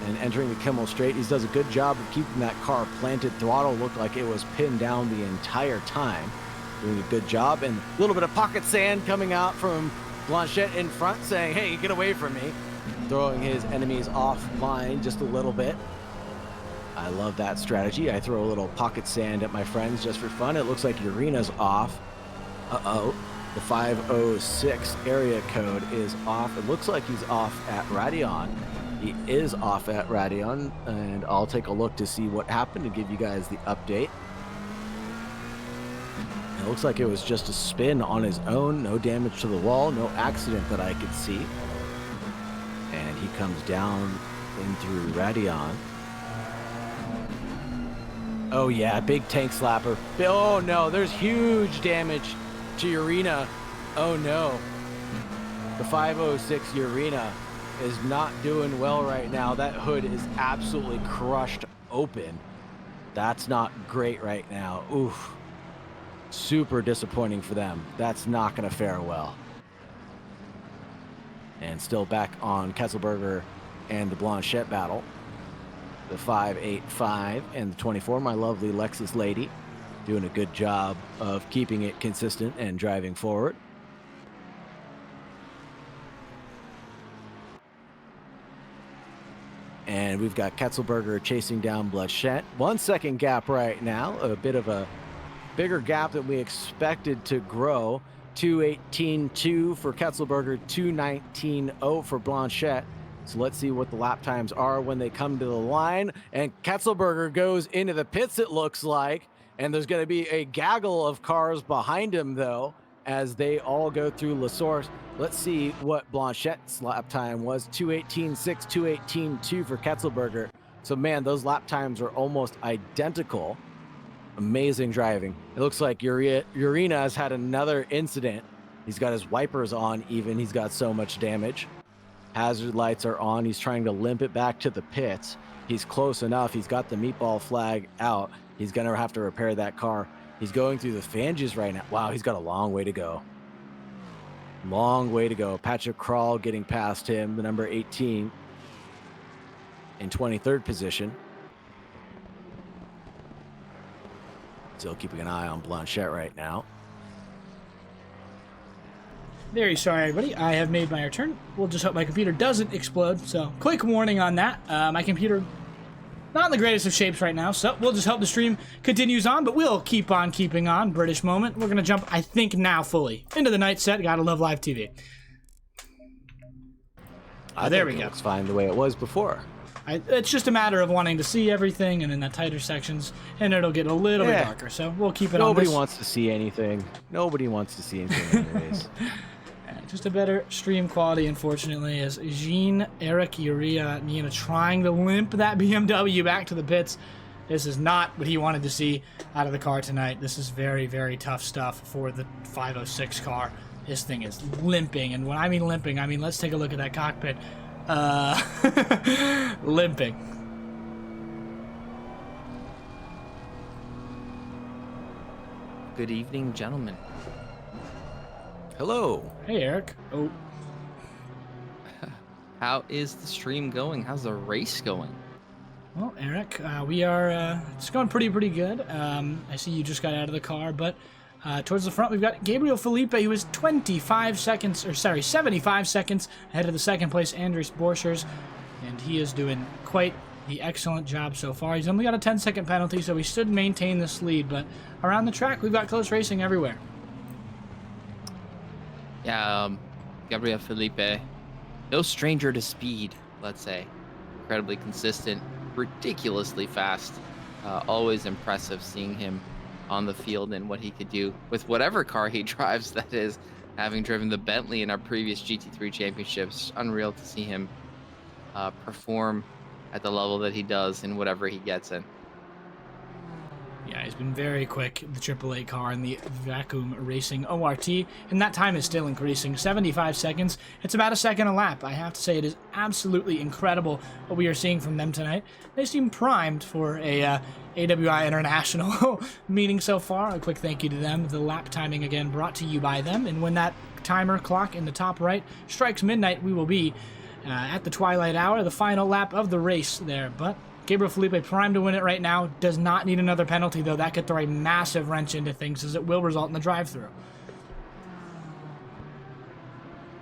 S6: And entering the Kemmel Straight, he does a good job of keeping that car planted. Throttle looked like it was pinned down the entire time. Doing a good job, and a little bit of pocket sand coming out from Blanchett in front saying, hey, get away from me. Throwing his enemies offline just a little bit. I love that strategy. I throw a little pocket sand at my friends just for fun. It looks like Urina's off. Uh-oh. The 506 area code is off. It looks like he's off at Radion. He is off at Radion, and I'll take a look to see what happened and give you guys the update. It looks like it was just a spin on his own, no damage to the wall, no accident that I could see. And he comes down in through Radion. Oh yeah, big tank slapper. Oh no, there's huge damage to Urina. Oh no. The 506 Urina is not doing well right now. That hood is absolutely crushed open. That's not great right now. Oof. Super disappointing for them. That's not going to fare well. And still back on Katzenberger and the Blanchett battle. The 585 and the 24, my lovely Lexus lady, doing a good job of keeping it consistent and driving forward. And we've got Katzenberger chasing down Blanchett. 1 second gap right now, a bit of a bigger gap than we expected to grow. 2:18.2 for Katzenberger, 2:19.0 for Blanchett. So let's see what the lap times are when they come to the line. And Katzenberger goes into the pits, it looks like. And there's going to be a gaggle of cars behind him, though, as they all go through La Source. Let's see what Blanchett's lap time was. 2:18.6, 2:18.2 for Katzenberger. So, man, those lap times are almost identical. Amazing driving. It looks like Urina has had another incident. He's got his wipers on even. He's got so much damage. Hazard lights are on. He's trying to limp it back to the pits. He's close enough. He's got the meatball flag out. He's going to have to repair that car. He's going through the phalanges right now. Wow, he's got a long way to go. Long way to go. Patrick Krall getting past him, the number 18, in 23rd position. Still keeping an eye on Blanchett right now.
S1: Very sorry, everybody. I have made my return. We'll just hope my computer doesn't explode. So, quick warning on that. My computer, not in the greatest of shapes right now. So, we'll just hope the stream continues on. But we'll keep on keeping on. British moment. We're going to jump, I think, now fully into the night set. Gotta love live TV. There we go.
S6: It looks fine the way it was before.
S1: It's just a matter of wanting to see everything and in the tighter sections, and it'll get a little bit darker. So we'll keep it on this.
S6: Nobody wants to see anything. Nobody wants to see anything anyways.
S1: Just a better stream quality, unfortunately, as Jean-Eric Uria, trying to limp that BMW back to the pits. This is not what he wanted to see out of the car tonight. This is very, very tough stuff for the 506 car. This thing is limping, and when I mean limping, I mean let's take a look at that cockpit. Limping.
S7: Good evening, gentlemen.
S6: Hello.
S1: Hey, Eric. Oh.
S7: How is the stream going? How's the race going?
S1: Well, Eric, we are, it's going pretty good. I see you just got out of the car, but Towards the front, we've got Gabriel Felipe, who is 75 seconds ahead of the second place Andres Borchers, and he is doing quite the excellent job so far. He's only got a 10-second penalty, so he should maintain this lead, but around the track, we've got close racing everywhere.
S7: Yeah, Gabriel Felipe, no stranger to speed, let's say. Incredibly consistent, ridiculously fast. Always impressive seeing him on the field and what he could do with whatever car he drives, that is. Having driven the Bentley in our previous GT3 championships, unreal to see him perform at the level that he does in whatever he gets in.
S1: Yeah, he's been very quick, the AAA car in the Vacuum Racing ORT, and that time is still increasing. 75 seconds. It's about a second a lap. I have to say, it is absolutely incredible what we are seeing from them tonight. They seem primed for a AWI International meeting so far. A quick thank you to them. The lap timing, again, brought to you by them, and when that timer clock in the top right strikes midnight, we will be at the twilight hour, the final lap of the race there. But Gabriel Felipe primed to win it right now. Does not need another penalty, though. That could throw a massive wrench into things, as it will result in the drive-through.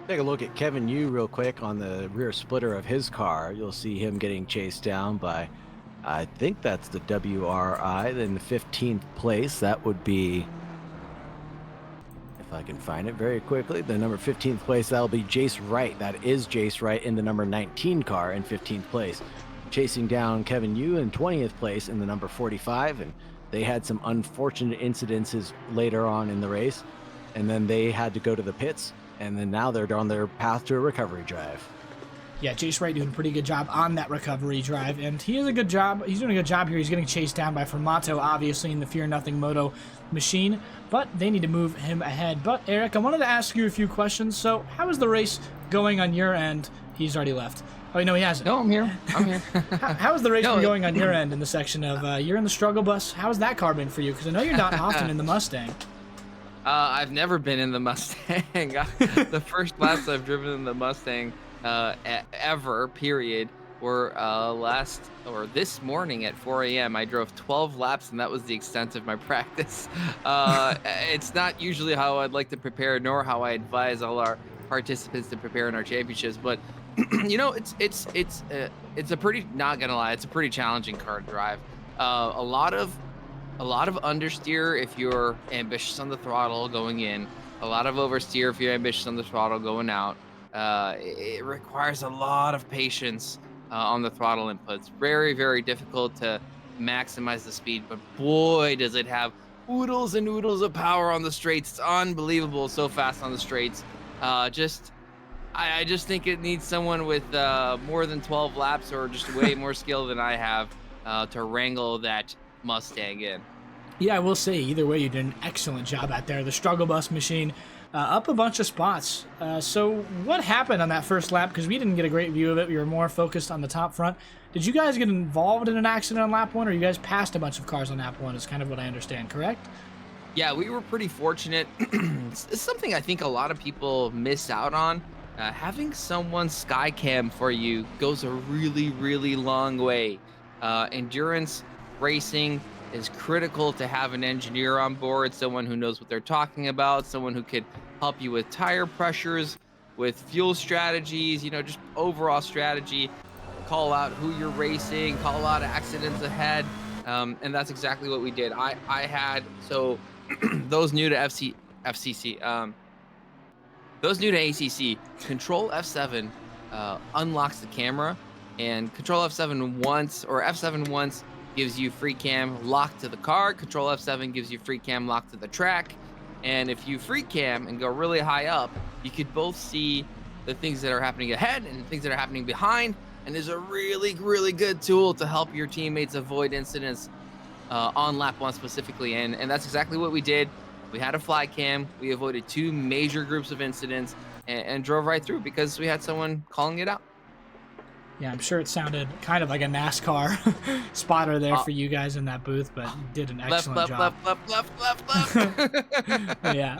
S6: Take a look at Kevin Yu real quick on the rear splitter of his car. You'll see him getting chased down by, I think that's the WRI. In the 15th place, that would be, if I can find it very quickly, the number 15th place, that'll be Jace Wright. That is Jace Wright in the number 19 car in 15th place. Chasing down Kevin Yu in 20th place in the number 45, and they had some unfortunate incidences later on in the race, and then they had to go to the pits, and then now they're on their path to a recovery drive.
S1: Yeah, Jace Wright doing a pretty good job on that recovery drive, and he is a good job. He's doing a good job here. He's getting chased down by Formato, obviously, in the Fear Nothing Moto machine, but they need to move him ahead. But Eric, I wanted to ask you a few questions. So, how is the race going on your end? He's already left. Oh, no, he hasn't.
S7: No, I'm here.
S1: How is the race been going on your end in the section of, you're in the struggle bus? How's that car been for you? Because I know you're not often in the Mustang.
S7: I've never been in the Mustang. The first laps I've driven in the Mustang ever, period, were this morning at 4 a.m. I drove 12 laps, and that was the extent of my practice. It's not usually how I'd like to prepare, nor how I advise all our participants to prepare in our championships, but you know, it's a pretty, not gonna lie, it's a pretty challenging car to drive. A lot of understeer if you're ambitious on the throttle going in, a lot of oversteer if you're ambitious on the throttle going out. It requires a lot of patience on the throttle inputs. Very, very difficult to maximize the speed, but boy, does it have oodles and oodles of power on the straights. It's unbelievable, so fast on the straights. I just think it needs someone with more than 12 laps or just way more skill than I have to wrangle that Mustang in.
S1: Yeah, I will say, either way, you did an excellent job out there. The struggle bus machine up a bunch of spots. So what happened on that first lap? Because we didn't get a great view of it. We were more focused on the top front. Did you guys get involved in an accident on lap 1, or you guys passed a bunch of cars on lap 1 is kind of what I understand, correct?
S7: Yeah, we were pretty fortunate. It's something I think a lot of people miss out on. Having someone skycam for you goes a really, really long way. Endurance racing is critical to have an engineer on board, someone who knows what they're talking about, someone who could help you with tire pressures, with fuel strategies, you know, just overall strategy, call out who you're racing, call out accidents ahead. And that's exactly what we did. I had, so those new to those new to ACC, Control F7 unlocks the camera, and Control F7 once gives you free cam lock to the car. Control F7 gives you free cam lock to the track. And if you free cam and go really high up, you could both see the things that are happening ahead and things that are happening behind. And is a really, really good tool to help your teammates avoid incidents on lap 1 specifically. And that's exactly what we did. We had a fly cam. We avoided 2 major groups of incidents and drove right through because we had someone calling it out.
S1: Yeah, I'm sure it sounded kind of like a NASCAR spotter there for you guys in that booth, but you did an excellent job.
S7: Left.
S1: Yeah.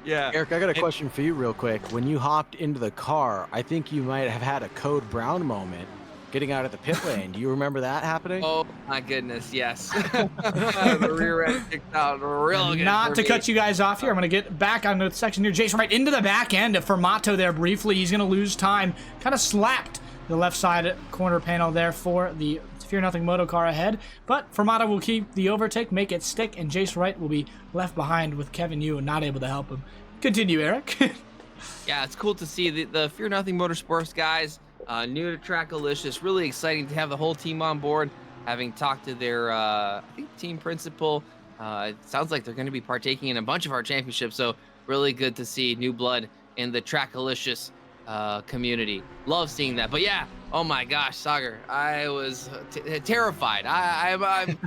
S7: Yeah.
S6: Eric, I got a question for you real quick. When you hopped into the car, I think you might have had a Code Brown moment getting out of the pit lane. Do you remember that happening?
S7: Oh my goodness, yes. The rear end kicked out real good.
S1: Not
S7: for
S1: to
S7: me.
S1: cut you guys off here. I'm going to get back onto the section here. Jason right into the back end of Formato there briefly. He's going to lose time. Kind of slapped the left side corner panel there for the Fear Nothing Moto car ahead. But Formato will keep the overtake, make it stick, and Jace Wright will be left behind with Kevin Yu and not able to help him. Continue, Eric.
S7: Yeah, it's cool to see the Fear Nothing Motorsports guys, new to Trackalicious. Really exciting to have the whole team on board. Having talked to their, I think, team principal, it sounds like they're going to be partaking in a bunch of our championships. So really good to see new blood in the Trackalicious community. Love seeing that. But yeah, oh my gosh, Sagar, I was terrified. I'm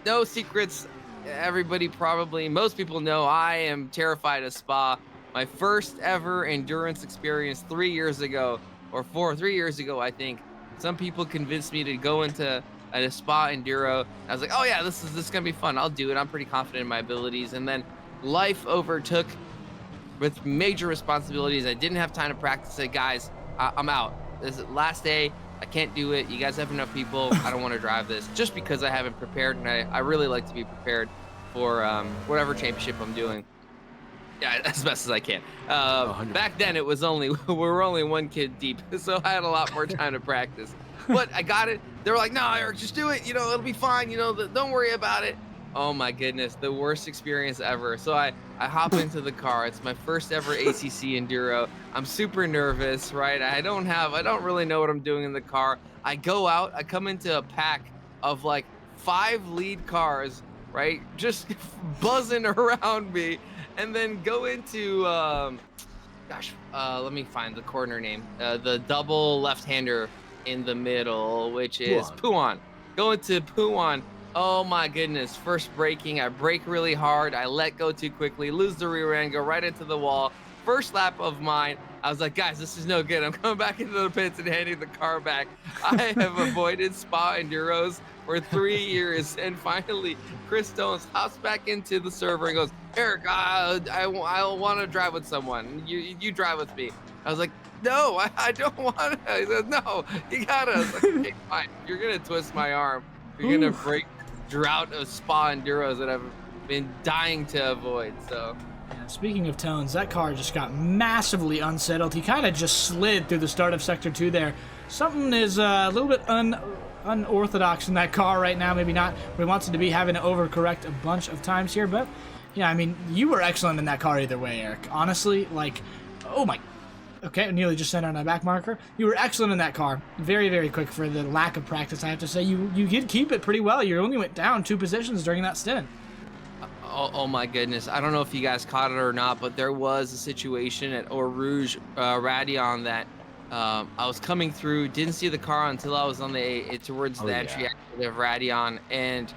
S7: no secrets. Everybody probably, most people know I am terrified of Spa. My first ever endurance experience 3 years ago, or 3 years ago, I think. Some people convinced me to go into a Spa Enduro. I was like, oh yeah, this is gonna be fun. I'll do it. I'm pretty confident in my abilities. And then life overtook with major responsibilities. I didn't have time to practice it. Guys, I'm out. This is the last day. I can't do it. You guys have enough people. I don't want to drive this just because I haven't prepared, and I really like to be prepared for whatever championship I'm doing. Yeah, as best as I can. Back then, it was we were only one kid deep, so I had a lot more time to practice. But I got it. They were like, no, Eric, just do it. You know, it'll be fine. You know, don't worry about it. Oh my goodness, the worst experience ever. So I hop into the car. It's my first ever ACC Enduro. I'm super nervous, right? I don't really know what I'm doing in the car. I go out, I come into a pack of like 5 lead cars, right? Just buzzing around me. And then go into, let me find the corner name. The double left-hander in the middle, which is Puan. Go into Puan. Oh my goodness, first braking, I brake really hard. I let go too quickly, lose the rear end, go right into the wall. First lap of mine, I was like, guys, this is no good. I'm coming back into the pits and handing the car back. I have avoided Spa Enduros for 3 years. And finally, Chris Stones hops back into the server and goes, Eric, I want to drive with someone. You drive with me. I was like, no, I don't want to. He says, no, you gotta. I was like, okay, fine. You're going to twist my arm. You're going to break the drought of Spa Enduros that I've been dying to avoid. So.
S1: Yeah, speaking of tones, that car just got massively unsettled. He kind of just slid through the start of Sector 2 there. Something is a little bit unorthodox in that car right now. Maybe not where he wants it to be, having to overcorrect a bunch of times here. But, yeah, I mean, you were excellent in that car either way, Eric. Honestly, like, oh my... Okay, I nearly just sent on a back marker. You were excellent in that car. Very, very quick for the lack of practice, I have to say. You did keep it pretty well. You only went down 2 positions during that stint.
S7: Oh my goodness. I don't know if you guys caught it or not, but there was a situation at Eau Rouge Radion that I was coming through, didn't see the car until I was on towards the entry exit of Radion, and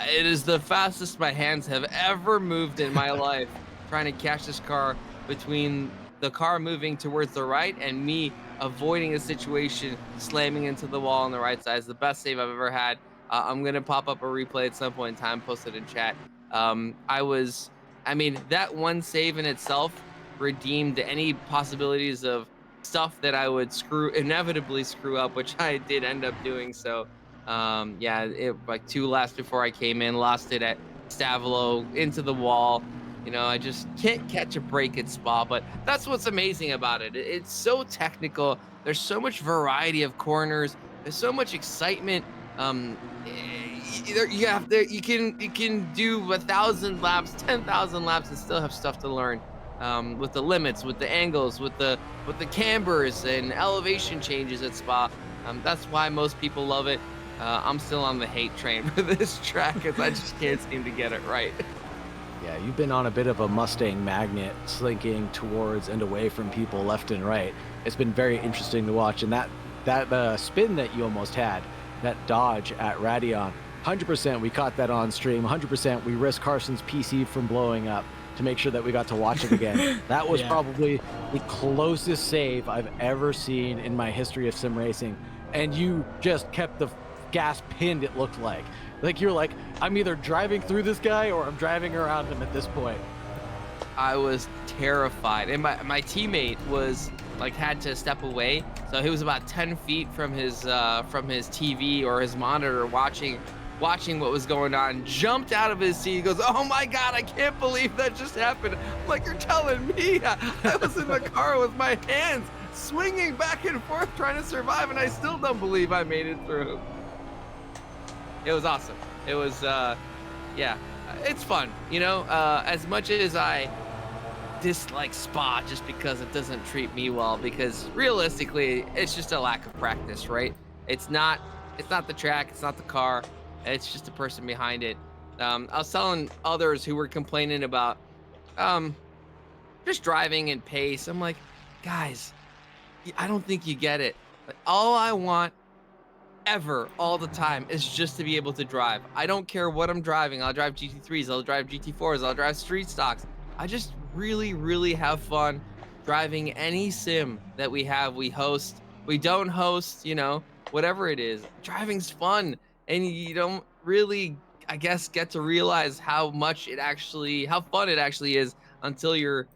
S7: it is the fastest my hands have ever moved in my life, trying to catch this car between the car moving towards the right and me avoiding a situation, slamming into the wall on the right side. It's the best save I've ever had. I'm going to pop up a replay at some point in time, post it in chat. That one save in itself redeemed any possibilities of stuff that I would inevitably screw up, which I did end up doing. So, like 2 laps before I came in, lost it at Stavolo into the wall. You know, I just can't catch a break at Spa, but that's what's amazing about it. It's so technical. There's so much variety of corners. There's so much excitement. You can do 1,000 laps, 10,000 laps, and still have stuff to learn. With the limits, with the angles, with the cambers and elevation changes at Spa. That's why most people love it. I'm still on the hate train for this track because I just can't seem to get it right.
S6: Yeah, you've been on a bit of a Mustang magnet, slinking towards and away from people left and right. It's been very interesting to watch, and that spin that you almost had, that dodge at Radion, 100% we caught that on stream. 100% we risked Carson's PC from blowing up to make sure that we got to watch it again. That was probably the closest save I've ever seen in my history of sim racing, and you just kept the gas pinned, it looked like. Like you're like, I'm either driving through this guy or I'm driving around him at this point.
S7: I was terrified, and my teammate was like had to step away, so he was about 10 feet from his TV or his monitor watching what was going on. Jumped out of his seat. He goes, "Oh my God, I can't believe that just happened." I'm like, "You're telling me?" I was in the car with my hands swinging back and forth trying to survive, and I still don't believe I made it through. It was awesome. It was yeah, it's fun, you know. As much as I dislike Spa just because it doesn't treat me well, because realistically it's just a lack of practice, right? It's not the track, it's not the car, it's just the person behind it. I was telling others who were complaining about just driving and pace. I'm like, guys, I don't think you get it. Like, all I want ever, all the time, is just to be able to drive. I don't care what I'm driving. I'll drive GT3s, I'll drive GT4s, I'll drive street stocks. I just really, really have fun driving any sim that we have. We host, we don't host, you know, whatever it is. Driving's fun, and you don't really, I guess, get to realize how fun it actually is until you're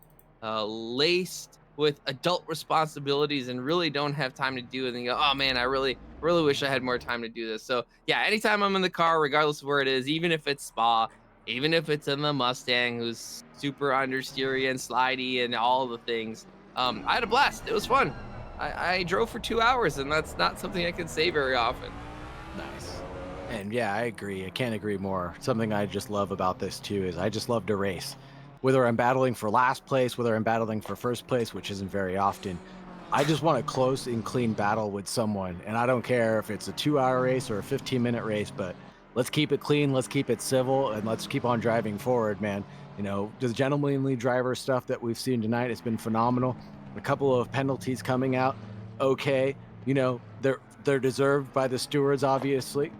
S7: laced with adult responsibilities and really don't have time to do it, and you go, "Oh man, I really wish I had more time to do this." So yeah, anytime I'm in the car, regardless of where it is, even if it's Spa, even if it's in the Mustang, who's super understeery and slidey and all the things, I had a blast. It was fun. I drove for 2 hours, and that's not something I can say very often.
S6: Nice. And yeah, I agree. I can't agree more. Something I just love about this too is I just love to race. Whether I'm battling for last place, whether I'm battling for first place, which isn't very often, I just want a close and clean battle with someone. And I don't care if it's a 2-hour race or a 15-minute race, but let's keep it clean, let's keep it civil, and let's keep on driving forward, man. You know, the gentlemanly driver stuff that we've seen tonight has been phenomenal. A couple of penalties coming out, okay. You know, they're deserved by the stewards, obviously,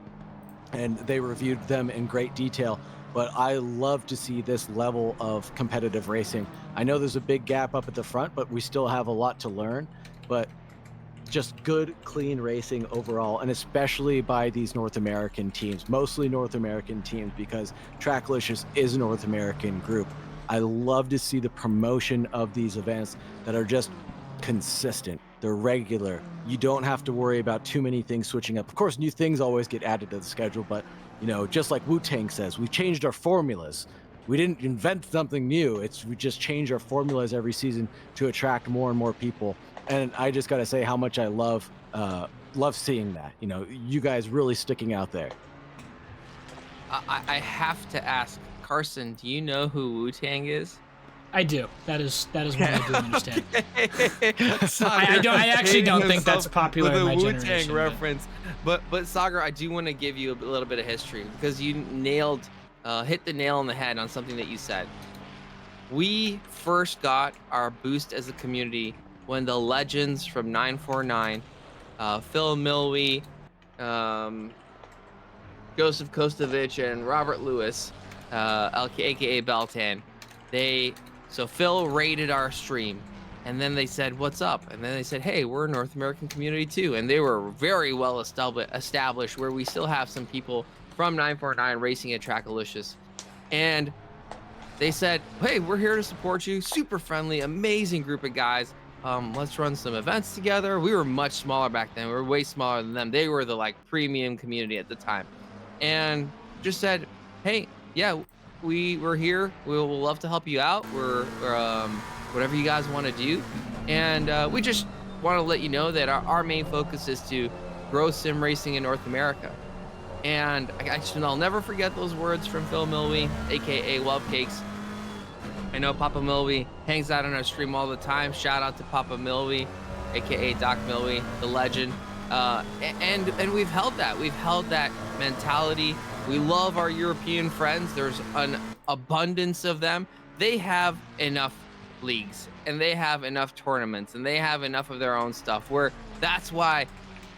S6: and they reviewed them in great detail. But I love to see this level of competitive racing. I know there's a big gap up at the front, but we still have a lot to learn. But just good, clean racing overall, and especially by these North American teams, mostly North American teams, because Tracklicious is a North American group. I love to see the promotion of these events that are just consistent. They're regular. You don't have to worry about too many things switching up. Of course, new things always get added to the schedule, but you know, just like Wu-Tang says, we changed our formulas. We didn't invent something new. We just change our formulas every season to attract more and more people. And I just got to say how much I love seeing that. You know, you guys really sticking out there.
S7: I have to ask, Carson, do you know who Wu-Tang is?
S1: I do. That is one I do understand.
S7: Sagar,
S1: I actually don't think that's popular in my
S7: Wu-Tang
S1: generation.
S7: reference, but Sagar, I do want to give you a little bit of history, because you hit the nail on the head on something that you said. We first got our boost as a community when the legends from 949, Phil Milwee, Joseph Kostovich, and Robert Lewis, aka Beltan, so Phil raided our stream, and then they said, "What's up?" And then they said, "Hey, we're a North American community too." And they were very well established, where we still have some people from 949 racing at Trackalicious. And they said, "Hey, we're here to support you. Super friendly, amazing group of guys. Let's run some events together." We were much smaller back then. We were way smaller than them. They were the like premium community at the time. And just said, "Hey, yeah, we're here. We'll love to help you out. We're whatever you guys want to do." And we just want to let you know that our main focus is to grow sim racing in North America. And I'll never forget those words from Phil Milwee, aka Webcakes. I know Papa Milwee hangs out on our stream all the time. Shout out to Papa Milwee, aka Doc Milwee, the legend. And we've held that mentality. We love our European friends. There's an abundance of them. They have enough leagues, and they have enough tournaments, and they have enough of their own stuff, where that's why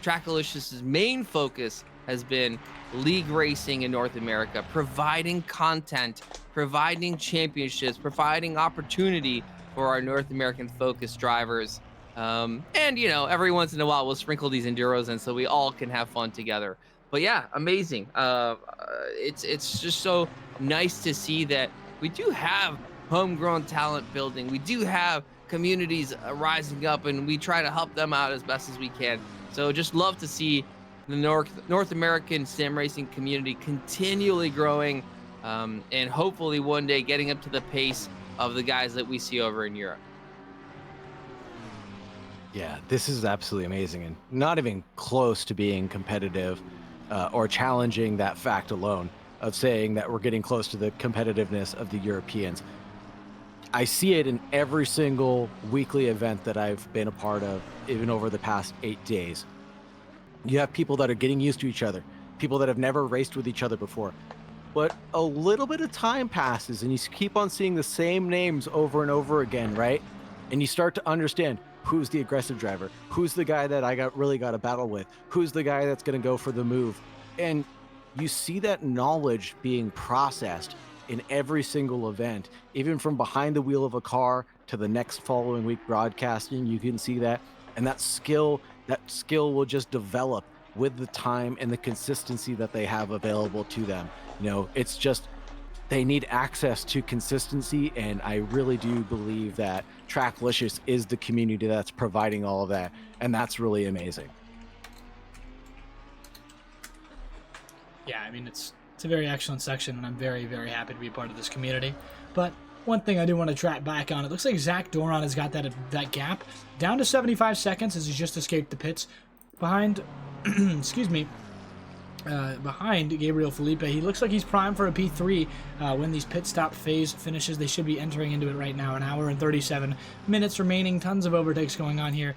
S7: Trackalicious's main focus has been league racing in North America, providing content, providing championships, providing opportunity for our North American focused drivers. And you know, every once in a while we'll sprinkle these enduros in so we all can have fun together. But yeah, amazing. It's just so nice to see that we do have homegrown talent building. We do have communities rising up, and we try to help them out as best as we can. So just love to see the North American sim racing community continually growing, and hopefully one day getting up to the pace of the guys that we see over in Europe.
S6: Yeah, this is absolutely amazing, and not even close to being competitive or challenging that fact alone of saying that we're getting close to the competitiveness of the Europeans. I see it in every single weekly event that I've been a part of, even over the past 8 days. You have people that are getting used to each other, people that have never raced with each other before. But a little bit of time passes and you keep on seeing the same names over and over again, right? And you start to understand who's the aggressive driver, who's the guy that I really got a battle with, who's the guy that's going to go for the move. And you see that knowledge being processed in every single event, even from behind the wheel of a car to the next following week broadcasting. You can see that. And that skill will just develop with the time and the consistency that they have available to them. You know, it's just, they need access to consistency, and I really do believe that Tracklicious is the community that's providing all of that, and that's really amazing.
S1: Yeah, I mean, it's a very excellent section, and I'm very, very happy to be a part of this community. But one thing I do want to track back on, it looks like Zach Doron has got that gap down to 75 seconds as he's just escaped the pits behind, excuse me, behind Gabriel Felipe. He looks like he's primed for a P3 when these pit stop phase finishes. They should be entering into it right now. An hour and 37 minutes remaining. Tons of overtakes going on here.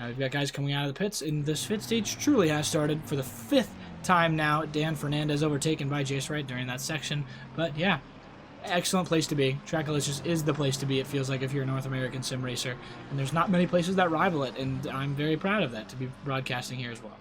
S1: We've got guys coming out of the pits, and this pit stage truly has started for the 5th time now. Dan Fernandez overtaken by Jace Wright during that section. But yeah, excellent place to be. Tracklicious is the place to be, it feels like, if you're a North American sim racer. And there's not many places that rival it, and I'm very proud of that, to be broadcasting here as well.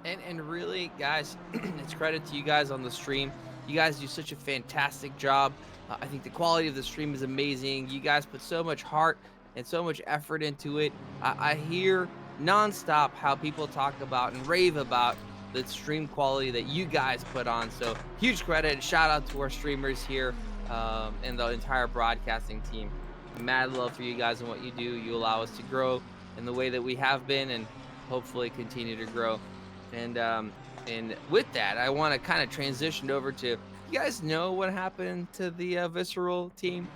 S7: And really, guys, it's credit to you guys on the stream. You guys do such a fantastic job. I think the quality of the stream is amazing. You guys put so much heart and so much effort into it. I hear nonstop how people talk about and rave about the stream quality that you guys put on. So huge credit, shout out to our streamers here and the entire broadcasting team. Mad love for you guys and what you do. You allow us to grow in the way that we have been, and hopefully continue to grow. And with that, I want to kind of transition over to, you guys know what happened to the Visceral team?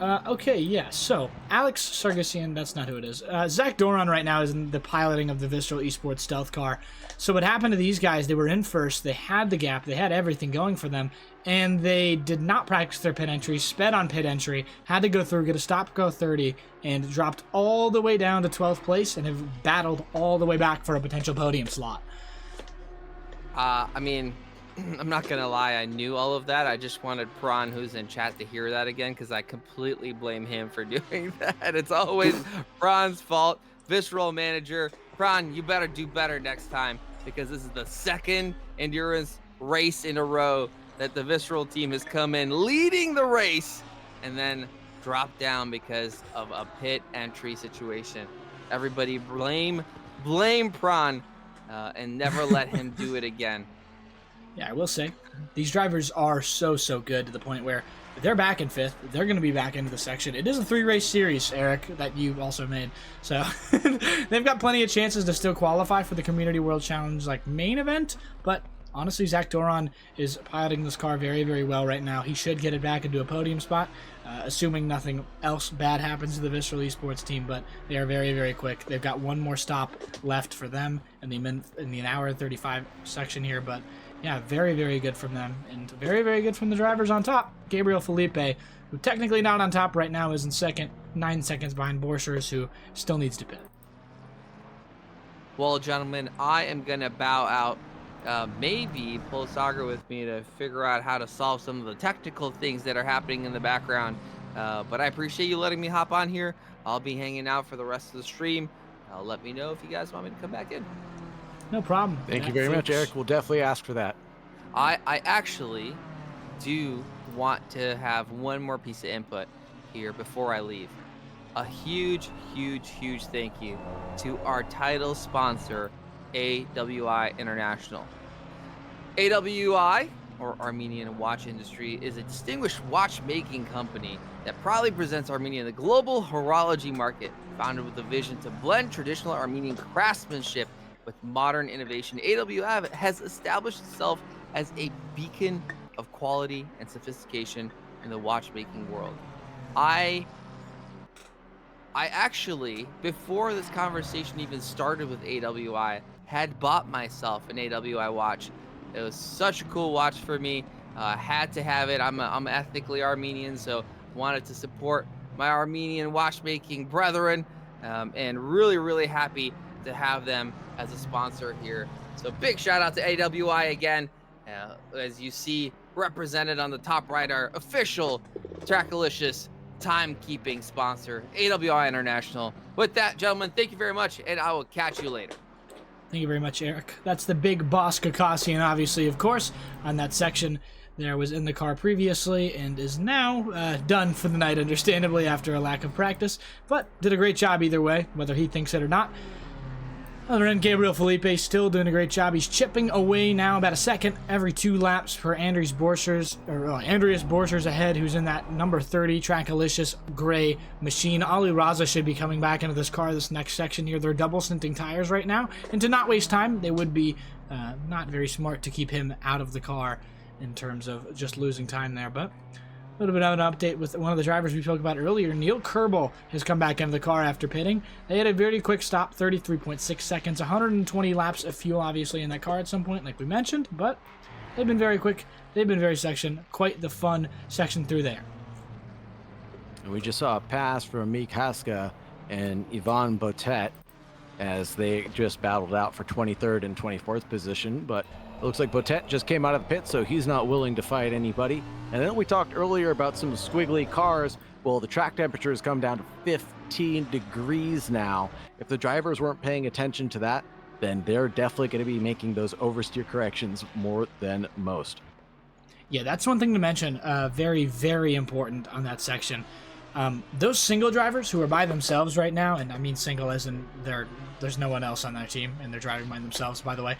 S1: Okay, yeah, so Alex Sargassian, that's not who it is. Zach Doron right now is in the piloting of the Visceral Esports stealth car. So what happened to these guys, they were in first, they had the gap, they had everything going for them, and they did not practice their pit entry, sped on pit entry, had to go through, get a stop, go 30, and dropped all the way down to 12th place and have battled all the way back for a potential podium slot.
S7: I mean, I'm not gonna lie, I knew all of that. I just wanted Prawn, who's in chat, to hear that again, because I completely blame him for doing that. It's always Prawn's fault. Visceral manager, Prawn, you better do better next time, because this is the second endurance race in a row that the Visceral team has come in leading the race and then dropped down because of a pit entry situation. Everybody blame Prawn and never let him do it again.
S1: Yeah, I will say, these drivers are so good to the point where if they're back in 5th, they're going to be back into the section. It is a 3-race series, Eric, that you also made. So they've got plenty of chances to still qualify for the Community World Challenge main event. But honestly, Zach Doron is piloting this car very well right now. He should get it back into a podium spot, assuming nothing else bad happens to the Visceral Esports team. But they are very quick. They've got one more stop left for them in the hour 35 section here. But yeah, very good from them, and very good from the drivers on top. Gabriel Felipe, who technically not on top right now, is in second, 9 seconds behind Borchers, who still needs to pit.
S7: Well, gentlemen, I am gonna bow out. Maybe pull Sagar with me to figure out how to solve some of the technical things that are happening in the background. But I appreciate you letting me hop on here. I'll be hanging out for the rest of the stream. Let me know if you guys want me to come back in.
S1: No problem.
S6: Thank you very much, Eric. We'll definitely ask for that.
S7: I actually do want to have one more piece of input here before I leave. A huge thank you to our title sponsor, AWI International. AWI or Armenian watch industry is a distinguished watchmaking company that proudly presents Armenia in the global horology market. Founded with a vision to blend traditional Armenian craftsmanship with modern innovation, AWI has established itself as a beacon of quality and sophistication in the watchmaking world. I actually, before this conversation even started with AWI, had bought myself an AWI watch. It was such a cool watch for me. Had to have it. I'm ethnically Armenian, so wanted to support my Armenian watchmaking brethren, and really happy to have them as a sponsor here. So big shout out to AWI again. As you see represented on the top right, our official Trackalicious timekeeping sponsor, AWI International. With that, gentlemen, thank you very much, and I will catch you later.
S1: Thank you very much, Eric. That's the big boss Kakasian, obviously, of course, on that section. There was in the car previously and is now done for the night, understandably, after a lack of practice, but did a great job either way, whether he thinks it or not. Other end, Gabriel Felipe still doing a great job. He's chipping away now about a second every 2 laps for Andreas Borchers ahead, who's in that number 30 Trackalicious gray machine. Ali Raza should be coming back into this car this next section here. They're double stinting tires right now, and to not waste time, they would be not very smart to keep him out of the car in terms of just losing time there, but a little bit of an update with one of the drivers we spoke about earlier. Neil Kerbel has come back into the car after pitting. They had a very quick stop, 33.6 seconds, 120 laps of fuel, obviously, in that car at some point, like we mentioned, but they've been very quick. They've been very section. Quite the fun section through there.
S6: And we just saw a pass from Meek Haska and Yvonne Botet as they just battled out for 23rd and 24th position, but it looks like Botet just came out of the pit, so he's not willing to fight anybody. And then we talked earlier about some squiggly cars. Well, the track temperature has come down to 15 degrees now. If the drivers weren't paying attention to that, then they're definitely going to be making those oversteer corrections more than most.
S1: Yeah, that's one thing to mention. Very, very important on that section. Those single drivers who are by themselves right now, and I mean single as in there's no one else on that team, and they're driving by themselves, by the way,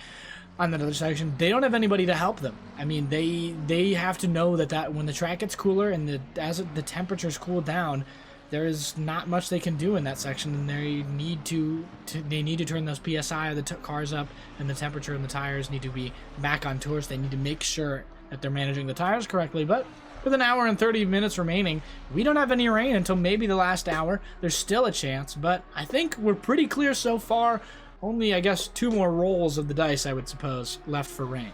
S1: on that other section, they don't have anybody to help them. I mean, they have to know that when the track gets cooler and as the temperatures cool down, there is not much they can do in that section, and they need to turn those PSI of the cars up, and the temperature in the tires need to be back on tours. They need to make sure that they're managing the tires correctly, but with an hour and 30 minutes remaining, we don't have any rain until maybe the last hour. There's still a chance, but I think we're pretty clear so far. Only, I guess, 2 more rolls of the dice, I would suppose, left for rain.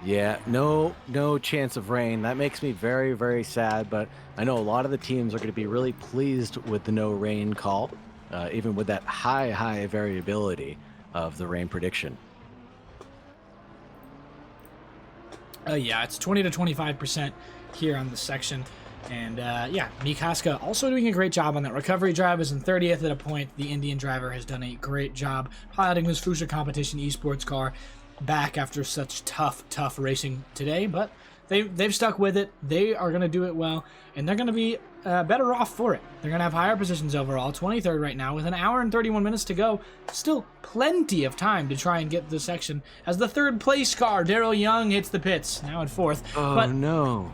S6: Yeah, no chance of rain. That makes me very, very sad, but I know a lot of the teams are going to be really pleased with the no rain call, even with that high variability of the rain prediction.
S1: Yeah, it's 20 to 25% here on the section. And yeah, Meek Haska also doing a great job on that recovery drive, is in 30th at a point. The Indian driver has done a great job piloting this Fuchsia Competition esports car back after such tough racing today, but they've stuck with it. They are going to do it well, and they're going to be better off for it. They're going to have higher positions overall, 23rd right now, with an hour and 31 minutes to go. Still plenty of time to try and get the section as the 3rd place car, Daryl Young, hits the pits, now in 4th.
S6: Oh,
S1: but
S6: no.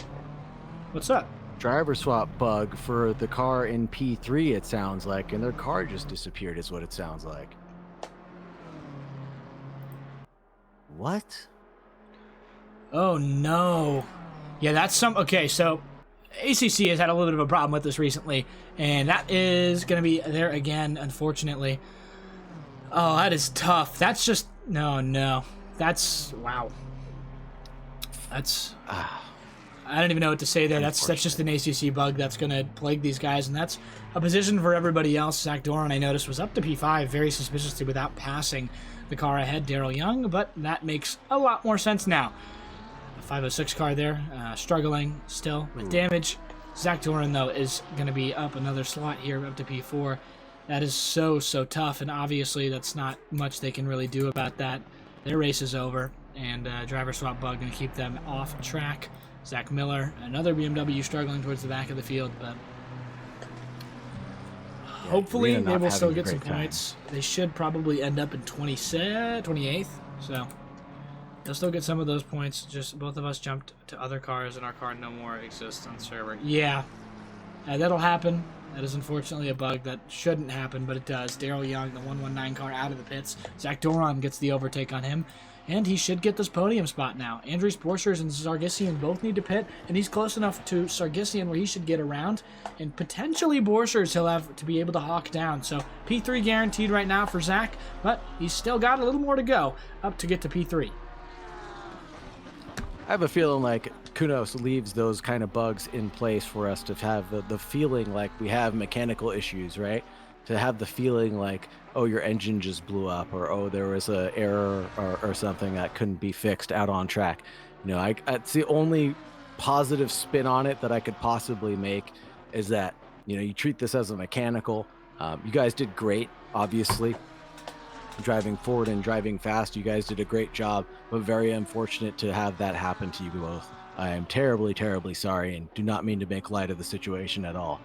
S1: What's up?
S6: Driver swap bug for the car in P3, it sounds like, and their car just disappeared is what it sounds like. What?
S1: Oh no. Yeah, that's okay, so ACC has had a little bit of a problem with this recently, and that is going to be there again, unfortunately. Oh, that is tough. That's just no. That's wow. That's I don't even know what to say there. That's just an ACC bug that's going to plague these guys, and that's a position for everybody else. Zach Doran, I noticed, was up to P5 very suspiciously without passing the car ahead, Daryl Young, but that makes a lot more sense now. A 506 car there, struggling still with damage. Zach Doran, though, is going to be up another slot here, up to P4. That is so tough, and obviously that's not much they can really do about that. Their race is over, and driver swap bug going to keep them off track. Zach Miller, another BMW struggling towards the back of the field, but hopefully they will still get some points. They should probably end up in 28th. So they'll still get some of those points. Just both of us jumped to other cars and our car no more exists on the server. Yeah, that'll happen. That is unfortunately a bug that shouldn't happen, but it does. Daryl Young, the 119 car, out of the pits. Zach Doron gets the overtake on him, and he should get this podium spot now. Andres Borchers and Sargisian both need to pit, and he's close enough to Sargisian where he should get around, and potentially Borchers he'll have to be able to hawk down. So P3 guaranteed right now for Zach, but he's still got a little more to go up to get to P3.
S6: I have a feeling like Kunos leaves those kind of bugs in place for us to have the feeling like we have mechanical issues, right? To have the feeling like, oh, your engine just blew up, or oh, there was a error or something that couldn't be fixed out on track. You know, it's the only positive spin on it that I could possibly make is that, you know, you treat this as a mechanical. You guys did great, obviously. Driving forward and driving fast, you guys did a great job, but very unfortunate to have that happen to you both. I am terribly, terribly sorry and do not mean to make light of the situation at all.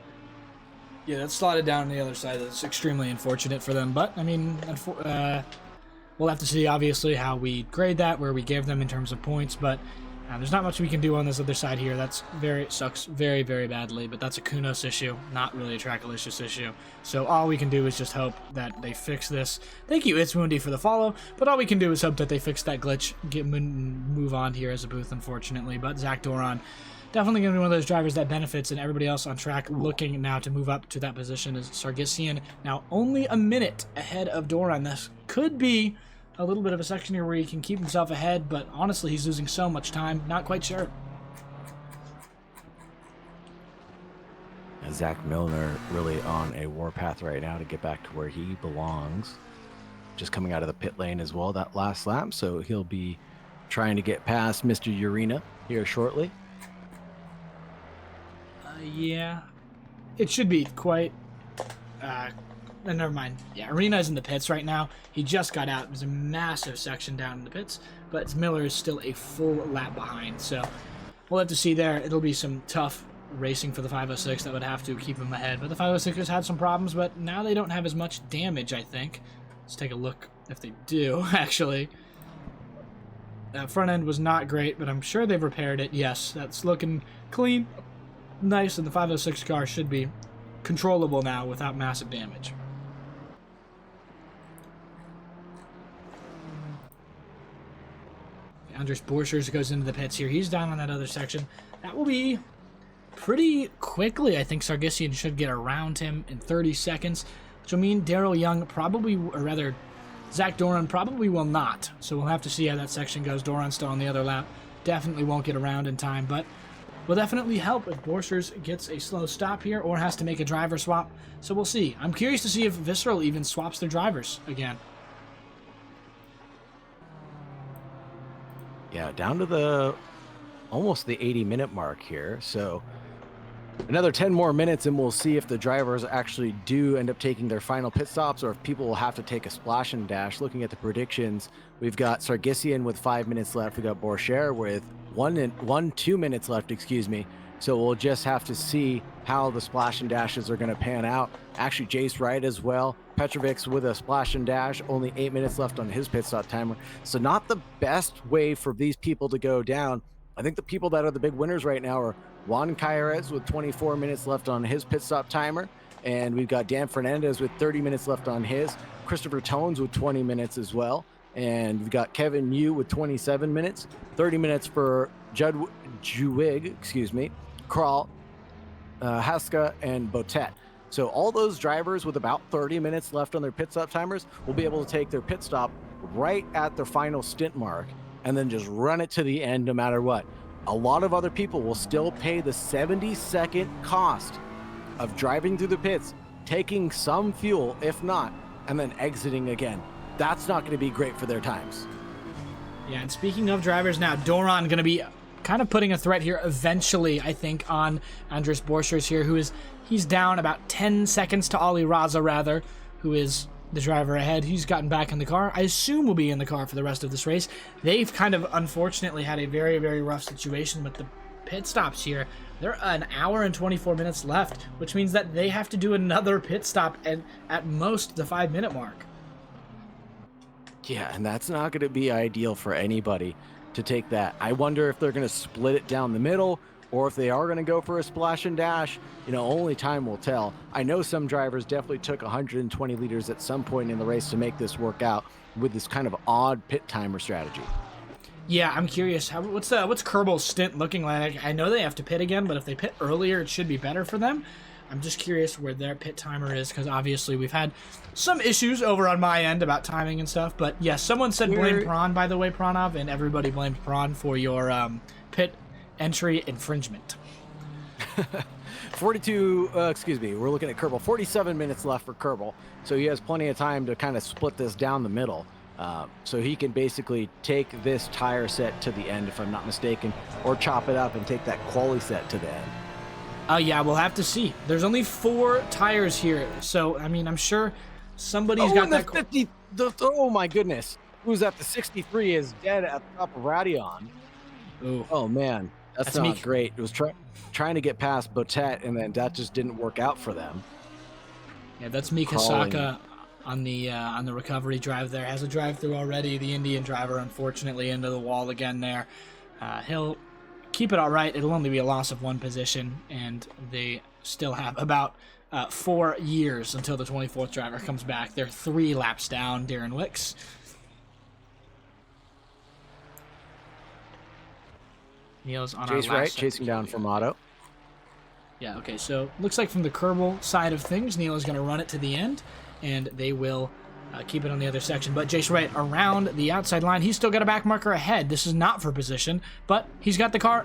S1: Yeah, that slotted down on the other side. That's extremely unfortunate for them, but I mean, we'll have to see obviously how we grade that, where we give them in terms of points, but there's not much we can do on this other side here. That's sucks very, very badly, but that's a Kunos issue, not really a Trackalicious issue. So all we can do is just hope that they fix this. Thank you, It's Moondy, for the follow, but all we can do is hope that they fix that glitch, move on here as a booth, unfortunately. But Zach Doron, definitely going to be one of those drivers that benefits, and everybody else on track looking now to move up to that position is Sargisian. Now only a minute ahead of Doron. This could be a little bit of a section here where he can keep himself ahead, but honestly, he's losing so much time. Not quite sure.
S6: Zach Milner really on a warpath right now to get back to where he belongs. Just coming out of the pit lane as well that last lap, so he'll be trying to get past Mr. Urena here shortly.
S1: Yeah, it should be quite... never mind. Yeah, Arena's in the pits right now. He just got out. There's a massive section down in the pits, but Miller is still a full lap behind. So we'll have to see there. It'll be some tough racing for the 506 that would have to keep him ahead. But the 506ers had some problems, but now they don't have as much damage, I think. Let's take a look if they do, actually. That front end was not great, but I'm sure they've repaired it. Yes, that's looking clean, nice, and the 506 car should be controllable now without massive damage. Andres Borchers goes into the pits here. He's down on that other section. That will be pretty quickly. I think Sargisian should get around him in 30 seconds, which will mean Daryl Young probably, or rather, Zach Doron probably will not. So we'll have to see how that section goes. Doron's still on the other lap. Definitely won't get around in time, but will definitely help if Borchers gets a slow stop here or has to make a driver swap. So we'll see. I'm curious to see if Visceral even swaps their drivers again.
S6: Yeah, down to almost the 80-minute mark here. So another 10 more minutes and we'll see if the drivers actually do end up taking their final pit stops or if people will have to take a splash and dash. Looking at the predictions, we've got Sargisian with 5 minutes left. We got Borcher with 2 minutes left, excuse me. So we'll just have to see how the splash and dashes are going to pan out. Actually, Jace Wright as well. Petrovic's with a splash and dash, only 8 minutes left on his pit stop timer. So not the best way for these people to go down. I think the people that are the big winners right now are Juan Caires with 24 minutes left on his pit stop timer. And we've got Dan Fernandez with 30 minutes left on his. Christopher Tones with 20 minutes as well. And we've got Kevin Yu with 27 minutes. 30 minutes for Juwig, Kral, Haska, and Botet. So all those drivers with about 30 minutes left on their pit stop timers will be able to take their pit stop right at their final stint mark and then just run it to the end no matter what. A lot of other people will still pay the 70-second cost of driving through the pits, taking some fuel, if not, and then exiting again. That's not going to be great for their times.
S1: Yeah, and speaking of drivers now, Doron going to be kind of putting a threat here eventually, I think, on Andres Borchers here, he's down about 10 seconds to Ali Raza, rather, who is the driver ahead. He's gotten back in the car. I assume will be in the car for the rest of this race. They've kind of, unfortunately, had a very, very rough situation with the pit stops here. They're an hour and 24 minutes left, which means that they have to do another pit stop at most the 5-minute mark.
S6: Yeah, and that's not going to be ideal for anybody to take that. I wonder if they're going to split it down the middle or if they are going to go for a splash and dash. Only time will tell. I know some drivers definitely took 120 liters at some point in the race to make this work out with this kind of odd pit timer strategy.
S1: Yeah, I'm curious. What's Kerbal's stint looking like? I know they have to pit again, but if they pit earlier, it should be better for them. I'm just curious where their pit timer is, because obviously we've had some issues over on my end about timing and stuff. But yes, someone said blame Prawn, by the way, Pranov, and everybody blamed Prawn for your pit entry infringement.
S6: 42, we're looking at Kerbal. 47 minutes left for Kerbal, so he has plenty of time to kind of split this down the middle. So he can basically take this tire set to the end, if I'm not mistaken, or chop it up and take that quali set to the end.
S1: Yeah, we'll have to see. There's only 4 tires here, so I mean, I'm sure somebody's got that.
S6: 50. Oh my goodness, who's at the 63 is dead at the top of Rd1.
S1: Ooh.
S6: Oh man, that's not great. It was trying to get past Botet, and then that just didn't work out for them. Yeah,
S1: that's Mikasaka on the recovery drive there. Has a drive-through already. The Indian driver, unfortunately, into the wall again there. He'll keep it all right. It'll only be a loss of 1 position, and they still have about 4 years until the 24th driver comes back. They're 3 laps down, Darren Wicks. Neil's on
S6: Chase
S1: our last
S6: right, chasing down Formato.
S1: Yeah, okay, so looks like from the Kerbal side of things, Neil is going to run it to the end, and they will keep it on the other section. But Jace Wright around the outside line. He's still got a back marker ahead. This is not for position, but he's got the car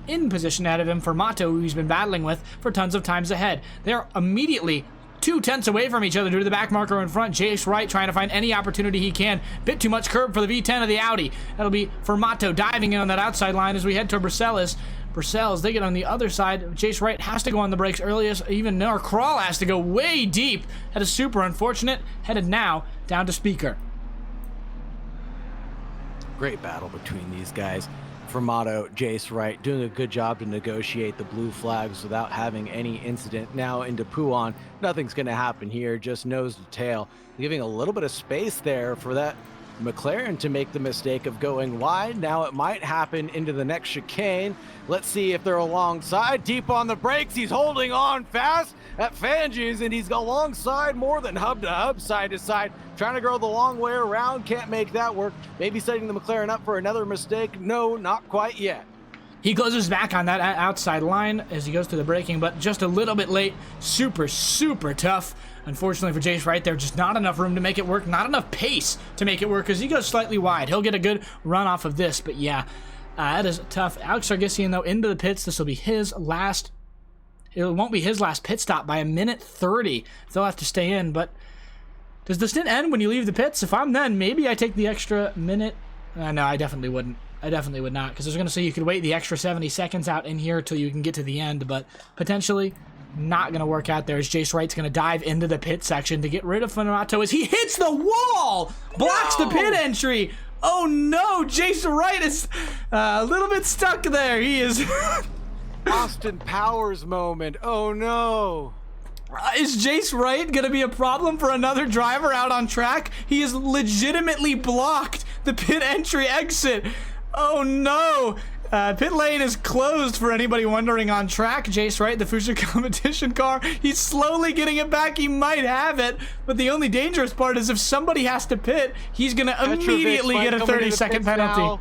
S1: in position ahead of him for Mato, who he's been battling with for tons of times ahead. They're immediately 2 tenths away from each other due to the back marker in front. Jace Wright trying to find any opportunity he can. Bit too much curb for the V10 of the Audi. That'll be for Mato diving in on that outside line as we head to Brussellis. Brussellis, they get on the other side. Jace Wright has to go on the brakes earliest. Even Noah Crawl has to go way deep. That is super unfortunate. Headed now down to Speaker.
S6: Great battle between these guys. Formato, Jace Wright doing a good job to negotiate the blue flags without having any incident. Now into Puon, nothing's going to happen here, just nose to tail, giving a little bit of space there for that McLaren to make the mistake of going wide. Now it might happen into the next chicane. Let's see if they're alongside. Deep on the brakes, he's holding on fast at Fanges, and he's alongside more than hub to hub, side to side, trying to go the long way around. Can't make that work. Maybe setting the McLaren up for another mistake. No, not quite yet.
S1: He closes back on that outside line as he goes to the braking, but just a little bit late. Super, super tough. Unfortunately for Jace Wright, there's just not enough room to make it work, not enough pace to make it work, because he goes slightly wide. He'll get a good run off of this, but yeah, that is tough. Alex Sargissian, though, into the pits. This will be his last. It won't be his last pit stop by 1:30. They'll have to stay in, but does the stint end when you leave the pits? If I'm then, maybe I take the extra minute. No, I definitely wouldn't. I definitely would not, because I was going to say you could wait the extra 70 seconds out in here till you can get to the end, but potentially not going to work out there as Jace Wright's going to dive into the pit section to get rid of Formato as he hits the wall! Blocks the pit entry! Oh no, Jace Wright is a little bit stuck there. He is...
S6: Austin Powers moment. Oh no.
S1: Is Jace Wright going to be a problem for another driver out on track? He has legitimately blocked the pit entry exit. Oh no. Pit lane is closed for anybody wondering on track. Jace Wright, the Fuchsia competition car, he's slowly getting it back. He might have it, but the only dangerous part is if somebody has to pit, he's going to immediately get a 30-second penalty.
S6: Now.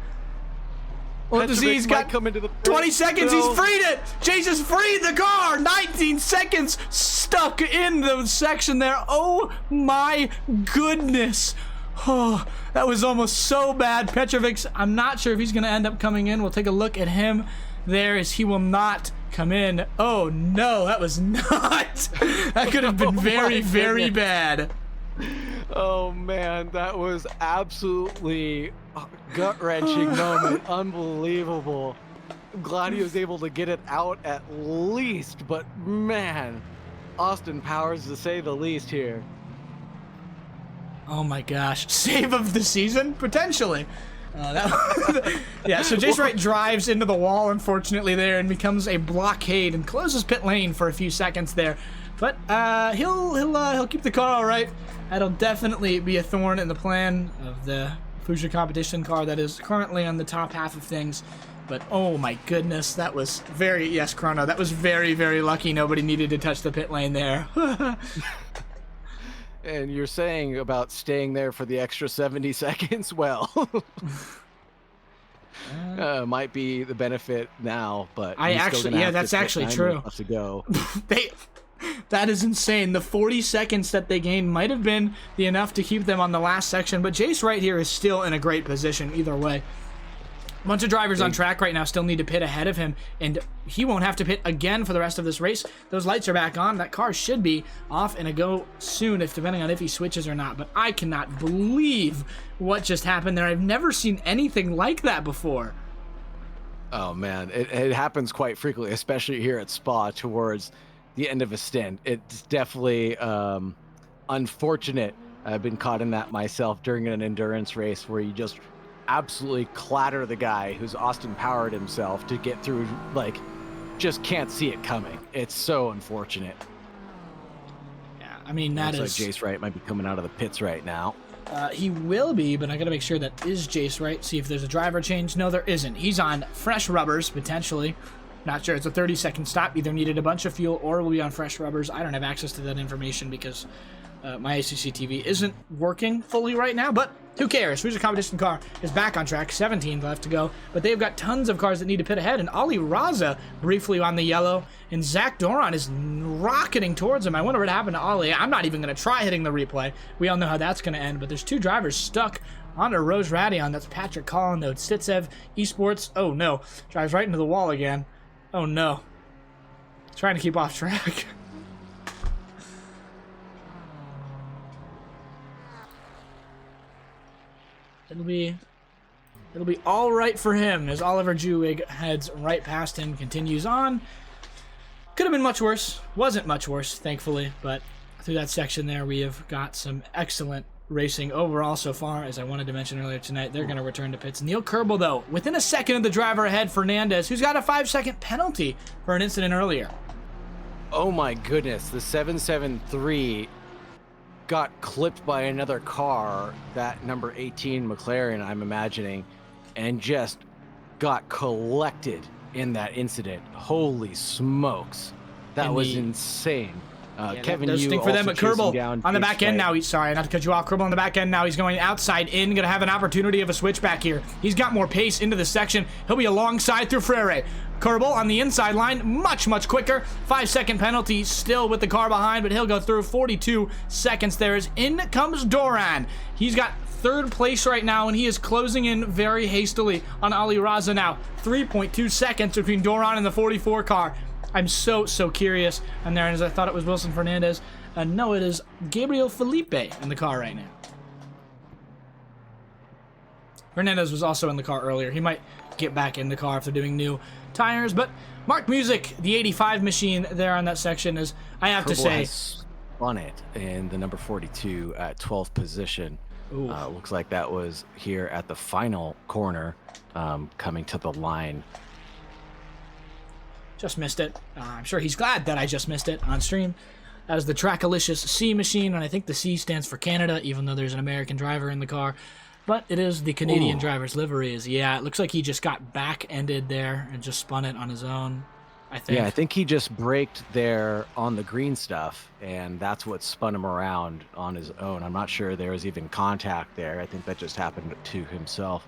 S1: Well, he's got 20 seconds. He's freed it. Jace has freed the car. 19 seconds stuck in the section there. Oh my goodness. Oh, that was almost so bad. Petrovic, I'm not sure if he's going to end up coming in. We'll take a look at him there as he will not come in. Oh no, that was not. That could have been very, very bad.
S6: Oh man, that was absolutely gut-wrenching moment. Unbelievable. I'm glad he was able to get it out at least, but man, Austin Powers to say the least here.
S1: Oh my gosh, save of the season? Potentially. Yeah, so Jace Wright drives into the wall, unfortunately, there, and becomes a blockade and closes pit lane for a few seconds there. But he'll keep the car all right. That'll definitely be a thorn in the plan of the Fuji competition car that is currently on the top half of things. But oh my goodness, that was very, yes, Chrono, that was very, very lucky. Nobody needed to touch the pit lane there.
S2: And you're saying about staying there for the extra 70 seconds? Well, might be the benefit now, but
S1: that's actually true.
S2: Left to go.
S1: That is insane. The 40 seconds that they gained might have been enough to keep them on the last section, but Jace right here is still in a great position either way. A bunch of drivers on track right now still need to pit ahead of him, and he won't have to pit again for the rest of this race. Those lights are back on. That car should be off and a go soon, depending on if he switches or not. But I cannot believe what just happened there. I've never seen anything like that before.
S2: Oh, man. It happens quite frequently, especially here at Spa towards the end of a stint. It's definitely unfortunate. I've been caught in that myself during an endurance race where you just absolutely clatter the guy who's Austin powered himself to get through, like, just can't see it coming. It's so unfortunate.
S1: Yeah, I mean, that
S2: looks like Jace Wright might be coming out of the pits right now.
S1: He will be, but I gotta make sure that is Jace Wright. See if there's a driver change. No, there isn't. He's on fresh rubbers, potentially. Not sure. It's a 30-second stop. Either needed a bunch of fuel or will be on fresh rubbers. I don't have access to that information because my ACC TV isn't working fully right now, but who cares? Fuji competition car is back on track. 17 left to go, but they've got tons of cars that need to pit ahead, and Ali Raza briefly on the yellow, and Zach Doron is rocketing towards him. I wonder what happened to Ali. I'm not even going to try hitting the replay. We all know how that's going to end, but there's two drivers stuck onto Rose Radion. That's Patrick Collin, Stitsev Esports. Oh no, drives right into the wall again. Oh no. Trying to keep off track. It'll be all right for him as Oliver Jewig heads right past him, continues on. Could have been much worse. Wasn't much worse, thankfully, but through that section there, we have got some excellent racing overall so far. As I wanted to mention earlier tonight, they're going to return to pits. Neil Kerbel, though, within a second of the driver ahead, Fernandez, who's got a 5-second penalty for an incident earlier.
S2: Oh my goodness, the 773 got clipped by another car, that number 18 McLaren, I'm imagining, and just got collected in that incident. Holy smokes. That was insane. Kevin
S1: does
S2: Yu
S1: stink for them, but Kerbel on the back end now. Sorry, not to cut you off. Kerbel on the back end now. He's going outside in, going to have an opportunity of a switchback here. He's got more pace into the section. He'll be alongside through Frere. Kerbel on the inside line, much quicker. 5-second penalty still with the car behind, but he'll go through. 42 seconds there as in comes Doran. He's got third place right now, and he is closing in very hastily on Ali Raza now. 3.2 seconds between Doran and the 44 car. I'm so curious. And there, as I thought it was Wilson Fernandez. No, it is Gabriel Felipe in the car right now. Fernandez was also in the car earlier. He might get back in the car if they're doing new tires. But Mark Music, the 85 machine there on that section, is, I have to say,
S2: has spun it in the number 42 at 12th position. Looks like that was here at the final corner, coming to the line.
S1: Just missed it. I'm sure he's glad that I just missed it on stream. That is the Trackalicious C machine, and I think the C stands for Canada, even though there's an American driver in the car. But it is the Canadian driver's livery. Yeah, it looks like he just got back-ended there and just spun it on his own, I think.
S2: Yeah, I think he just braked there on the green stuff, and that's what spun him around on his own. I'm not sure there was even contact there. I think that just happened to himself.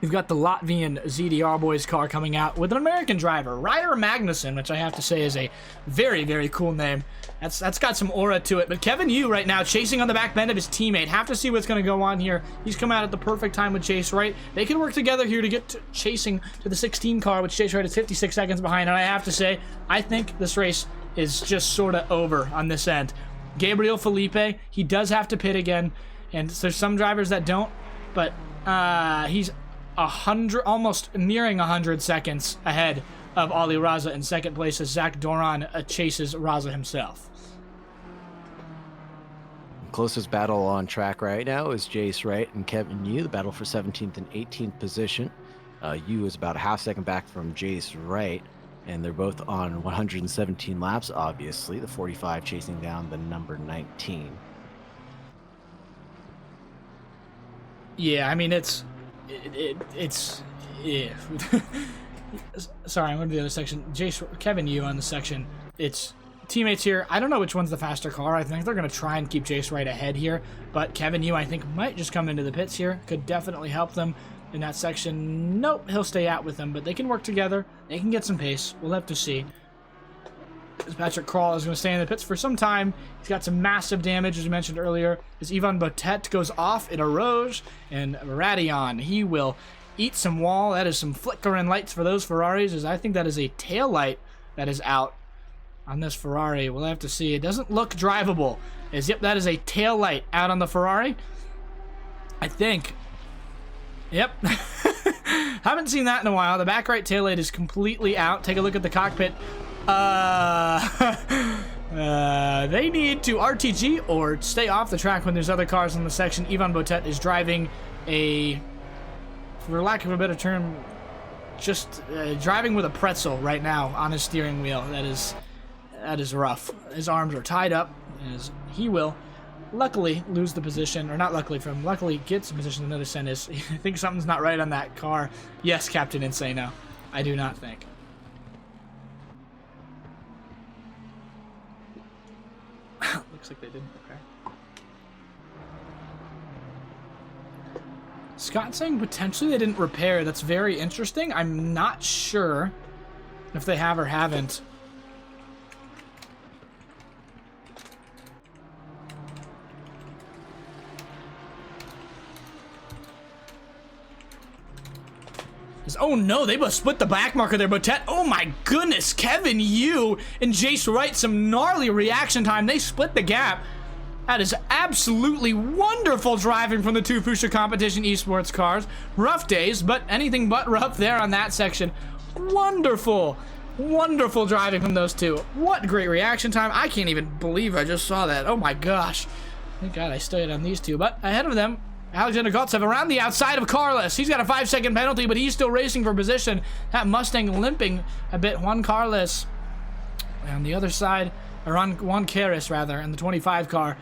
S1: We've got the Latvian ZDR boys car coming out with an American driver, Ryder Magnuson, which I have to say is a very cool name. That's got some aura to it. But Kevin Yu right now chasing on the back bend of his teammate. Have to see what's going to go on here. He's come out at the perfect time with Chase Wright. They can work together here to get to chasing to the 16 car, which Chase Wright is 56 seconds behind. And I have to say, I think this race is just sort of over on this end. Gabriel Felipe, he does have to pit again. And there's some drivers that don't, but he's 100, almost nearing 100 seconds ahead of Ali Raza in second place as Zach Doran chases Raza himself.
S2: Closest battle on track right now is Jace Wright and Kevin Yu. The battle for 17th and 18th position. Yu is about a half second back from Jace Wright, and they're both on 117 laps, obviously. The 45 chasing down the number 19.
S1: Yeah, I mean, it's yeah. Sorry, I'm going to the other section. Kevin Yu on the section. It's teammates here. I don't know which one's the faster car. I think they're going to try and keep Jace right ahead here. But Kevin Yu, I think, might just come into the pits here. Could definitely help them in that section. Nope, he'll stay out with them. But they can work together. They can get some pace. We'll have to see. Patrick Krall is going to stay in the pits for some time. He's got some massive damage, as we mentioned earlier. As Ivan Botet goes off in a Rouge, and Radion, he will eat some wall. That is some flickering lights for those Ferraris, as I think that is a tail light that is out on this Ferrari. We'll have to see. It doesn't look drivable. Yep, that is a tail light out on the Ferrari. I think. Yep. Haven't seen that in a while. The back right tail light is completely out. Take a look at the cockpit. They need to RTG or stay off the track when there's other cars in the section. Ivan Botet is driving a, for lack of a better term, just driving with a pretzel right now on his steering wheel. That is rough. His arms are tied up, as he will luckily lose the position, or not luckily from, luckily gets the position. Another send is, I think something's not right on that car. Yes, Captain Insano. I do not think. Looks like they didn't prepare. Scott saying potentially they didn't repair. That's very interesting. I'm not sure if they have or haven't. Oh no, they must split the back marker there, Botet. Oh my goodness, Kevin Yu and Jace Wright, some gnarly reaction time. They split the gap. That is absolutely wonderful driving from the two Fuchsia Competition Esports cars. Rough days, but anything but rough there on that section. Wonderful, wonderful driving from those two. What great reaction time. I can't even believe I just saw that. Oh my gosh. Thank God I stayed on these two, but ahead of them, Alexander Gotsev around the outside of Carlos. He's got a 5-second penalty, but he's still racing for position. That Mustang limping a bit. Juan Carlos on the other side, or on Juan Carlos rather, in the 25 car.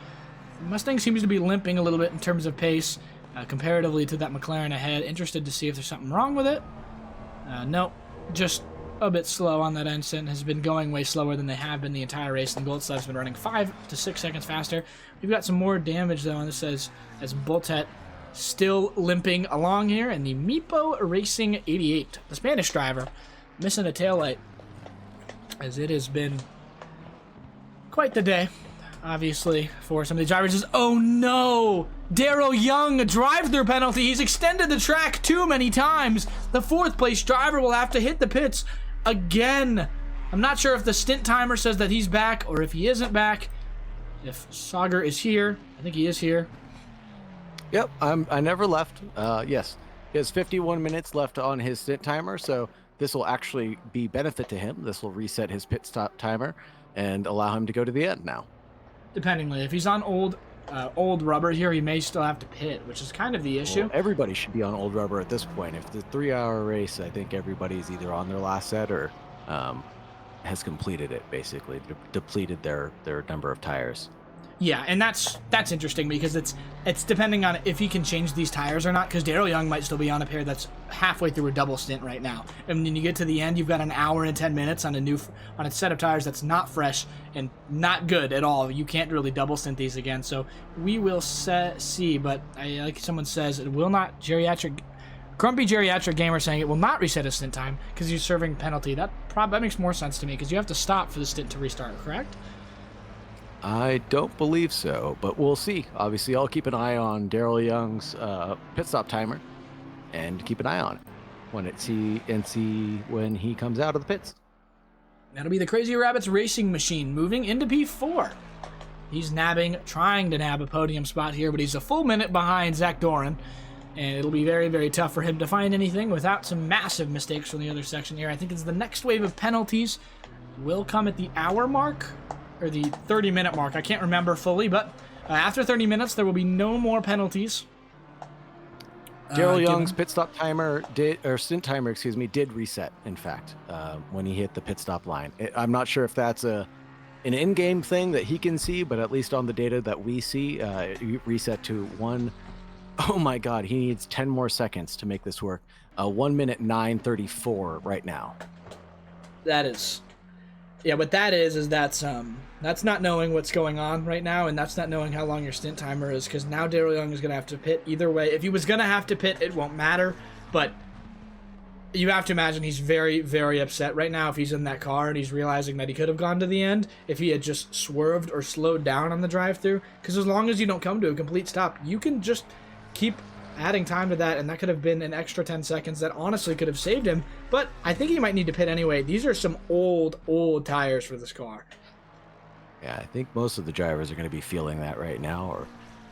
S1: Mustang seems to be limping a little bit in terms of pace, comparatively to that McLaren ahead. Interested to see if there's something wrong with it. Nope, just a bit slow on that ensign. Has been going way slower than they have been the entire race. And Goldslev's been running 5 to 6 seconds faster. We've got some more damage though on this as Boltet still limping along here, and the Meepo Racing 88, the Spanish driver, missing a taillight, as it has been quite the day, obviously, for some of the drivers. Oh no! Daryl Young, a drive-through penalty. He's extended the track too many times. The 4th place driver will have to hit the pits again. I'm not sure if the stint timer says that he's back or if he isn't back. If Sagar is here, I think he is here.
S6: Yep, I never left. Yes, he has 51 minutes left on his stint timer, so this will actually be benefit to him. This will reset his pit stop timer and allow him to go to the end now.
S1: Dependingly, if he's on old rubber here, he may still have to pit, which is kind of the issue.
S6: Well, everybody should be on old rubber at this point. If it's a 3-hour race, I think everybody's either on their last set or has completed it, basically, depleted their number of tires.
S1: Yeah, and that's interesting because it's depending on if he can change these tires or not, because Daryl Young might still be on a pair that's halfway through a double stint right now. And when you get to the end, you've got an hour and 10 minutes on a set of tires that's not fresh and not good at all. You can't really double stint these again. So we will see, but like someone says, it will not Grumpy Geriatric Gamer saying it will not reset his stint time because he's serving penalty. That makes more sense to me because you have to stop for the stint to restart, correct?
S6: I don't believe so, but we'll see. Obviously, I'll keep an eye on Daryl Young's pit stop timer and keep an eye on it see when he comes out of the pits.
S1: That'll be the Crazy Rabbits Racing Machine moving into P4. He's trying to nab a podium spot here, but he's a full minute behind Zach Doran, and it'll be very, very tough for him to find anything without some massive mistakes from the other section here. I think it's the next wave of penalties will come at the hour mark, or the 30-minute mark. I can't remember fully, but after 30 minutes, there will be no more penalties.
S6: Daryl Young's pit stop timer stint timer, did reset, in fact, when he hit the pit stop line. I'm not sure if that's an in-game thing that he can see, but at least on the data that we see, it reset to 1 Oh my God, he needs 10 more seconds to make this work. 1 minute 9:34 right now.
S1: That is, yeah. What that is that's not knowing what's going on right now, and that's not knowing how long your stint timer is. Because now Daryl Young is gonna have to pit either way. If he was gonna have to pit, it won't matter. But you have to imagine he's very, very upset right now if he's in that car and he's realizing that he could have gone to the end if he had just swerved or slowed down on the drive-through. Because as long as you don't come to a complete stop, you can just keep adding time to that, and that could have been an extra 10 seconds that honestly could have saved him. But I think he might need to pit anyway. These are some old tires for this car.
S6: Yeah, I think most of the drivers are going to be feeling that right now, or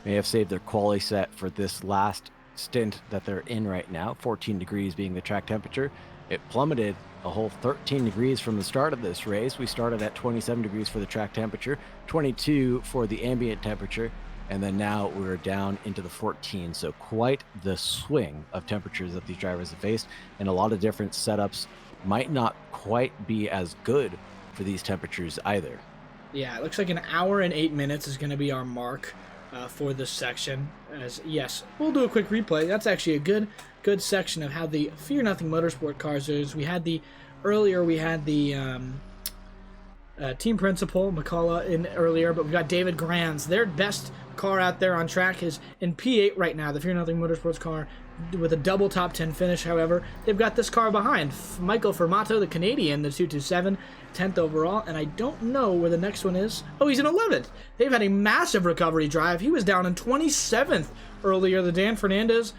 S6: may have saved their quali set for this last stint that they're in right now. 14 degrees being the track temperature. It plummeted a whole 13 degrees from the start of this race. We started at 27 degrees for the track temperature, 22 for the ambient temperature, and then now we're down into the 14. So quite the swing of temperatures that these drivers have faced, and a lot of different setups might not quite be as good for these temperatures either.
S1: Yeah, it looks like 1 hour and 8 minutes is going to be our mark for this section. As yes, we'll do a quick replay. That's actually a good section of how the Fear Nothing Motorsport cars is. We had the team principal McCullough in earlier, but we got David Granz. Their best car out there on track is in P8 right now, the Fear Nothing Motorsports car with a double top 10 finish. However, they've got this car behind Michael Fermato, the Canadian, the 227, 10th overall, and I don't know where the next one is. Oh, he's in 11th. They've had a massive recovery drive. He was down in 27th earlier. The Dan Fernandez,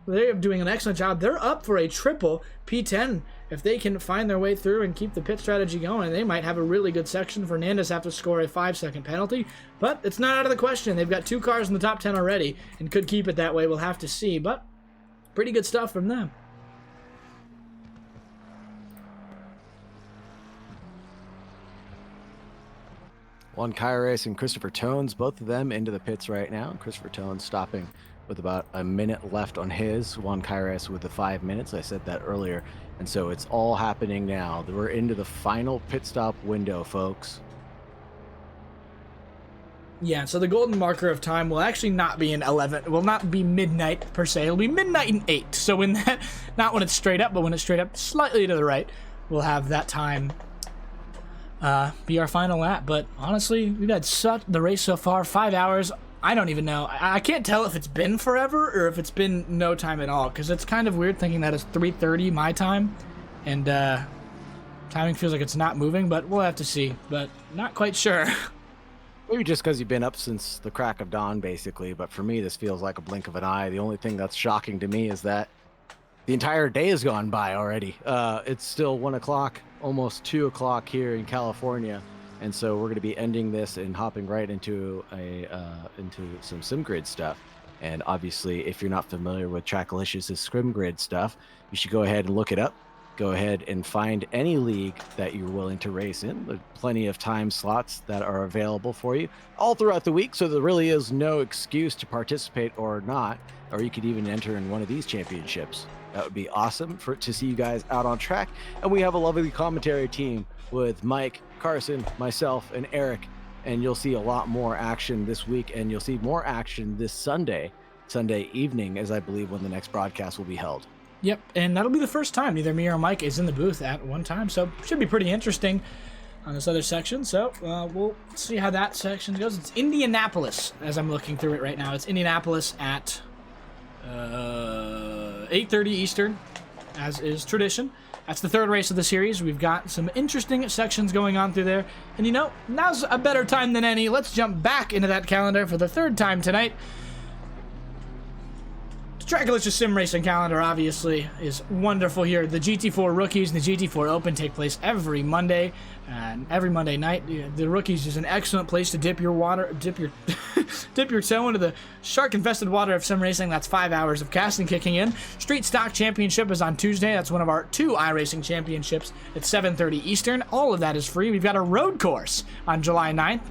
S1: they're doing an excellent job. They're up for a triple P10. If they can find their way through and keep the pit strategy going, they might have a really good section. Fernandez have to score a 5-second penalty, but it's not out of the question. They've got 2 cars in the top 10 already and could keep it that way. We'll have to see, but pretty good stuff from them.
S6: Juan Caires and Christopher Tones, both of them into the pits right now. Christopher Tones stopping with about a minute left on his. Juan Caires with the 5 minutes. I said that earlier. And so it's all happening now. We're into the final pit stop window, folks.
S1: Yeah, so the golden marker of time will actually not be in 11. It will not be midnight per se. It'll be midnight and 8. So when that, not when it's straight up, but when it's straight up slightly to the right, we'll have that time be our final lap. But honestly, we've had the race so far, 5 hours. I don't even know. I can't tell if it's been forever or if it's been no time at all, because it's kind of weird thinking that it's 3:30 my time, and timing feels like it's not moving, but we'll have to see. But not quite sure.
S6: Maybe just because you've been up since the crack of dawn, basically. But for me, this feels like a blink of an eye. The only thing that's shocking to me is that the entire day has gone by already. It's still 1 o'clock, almost 2 o'clock here in California. And so we're going to be ending this and hopping right into some SimGrid stuff. And obviously, if you're not familiar with Trackalicious' SimGrid stuff, you should go ahead and look it up. Go ahead and find any league that you're willing to race in. There's plenty of time slots that are available for you all throughout the week, so there really is no excuse to participate or not, or you could even enter in one of these championships. That would be awesome to see you guys out on track. And we have a lovely commentary team with Mike, Carson, myself, and Eric, and you'll see a lot more action this week, and you'll see more action this Sunday evening, as I believe when the next broadcast will be held.
S1: Yep, and that'll be the first time either me or Mike is in the booth at one time, so should be pretty interesting on this other section. So we'll see how that section goes. It's Indianapolis, as I'm looking through it right now. It's Indianapolis at 8:30 Eastern, as is tradition. That's the third race of the series. We've got some interesting sections going on through there. And you know, now's a better time than any. Let's jump back into that calendar for the third time tonight. Trackalicious Sim Racing calendar, obviously, is wonderful here. The GT4 Rookies and the GT4 Open take place every Monday, and every Monday night. The Rookies is an excellent place to dip your toe into the shark-infested water of sim racing. That's 5 hours of casting kicking in. Street Stock Championship is on Tuesday. That's one of our 2 iRacing championships at 7:30 Eastern. All of that is free. We've got a road course on July 9th.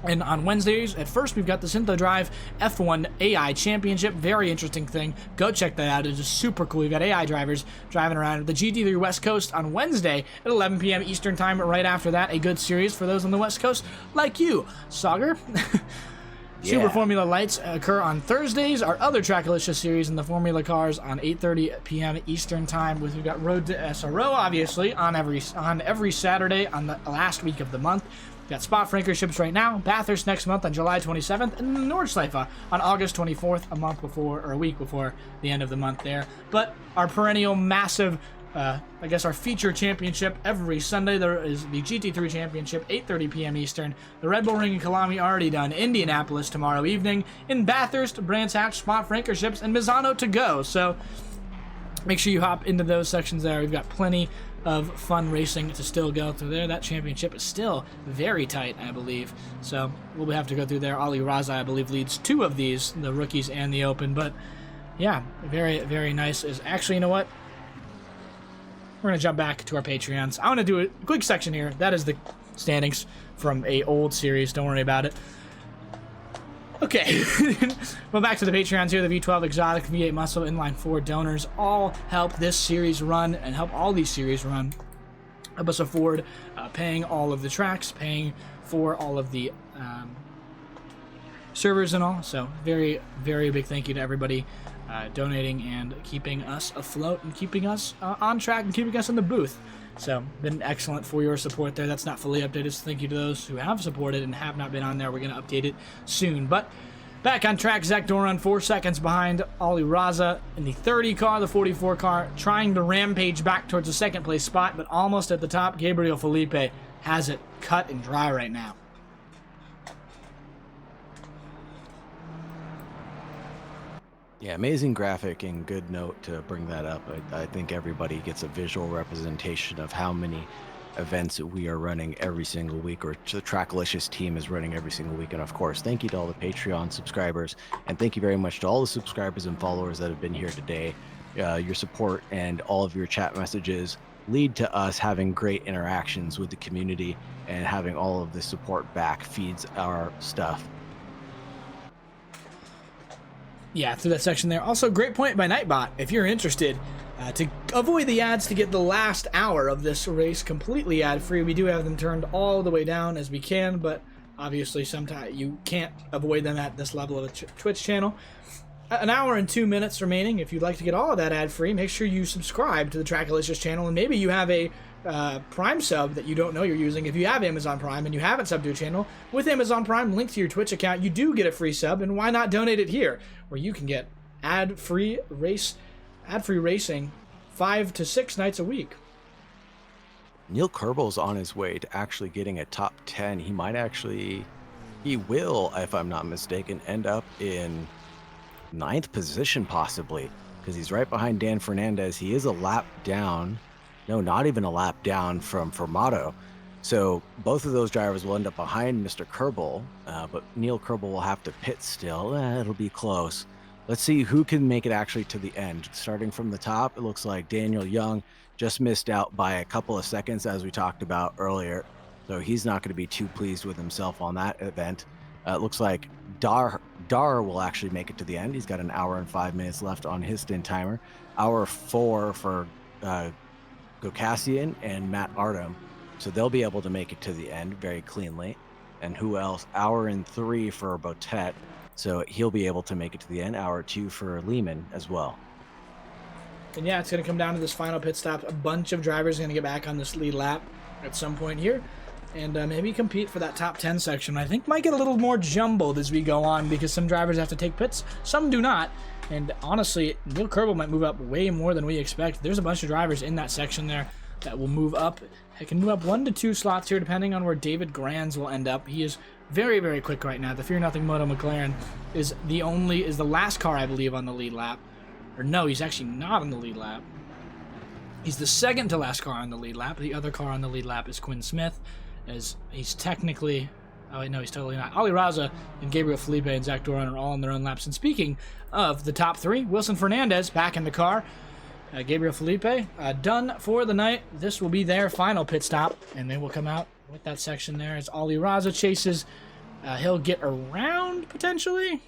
S1: And on Wednesdays, at first, we've got the Syntho Drive F1 AI Championship. Very interesting thing. Go check that out. It is super cool. We've got AI drivers driving around the GT3 West Coast on Wednesday at 11 p.m. Eastern Time. Right after that, a good series for those on the West Coast, like you, Sauger. Super
S6: Yeah.
S1: Formula Lights occur on Thursdays. Our other Trackalicious series in the Formula Cars on 8:30 p.m. Eastern Time. We've got Road to SRO, obviously, on every Saturday on the last week of the month. We've got Spa Francorchamps right now, Bathurst next month on July 27th, and Nordschleife on August 24th, a week before the end of the month there. But our perennial massive, our feature championship every Sunday. There is the GT3 Championship, 8:30 p.m. Eastern. The Red Bull Ring in Kalami already done. Indianapolis tomorrow evening. In Bathurst, Brands Hatch, Spa Francorchamps, and Misano to go. So make sure you hop into those sections there. We've got plenty of fun racing to still go through there. That championship is still very tight, I believe. So we'll have to go through there. Ali Raza, I believe, leads 2 of these, the rookies and the open. But yeah, very, very nice. Is actually, you know what? We're going to jump back to our Patreons. I want to do a quick section here. That is the standings from a old series. Don't worry about it. Okay. Well, back to the Patreons here. The V12 Exotic, V8 Muscle, Inline 4 donors all help this series run and help all these series run. Help us afford paying all of the tracks, paying for all of the servers and all. So very, very big thank you to everybody donating and keeping us afloat and keeping us on track and keeping us in the booth. So, been excellent for your support there. That's not fully updated, so thank you to those who have supported and have not been on there. We're going to update it soon. But back on track, Zach Doran 4 seconds behind Ali Raza in the 30 car, the 44 car, trying to rampage back towards the second place spot, but almost at the top. Gabriel Felipe has it cut and dry right now.
S6: Yeah, amazing graphic and good note to bring that up. I think everybody gets a visual representation of how many events that we are running every single week, or the Trackalicious team is running every single week. And of course, thank you to all the Patreon subscribers, and thank you very much to all the subscribers and followers that have been here today. Your support and all of your chat messages lead to us having great interactions with the community, and having all of the support back feeds our stuff.
S1: Yeah, through that section there. Also, great point by Nightbot. If you're interested, to avoid the ads, to get the last hour of this race completely ad-free, we do have them turned all the way down as we can, but obviously sometimes you can't avoid them at this level of a Twitch channel. An hour and 2 minutes remaining. If you'd like to get all of that ad-free, make sure you subscribe to the Trackalicious channel, and maybe you have a Prime sub that you don't know you're using. If you have Amazon Prime and you haven't subbed to a channel, with Amazon Prime linked to your Twitch account, you do get a free sub, and why not donate it here, where you can get ad-free racing 5 to 6 nights a week.
S6: Neil Kerbel's on his way to actually getting a top 10. He will, if I'm not mistaken, end up in 9th position possibly, because he's right behind Dan Fernandez. He is a lap down. No, not even a lap down from Formato. So both of those drivers will end up behind Mr. Kerbel, but Neil Kerbel will have to pit still. It'll be close. Let's see who can make it actually to the end. Starting from the top, it looks like Daniel Young just missed out by a couple of seconds, as we talked about earlier. So he's not going to be too pleased with himself on that event. It looks like Dar will actually make it to the end. He's got an hour and 5 minutes left on his stint timer. Hour 4 for Gokassian and Matt Artem, so they'll be able to make it to the end very cleanly. And who else? Hour and 3 for Botet, so he'll be able to make it to the end. Hour 2 for Lehman as well.
S1: And yeah, it's going to come down to this final pit stop. A bunch of drivers are going to get back on this lead lap at some point here, and maybe compete for that top 10 section. I think might get a little more jumbled as we go on, because some drivers have to take pits, some do not. And honestly, Neil Kerbel might move up way more than we expect. There's a bunch of drivers in that section there that will move up. It can move up 1 to 2 slots here, depending on where David Grands will end up. He is very, very quick right now. The Fear Nothing Moto McLaren is the last car, I believe, on the lead lap. Or no, he's actually not on the lead lap. He's the second to last car on the lead lap. The other car on the lead lap is Quinn Smith, as he's technically... Oh, wait, no, he's totally not. Ali Raza and Gabriel Felipe and Zach Doran are all on their own laps. And speaking of the top 3, Wilson Fernandez back in the car. Gabriel Felipe done for the night. This will be their final pit stop, and they will come out with that section there as Ali Raza chases. He'll get around, potentially.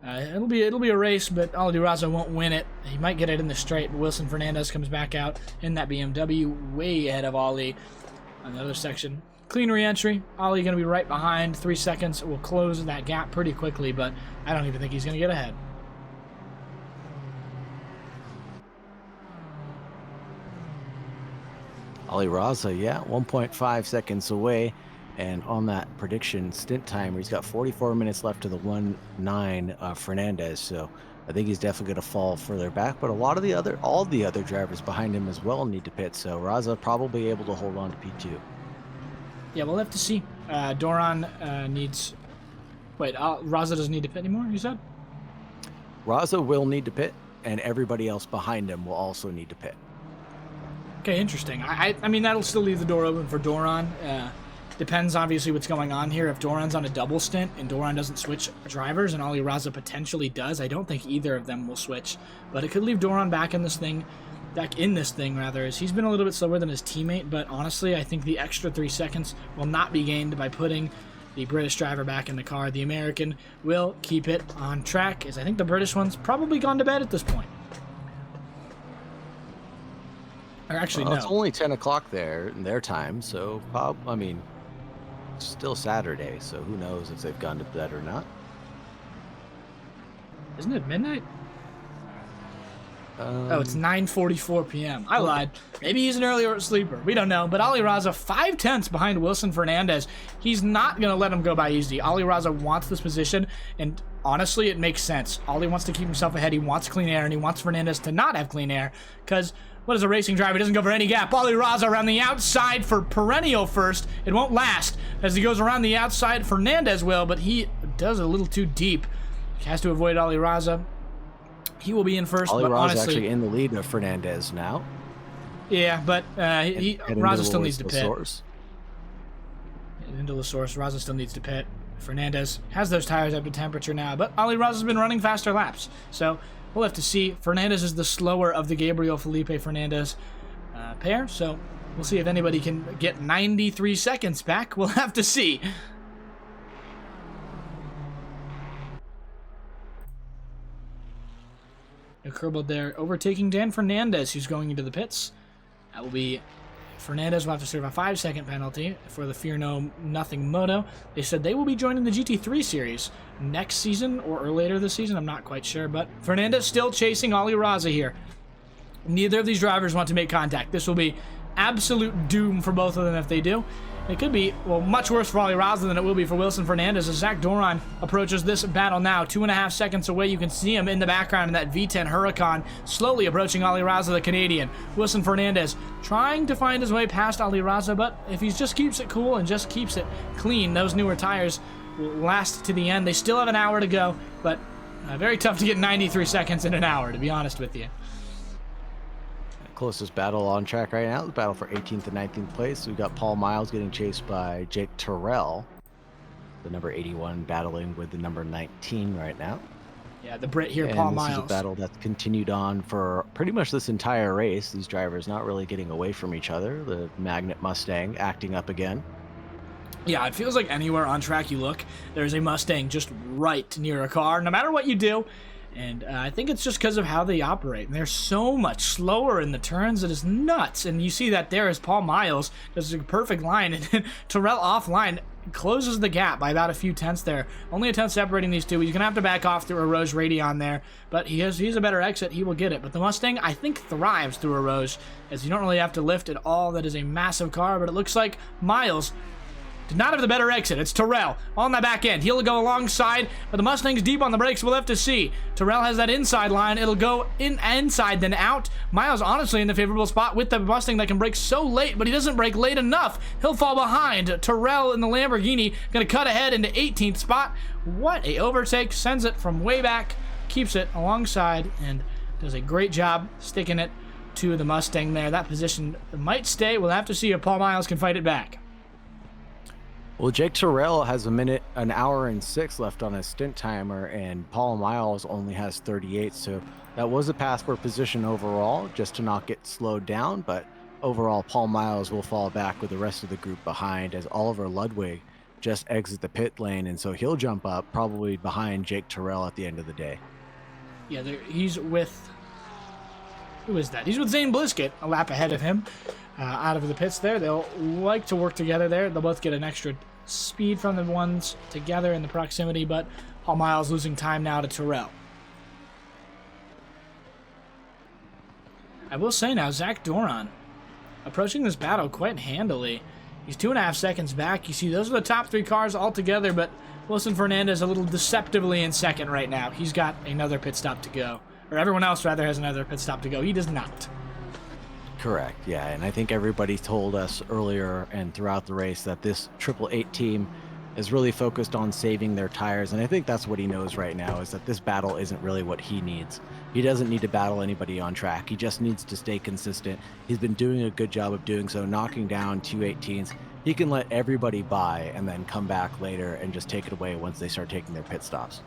S1: It'll be a race, but Ali Raza won't win it. He might get it in the straight, but Wilson Fernandez comes back out in that BMW way ahead of Ali on the other section. clean re-entry. Ollie going to be right behind. 3 seconds will close that gap pretty quickly, but I don't even think he's going to get ahead.
S6: Ali Raza, yeah, 1.5 seconds away. And on that prediction stint timer, he's got 44 minutes left to the 1.9 Fernandez. So I think he's definitely going to fall further back. But all the other drivers behind him as well need to pit. So Raza probably able to hold on to P2.
S1: Yeah, we'll have to see. Doran needs... Wait, Raza doesn't need to pit anymore, you said?
S6: Raza will need to pit, and everybody else behind him will also need to pit.
S1: Okay, interesting. I mean, that'll still leave the door open for Doran. Depends, obviously, what's going on here. If Doran's on a double stint and Doran doesn't switch drivers and Ali Raza potentially does, I don't think either of them will switch. But it could leave Doran back in this thing, as he's been a little bit slower than his teammate. But honestly, I think the extra 3 seconds will not be gained by putting the British driver back in the car. The American will keep it on track, as I think the British one's probably gone to bed at this point. Or actually, no.
S6: It's only 10 o'clock there in their time, so I mean, it's still Saturday, so who knows if they've gone to bed or not.
S1: Isn't it midnight? Oh, it's 9:44 p.m. I lied. Maybe he's an early sleeper. We don't know. But Ali Raza, 5/10 behind Wilson Fernandez. He's not going to let him go by easy. Ali Raza wants this position, and honestly, it makes sense. Ali wants to keep himself ahead. He wants clean air, and he wants Fernandez to not have clean air, because what is a racing driver? He doesn't go for any gap. Ali Raza around the outside for perennial first. It won't last as he goes around the outside. Fernandez will, but he does a little too deep. He has to avoid Ali Raza. He will be in first,
S6: Ali
S1: but
S6: Raza
S1: honestly,
S6: actually in the lead of Fernandez now.
S1: Yeah, but Raza still needs to pit. Into the source, Raza still needs to pit. Fernandez has those tires up to temperature now, but Ali Raza's been running faster laps, so we'll have to see. Fernandez is the slower of the Gabriel Felipe Fernandez pair, so we'll see if anybody can get 93 seconds back. We'll have to see. Kerbal there overtaking Dan Fernandez, who's going into the pits. That will be Fernandez will have to serve a 5-second penalty for the Fear No Nothing Moto. They said they will be joining the GT3 series next season or later this season. I'm not quite sure, but Fernandez still chasing Ali Raza here. Neither of these drivers want to make contact. This will be absolute doom for both of them if they do. It could be, well, much worse for Ali Raza than it will be for Wilson Fernandez as Zach Doran approaches this battle now. 2.5 seconds away. You can see him in the background in that V10 Huracan, slowly approaching Ali Raza, the Canadian. Wilson Fernandez trying to find his way past Ali Raza, but if he just keeps it cool and just keeps it clean, those newer tires will last to the end. They still have an hour to go, but very tough to get 93 seconds in an hour, to be honest with you.
S6: Closest battle on track right now, the battle for 18th and 19th place. We've got Paul Miles getting chased by Jake Terrell, the number 81, battling with the number 19 right now.
S1: Yeah, the Brit here,
S6: and
S1: Paul
S6: this
S1: Miles.
S6: is a battle that's continued on for pretty much this entire race. These drivers not really getting away from each other. The Magnet Mustang acting up again.
S1: Yeah, it feels like anywhere on track you look, there's a Mustang just right near a car, no matter what you do. And I think it's just because of how they operate. And they're so much slower in the turns. It is nuts. And you see that there is Paul Miles. Does a perfect line. And Terrell offline closes the gap by about a few tenths there. Only a tenth separating these two. He's going to have to back off through a Rose Radion there. But he's a better exit. He will get it. But the Mustang, I think, thrives through a Rose, as you don't really have to lift at all. That is a massive car. But it looks like Miles did not have the better exit. It's Terrell on the back end. He'll go alongside, but the Mustang's deep on the brakes. We'll have to see. Terrell has that inside line. It'll go inside, then out. Miles honestly in the favorable spot with the Mustang that can brake so late, but he doesn't brake late enough. He'll fall behind. Terrell in the Lamborghini going to cut ahead into 18th spot. What a overtake. Sends it from way back, keeps it alongside, and does a great job sticking it to the Mustang there. That position might stay. We'll have to see if Paul Miles can fight it back.
S6: Well, Jake Terrell has an hour and 6 left on his stint timer, and Paul Miles only has 38. So that was a pass for position overall, just to not get slowed down. But overall, Paul Miles will fall back with the rest of the group behind as Oliver Ludwig just exits the pit lane, and so he'll jump up probably behind Jake Terrell at the end of the day.
S1: Yeah, he's with Who is that? He's with Zane Blisket, a lap ahead of him. Out of the pits there. They'll like to work together there. They'll both get an extra speed from the ones together in the proximity, but Paul Miles losing time now to Terrell. I will say now, Zach Doran approaching this battle quite handily. He's 2.5 seconds back. You see, those are the top 3 cars all together, but Wilson Fernandez a little deceptively in second right now. He's got another pit stop to go. Or everyone else, rather, has another pit stop to go. He does not.
S6: Correct, yeah, and I think everybody told us earlier and throughout the race that this 888 team is really focused on saving their tires, and I think that's what he knows right now, is that this battle isn't really what he needs. He doesn't need to battle anybody on track. He just needs to stay consistent. He's been doing a good job of doing so, knocking down 218s. He can let everybody by and then come back later and just take it away once they start taking their pit stops.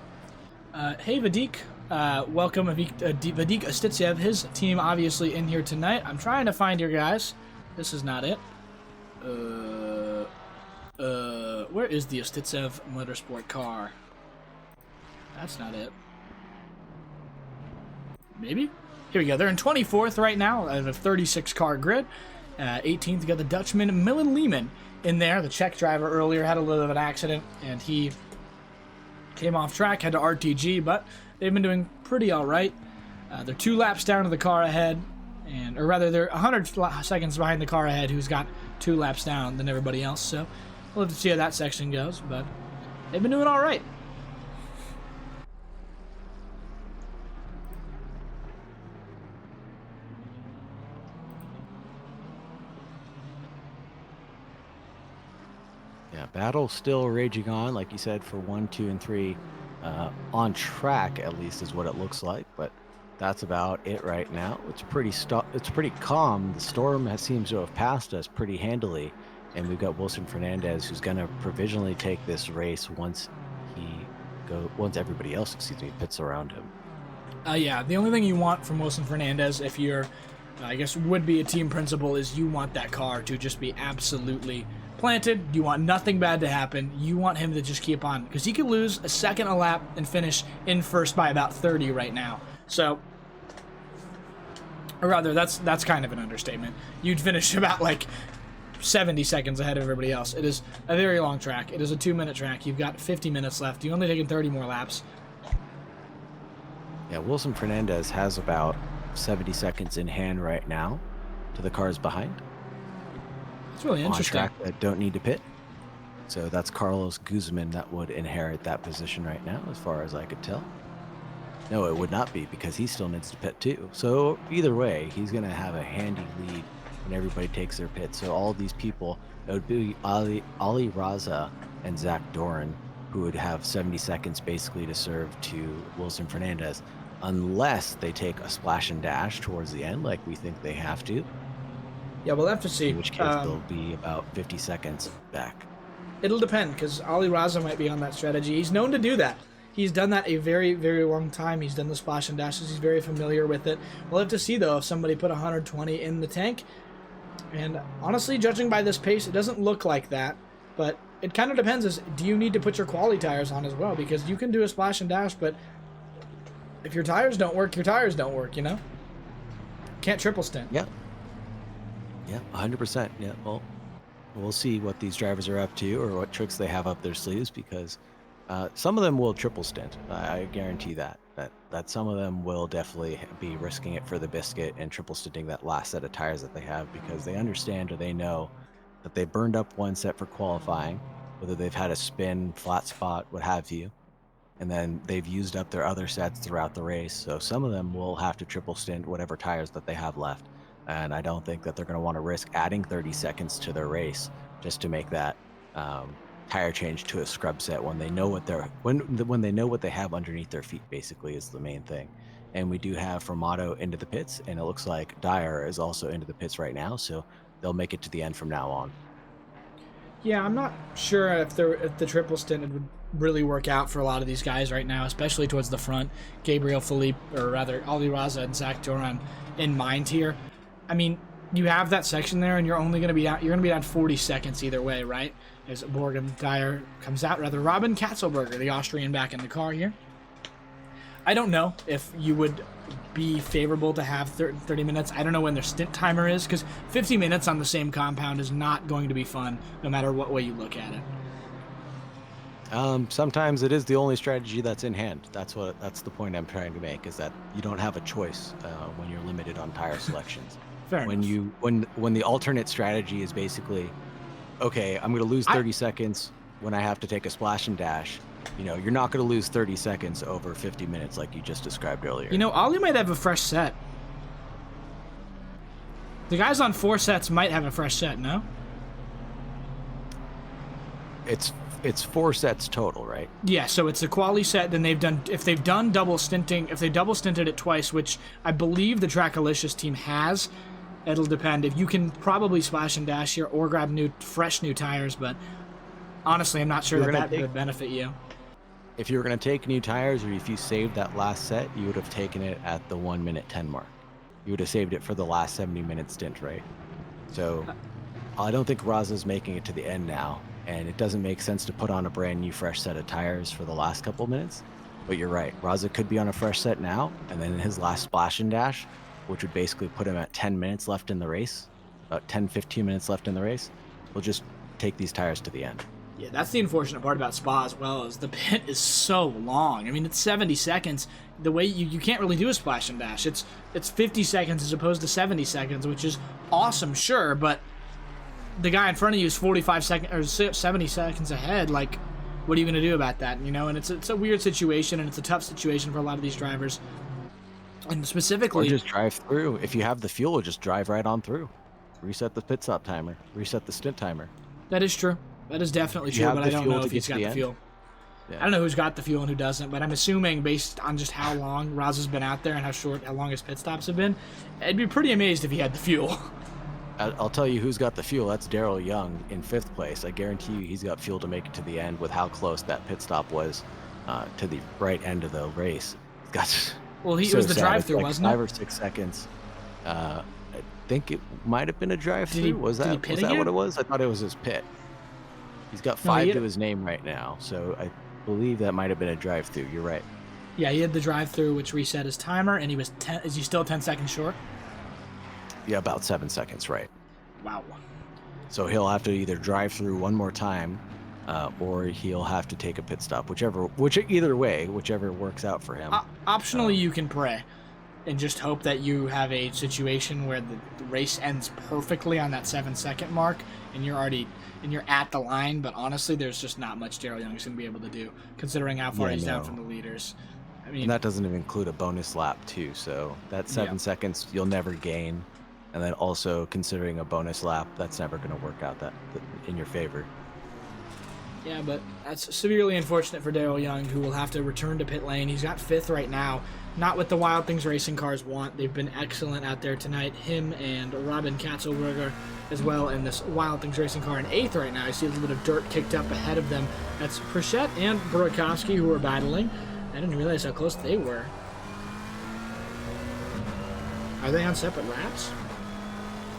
S1: Hey, Vadik. Welcome, Vadik Astitsev. His team obviously in here tonight. I'm trying to find your guys. This is not it. Where is the Astitsev Motorsport car? That's not it. Maybe? Here we go. They're in 24th right now out of a 36-car grid. 18th, you got the Dutchman Milan Lehman in there. The Czech driver earlier had a little of an accident, and he came off track, had to RTG, but they've been doing pretty all right. They're 2 laps down to the car ahead, or rather, they're 100 seconds behind the car ahead, who's got 2 laps down than everybody else. So we'll have to see how that section goes, but they've been doing all right.
S6: Yeah, battle still raging on, like you said, for 1, 2, and 3. On track, at least, is what it looks like, but that's about it right now. It's pretty calm. The storm seems to have passed us pretty handily, and we've got Wilson Fernandez, who's going to provisionally take this race once everybody else, pits around him.
S1: Yeah, the only thing you want from Wilson Fernandez, if you're, I guess, would be a team principal, is you want that car to just be absolutely planted. You want nothing bad to happen. You want him to just keep on, because he could lose a second a lap and finish in first by about 30 right now. So, or rather, that's kind of an understatement. You'd finish about like 70 seconds ahead of everybody else. It is a very long track. It is a 2-minute track. You've got 50 minutes left. You've only taken 30 more laps.
S6: Yeah, Wilson Fernandez has about 70 seconds in hand right now to the cars behind.
S1: It's really interesting.
S6: On track that don't need to pit. So that's Carlos Guzman that would inherit that position right now, as far as I could tell. No, it would not be, because he still needs to pit too. So either way, he's going to have a handy lead when everybody takes their pit. So all these people, it would be Ali Raza and Zach Doran, who would have 70 seconds basically to serve to Wilson Fernandez, unless they take a splash and dash towards the end, like we think they have to.
S1: Yeah, we'll have to see.
S6: In which case, they'll be about 50 seconds back.
S1: It'll depend, because Ali Raza might be on that strategy. He's known to do that. He's done that a very, very long time. He's done the splash and dashes. He's very familiar with it. We'll have to see, though, if somebody put 120 in the tank. And honestly, judging by this pace, it doesn't look like that. But it kind of depends. Do you need to put your quality tires on as well? Because you can do a splash and dash, but if your tires don't work, your tires don't work, you know? Can't triple stint.
S6: Yeah. Yeah, 100%. Yeah, well, we'll see what these drivers are up to or what tricks they have up their sleeves, because some of them will triple stint. I guarantee that some of them will definitely be risking it for the biscuit and triple stinting that last set of tires that they have, because they understand or they know that they burned up one set for qualifying, whether they've had a spin, flat spot, what have you, and then they've used up their other sets throughout the race. So some of them will have to triple stint whatever tires that they have left. And I don't think that they're going to want to risk adding 30 seconds to their race just to make that tire change to a scrub set when they know what when they know what they have underneath their feet. Basically, is the main thing. And we do have Formato into the pits, and it looks like Dyer is also into the pits right now, so they'll make it to the end from now on.
S1: Yeah, I'm not sure if the triple stint would really work out for a lot of these guys right now, especially towards the front. Gabriel Philippe, or rather Ali Raza and Zach Doran in mind here. I mean, you have that section there, and you're only going to be down. You're going to be down 40 seconds either way, right? As Morgan Dyer comes out, rather Robin Katzelberger, the Austrian, back in the car here. I don't know if you would be favorable to have 30 minutes. I don't know when their stint timer is, because 50 minutes on the same compound is not going to be fun, no matter what way you look at it.
S6: Sometimes it is the only strategy that's in hand. That's the point I'm trying to make, is that you don't have a choice when you're limited on tire selections.
S1: Fair enough.
S6: When the alternate strategy is basically, okay, I'm going to lose 30 seconds when I have to take a splash and dash. You're not going to lose 30 seconds over 50 minutes like you just described earlier.
S1: Ollie might have a fresh set. The guys on 4 sets might have a fresh set, no?
S6: It's 4 sets total, right?
S1: Yeah, so it's a quali set. Then if they've done double stinting, if they double stinted it twice, which I believe the Trackalicious team has, it'll depend. If you can probably splash and dash here or grab fresh new tires, but honestly, I'm not sure that would benefit you.
S6: If you were going to take new tires, or if you saved that last set, you would have taken it at the 1 minute 10 mark. You would have saved it for the last 70-minute stint, right? So I don't think Raza's making it to the end now, and it doesn't make sense to put on a brand new fresh set of tires for the last couple minutes. But you're right, Raza could be on a fresh set now, and then in his last splash and dash, which would basically put him at 10 minutes left in the race, about 10-15 minutes left in the race, we'll just take these tires to the end.
S1: Yeah, that's the unfortunate part about Spa as well, is the pit is so long. I mean, it's 70 seconds. The way you can't really do a splash and dash. It's 50 seconds as opposed to 70 seconds, which is awesome, sure, but the guy in front of you is 45 seconds or 70 seconds ahead. Like, what are you going to do about that? And it's a weird situation, and it's a tough situation for a lot of these drivers. And specifically,
S6: or just drive through. If you have the fuel, just drive right on through. Reset the pit stop timer. Reset the stint timer.
S1: That is true. That is definitely true, but I don't know if he's got the fuel.
S6: Yeah.
S1: I don't know who's got the fuel and who doesn't, but I'm assuming based on just how long Raza's been out there and how long his pit stops have been, I'd be pretty amazed if he had the fuel.
S6: I'll tell you who's got the fuel. That's Daryl Young in 5th place. I guarantee you he's got fuel to make it to the end with how close that pit stop was to the right end of the race. It
S1: was the drive-through, wasn't it?
S6: 5 or 6 seconds. I think it might have been a drive-through. Was that what it was? I thought it was his pit. He's got 5 to his name right now, so I believe that might have been a drive-through. You're right.
S1: Yeah, he had the drive-through, which reset his timer, and he was 10. Is he still 10 seconds short?
S6: Yeah, about 7 seconds, right.
S1: Wow.
S6: So he'll have to either drive through one more time, or he'll have to take a pit stop. Whichever works out for him.
S1: Optionally, you can pray and just hope that you have a situation where the race ends perfectly on that 7-second mark, and you're at the line. But honestly, there's just not much Daryl Young's going to be able to do, considering how far he's down from the leaders. I mean,
S6: and that doesn't even include a bonus lap too. So that 7 seconds you'll never gain. And then also considering a bonus lap, that's never going to work out that in your favor.
S1: Yeah, but that's severely unfortunate for Daryl Young, who will have to return to pit lane. He's got 5th right now. Not what the Wild Things racing cars want. They've been excellent out there tonight. Him and Robin Katzelberger as well in this Wild Things racing car in 8th right now. I see a little bit of dirt kicked up ahead of them. That's Pritchett and Burakovsky who are battling. I didn't realize how close they were. Are they on separate laps?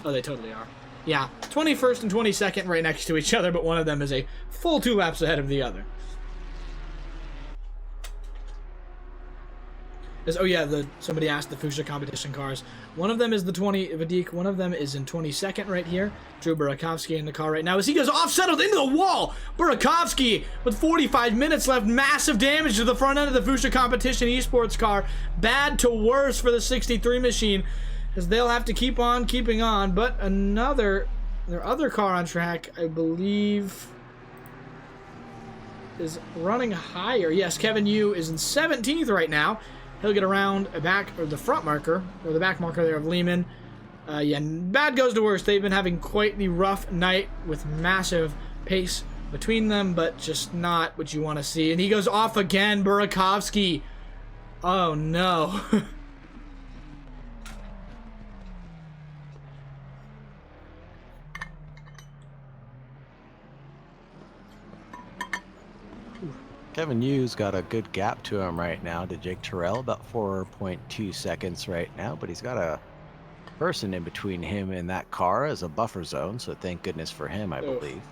S1: Oh, they totally are. Yeah, 21st and 22nd right next to each other, but one of them is a full 2 laps ahead of the other. Somebody asked the Fuchsia competition cars. One of them is the 20 Vadik. One of them is in 22nd right here. Drew Burakovsky in the car right now as he goes off, settled into the wall. Burakovsky with 45 minutes left. Massive damage to the front end of the Fuchsia competition esports car. Bad to worse for the 63 machine, as they'll have to keep on keeping on. But their other car on track, I believe, is running higher. Yes, Kevin Yu is in 17th right now. He'll get around the back marker there of Lehman. Bad goes to worse. They've been having quite the rough night with massive pace between them, but just not what you want to see. And he goes off again, Burakovsky. Oh no.
S6: Kevin Yu's got a good gap to him right now, to Jake Terrell, about 4.2 seconds right now, but he's got a person in between him and that car as a buffer zone, so thank goodness for him, I believe.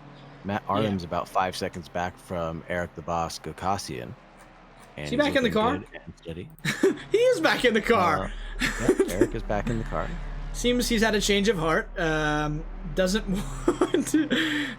S6: Matt Arnum's about 5 seconds back from Eric the Boss Gokassian.
S1: Is he back in the car?
S6: Steady.
S1: He is back in the car.
S6: Yep, Eric is back in the car.
S1: Seems he's had a change of heart. Doesn't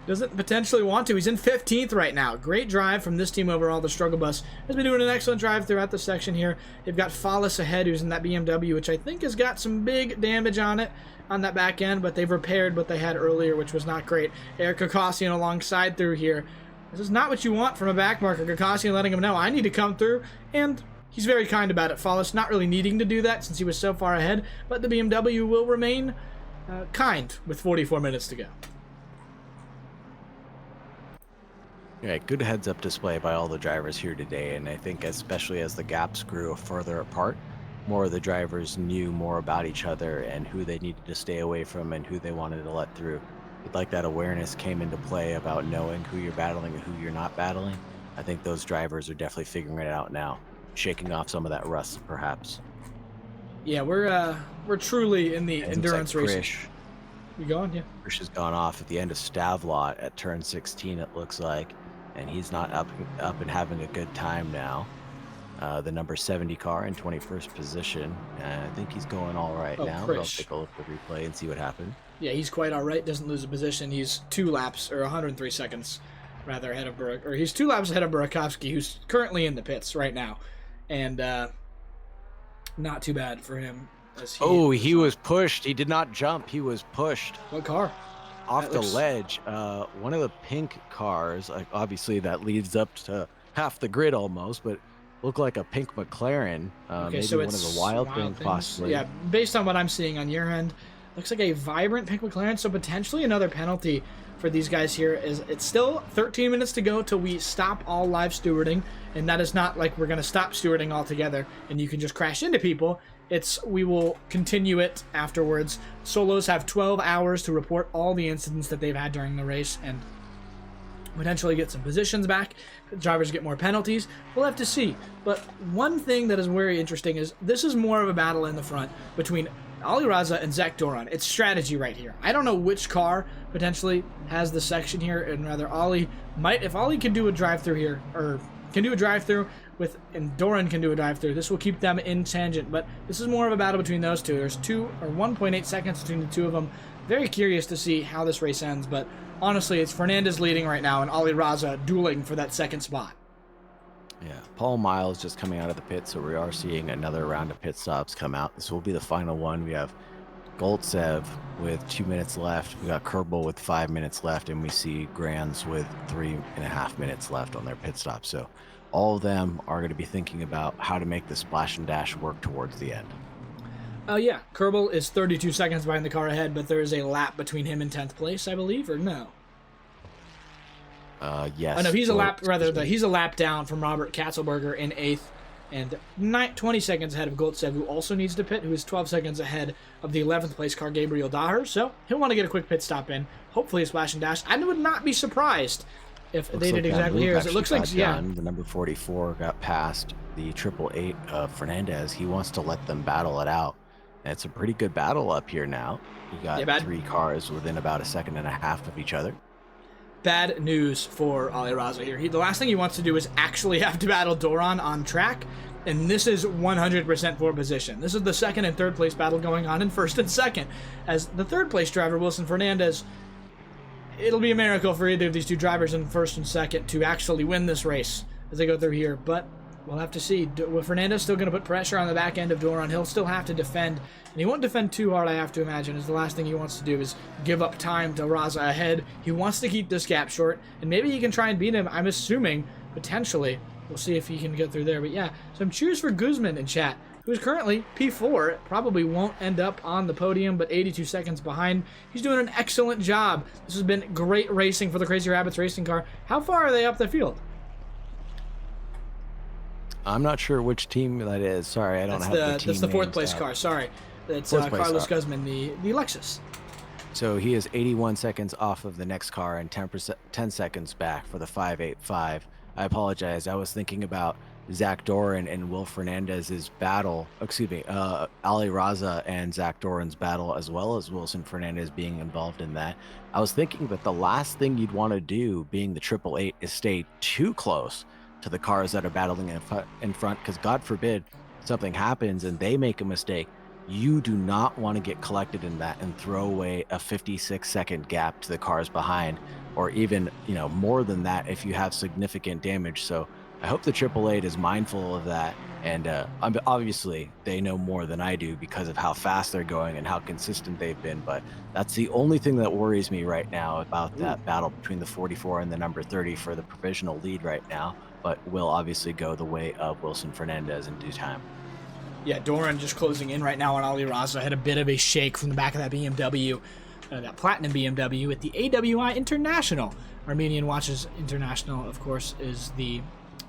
S1: potentially want to. He's in 15th right now. Great drive from this team overall. The Struggle Bus has been doing an excellent drive throughout the section here. They've got Follis ahead, who's in that BMW, which I think has got some big damage on it on that back end, but they've repaired what they had earlier, which was not great. Eric Kakasian alongside through here. This is not what you want from a back marker. Kakasian letting him know, I need to come through, and he's very kind about it. Follis not really needing to do that since he was so far ahead, but the BMW will remain kind with 44 minutes to go.
S6: Yeah, good heads-up display by all the drivers here today, and I think especially as the gaps grew further apart, more of the drivers knew more about each other and who they needed to stay away from and who they wanted to let through. Like that awareness came into play about knowing who you're battling and who you're not battling. I think those drivers are definitely figuring it out now, shaking off some of that rust, perhaps.
S1: Yeah, we're truly in the endurance race.
S6: Krish.
S1: You going? Yeah.
S6: Krish has gone off at the end of Stavlot at turn 16, it looks like, and he's not up and having a good time now. The number 70 car in 21st position. I think he's going all right now. But I'll take a look at the replay and see what happened.
S1: Yeah, he's quite all right. Doesn't lose a position. He's 2 laps, or 103 seconds, rather, ahead of Burak. Or he's 2 laps ahead of Burakovsky, who's currently in the pits right now. And not too bad for him.
S6: He was pushed. He did not jump. He was pushed.
S1: What car?
S6: Off the ledge. One of the pink cars, like obviously that leads up to half the grid almost, but looked like a pink McLaren.
S1: Okay,
S6: maybe
S1: so
S6: one
S1: it's
S6: of the wild things, possibly.
S1: Yeah, based on what I'm seeing on your end, looks like a vibrant pink McLaren, so potentially another penalty for these guys here. Is it's still 13 minutes to go till we stop all live stewarding, and that is not like we're going to stop stewarding altogether and you can just crash into people. We will continue it afterwards. Solos have 12 hours to report all the incidents that they've had during the race and potentially get some positions back. Drivers get more penalties. We'll have to see. But one thing that is very interesting is this is more of a battle in the front between Ali Raza and Zach Doran. It's strategy right here. I don't know which car potentially has the section here, and rather Ali might, if Ali can do a drive-through here, or can do a drive-through and Doran can do a drive-through, this will keep them in tangent. But this is more of a battle between those two. There's 1.8 seconds between the two of them. Very curious to see how this race ends, but honestly, it's Fernandez leading right now and Ali Raza dueling for that second spot.
S6: Yeah, Paul Miles just coming out of the pit, so we are seeing another round of pit stops come out. This will be the final one. We have Goltsev with 2 minutes left. We got Kerbal with 5 minutes left, and we see Grands with 3.5 minutes left on their pit stop. So all of them are going to be thinking about how to make the splash and dash work towards the end.
S1: Yeah, Kerbal is 32 seconds behind the car ahead, but there is a lap between him and 10th place, I believe, or no?
S6: Yes.
S1: Oh, no, he's a lap down from Robert Katzelberger in 8th, and 20 seconds ahead of Goltsev, who also needs to pit, who is 12 seconds ahead of the 11th place car, Gabriel Daher. So he'll want to get a quick pit stop in, hopefully a splash and dash. I would not be surprised if they did exactly here. It looks like, yeah.
S6: The number 44 got past the 888 of Fernandez. He wants to let them battle it out. And it's a pretty good battle up here now. You got 3 cars within about 1.5 seconds of each other.
S1: Bad news for Ali Raza here. The last thing he wants to do is actually have to battle Doran on track, and this is 100% for position. This is the 2nd and 3rd place battle going on in 1st and 2nd. As the 3rd place driver, Wilson Fernandez, it'll be a miracle for either of these 2 drivers in 1st and 2nd to actually win this race as they go through here, but we'll have to see. Fernandez still going to put pressure on the back end of Doran. He'll still have to defend, and he won't defend too hard, I have to imagine, as the last thing he wants to do is give up time to Raza ahead. He wants to keep this gap short, and maybe he can try and beat him, I'm assuming, potentially. We'll see if he can get through there, but yeah, some cheers for Guzman in chat, who's currently P4, probably won't end up on the podium, but 82 seconds behind. He's doing an excellent job. This has been great racing for the Crazy Rabbits racing car. How far are they up the field?
S6: I'm not sure which team that is. Sorry, I don't have the team.
S1: That's the 4th place car. Sorry, that's Carlos Guzman, the Lexus.
S6: So he is 81 seconds off of the next car and 10 seconds back for the 585. I apologize. I was thinking about Zach Doran and Will Fernandez's battle. Excuse me, Ali Raza and Zach Doran's battle, as well as Wilson Fernandez being involved in that. I was thinking that the last thing you'd want to do, being the 888, is stay too close to the cars that are battling in front, because God forbid something happens and they make a mistake. You do not want to get collected in that and throw away a 56-second gap to the cars behind, or even, more than that if you have significant damage. So I hope the Triple Eight is mindful of that. And obviously, they know more than I do because of how fast they're going and how consistent they've been. But that's the only thing that worries me right now about that battle between the 44 and the number 30 for the provisional lead right now. But will obviously go the way of Wilson Fernandez in due time.
S1: Yeah, Doran just closing in right now on Ali Raza. Had a bit of a shake from the back of that BMW, that platinum BMW at the AWI International. Armenian Watches International, of course, is the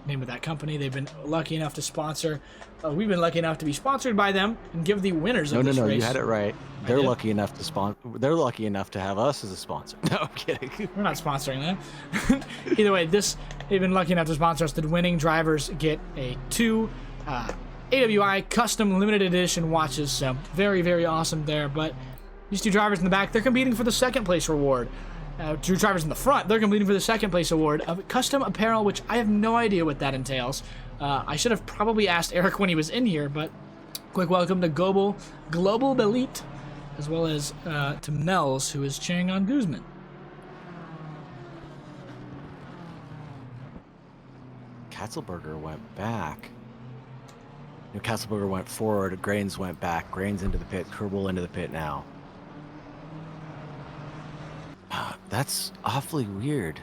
S1: name of that company. They've been lucky enough to sponsor. We've been lucky enough to be sponsored by them and give the winners of this race.
S6: No, you had it right. They're lucky enough to sponsor. They're lucky enough to have us as a sponsor. No, I'm kidding.
S1: We're not sponsoring them. Either way, they've been lucky enough to sponsor us. The winning drivers get two AWI custom limited edition watches. So very, very awesome there. But these two drivers in the back, they're competing for the second place reward. Two drivers in the front, they're competing for the second place award of custom apparel, which I have no idea what that entails. I should have probably asked Eric when he was in here, but quick welcome to Global Belit, as well as to Mel's, who is cheering on Guzman.
S6: Katzelberger went back. Katzelberger went forward. Grains went back. Grains into the pit. Kerbal into the pit now. That's awfully weird.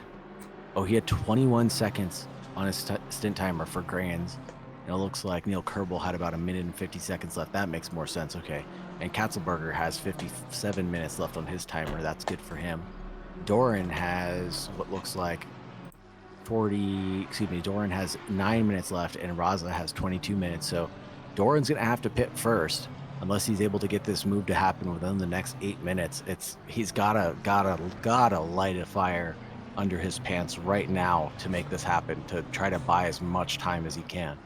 S6: Oh, he had 21 seconds on his stint timer for Grains. And it looks like Neil Kerbal had about 1 minute and 50 seconds left. That makes more sense. Okay. And Katzelberger has 57 minutes left on his timer. That's good for him. Doran has what looks like Doran has 9 minutes left and Raza has 22 minutes. So Doran's going to have to pit first. Unless he's able to get this move to happen within the next 8 minutes, he's gotta light a fire under his pants right now to make this happen, to try to buy as much time as he can.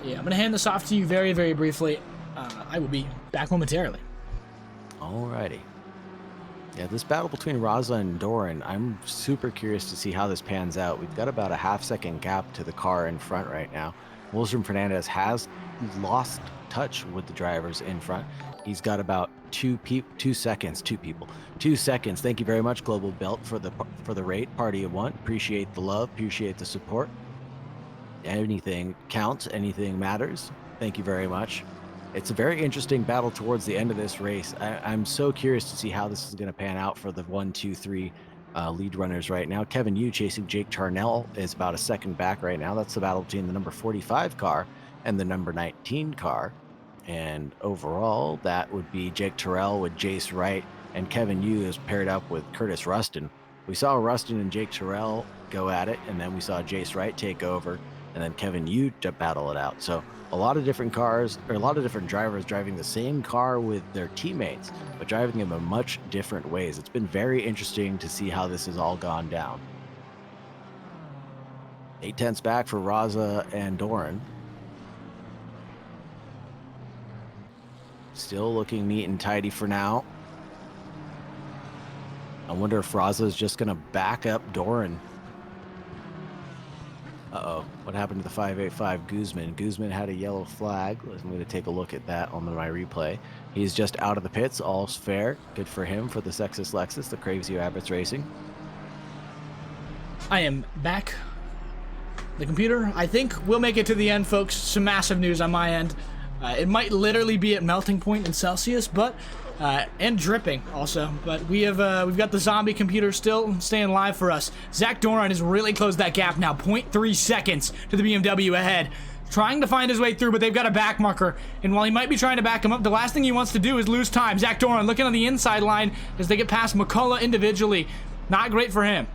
S1: Yeah, I'm gonna hand this off to you very, very briefly. I will be back momentarily.
S6: Alrighty. Yeah, this battle between Raza and Doran, I'm super curious to see how this pans out. We've got about a half-second gap to the car in front right now. Wilson Fernandez has lost touch with the drivers in front. He's got about 2 seconds. Thank you very much, Global Belt, for the rate. Party of one. Appreciate the love. Appreciate the support. Anything counts. Anything matters. Thank you very much. It's a very interesting battle towards the end of this race. I'm so curious to see how this is going to pan out for the 1, 2, 3 lead runners right now. Kevin Yu chasing Jake Charnell is about a second back right now. That's the battle between the number 45 car and the number 19 car. And overall, that would be Jake Terrell with Jace Wright, and Kevin Yu is paired up with Curtis Rustin. We saw Rustin and Jake Terrell go at it, and then we saw Jace Wright take over, and then Kevin Yu to battle it out. So a lot of different cars, or a lot of different drivers driving the same car with their teammates, but driving them in much different ways. It's been very interesting to see how this has all gone down. 8/10 back for Raza and Doran. Still looking neat and tidy for now. I wonder if Raza is just going to back up Doran. Uh-oh. What happened to the 585 Guzman? Guzman had a yellow flag. I'm going to take a look at that on my replay. He's just out of the pits. All's fair. Good for him for the Sexus Lexus, the Crazy Rabbits Racing.
S1: I am back. The computer, I think we'll make it to the end, folks. Some massive news on my end. It might literally be at melting point in Celsius, but and dripping also. But we've got the zombie computer still staying live for us. Zach Doran has really closed that gap now, 0.3 seconds to the BMW ahead. Trying to find his way through, but they've got a back marker. And while he might be trying to back him up, the last thing he wants to do is lose time. Zach Doran looking on the inside line as they get past McCullough individually. Not great for him.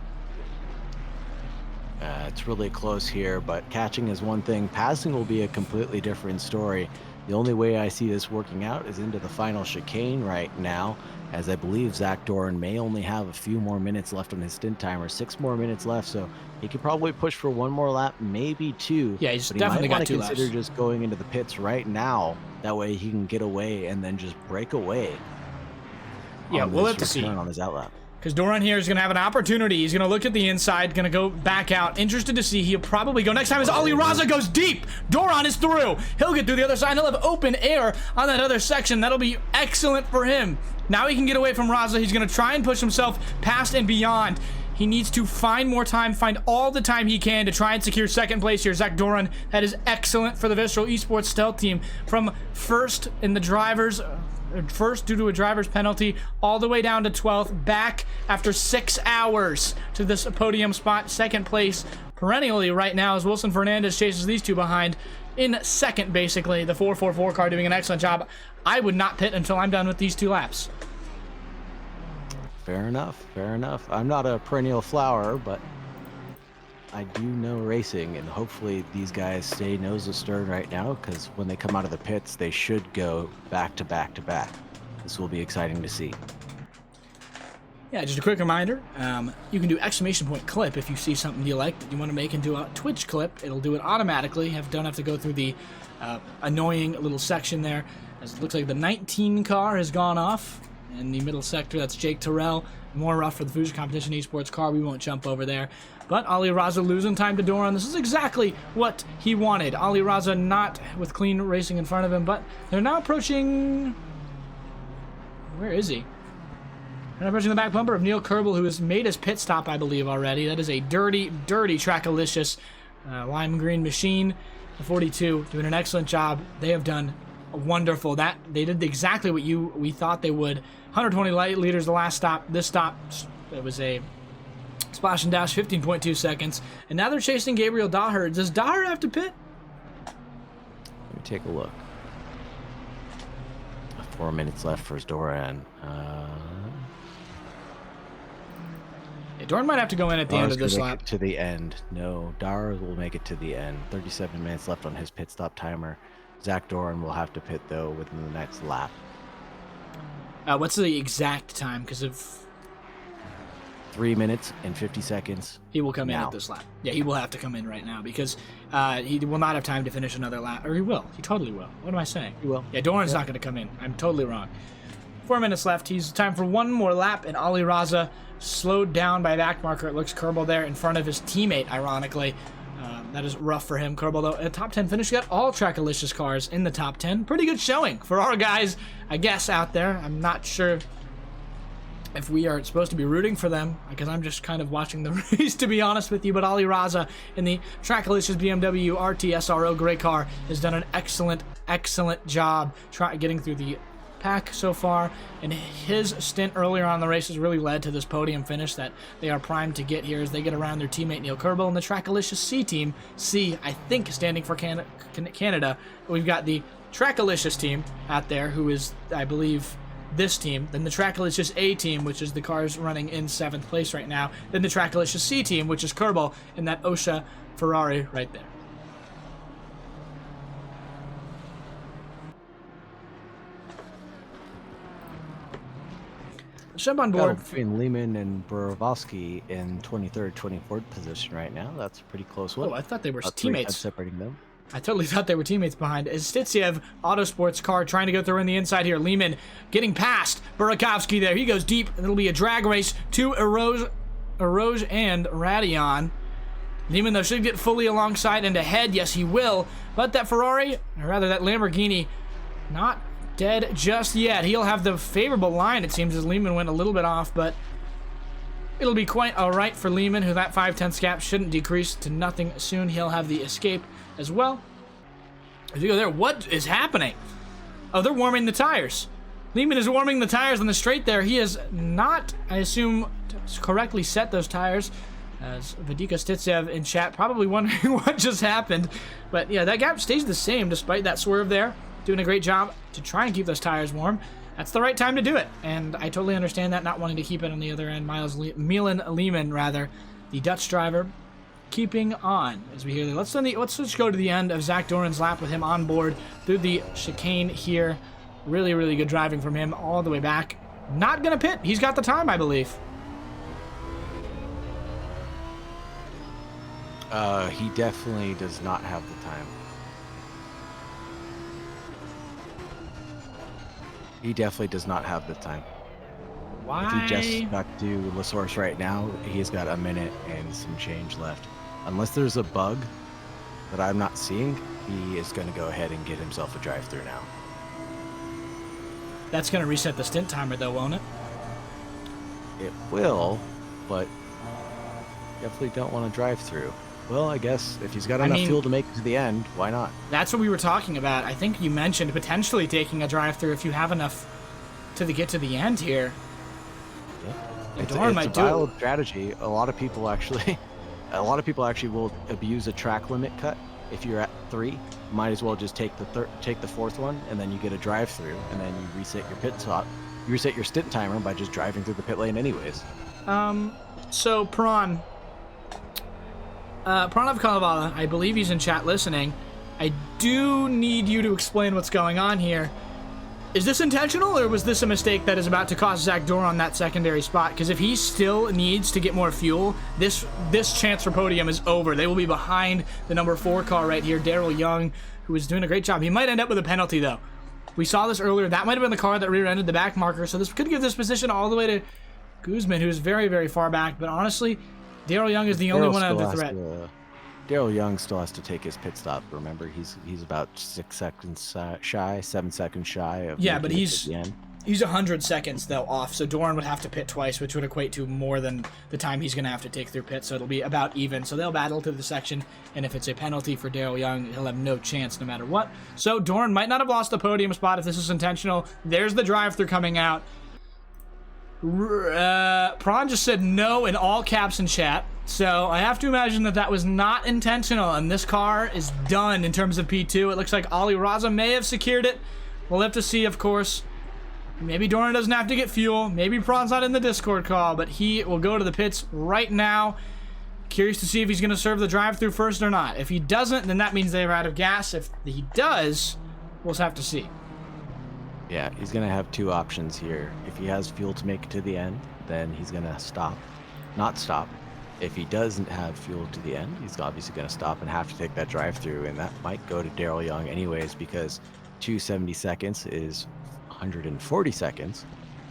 S6: It's really close here, but catching is one thing. Passing will be a completely different story. The only way I see this working out is into the final chicane right now, as I believe Zach Doran may only have a few more minutes left on his stint timer, 6 more minutes left, so he could probably push for 1 more lap, maybe 2.
S1: Yeah, he's
S6: but
S1: definitely got 2
S6: laps. He might want to consider just going into the pits right now. That way he can get away and then just break away.
S1: Yeah, we'll have to see.
S6: On his outlap.
S1: because Doran here is going to have an opportunity. He's going to look at the inside, going to go back out. Interested to see. He'll probably go next time as Ali Raza goes deep. Doran is through. He'll get through the other side. He'll have open air on that other section. That'll be excellent for him. Now he can get away from Raza. He's going to try and push himself past and beyond. He needs to find more time, find all the time he can to try and secure second place here. Zach Doran, that is excellent for the Visceral Esports Stealth team. From first in the drivers, first due to a driver's penalty, all the way down to 12th, back after 6 hours to this podium spot. Second place perennially right now as Wilson Fernandez chases these two behind in second, basically. The 444 car doing an excellent job. I would not pit until I'm done with these 2 laps.
S6: Fair enough, fair enough. I'm not a perennial flower, but I do know racing, and hopefully these guys stay nose to stern right now, because when they come out of the pits, they should go back to back to back. This will be exciting to see.
S1: Yeah, just a quick reminder, you can do exclamation point clip if you see something you like that you want to make into a Twitch clip. It'll do it automatically. Don't have to go through the annoying little section there, as it looks like the 19 car has gone off. In the middle sector, that's Jake Terrell. More rough for the Fusion Competition Esports car. We won't jump over there. But Ali Raza losing time to Doran. This is exactly what he wanted. Ali Raza not with clean racing in front of him, but they're now approaching... Where is he? They're approaching the back bumper of Neil Kerbel, who has made his pit stop, I believe, already. That is a dirty, dirty Trackalicious lime green machine. The 42 doing an excellent job. They have done wonderful. That they did exactly what we thought they would. 120 light liters the last stop. This stop, it was a splash and dash, 15.2 seconds. And now they're chasing Gabriel Daher. Does Daher have to pit?
S6: Let me take a look. 4 minutes left for Doran.
S1: Yeah, Doran might have to go in at the end of this lap.
S6: To the end. No, Daher will make it to the end. 37 minutes left on his pit stop timer. Zach Doran will have to pit, though, within the next lap.
S1: What's the exact time? Because of
S6: 3 minutes and 50 seconds.
S1: He will come in at this lap. Yeah, he will have to come in right now because he will not have time to finish another lap. Or he will. He totally will. What am I saying?
S6: He will.
S1: Yeah, Doran's not going to come in. I'm totally wrong. 4 minutes left. He's time for one more lap, and Ali Raza slowed down by back marker. It looks Kerbal there in front of his teammate, ironically. That is rough for him. Kerbal, though, a top 10 finish. Got all Trackalicious cars in the top 10. Pretty good showing for our guys, I guess, out there. I'm not sure if we are supposed to be rooting for them, because I'm just kind of watching the race, to be honest with you. But Ali Raza in the Trackalicious BMW RT SRO gray car has done an excellent, excellent job getting through the pack so far, and his stint earlier on in the race has really led to this podium finish that they are primed to get here as they get around their teammate Neil Kerbal and the Trackalicious C team. C, I think, standing for Canada. We've got the Trackalicious team out there, who is, I believe, this team. Then the Trackalicious A team, which is the cars running in 7th place right now. Then the Trackalicious C team, which is Kerbal in that OSHA Ferrari right there. Jump on board.
S6: Between Lehman and Borovsky in 23rd, 24th position right now. That's a pretty close one.
S1: Oh, I thought they were
S6: About 3
S1: teammates.
S6: times separating them.
S1: I totally thought they were teammates behind. Is Stitsev Autosports car trying to go through in the inside here. Lehman getting past Burakovsky there. He goes deep, and it'll be a drag race to Eroge and Radion. Lehman, though, should get fully alongside and ahead. Yes, he will. But that Ferrari, or rather that Lamborghini, not dead just yet. He'll have the favorable line, it seems, as Lehman went a little bit off, but it'll be quite all right for Lehman, who that 5/10 gap shouldn't decrease to nothing soon. He'll have the escape as well. As you go there, what is happening? Oh, they're warming the tires. Lehman is warming the tires on the straight there. He has not, I assume, correctly set those tires, as Vedika Stitsev in chat probably wondering what just happened. But yeah, that gap stays the same despite that swerve there. Doing a great job to try and keep those tires warm. That's the right time to do it, and I totally understand that, not wanting to keep it on the other end. Milan Lehman, rather, the Dutch driver, keeping on as we hear. Let's just go to the end of Zach Doran's lap with him on board through the chicane here. Really, really good driving from him all the way back. Not gonna pit. He's got the time, I believe.
S6: He definitely does not have the time. He definitely does not have the time.
S1: Why?
S6: If he just stuck to La Source right now, he's got a minute and some change left. Unless there's a bug that I'm not seeing, he is going to go ahead and get himself a drive-through now.
S1: That's going to reset the stint timer, though, won't it?
S6: It will, but definitely don't want to drive through. Well, I guess if he's got enough fuel to make it to the end, why not?
S1: That's what we were talking about. I think you mentioned potentially taking a drive-through if you have enough to get to the end here.
S6: Yeah. It's
S1: Doran
S6: a
S1: might do
S6: valid strategy. A lot of people actually will abuse a track limit cut. If you're at 3, might as well just take the fourth one, and then you get a drive-through, and then you reset your pit stop. You reset your stint timer by just driving through the pit lane anyways.
S1: So Prawn of Kalevala, I believe he's in chat listening. I do need you to explain what's going on here. Is this intentional, or was this a mistake that is about to cost Zach Doran that secondary spot? Because if he still needs to get more fuel, this chance for podium is over. They will be behind the number 4 car right here, Daryl Young, who is doing a great job. He might end up with a penalty, though. We saw this earlier. That might have been the car that rear-ended the back marker, so this could give this position all the way to Guzman, who is very, very far back. But honestly, Daryl Young is the only one under threat.
S6: Daryl Young still has to take his pit stop. Remember, he's about 6 seconds shy, 7 seconds shy of
S1: but he's 100 seconds though off. So Doran would have to pit twice, which would equate to more than the time he's going to have to take through pit. So it'll be about even. So they'll battle to the section, and if it's a penalty for Daryl Young, he'll have no chance no matter what. So Doran might not have lost the podium spot if this is intentional. There's the drive-through coming out. Prawn just said no in all caps in chat. So I have to imagine that was not intentional, and this car is done in terms of P2. It looks like Ali Raza may have secured it. We'll have to see, of course. Maybe Doran doesn't have to get fuel. Maybe Prawn's not in the Discord call, but he will go to the pits right now. Curious to see if he's going to serve the drive-through first or not. If he doesn't, then that means they're out of gas. If he does, we'll just have to see.
S6: Yeah, he's going to have 2 options here. If he has fuel to make it to the end, then he's going to not stop. If he doesn't have fuel to the end, he's obviously going to stop and have to take that drive-through, and that might go to Daryl Young anyways, because 270 seconds is 140 seconds,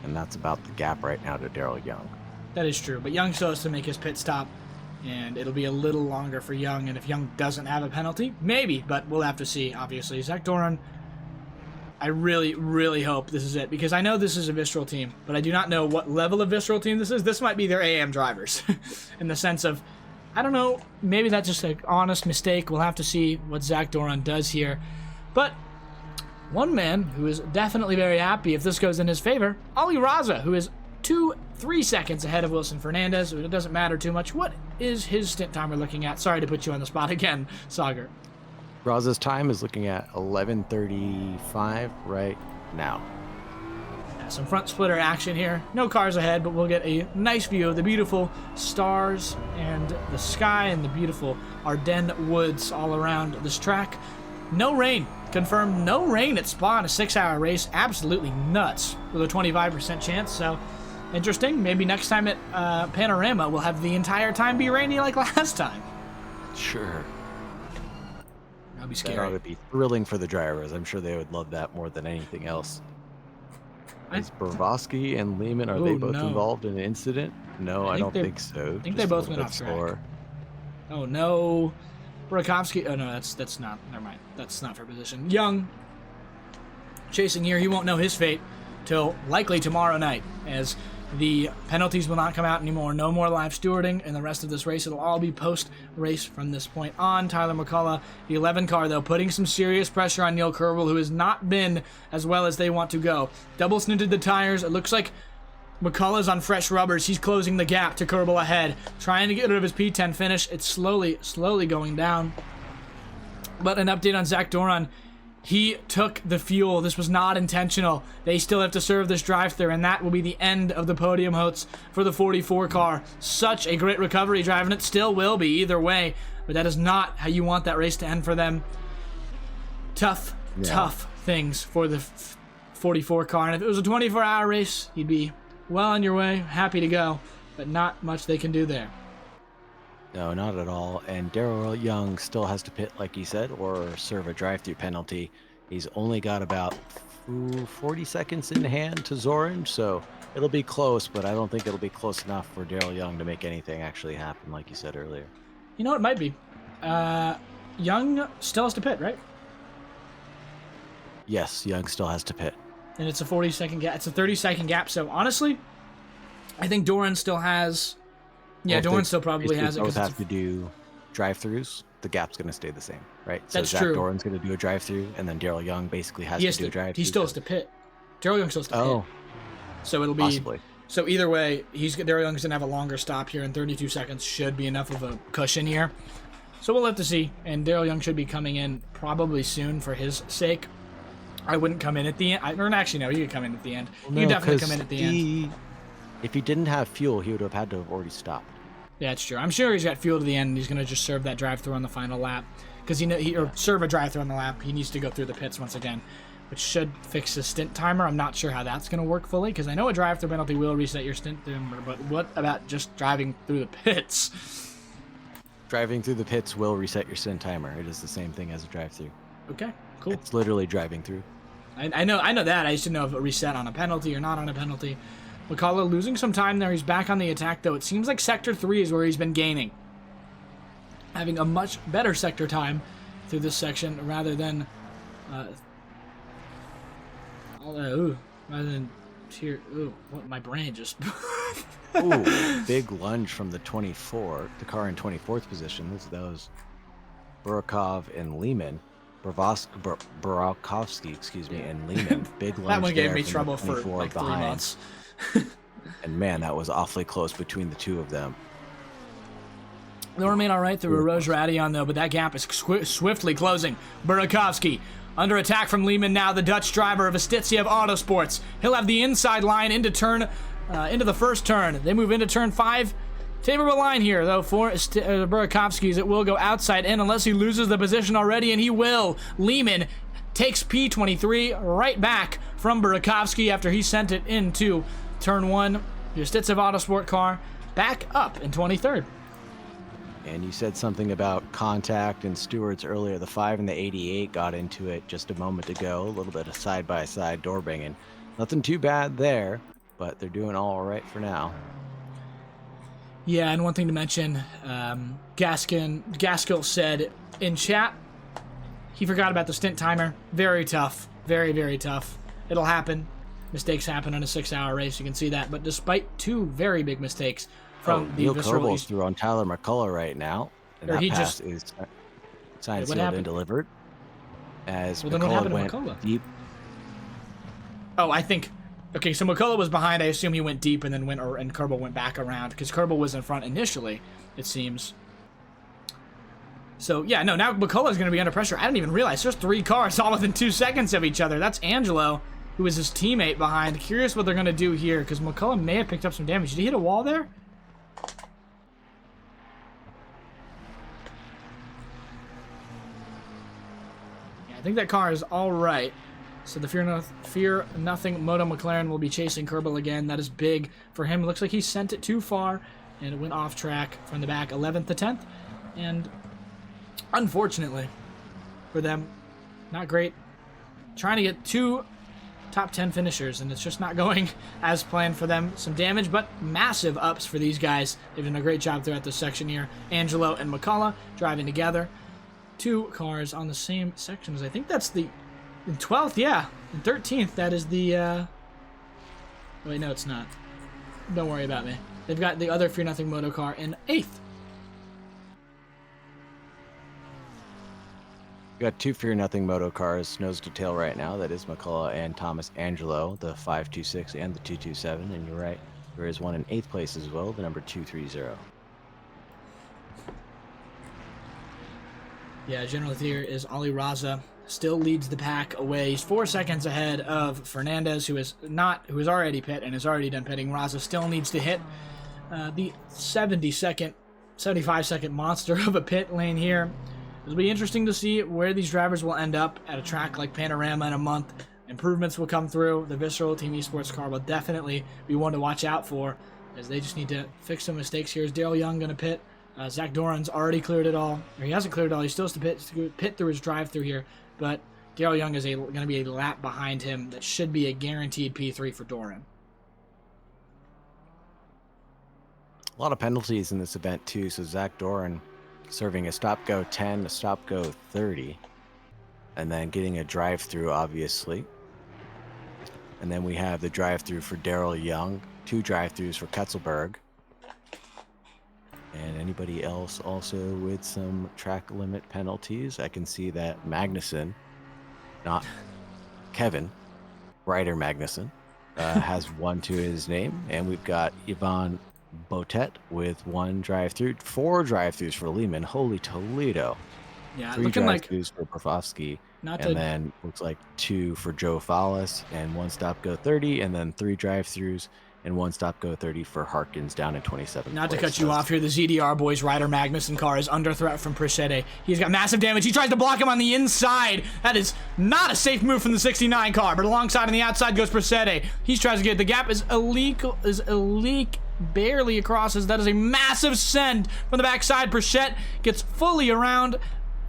S6: and that's about the gap right now to Daryl Young.
S1: That is true, but Young still has to make his pit stop, and it'll be a little longer for Young, and if Young doesn't have a penalty, maybe, but we'll have to see, obviously. Zach Doran, I really, really hope this is it, because I know this is a Visceral team, but I do not know what level of Visceral team this is. This might be their AM drivers, in the sense of, I don't know, maybe that's just an honest mistake. We'll have to see what Zach Doran does here. But one man who is definitely very happy if this goes in his favor, Ali Raza, who is 2-3 seconds ahead of Wilson Fernandez. It doesn't matter too much. What is his stint timer looking at? Sorry to put you on the spot again, Sagar.
S6: Raza's time is looking at 11:35 right now.
S1: Some front splitter action here. No cars ahead, but we'll get a nice view of the beautiful stars and the sky and the beautiful Ardennes woods all around this track. No rain. Confirmed no rain at Spa in a 6-hour race. Absolutely nuts with a 25% chance. So interesting. Maybe next time at Panorama, we'll have the entire time be rainy like last time.
S6: Sure.
S1: That'd be
S6: That
S1: scary.
S6: ought to be thrilling for the drivers. I'm sure they would love that more than anything else. Is Bravosky and Lehman, are they both involved in an incident? No, I don't think so.
S1: I think they both went off track. Oh no. Burakovsky. Oh no, that's not. Never mind. That's not for position. Young chasing here. He won't know his fate till likely tomorrow night, as the penalties will not come out anymore. No more live stewarding in the rest of this race. It'll all be post-race from this point on. Tyler McCullough, the 11 car, though, putting some serious pressure on Neil Kerbel, who has not been as well as they want to go. Double snitted the tires. It looks like McCullough's on fresh rubbers. He's closing the gap to Kerbel ahead, trying to get rid of his P10 finish. It's slowly going down. But an update on Zach Doran. He took the fuel. This was not intentional. They still have to serve this drive-thru, and that will be the end of the podium hopes for the 44 car. Such a great recovery drive, and it still will be either way, but that is not how you want that race to end for them. Tough things for the 44 car, and if it was a 24-hour race, you'd be well on your way, happy to go, but not much they can do there.
S6: No, not at all. And Daryl Young still has to pit, like he said, or serve a drive-through penalty. He's only got about 40 seconds in hand to Zorange, so it'll be close, but I don't think it'll be close enough for Daryl Young to make anything actually happen, like you said earlier.
S1: You know, it might be. Young still has to pit, right?
S6: Yes, Young still has to pit.
S1: And it's a 40-second gap. It's a 30-second gap. So honestly, I think Doran still has. Yeah, Doran still probably has it.
S6: Both have to do drive-throughs. The gap's going to stay the same, right? So
S1: That's
S6: Zach
S1: true.
S6: Doran's going to do a drive-through, and then Daryl Young basically has to do a drive-through.
S1: He still has to pit. Daryl Young still has to pit.
S6: Oh,
S1: So it'll be.
S6: possibly.
S1: So either way, Daryl Young's gonna have a longer stop here, and 32 seconds should be enough of a cushion here. So we'll have to see. And Daryl Young should be coming in probably soon for his sake. I wouldn't come in at the end. Or actually, no, he could come in at the end.
S6: Well,
S1: He could
S6: no,
S1: definitely
S6: 'cause
S1: come in at the end.
S6: If he didn't have fuel, he would have had to have already stopped.
S1: Yeah, it's true. I'm sure he's got fuel to the end, and he's gonna just serve that drive-through on the final lap. Because or serve a drive-through on the lap. He needs to go through the pits once again, which should fix his stint timer. I'm not sure how that's going to work fully, because I know a drive-through penalty will reset your stint timer, but what about just driving through the pits?
S6: Driving through the pits will reset your stint timer. It is the same thing as a drive-through.
S1: Okay, cool.
S6: It's literally driving through.
S1: I know that. I just didn't know if it reset on a penalty or not on a penalty. McCullough losing some time there. He's back on the attack, though. It seems like Sector 3 is where he's been gaining. Having a much better sector time through this section rather than... rather than here. Ooh, what my brain just.
S6: Ooh, big lunge from the 24, the car in 24th position. That was Burakov and Lehman. Burakovsky, excuse me, and Lehman. Big lunge.
S1: That one gave
S6: there
S1: me
S6: from the
S1: trouble for
S6: 24
S1: like 3
S6: behind.
S1: months.
S6: And man, that was awfully close between the two of them.
S1: They'll remain all right through a Rose Radion, though, but that gap is swiftly closing. Burakovsky under attack from Lehman now, the Dutch driver of Astitiev Autosports. He'll have the inside line into the first turn. They move into turn 5. Favorable line here, though, for Burakovsky's. It will go outside in unless he loses the position already, and he will. Lehman takes P23 right back from Burakovsky after he sent it into turn 1. The Astitiev Autosport car back up in 23rd.
S6: And you said something about contact and stewards earlier. The 5 and the 88 got into it just a moment ago. A little bit of side-by-side door banging. Nothing too bad there, but they're doing all right for now.
S1: Yeah, and one thing to mention, Gaskill said in chat, he forgot about the stint timer. Very tough. Very, very tough. It'll happen. Mistakes happen on a 6-hour race. You can see that. But despite 2 very big mistakes from the
S6: Neil
S1: Visceral
S6: Kerbel's through on Tyler McCullough right now. And
S1: Or
S6: that
S1: he
S6: pass
S1: just-
S6: is signed,
S1: what
S6: sealed,
S1: happened?
S6: and delivered. As
S1: Well, then what
S6: McCullough
S1: happened to
S6: went
S1: McCullough?
S6: deep.
S1: Oh, I think... Okay, so McCullough was behind. I assume he went deep and then and Kerbel went back around because Kerbel was in front initially, it seems. So, yeah, no, now McCullough's going to be under pressure. I didn't even realize there's 3 cars all within 2 seconds of each other. That's Angelo, who is his teammate behind. Curious what they're going to do here because McCullough may have picked up some damage. Did he hit a wall there? Yeah, I think that car is all right. So the Fear Nothing Moto McLaren will be chasing Kerbel again. That is big for him. It looks like he sent it too far, and it went off track from the back, 11th to 10th. And unfortunately for them, not great. Trying to get 2 top 10 finishers, and it's just not going as planned for them. Some damage, but massive ups for these guys. They've done a great job throughout this section here. Angelo and McCullough driving together. 2 cars on the same sections. I think that's the... In 12th, yeah. In 13th, that is the, Wait, no, it's not. Don't worry about me. They've got the other Fear Nothing Moto car in 8th.
S6: We got 2 Fear Nothing Moto cars nose to tail right now. That is McCullough and Thomas Angelo, the 526 and the 227. And you're right, there is one in 8th place as well, the number 230.
S1: Yeah, general here is Ali Raza. Still leads the pack away. He's 4 seconds ahead of Fernandez, who is already pit and has already done pitting. Raza still needs to hit the 75-second monster of a pit lane here. It'll be interesting to see where these drivers will end up at a track like Panorama in a month. Improvements will come through. The Visceral Team Esports car will definitely be one to watch out for, as they just need to fix some mistakes here. Is Daryl Young going to pit? Zach Doran's already cleared it all. Or he hasn't cleared it all. He still has to pit through his drive-through here. But Daryl Young is going to be a lap behind him. That should be a guaranteed P3 for Doran.
S6: A lot of penalties in this event too. So Zach Doran serving a stop go 10, a stop go 30, and then getting a drive through, obviously. And then we have the drive through for Daryl Young, 2 drive throughs for Ketzelberg. And anybody else also with some track limit penalties? I can see that Magnuson, not Kevin, Ryder Magnuson, has 1 to his name. And we've got Yvonne Botet with 1 drive-through, 4 drive-throughs for Lehman. Holy Toledo.
S1: Yeah,
S6: 3
S1: looking like
S6: drive-throughs for Profofsky.
S1: not
S6: And
S1: to
S6: then looks like 2 for Joe Fallis and 1 stop go 30, and then 3 drive-throughs and 1 stop go 30 for Harkins down in 27th
S1: Not to
S6: place.
S1: cut you off here, the ZDR boys Ryder Magnuson car is under threat from Prichette. He's got massive damage. He tries to block him on the inside. That is not a safe move from the 69 car, but alongside on the outside goes Prichette. He tries to get the gap is a leak barely across as that is a massive send from the backside. Prichette gets fully around.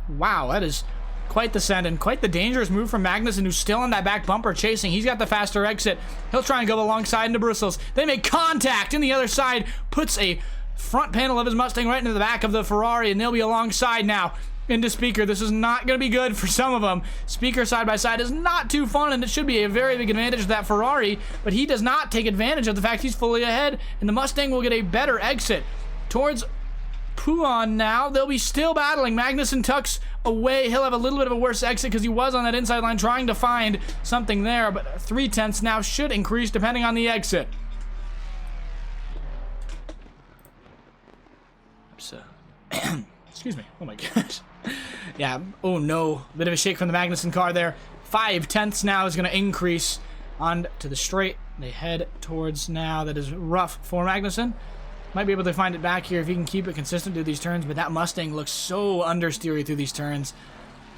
S1: Wow, that is quite the send and quite the dangerous move from Magnuson, who's still on that back bumper chasing. He's got the faster exit. He'll try and go alongside into Bristles. They make contact in the other side, puts a front panel of his Mustang right into the back of the Ferrari, and they'll be alongside now into Speaker. This is not going to be good for some of them. Speaker side by side is not too fun, and it should be a very big advantage to that Ferrari, but he does not take advantage of the fact he's fully ahead, and the Mustang will get a better exit towards Pouon now. They'll be still battling. Magnuson tucks away. He'll have a little bit of a worse exit because he was on that inside line trying to find something there, but 3/10 now should increase depending on the exit. So, excuse me. Oh my gosh. Yeah. Oh no. Bit of a shake from the Magnuson car there. 5/10 now is going to increase on to the straight. They head towards now. That is rough for Magnuson. Might be able to find it back here if he can keep it consistent through these turns, but that Mustang looks so understeery through these turns.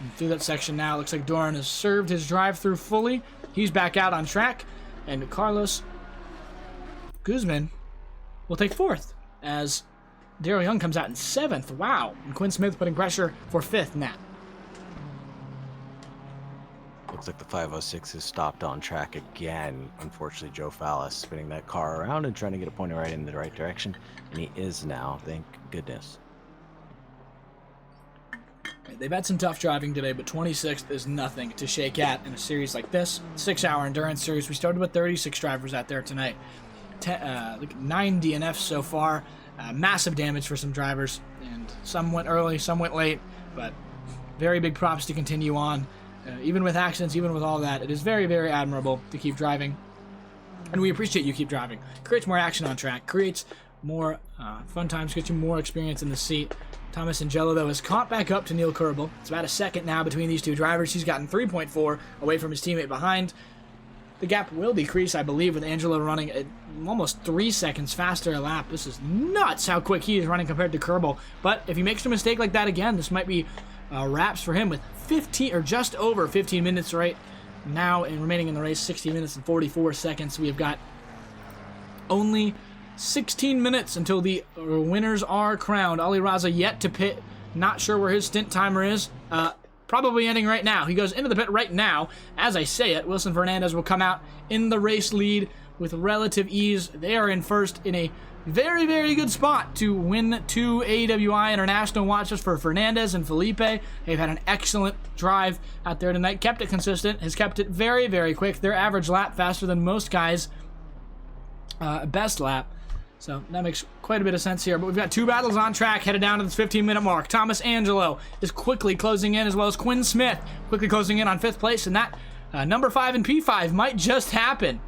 S1: And through that section now, it looks like Doran has served his drive-through fully. He's back out on track, and Carlos Guzman will take 4th as Daryl Young comes out in 7th. Wow. And Quinn Smith putting pressure for 5th now.
S6: Looks like the 506 is stopped on track again. Unfortunately, Joe Fallis spinning that car around and trying to get a pointer right in the right direction. And he is now, thank goodness.
S1: They've had some tough driving today, but 26th is nothing to shake at in a series like this. 6-hour endurance series. We started with 36 drivers out there tonight. 9 DNFs so far. Massive damage for some drivers. And some went early, some went late. But very big props to continue on. Even with accidents, even with all that, it is very, very admirable to keep driving. And we appreciate you keep driving. Creates more action on track. Creates more fun times. Gets you more experience in the seat. Thomas Angelo, though, has caught back up to Neil Kerbel. It's about a second now between these two drivers. He's gotten 3.4 away from his teammate behind. The gap will decrease, I believe, with Angelo running at almost 3 seconds faster a lap. This is nuts how quick he is running compared to Kerbel. But if he makes a mistake like that again, this might be wraps for him with 15 or just over 15 minutes right now and remaining in the race. 16 minutes and 44 seconds. We have got only 16 minutes until the winners are crowned. Ali Raza yet to pit. Not sure where his stint timer is. Probably ending right now. He goes into the pit right now. As I say it, Wilson Fernandez will come out in the race lead with relative ease. They are in first in a very, very good spot to win 2 AWI International watches for Fernandez and Felipe. They've had an excellent drive out there tonight. Kept it consistent. Has kept it very, very quick. Their average lap faster than most guys' best lap. So that makes quite a bit of sense here. But we've got 2 battles on track headed down to this 15-minute mark. Thomas Angelo is quickly closing in, as well as Quinn Smith quickly closing in on 5th place. And that number 5 and P5 might just happen.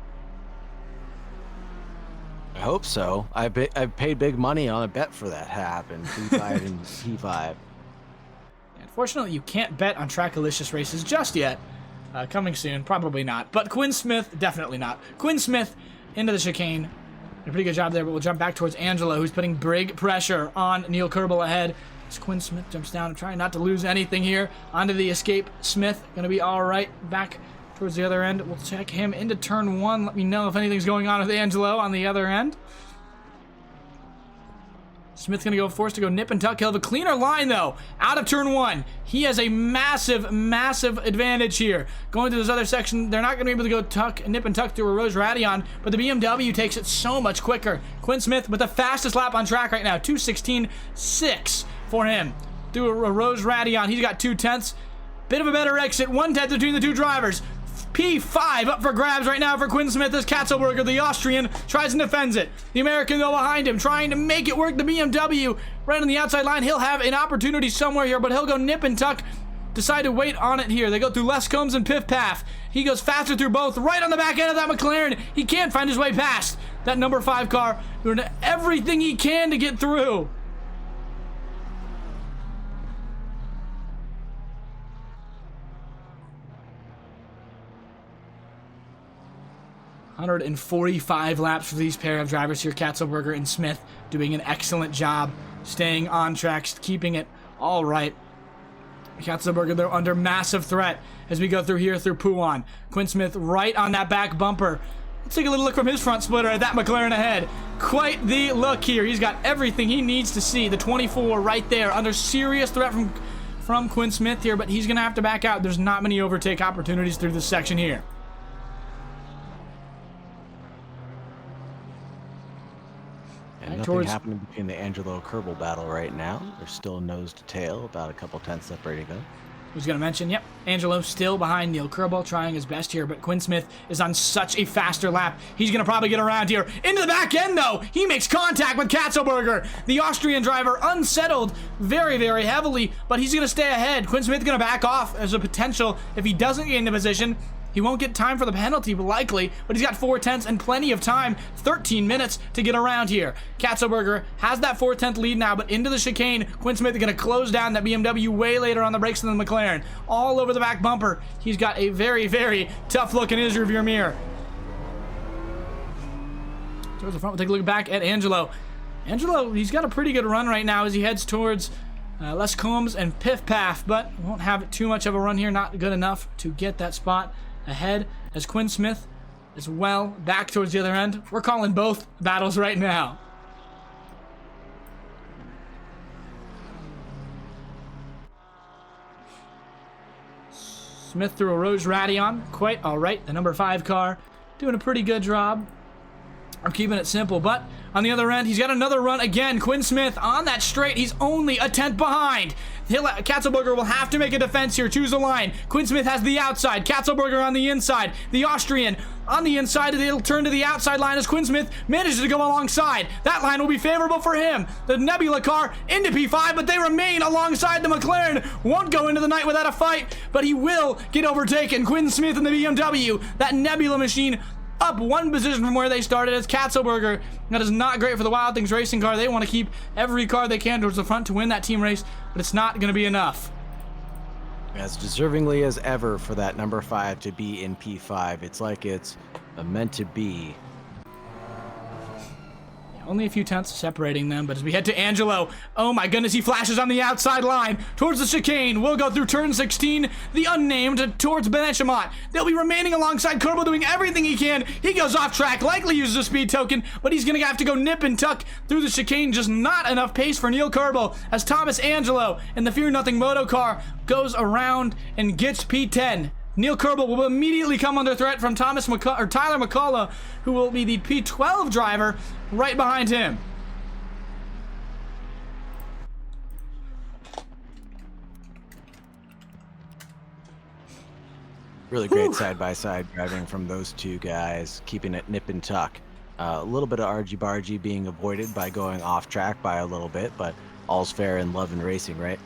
S6: I hope so. I paid big money on a bet for that to happen. P5 and P5.
S1: Unfortunately, you can't bet on Trackalicious races just yet. Coming soon, probably not. But Quinn Smith, definitely not. Quinn Smith into the chicane. A pretty good job there, but we'll jump back towards Angelo, who's putting big pressure on Neil Kerbel ahead. As Quinn Smith jumps down and trying not to lose anything here. Onto the escape. Smith going to be all right back towards the other end. We'll check him into turn 1. Let me know if anything's going on with Angelo on the other end. Smith's going to go forced to go nip and tuck. He'll have a cleaner line, though, out of turn 1. He has a massive, massive advantage here. Going to this other section, they're not going to be able to go nip and tuck through a Rose Radion, but the BMW takes it so much quicker. Quinn Smith with the fastest lap on track right now, 2:16.6 for him. Through a Rose Radion, he's got 2/10. Bit of a better exit, 1/10 between the two drivers. P5 up for grabs right now for Quinn Smith as Katzelberger, the Austrian, tries and defends it. The American, though, behind him, trying to make it work. The BMW right on the outside line. He'll have an opportunity somewhere here, but he'll go nip and tuck. Decide to wait on it here. They go through Les Combs and Piff Paff. He goes faster through both, right on the back end of that McLaren. He can't find his way past that number 5 car. Doing everything he can to get through. $145 laps for these pair of drivers here. Katzelberger and Smith doing an excellent job staying on track, keeping it all right. Katzelberger, they're under massive threat as we go through here through Pouan. Quinn Smith right on that back bumper. Let's take a little look from his front splitter at that McLaren ahead. Quite the look here. He's got everything he needs to see. The 24 right there under serious threat from Quinn Smith here, but he's going to have to back out. There's not many overtake opportunities through this section here.
S6: And nothing happening between the Angelo-Kerbal battle right now. They're still nose to tail, about a couple tenths separating them.
S1: I was going to mention, yep, Angelo still behind Neil Kerbal, trying his best here, but Quinn Smith is on such a faster lap. He's going to probably get around here. Into the back end, though. He makes contact with Katzelberger. The Austrian driver unsettled very, very heavily, but he's going to stay ahead. Quinn Smith going to back off as a potential. If he doesn't get into position, he won't get time for the penalty, likely, but he's got 4/10 and plenty of time, 13 minutes to get around here. Katzelberger has that 4/10 lead now, but into the chicane, Quinn Smith is going to close down that BMW way later on the brakes than the McLaren. All over the back bumper. He's got a very, very tough look in his rearview mirror. Towards the front, we'll take a look back at Angelo. Angelo, he's got a pretty good run right now as he heads towards Les Combs and Piff Paff, but won't have too much of a run here, not good enough to get that spot ahead as Quinn Smith as well back towards the other end. We're calling both battles right now. Smith through a Rose Radion, quite all right. The number 5 car doing a pretty good job of keeping it simple, but on the other end, he's got another run again. Quinn Smith on that straight. He's only a 10th behind. Katzelberger will have to make a defense here. Choose a line. Quinn Smith has the outside. Katzelberger on the inside. The Austrian on the inside. It'll turn to the outside line as Quinn Smith manages to go alongside. That line will be favorable for him. The Nebula car into P5, but they remain alongside the McLaren. Won't go into the night without a fight, but he will get overtaken. Quinn Smith in the BMW. That Nebula machine up one position from where they started as Katzelberger. That is not great for the Wild Things racing car. They want to keep every car they can towards the front to win that team race, but it's not going to be enough.
S6: As deservingly as ever for that number 5 to be in P5. It's like it's meant to be.
S1: Only a few tenths separating them, but as we head to Angelo, oh my goodness, he flashes on the outside line towards the chicane. We'll go through turn 16, the unnamed, towards Benechamot. They'll be remaining alongside Kerbal, doing everything he can. He goes off track, likely uses a speed token, but he's going to have to go nip and tuck through the chicane. Just not enough pace for Neil Kerbal as Thomas Angelo in the Fear Nothing Moto car goes around and gets P10. Neil Kerbal will immediately come under threat from Tyler McCullough, who will be the P12 driver right behind him.
S6: Really great side-by-side driving from those two guys, keeping it nip and tuck. A little bit of argy-bargy being avoided by going off track by a little bit, but all's fair in love and racing, right?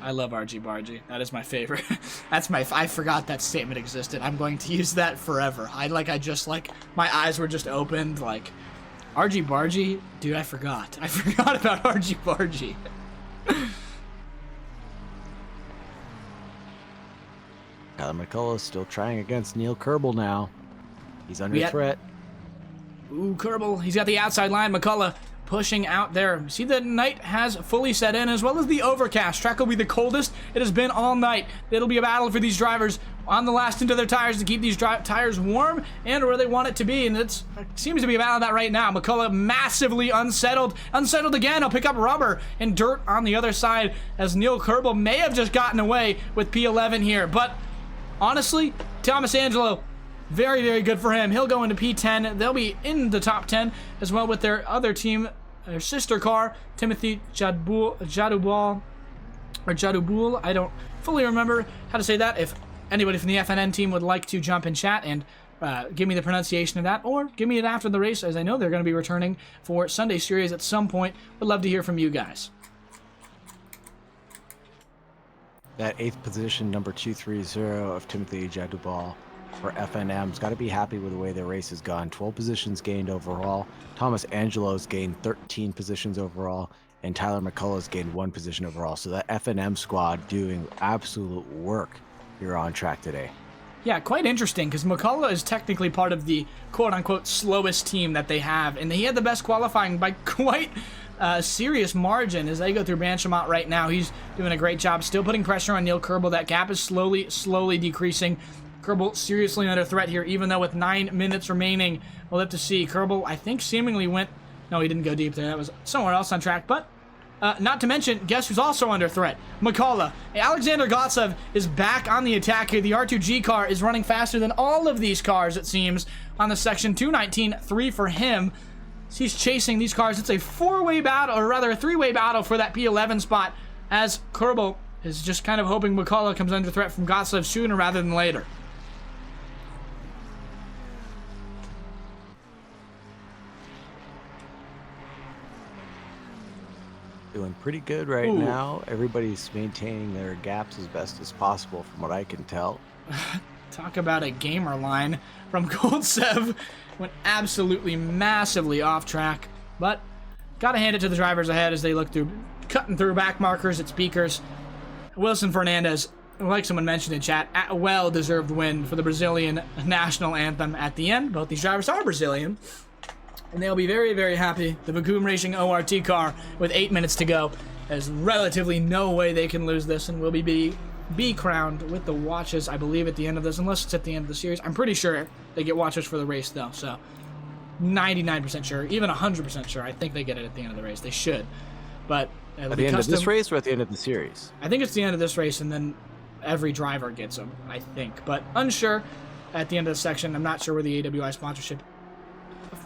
S1: I love argy-bargy. That is my favorite. I forgot that statement existed. I'm going to use that forever. My eyes were just opened, like, argy-bargy? Dude, I forgot. I forgot about argy-bargy.
S6: Tyler McCullough is still trying against Neil Kerbal now. He's under threat.
S1: Ooh, Kerbal. He's got the outside line. McCullough pushing out there. See, the night has fully set in, as well as the overcast. Track will be the coldest it has been all night. It'll be a battle for these drivers on the last into their tires to keep these tires warm and where they want it to be, and it seems to be a battle of that right now. McCullough massively unsettled again. He'll pick up rubber and dirt on the other side as Neil Kerbal may have just gotten away with P11 here, but honestly, Thomas Angelo, very, very good for him. He'll go into P10. They'll be in the top 10 as well with their other team, their sister car, Timothy Jadubal. I don't fully remember how to say that. If anybody from the FNN team would like to jump in chat and give me the pronunciation of that, or give me it after the race, as I know they're going to be returning for Sunday series at some point. Would love to hear from you guys.
S6: That 8th position, number 230 of Timothy Jadubal for FNM's got to be happy with the way the race has gone. 12 positions gained overall. Thomas Angelo's gained 13 positions overall, and Tyler McCullough's gained 1 position overall. So that FNM squad doing absolute work here on track today.
S1: Yeah, quite interesting, because McCullough is technically part of the quote-unquote slowest team that they have, and he had the best qualifying by quite a serious margin as they go through Banchamont right now. He's doing a great job, still putting pressure on Neil Kerbal. That gap is slowly decreasing. Kerbal seriously under threat here, even though with 9 minutes remaining. We'll have to see. Kerbal, I think, seemingly went... No, he didn't go deep there. That was somewhere else on track, but... not to mention, guess who's also under threat? McCullough. Alexander Gotsev is back on the attack here. The R2G car is running faster than all of these cars, it seems, on the section. 2:19.3 for him. He's chasing these cars. It's a 4-way battle, or rather a 3-way battle for that P11 spot, as Kerbal is just kind of hoping McCullough comes under threat from Gotsev sooner rather than later.
S6: Doing pretty good right now. Everybody's maintaining their gaps as best as possible from what I can tell.
S1: Talk about a gamer line from Goldsev. Went absolutely massively off track, but gotta hand it to the drivers ahead as they look through, cutting through back markers at speakers. Wilson Fernandez, like someone mentioned in chat, a well-deserved win for the Brazilian national anthem at the end. Both these drivers are Brazilian, and they'll be very, very happy. The Vacuum Racing ORT car with 8 minutes to go. There's relatively no way they can lose this, and will be crowned with the watches, I believe, at the end of this, unless it's at the end of the series. I'm pretty sure they get watches for the race, though, so 99% sure, even 100% sure. I think they get it at the end of the race. They should, but
S6: at the end of this race or at the end of the series?
S1: I think it's the end of this race, and then every driver gets them, I think, but unsure at the end of the section. I'm not sure where the AWI sponsorship,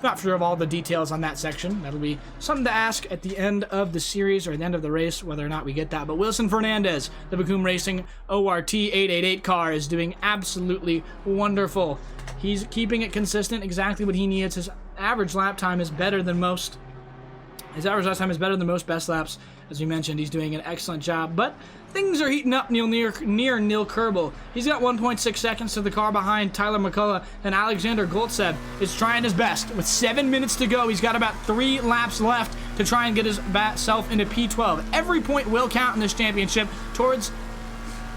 S1: not sure of all the details on that section. That'll be something to ask at the end of the series or at the end of the race, whether or not we get that. But Wilson Fernandez, the Vacuum Racing ORT 888 car, is doing absolutely wonderful. He's keeping it consistent, exactly what he needs. His average lap time is better than most. His average lap time is better than most best laps. As we mentioned, he's doing an excellent job, but things are heating up near Neil Kerbal. He's got 1.6 seconds to the car behind Tyler McCullough, and Alexander Goltsev is trying his best. With 7 minutes to go, he's got about 3 laps left to try and get himself into P12. Every point will count in this championship towards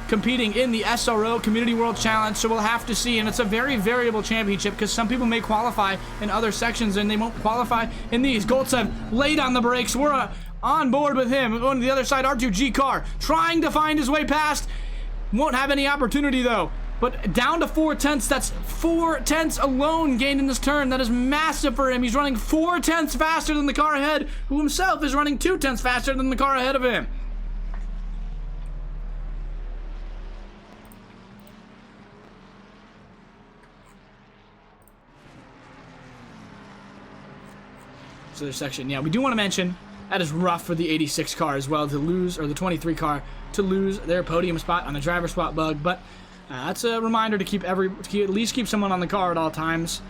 S1: competing in the SRO Community World Challenge, so we'll have to see, and it's a very variable championship because some people may qualify in other sections and they won't qualify in these. Goltsev laid on the brakes. We're on board with him. Going to the other side, R2G car, trying to find his way past. Won't have any opportunity, though. But down to 4 tenths. That's 4 tenths alone gained in this turn. That is massive for him. He's running 4 tenths faster than the car ahead, who himself is running 2 tenths faster than the car ahead of him. So there's section. Yeah, we do want to mention that is rough for the 86 car as well to lose, or the 23 car to lose their podium spot on the driver spot bug. But that's a reminder to at least keep someone on the car at all times.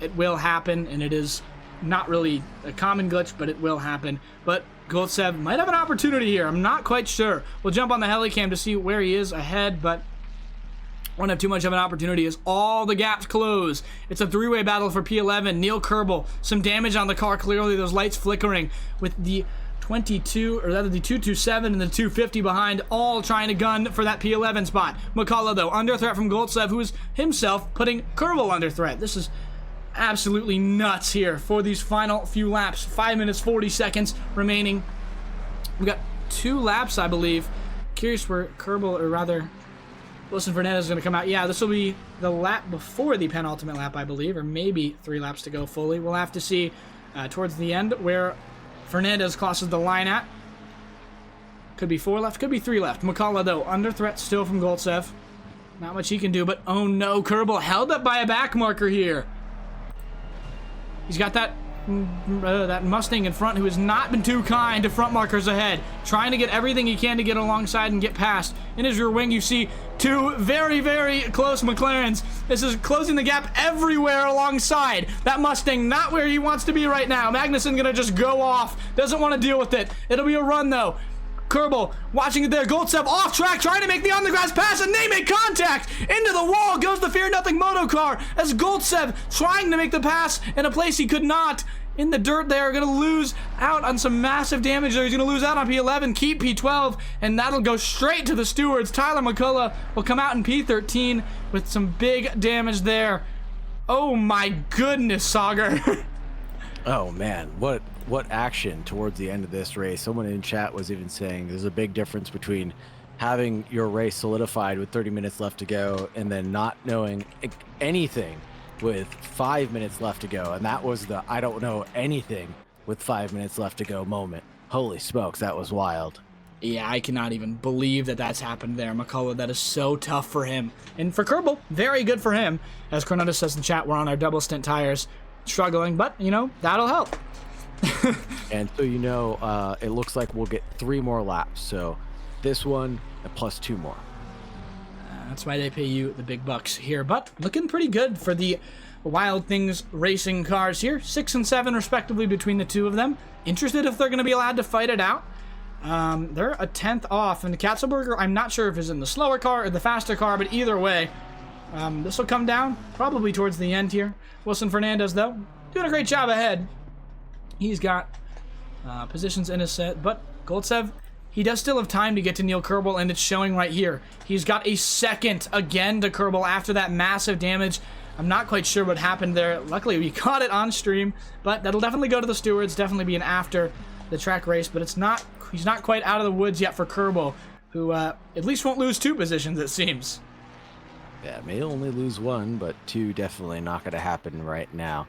S1: It will happen, and it is not really a common glitch, but it will happen. But Goltsev might have an opportunity here. I'm not quite sure. We'll jump on the helicam to see where he is ahead, but won't have too much of an opportunity as all the gaps close. It's a 3-way battle for P11. Neil Kerbal, some damage on the car, clearly those lights flickering, with the 22, or rather the 227 and the 250 behind, all trying to gun for that P11 spot. McCullough, though, under threat from Goltsev, who is himself putting Kerbal under threat. This is absolutely nuts here for these final few laps. 5 minutes, 40 seconds remaining. We got 2 laps, I believe. Curious where Kerbal, or rather Wilson Fernandez is going to come out. Yeah, this will be the lap before the penultimate lap, I believe, or maybe 3 laps to go fully. We'll have to see towards the end where Fernandez crosses the line at. Could be 4 left, could be 3 left. McCullough, though, under threat still from Goltsev. Not much he can do, but oh no, Kerbal held up by a back marker here. He's got that Mustang in front who has not been too kind to front markers ahead. Trying to get everything he can to get alongside and get past. In his rear wing, you see 2 very, very close McLarens. This is closing the gap everywhere alongside. That Mustang not where he wants to be right now. Magnussen gonna just go off. Doesn't want to deal with it. It'll be a run, though. Kerbal watching it there. Goltsev off track, trying to make the on-the-grass pass, and they make contact! Into the wall goes the Fear Nothing moto car as Goltsev trying to make the pass in a place he could not. In the dirt there, going to lose out on some massive damage there. He's going to lose out on P11, keep P12, and that'll go straight to the stewards. Tyler McCullough will come out in P13 with some big damage there. Oh my goodness, Sauger.
S6: Oh man, what action towards the end of this race. Someone in chat was even saying there's a big difference between having your race solidified with 30 minutes left to go and then not knowing anything with 5 minutes left to go. And that was the I don't know anything with 5 minutes left to go moment. Holy smokes, that was wild.
S1: Yeah, I cannot even believe that that's happened there. McCullough, that is so tough for him. And for Kerbal, very good for him. As Cornetta says in chat, we're on our double stint tires. Struggling, but, you know, that'll help.
S6: And so, you know, it looks like we'll get 3 more laps. So this one plus 2 more.
S1: That's why they pay you the big bucks here. But looking pretty good for the Wild Things racing cars here. 6 and 7 respectively between the two of them. Interested if they're going to be allowed to fight it out. They're a 10th off. And the Katzelberger, I'm not sure if it's in the slower car or the faster car, but either way, this will come down probably towards the end here. Wilson Fernandez, though, doing a great job ahead. He's got positions in his set, but Goltsev, he does still have time to get to Neil Kerbal, and it's showing right here. He's got a second again to Kerbal after that massive damage. I'm not quite sure what happened there. Luckily, we caught it on stream, but that'll definitely go to the stewards, definitely be an after the track race, but he's not quite out of the woods yet for Kerbal, who at least won't lose 2 positions, it seems.
S6: Yeah, may only lose 1, but 2 definitely not going to happen right now.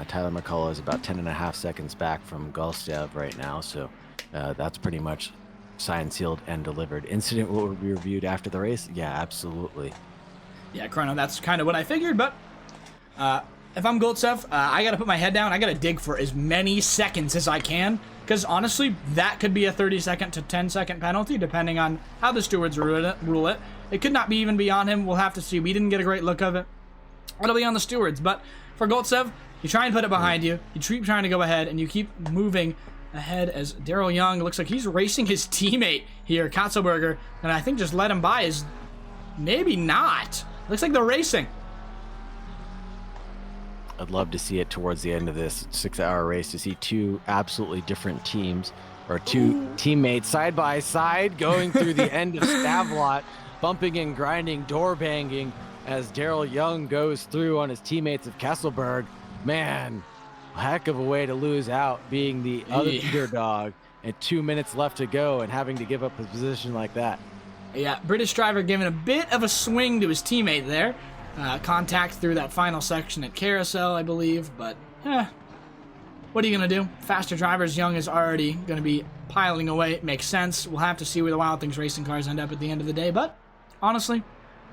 S6: Tyler McCullough is about 10.5 seconds back from Goltsev right now, so that's pretty much signed, sealed, and delivered. Incident will be reviewed after the race? Yeah, absolutely.
S1: Yeah, Chrono, that's kind of what I figured, but if I'm Goltsev, I got to put my head down. I got to dig for as many seconds as I can, because honestly, that could be a 30-second to 10-second penalty, depending on how the stewards rule it. It could not be even be on him. We'll have to see. We didn't get a great look of it. It'll be on the stewards, but for Goltsev, you try and put it behind you. You keep trying to go ahead, and you keep moving ahead as Daryl Young looks like he's racing his teammate here, Katzelberger, and I think just let him by is maybe not. Looks like they're racing.
S6: I'd love to see it towards the end of this 6-hour race to see 2 absolutely different teams or 2 teammates side by side going through the end of Stavlot, bumping and grinding, door banging as Daryl Young goes through on his teammates of Kesselberg. Man, a heck of a way to lose out being the other underdog and 2 minutes left to go and having to give up his position like that.
S1: Yeah, British driver giving a bit of a swing to his teammate there. Contact through that final section at Carousel, I believe, but what are you going to do? Faster drivers, Young is already going to be piling away. It makes sense. We'll have to see where the Wild Things racing cars end up at the end of the day, but honestly,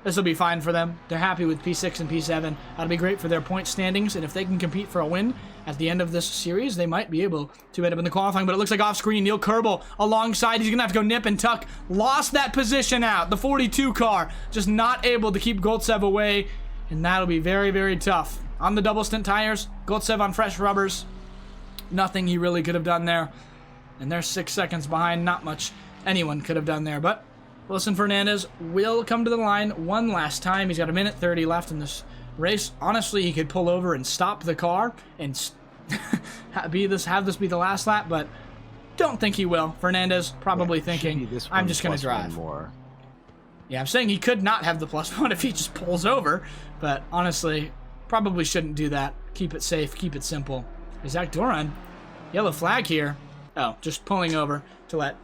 S1: this will be fine for them. They're happy with P6 and P7. That'll be great for their point standings, and if they can compete for a win at the end of this series, they might be able to end up in the qualifying, but it looks like off-screen, Neil Kerbal alongside. He's going to have to go nip and tuck. Lost that position out. The 42 car just not able to keep Goltsev away, and that'll be very, very tough. On the double stint tires, Goltsev on fresh rubbers. Nothing he really could have done there, and they're 6 seconds behind. Not much anyone could have done there, but Wilson Fernandez will come to the line one last time. He's got 1:30 left in this race. Honestly, he could pull over and stop the car and have this be the last lap, but don't think he will. Fernandez probably thinking, I'm just going to drive. More. Yeah, I'm saying he could not have the +1 if he just pulls over, but honestly, probably shouldn't do that. Keep it safe, keep it simple. Zach Doran, yellow flag here. Oh, just pulling over to let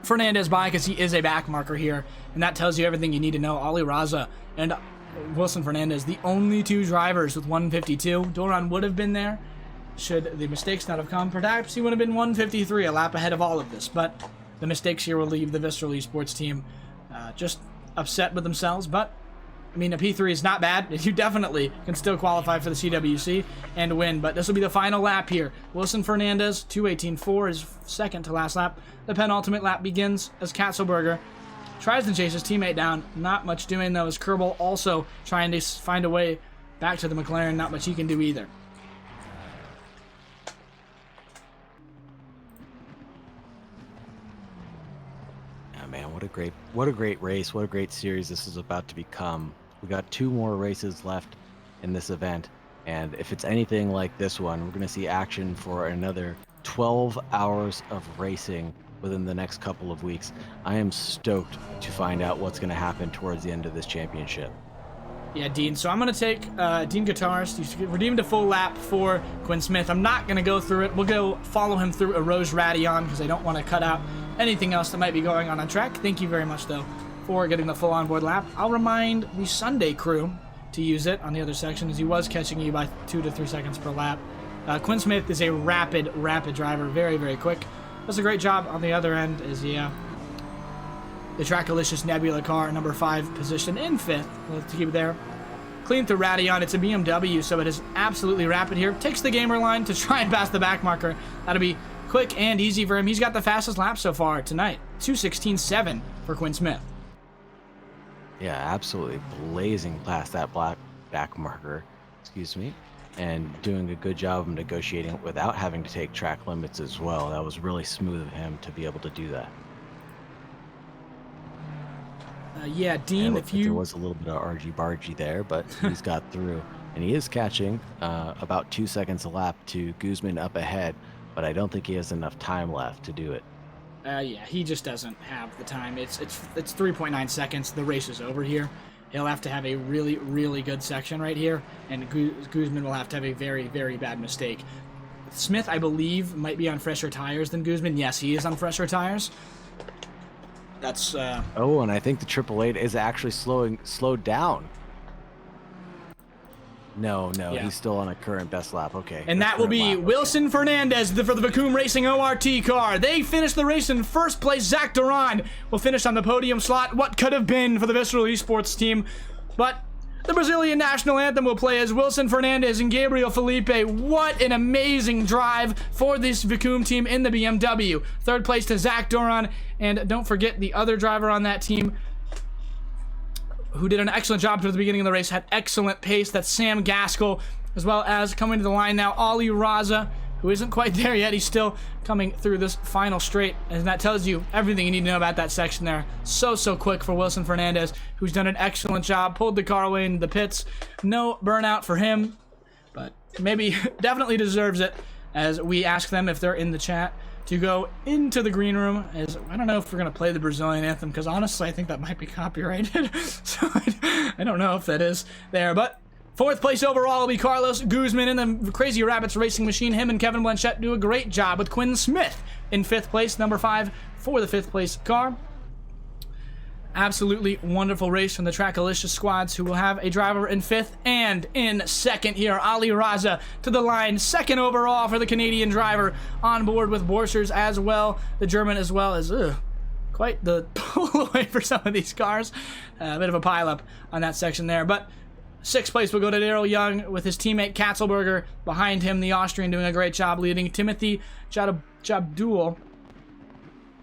S1: Fernandez by because he is a back marker here, and that tells you everything you need to know. Ali Raza and Wilson Fernandez, the only 2 drivers with 152. Doran would have been there should the mistakes not have come. Perhaps he would have been 153, a lap ahead of all of this, but the mistakes here will leave the Visceral Esports team just upset with themselves. But I mean, a P3 is not bad. You definitely can still qualify for the CWC and win, but this will be the final lap here. Wilson Fernandez, 2:18.4, is second to last lap. The penultimate lap begins as Katzelberger tries to chase his teammate down. Not much doing, though, as Kerbal also trying to find a way back to the McLaren. Not much he can do either.
S6: Yeah, man, what a great race. What a great series this is about to become. We got 2 more races left in this event, and if it's anything like this one, we're going to see action for another 12 hours of racing within the next couple of weeks. I am stoked to find out what's going to happen towards the end of this championship.
S1: Yeah, Dean. So I'm going to take Dean Guitarist. He's redeemed a full lap for Quinn Smith. I'm not going to go through it. We'll go follow him through a Rd1 because I don't want to cut out anything else that might be going on track. Thank you very much, though, for getting the full onboard lap. I'll remind the Sunday crew to use it on the other section, as he was catching you by 2 to 3 seconds per lap. Quinn Smith is a rapid driver, very, very quick. Does a great job on the other end as the Trackalicious Nebula car, number 5 position in 5th. Let's keep it there. Clean through Radion. It's a BMW, so it is absolutely rapid here. Takes the gamer line to try and pass the back marker. That'll be quick and easy for him. He's got the fastest lap so far tonight. 2:16.7 for Quinn Smith.
S6: Yeah, absolutely blazing past that black back marker, and doing a good job of negotiating without having to take track limits as well. That was really smooth of him to be able to do that.
S1: Yeah, Dean,
S6: There was a little bit of argy-bargy there, but he's got through. And he is catching about 2 seconds a lap to Guzman up ahead, but I don't think he has enough time left to do it.
S1: Yeah, he just doesn't have the time. It's 3.9 seconds. The race is over here. He'll have to have a really, really good section right here, and Guzman will have to have a very, very bad mistake. Smith, I believe, might be on fresher tires than Guzman. Yes, he is on fresher tires. That's
S6: Oh, and I think the 888 is actually slowed down. No,
S1: Yeah.
S6: he's still on a current best lap. Okay.
S1: And
S6: that's
S1: that will
S6: current
S1: be
S6: lap.
S1: Wilson Fernandez for the Vacuum Racing ORT car. They finished the race in first place. Zach Duran will finish on the podium slot. What could have been for the Visceral Esports team. But the Brazilian national anthem will play as Wilson Fernandez and Gabriel Felipe. What an amazing drive for this Vacuum team in the BMW. Third place to Zach Duran. And don't forget the other driver on that team, who did an excellent job toward the beginning of the race, had excellent pace. That's Sam Gaskell, as well as coming to the line now, Ali Raza, who isn't quite there yet. He's still coming through this final straight, and that tells you everything you need to know about that section there. So quick for Wilson Fernandez, who's done an excellent job, pulled the car away into the pits. No burnout for him, but maybe definitely deserves it, as we ask them if they're in the chat to go into the green room. As I don't know if we're going to play the Brazilian anthem, because honestly I think that might be copyrighted. So I don't know if that is there. But fourth place overall will be Carlos Guzman in the Crazy Rabbits Racing Machine. Him and Kevin Blanchette do a great job, with Quinn Smith in 5th place, number 5 for the 5th place car. Absolutely wonderful race from the Trackalicious squads, who will have a driver in 5th and in 2nd here. Ali Raza to the line, 2nd overall for the Canadian driver, on board with Borsers as well. The German as well as quite the pull away for some of these cars. A bit of a pileup on that section there. But 6th place will go to Daryl Young, with his teammate Katzelberger behind him. The Austrian doing a great job leading. Timothy Jadubal,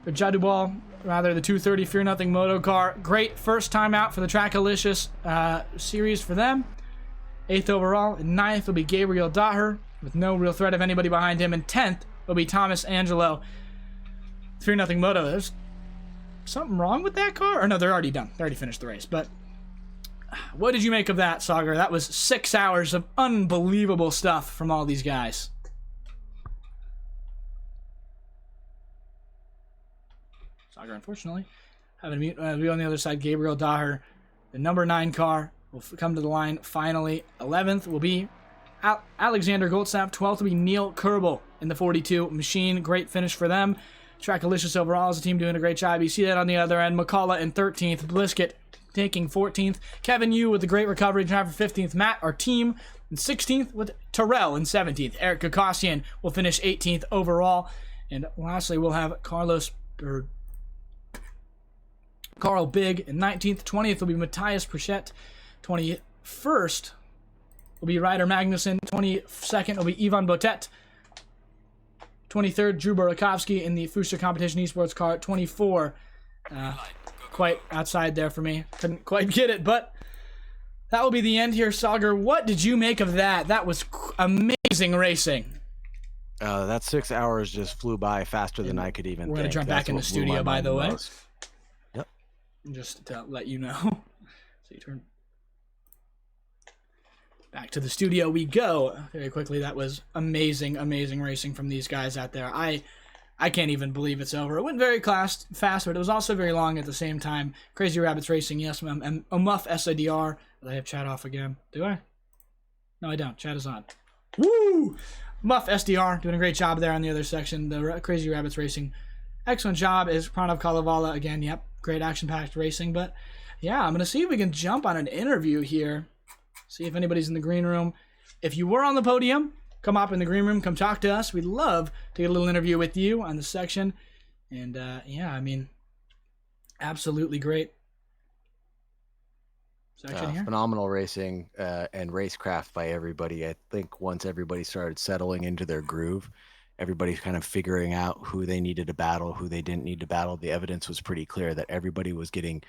S1: the 230 Fear Nothing Moto car. Great first time out for the Trackalicious series for them. 8th overall. And 9th will be Gabriel Daher, with no real threat of anybody behind him. And 10th will be Thomas Angelo. Fear Nothing Moto. There's something wrong with that car? Or no, they're already done. They already finished the race. But what did you make of that, Sagar? That was 6 hours of unbelievable stuff from all these guys. Sagar, unfortunately, having to mute. Be on the other side. Gabriel Daher, the number 9 car, will come to the line finally. 11th will be Alexander Goldstaff. 12th will be Neil Kerbal in the 42 machine. Great finish for them. Trackalicious overall as a team doing a great job. You see that on the other end. McCullough in 13th. Blisket taking 14th. Kevin Yu with the great recovery, trying for 15th. Matt, our team, in 16th, with Terrell in 17th. Eric Kakosian will finish 18th overall. And lastly, we'll have Carl Big in 19th. 20th will be Matthias Pritchett. 21st will be Ryder Magnuson. 22nd will be Ivan Botet. 23rd, Drew Burakovsky in the Fuster Competition Esports car. 24, quite outside there for me. Couldn't quite get it, but that will be the end here. Sauger, what did you make of that? That was amazing racing.
S6: That 6 hours just flew by faster than I could even think.
S1: We're going to jump back in the studio, by the way.
S6: Yep.
S1: Just to let you know. So you turn back to the studio we go very quickly. That was amazing racing from these guys out there. I can't even believe it's over. It went very fast, but it was also very long at the same time. Crazy Rabbits Racing, yes, and Muff SIDR. I have chat off again. Do I? No, I don't. Chat is on. Woo! Muff SDR doing a great job there on the other section. The Crazy Rabbits Racing, excellent job. Is Pranav Kalevala again? Yep, great action-packed racing. But yeah, I'm gonna see if we can jump on an interview here. See if anybody's in the green room. If you were on the podium, come up in the green room, come talk to us. We'd love to get a little interview with you on the section. And yeah, I mean, absolutely great section here.
S6: Phenomenal racing and racecraft by everybody. I think once everybody started settling into their groove, everybody's kind of figuring out who they needed to battle, who they didn't need to battle. The evidence was pretty clear that everybody was getting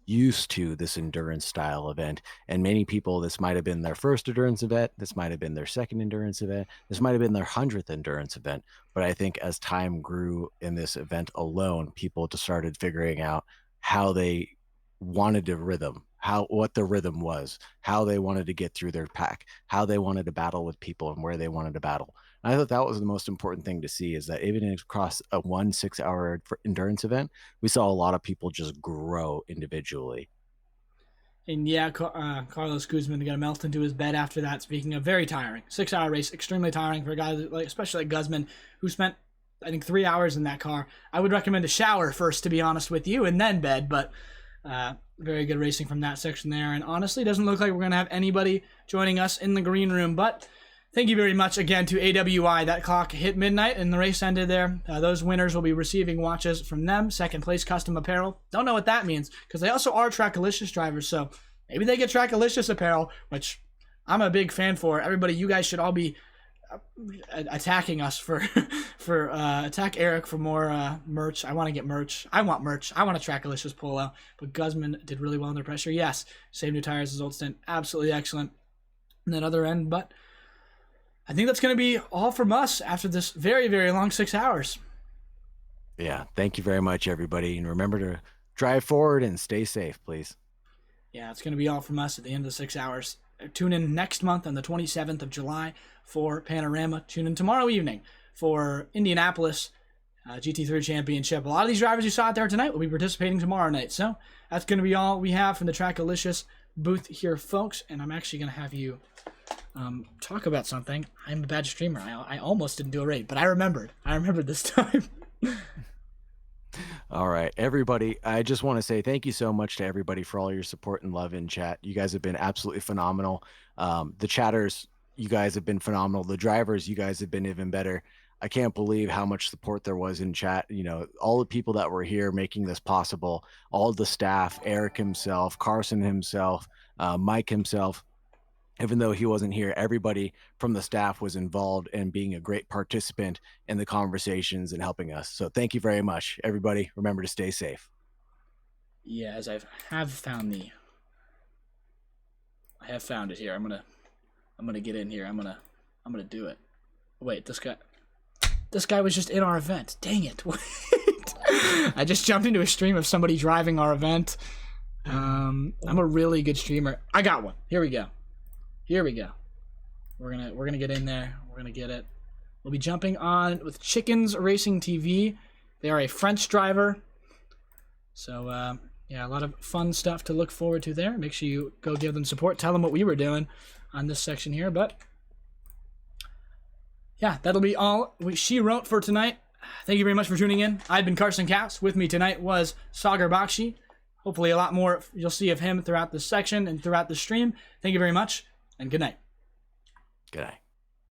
S6: used to this endurance style event, and many people, this might have been their first endurance event, this might have been their second endurance event, this might have been their 100th endurance event. But I think as time grew in this event alone, people just started figuring out how they wanted the rhythm, what the rhythm was, how they wanted to get through their pack, how they wanted to battle with people, and where they wanted to battle. And I thought that was the most important thing to see, is that even across a 6 hour endurance event, we saw a lot of people just grow individually.
S1: And yeah, Carlos Guzman got to melt into his bed after that. Speaking of very tiring, 6 hour race, extremely tiring for a guy like, especially like Guzman, who spent, I think, 3 hours in that car. I would recommend a shower first, to be honest with you, and then bed. But very good racing from that section there. And honestly, doesn't look like we're going to have anybody joining us in the green room. But thank you very much again to AWI. That clock hit midnight and the race ended there. Those winners will be receiving watches from them. Second place custom apparel. Don't know what that means, because they also are Trackalicious drivers. So maybe they get Trackalicious apparel, which I'm a big fan for. Everybody, you guys should all be attacking us for attack Eric for more merch. I want to get merch. I want merch. I want a Trackalicious polo. But Guzman did really well under pressure. Yes, same new tires as old stint. Absolutely excellent on that other end. But I think that's going to be all from us after this very, very long 6 hours.
S6: Yeah, thank you very much, everybody. And remember to drive forward and stay safe, please.
S1: Yeah, it's going to be all from us at the end of the 6 hours. Tune in next month on the 27th of July for Panorama. Tune in tomorrow evening for Indianapolis GT3 Championship. A lot of these drivers you saw out there tonight will be participating tomorrow night. So that's going to be all we have from the Trackalicious booth here, folks. And I'm actually going to have you talk about something. I'm a bad streamer. I almost didn't do a raid, but I remembered. I remembered this time.
S6: All right, everybody, I just want to say thank you so much to everybody for all your support and love in chat. You guys have been absolutely phenomenal. The chatters, you guys have been phenomenal. The drivers, you guys have been even better. I can't believe how much support there was in chat. You know, all the people that were here making this possible, all the staff, Eric himself, Carson himself, Mike himself. Even though he wasn't here, everybody from the staff was involved in being a great participant in the conversations and helping us. So thank you very much, everybody. Remember to stay safe.
S1: Yeah, as I have found it here. I'm gonna get in here. I'm gonna do it. Wait, this guy was just in our event. Dang it! Wait. I just jumped into a stream of somebody driving our event. I'm a really good streamer. I got one. Here we go. We're gonna get in there. We're gonna get it. We'll be jumping on with Chickens Racing TV. They are a French driver. So yeah, a lot of fun stuff to look forward to there. Make sure you go give them support. Tell them what we were doing on this section here. But yeah, that'll be all she wrote for tonight. thank you very much for tuning in. I've been Carson Caps. With me tonight was Sagar Bakshi. Hopefully a lot more you'll see of him throughout this section and throughout the stream. Thank you very much, and good night.
S6: Good night.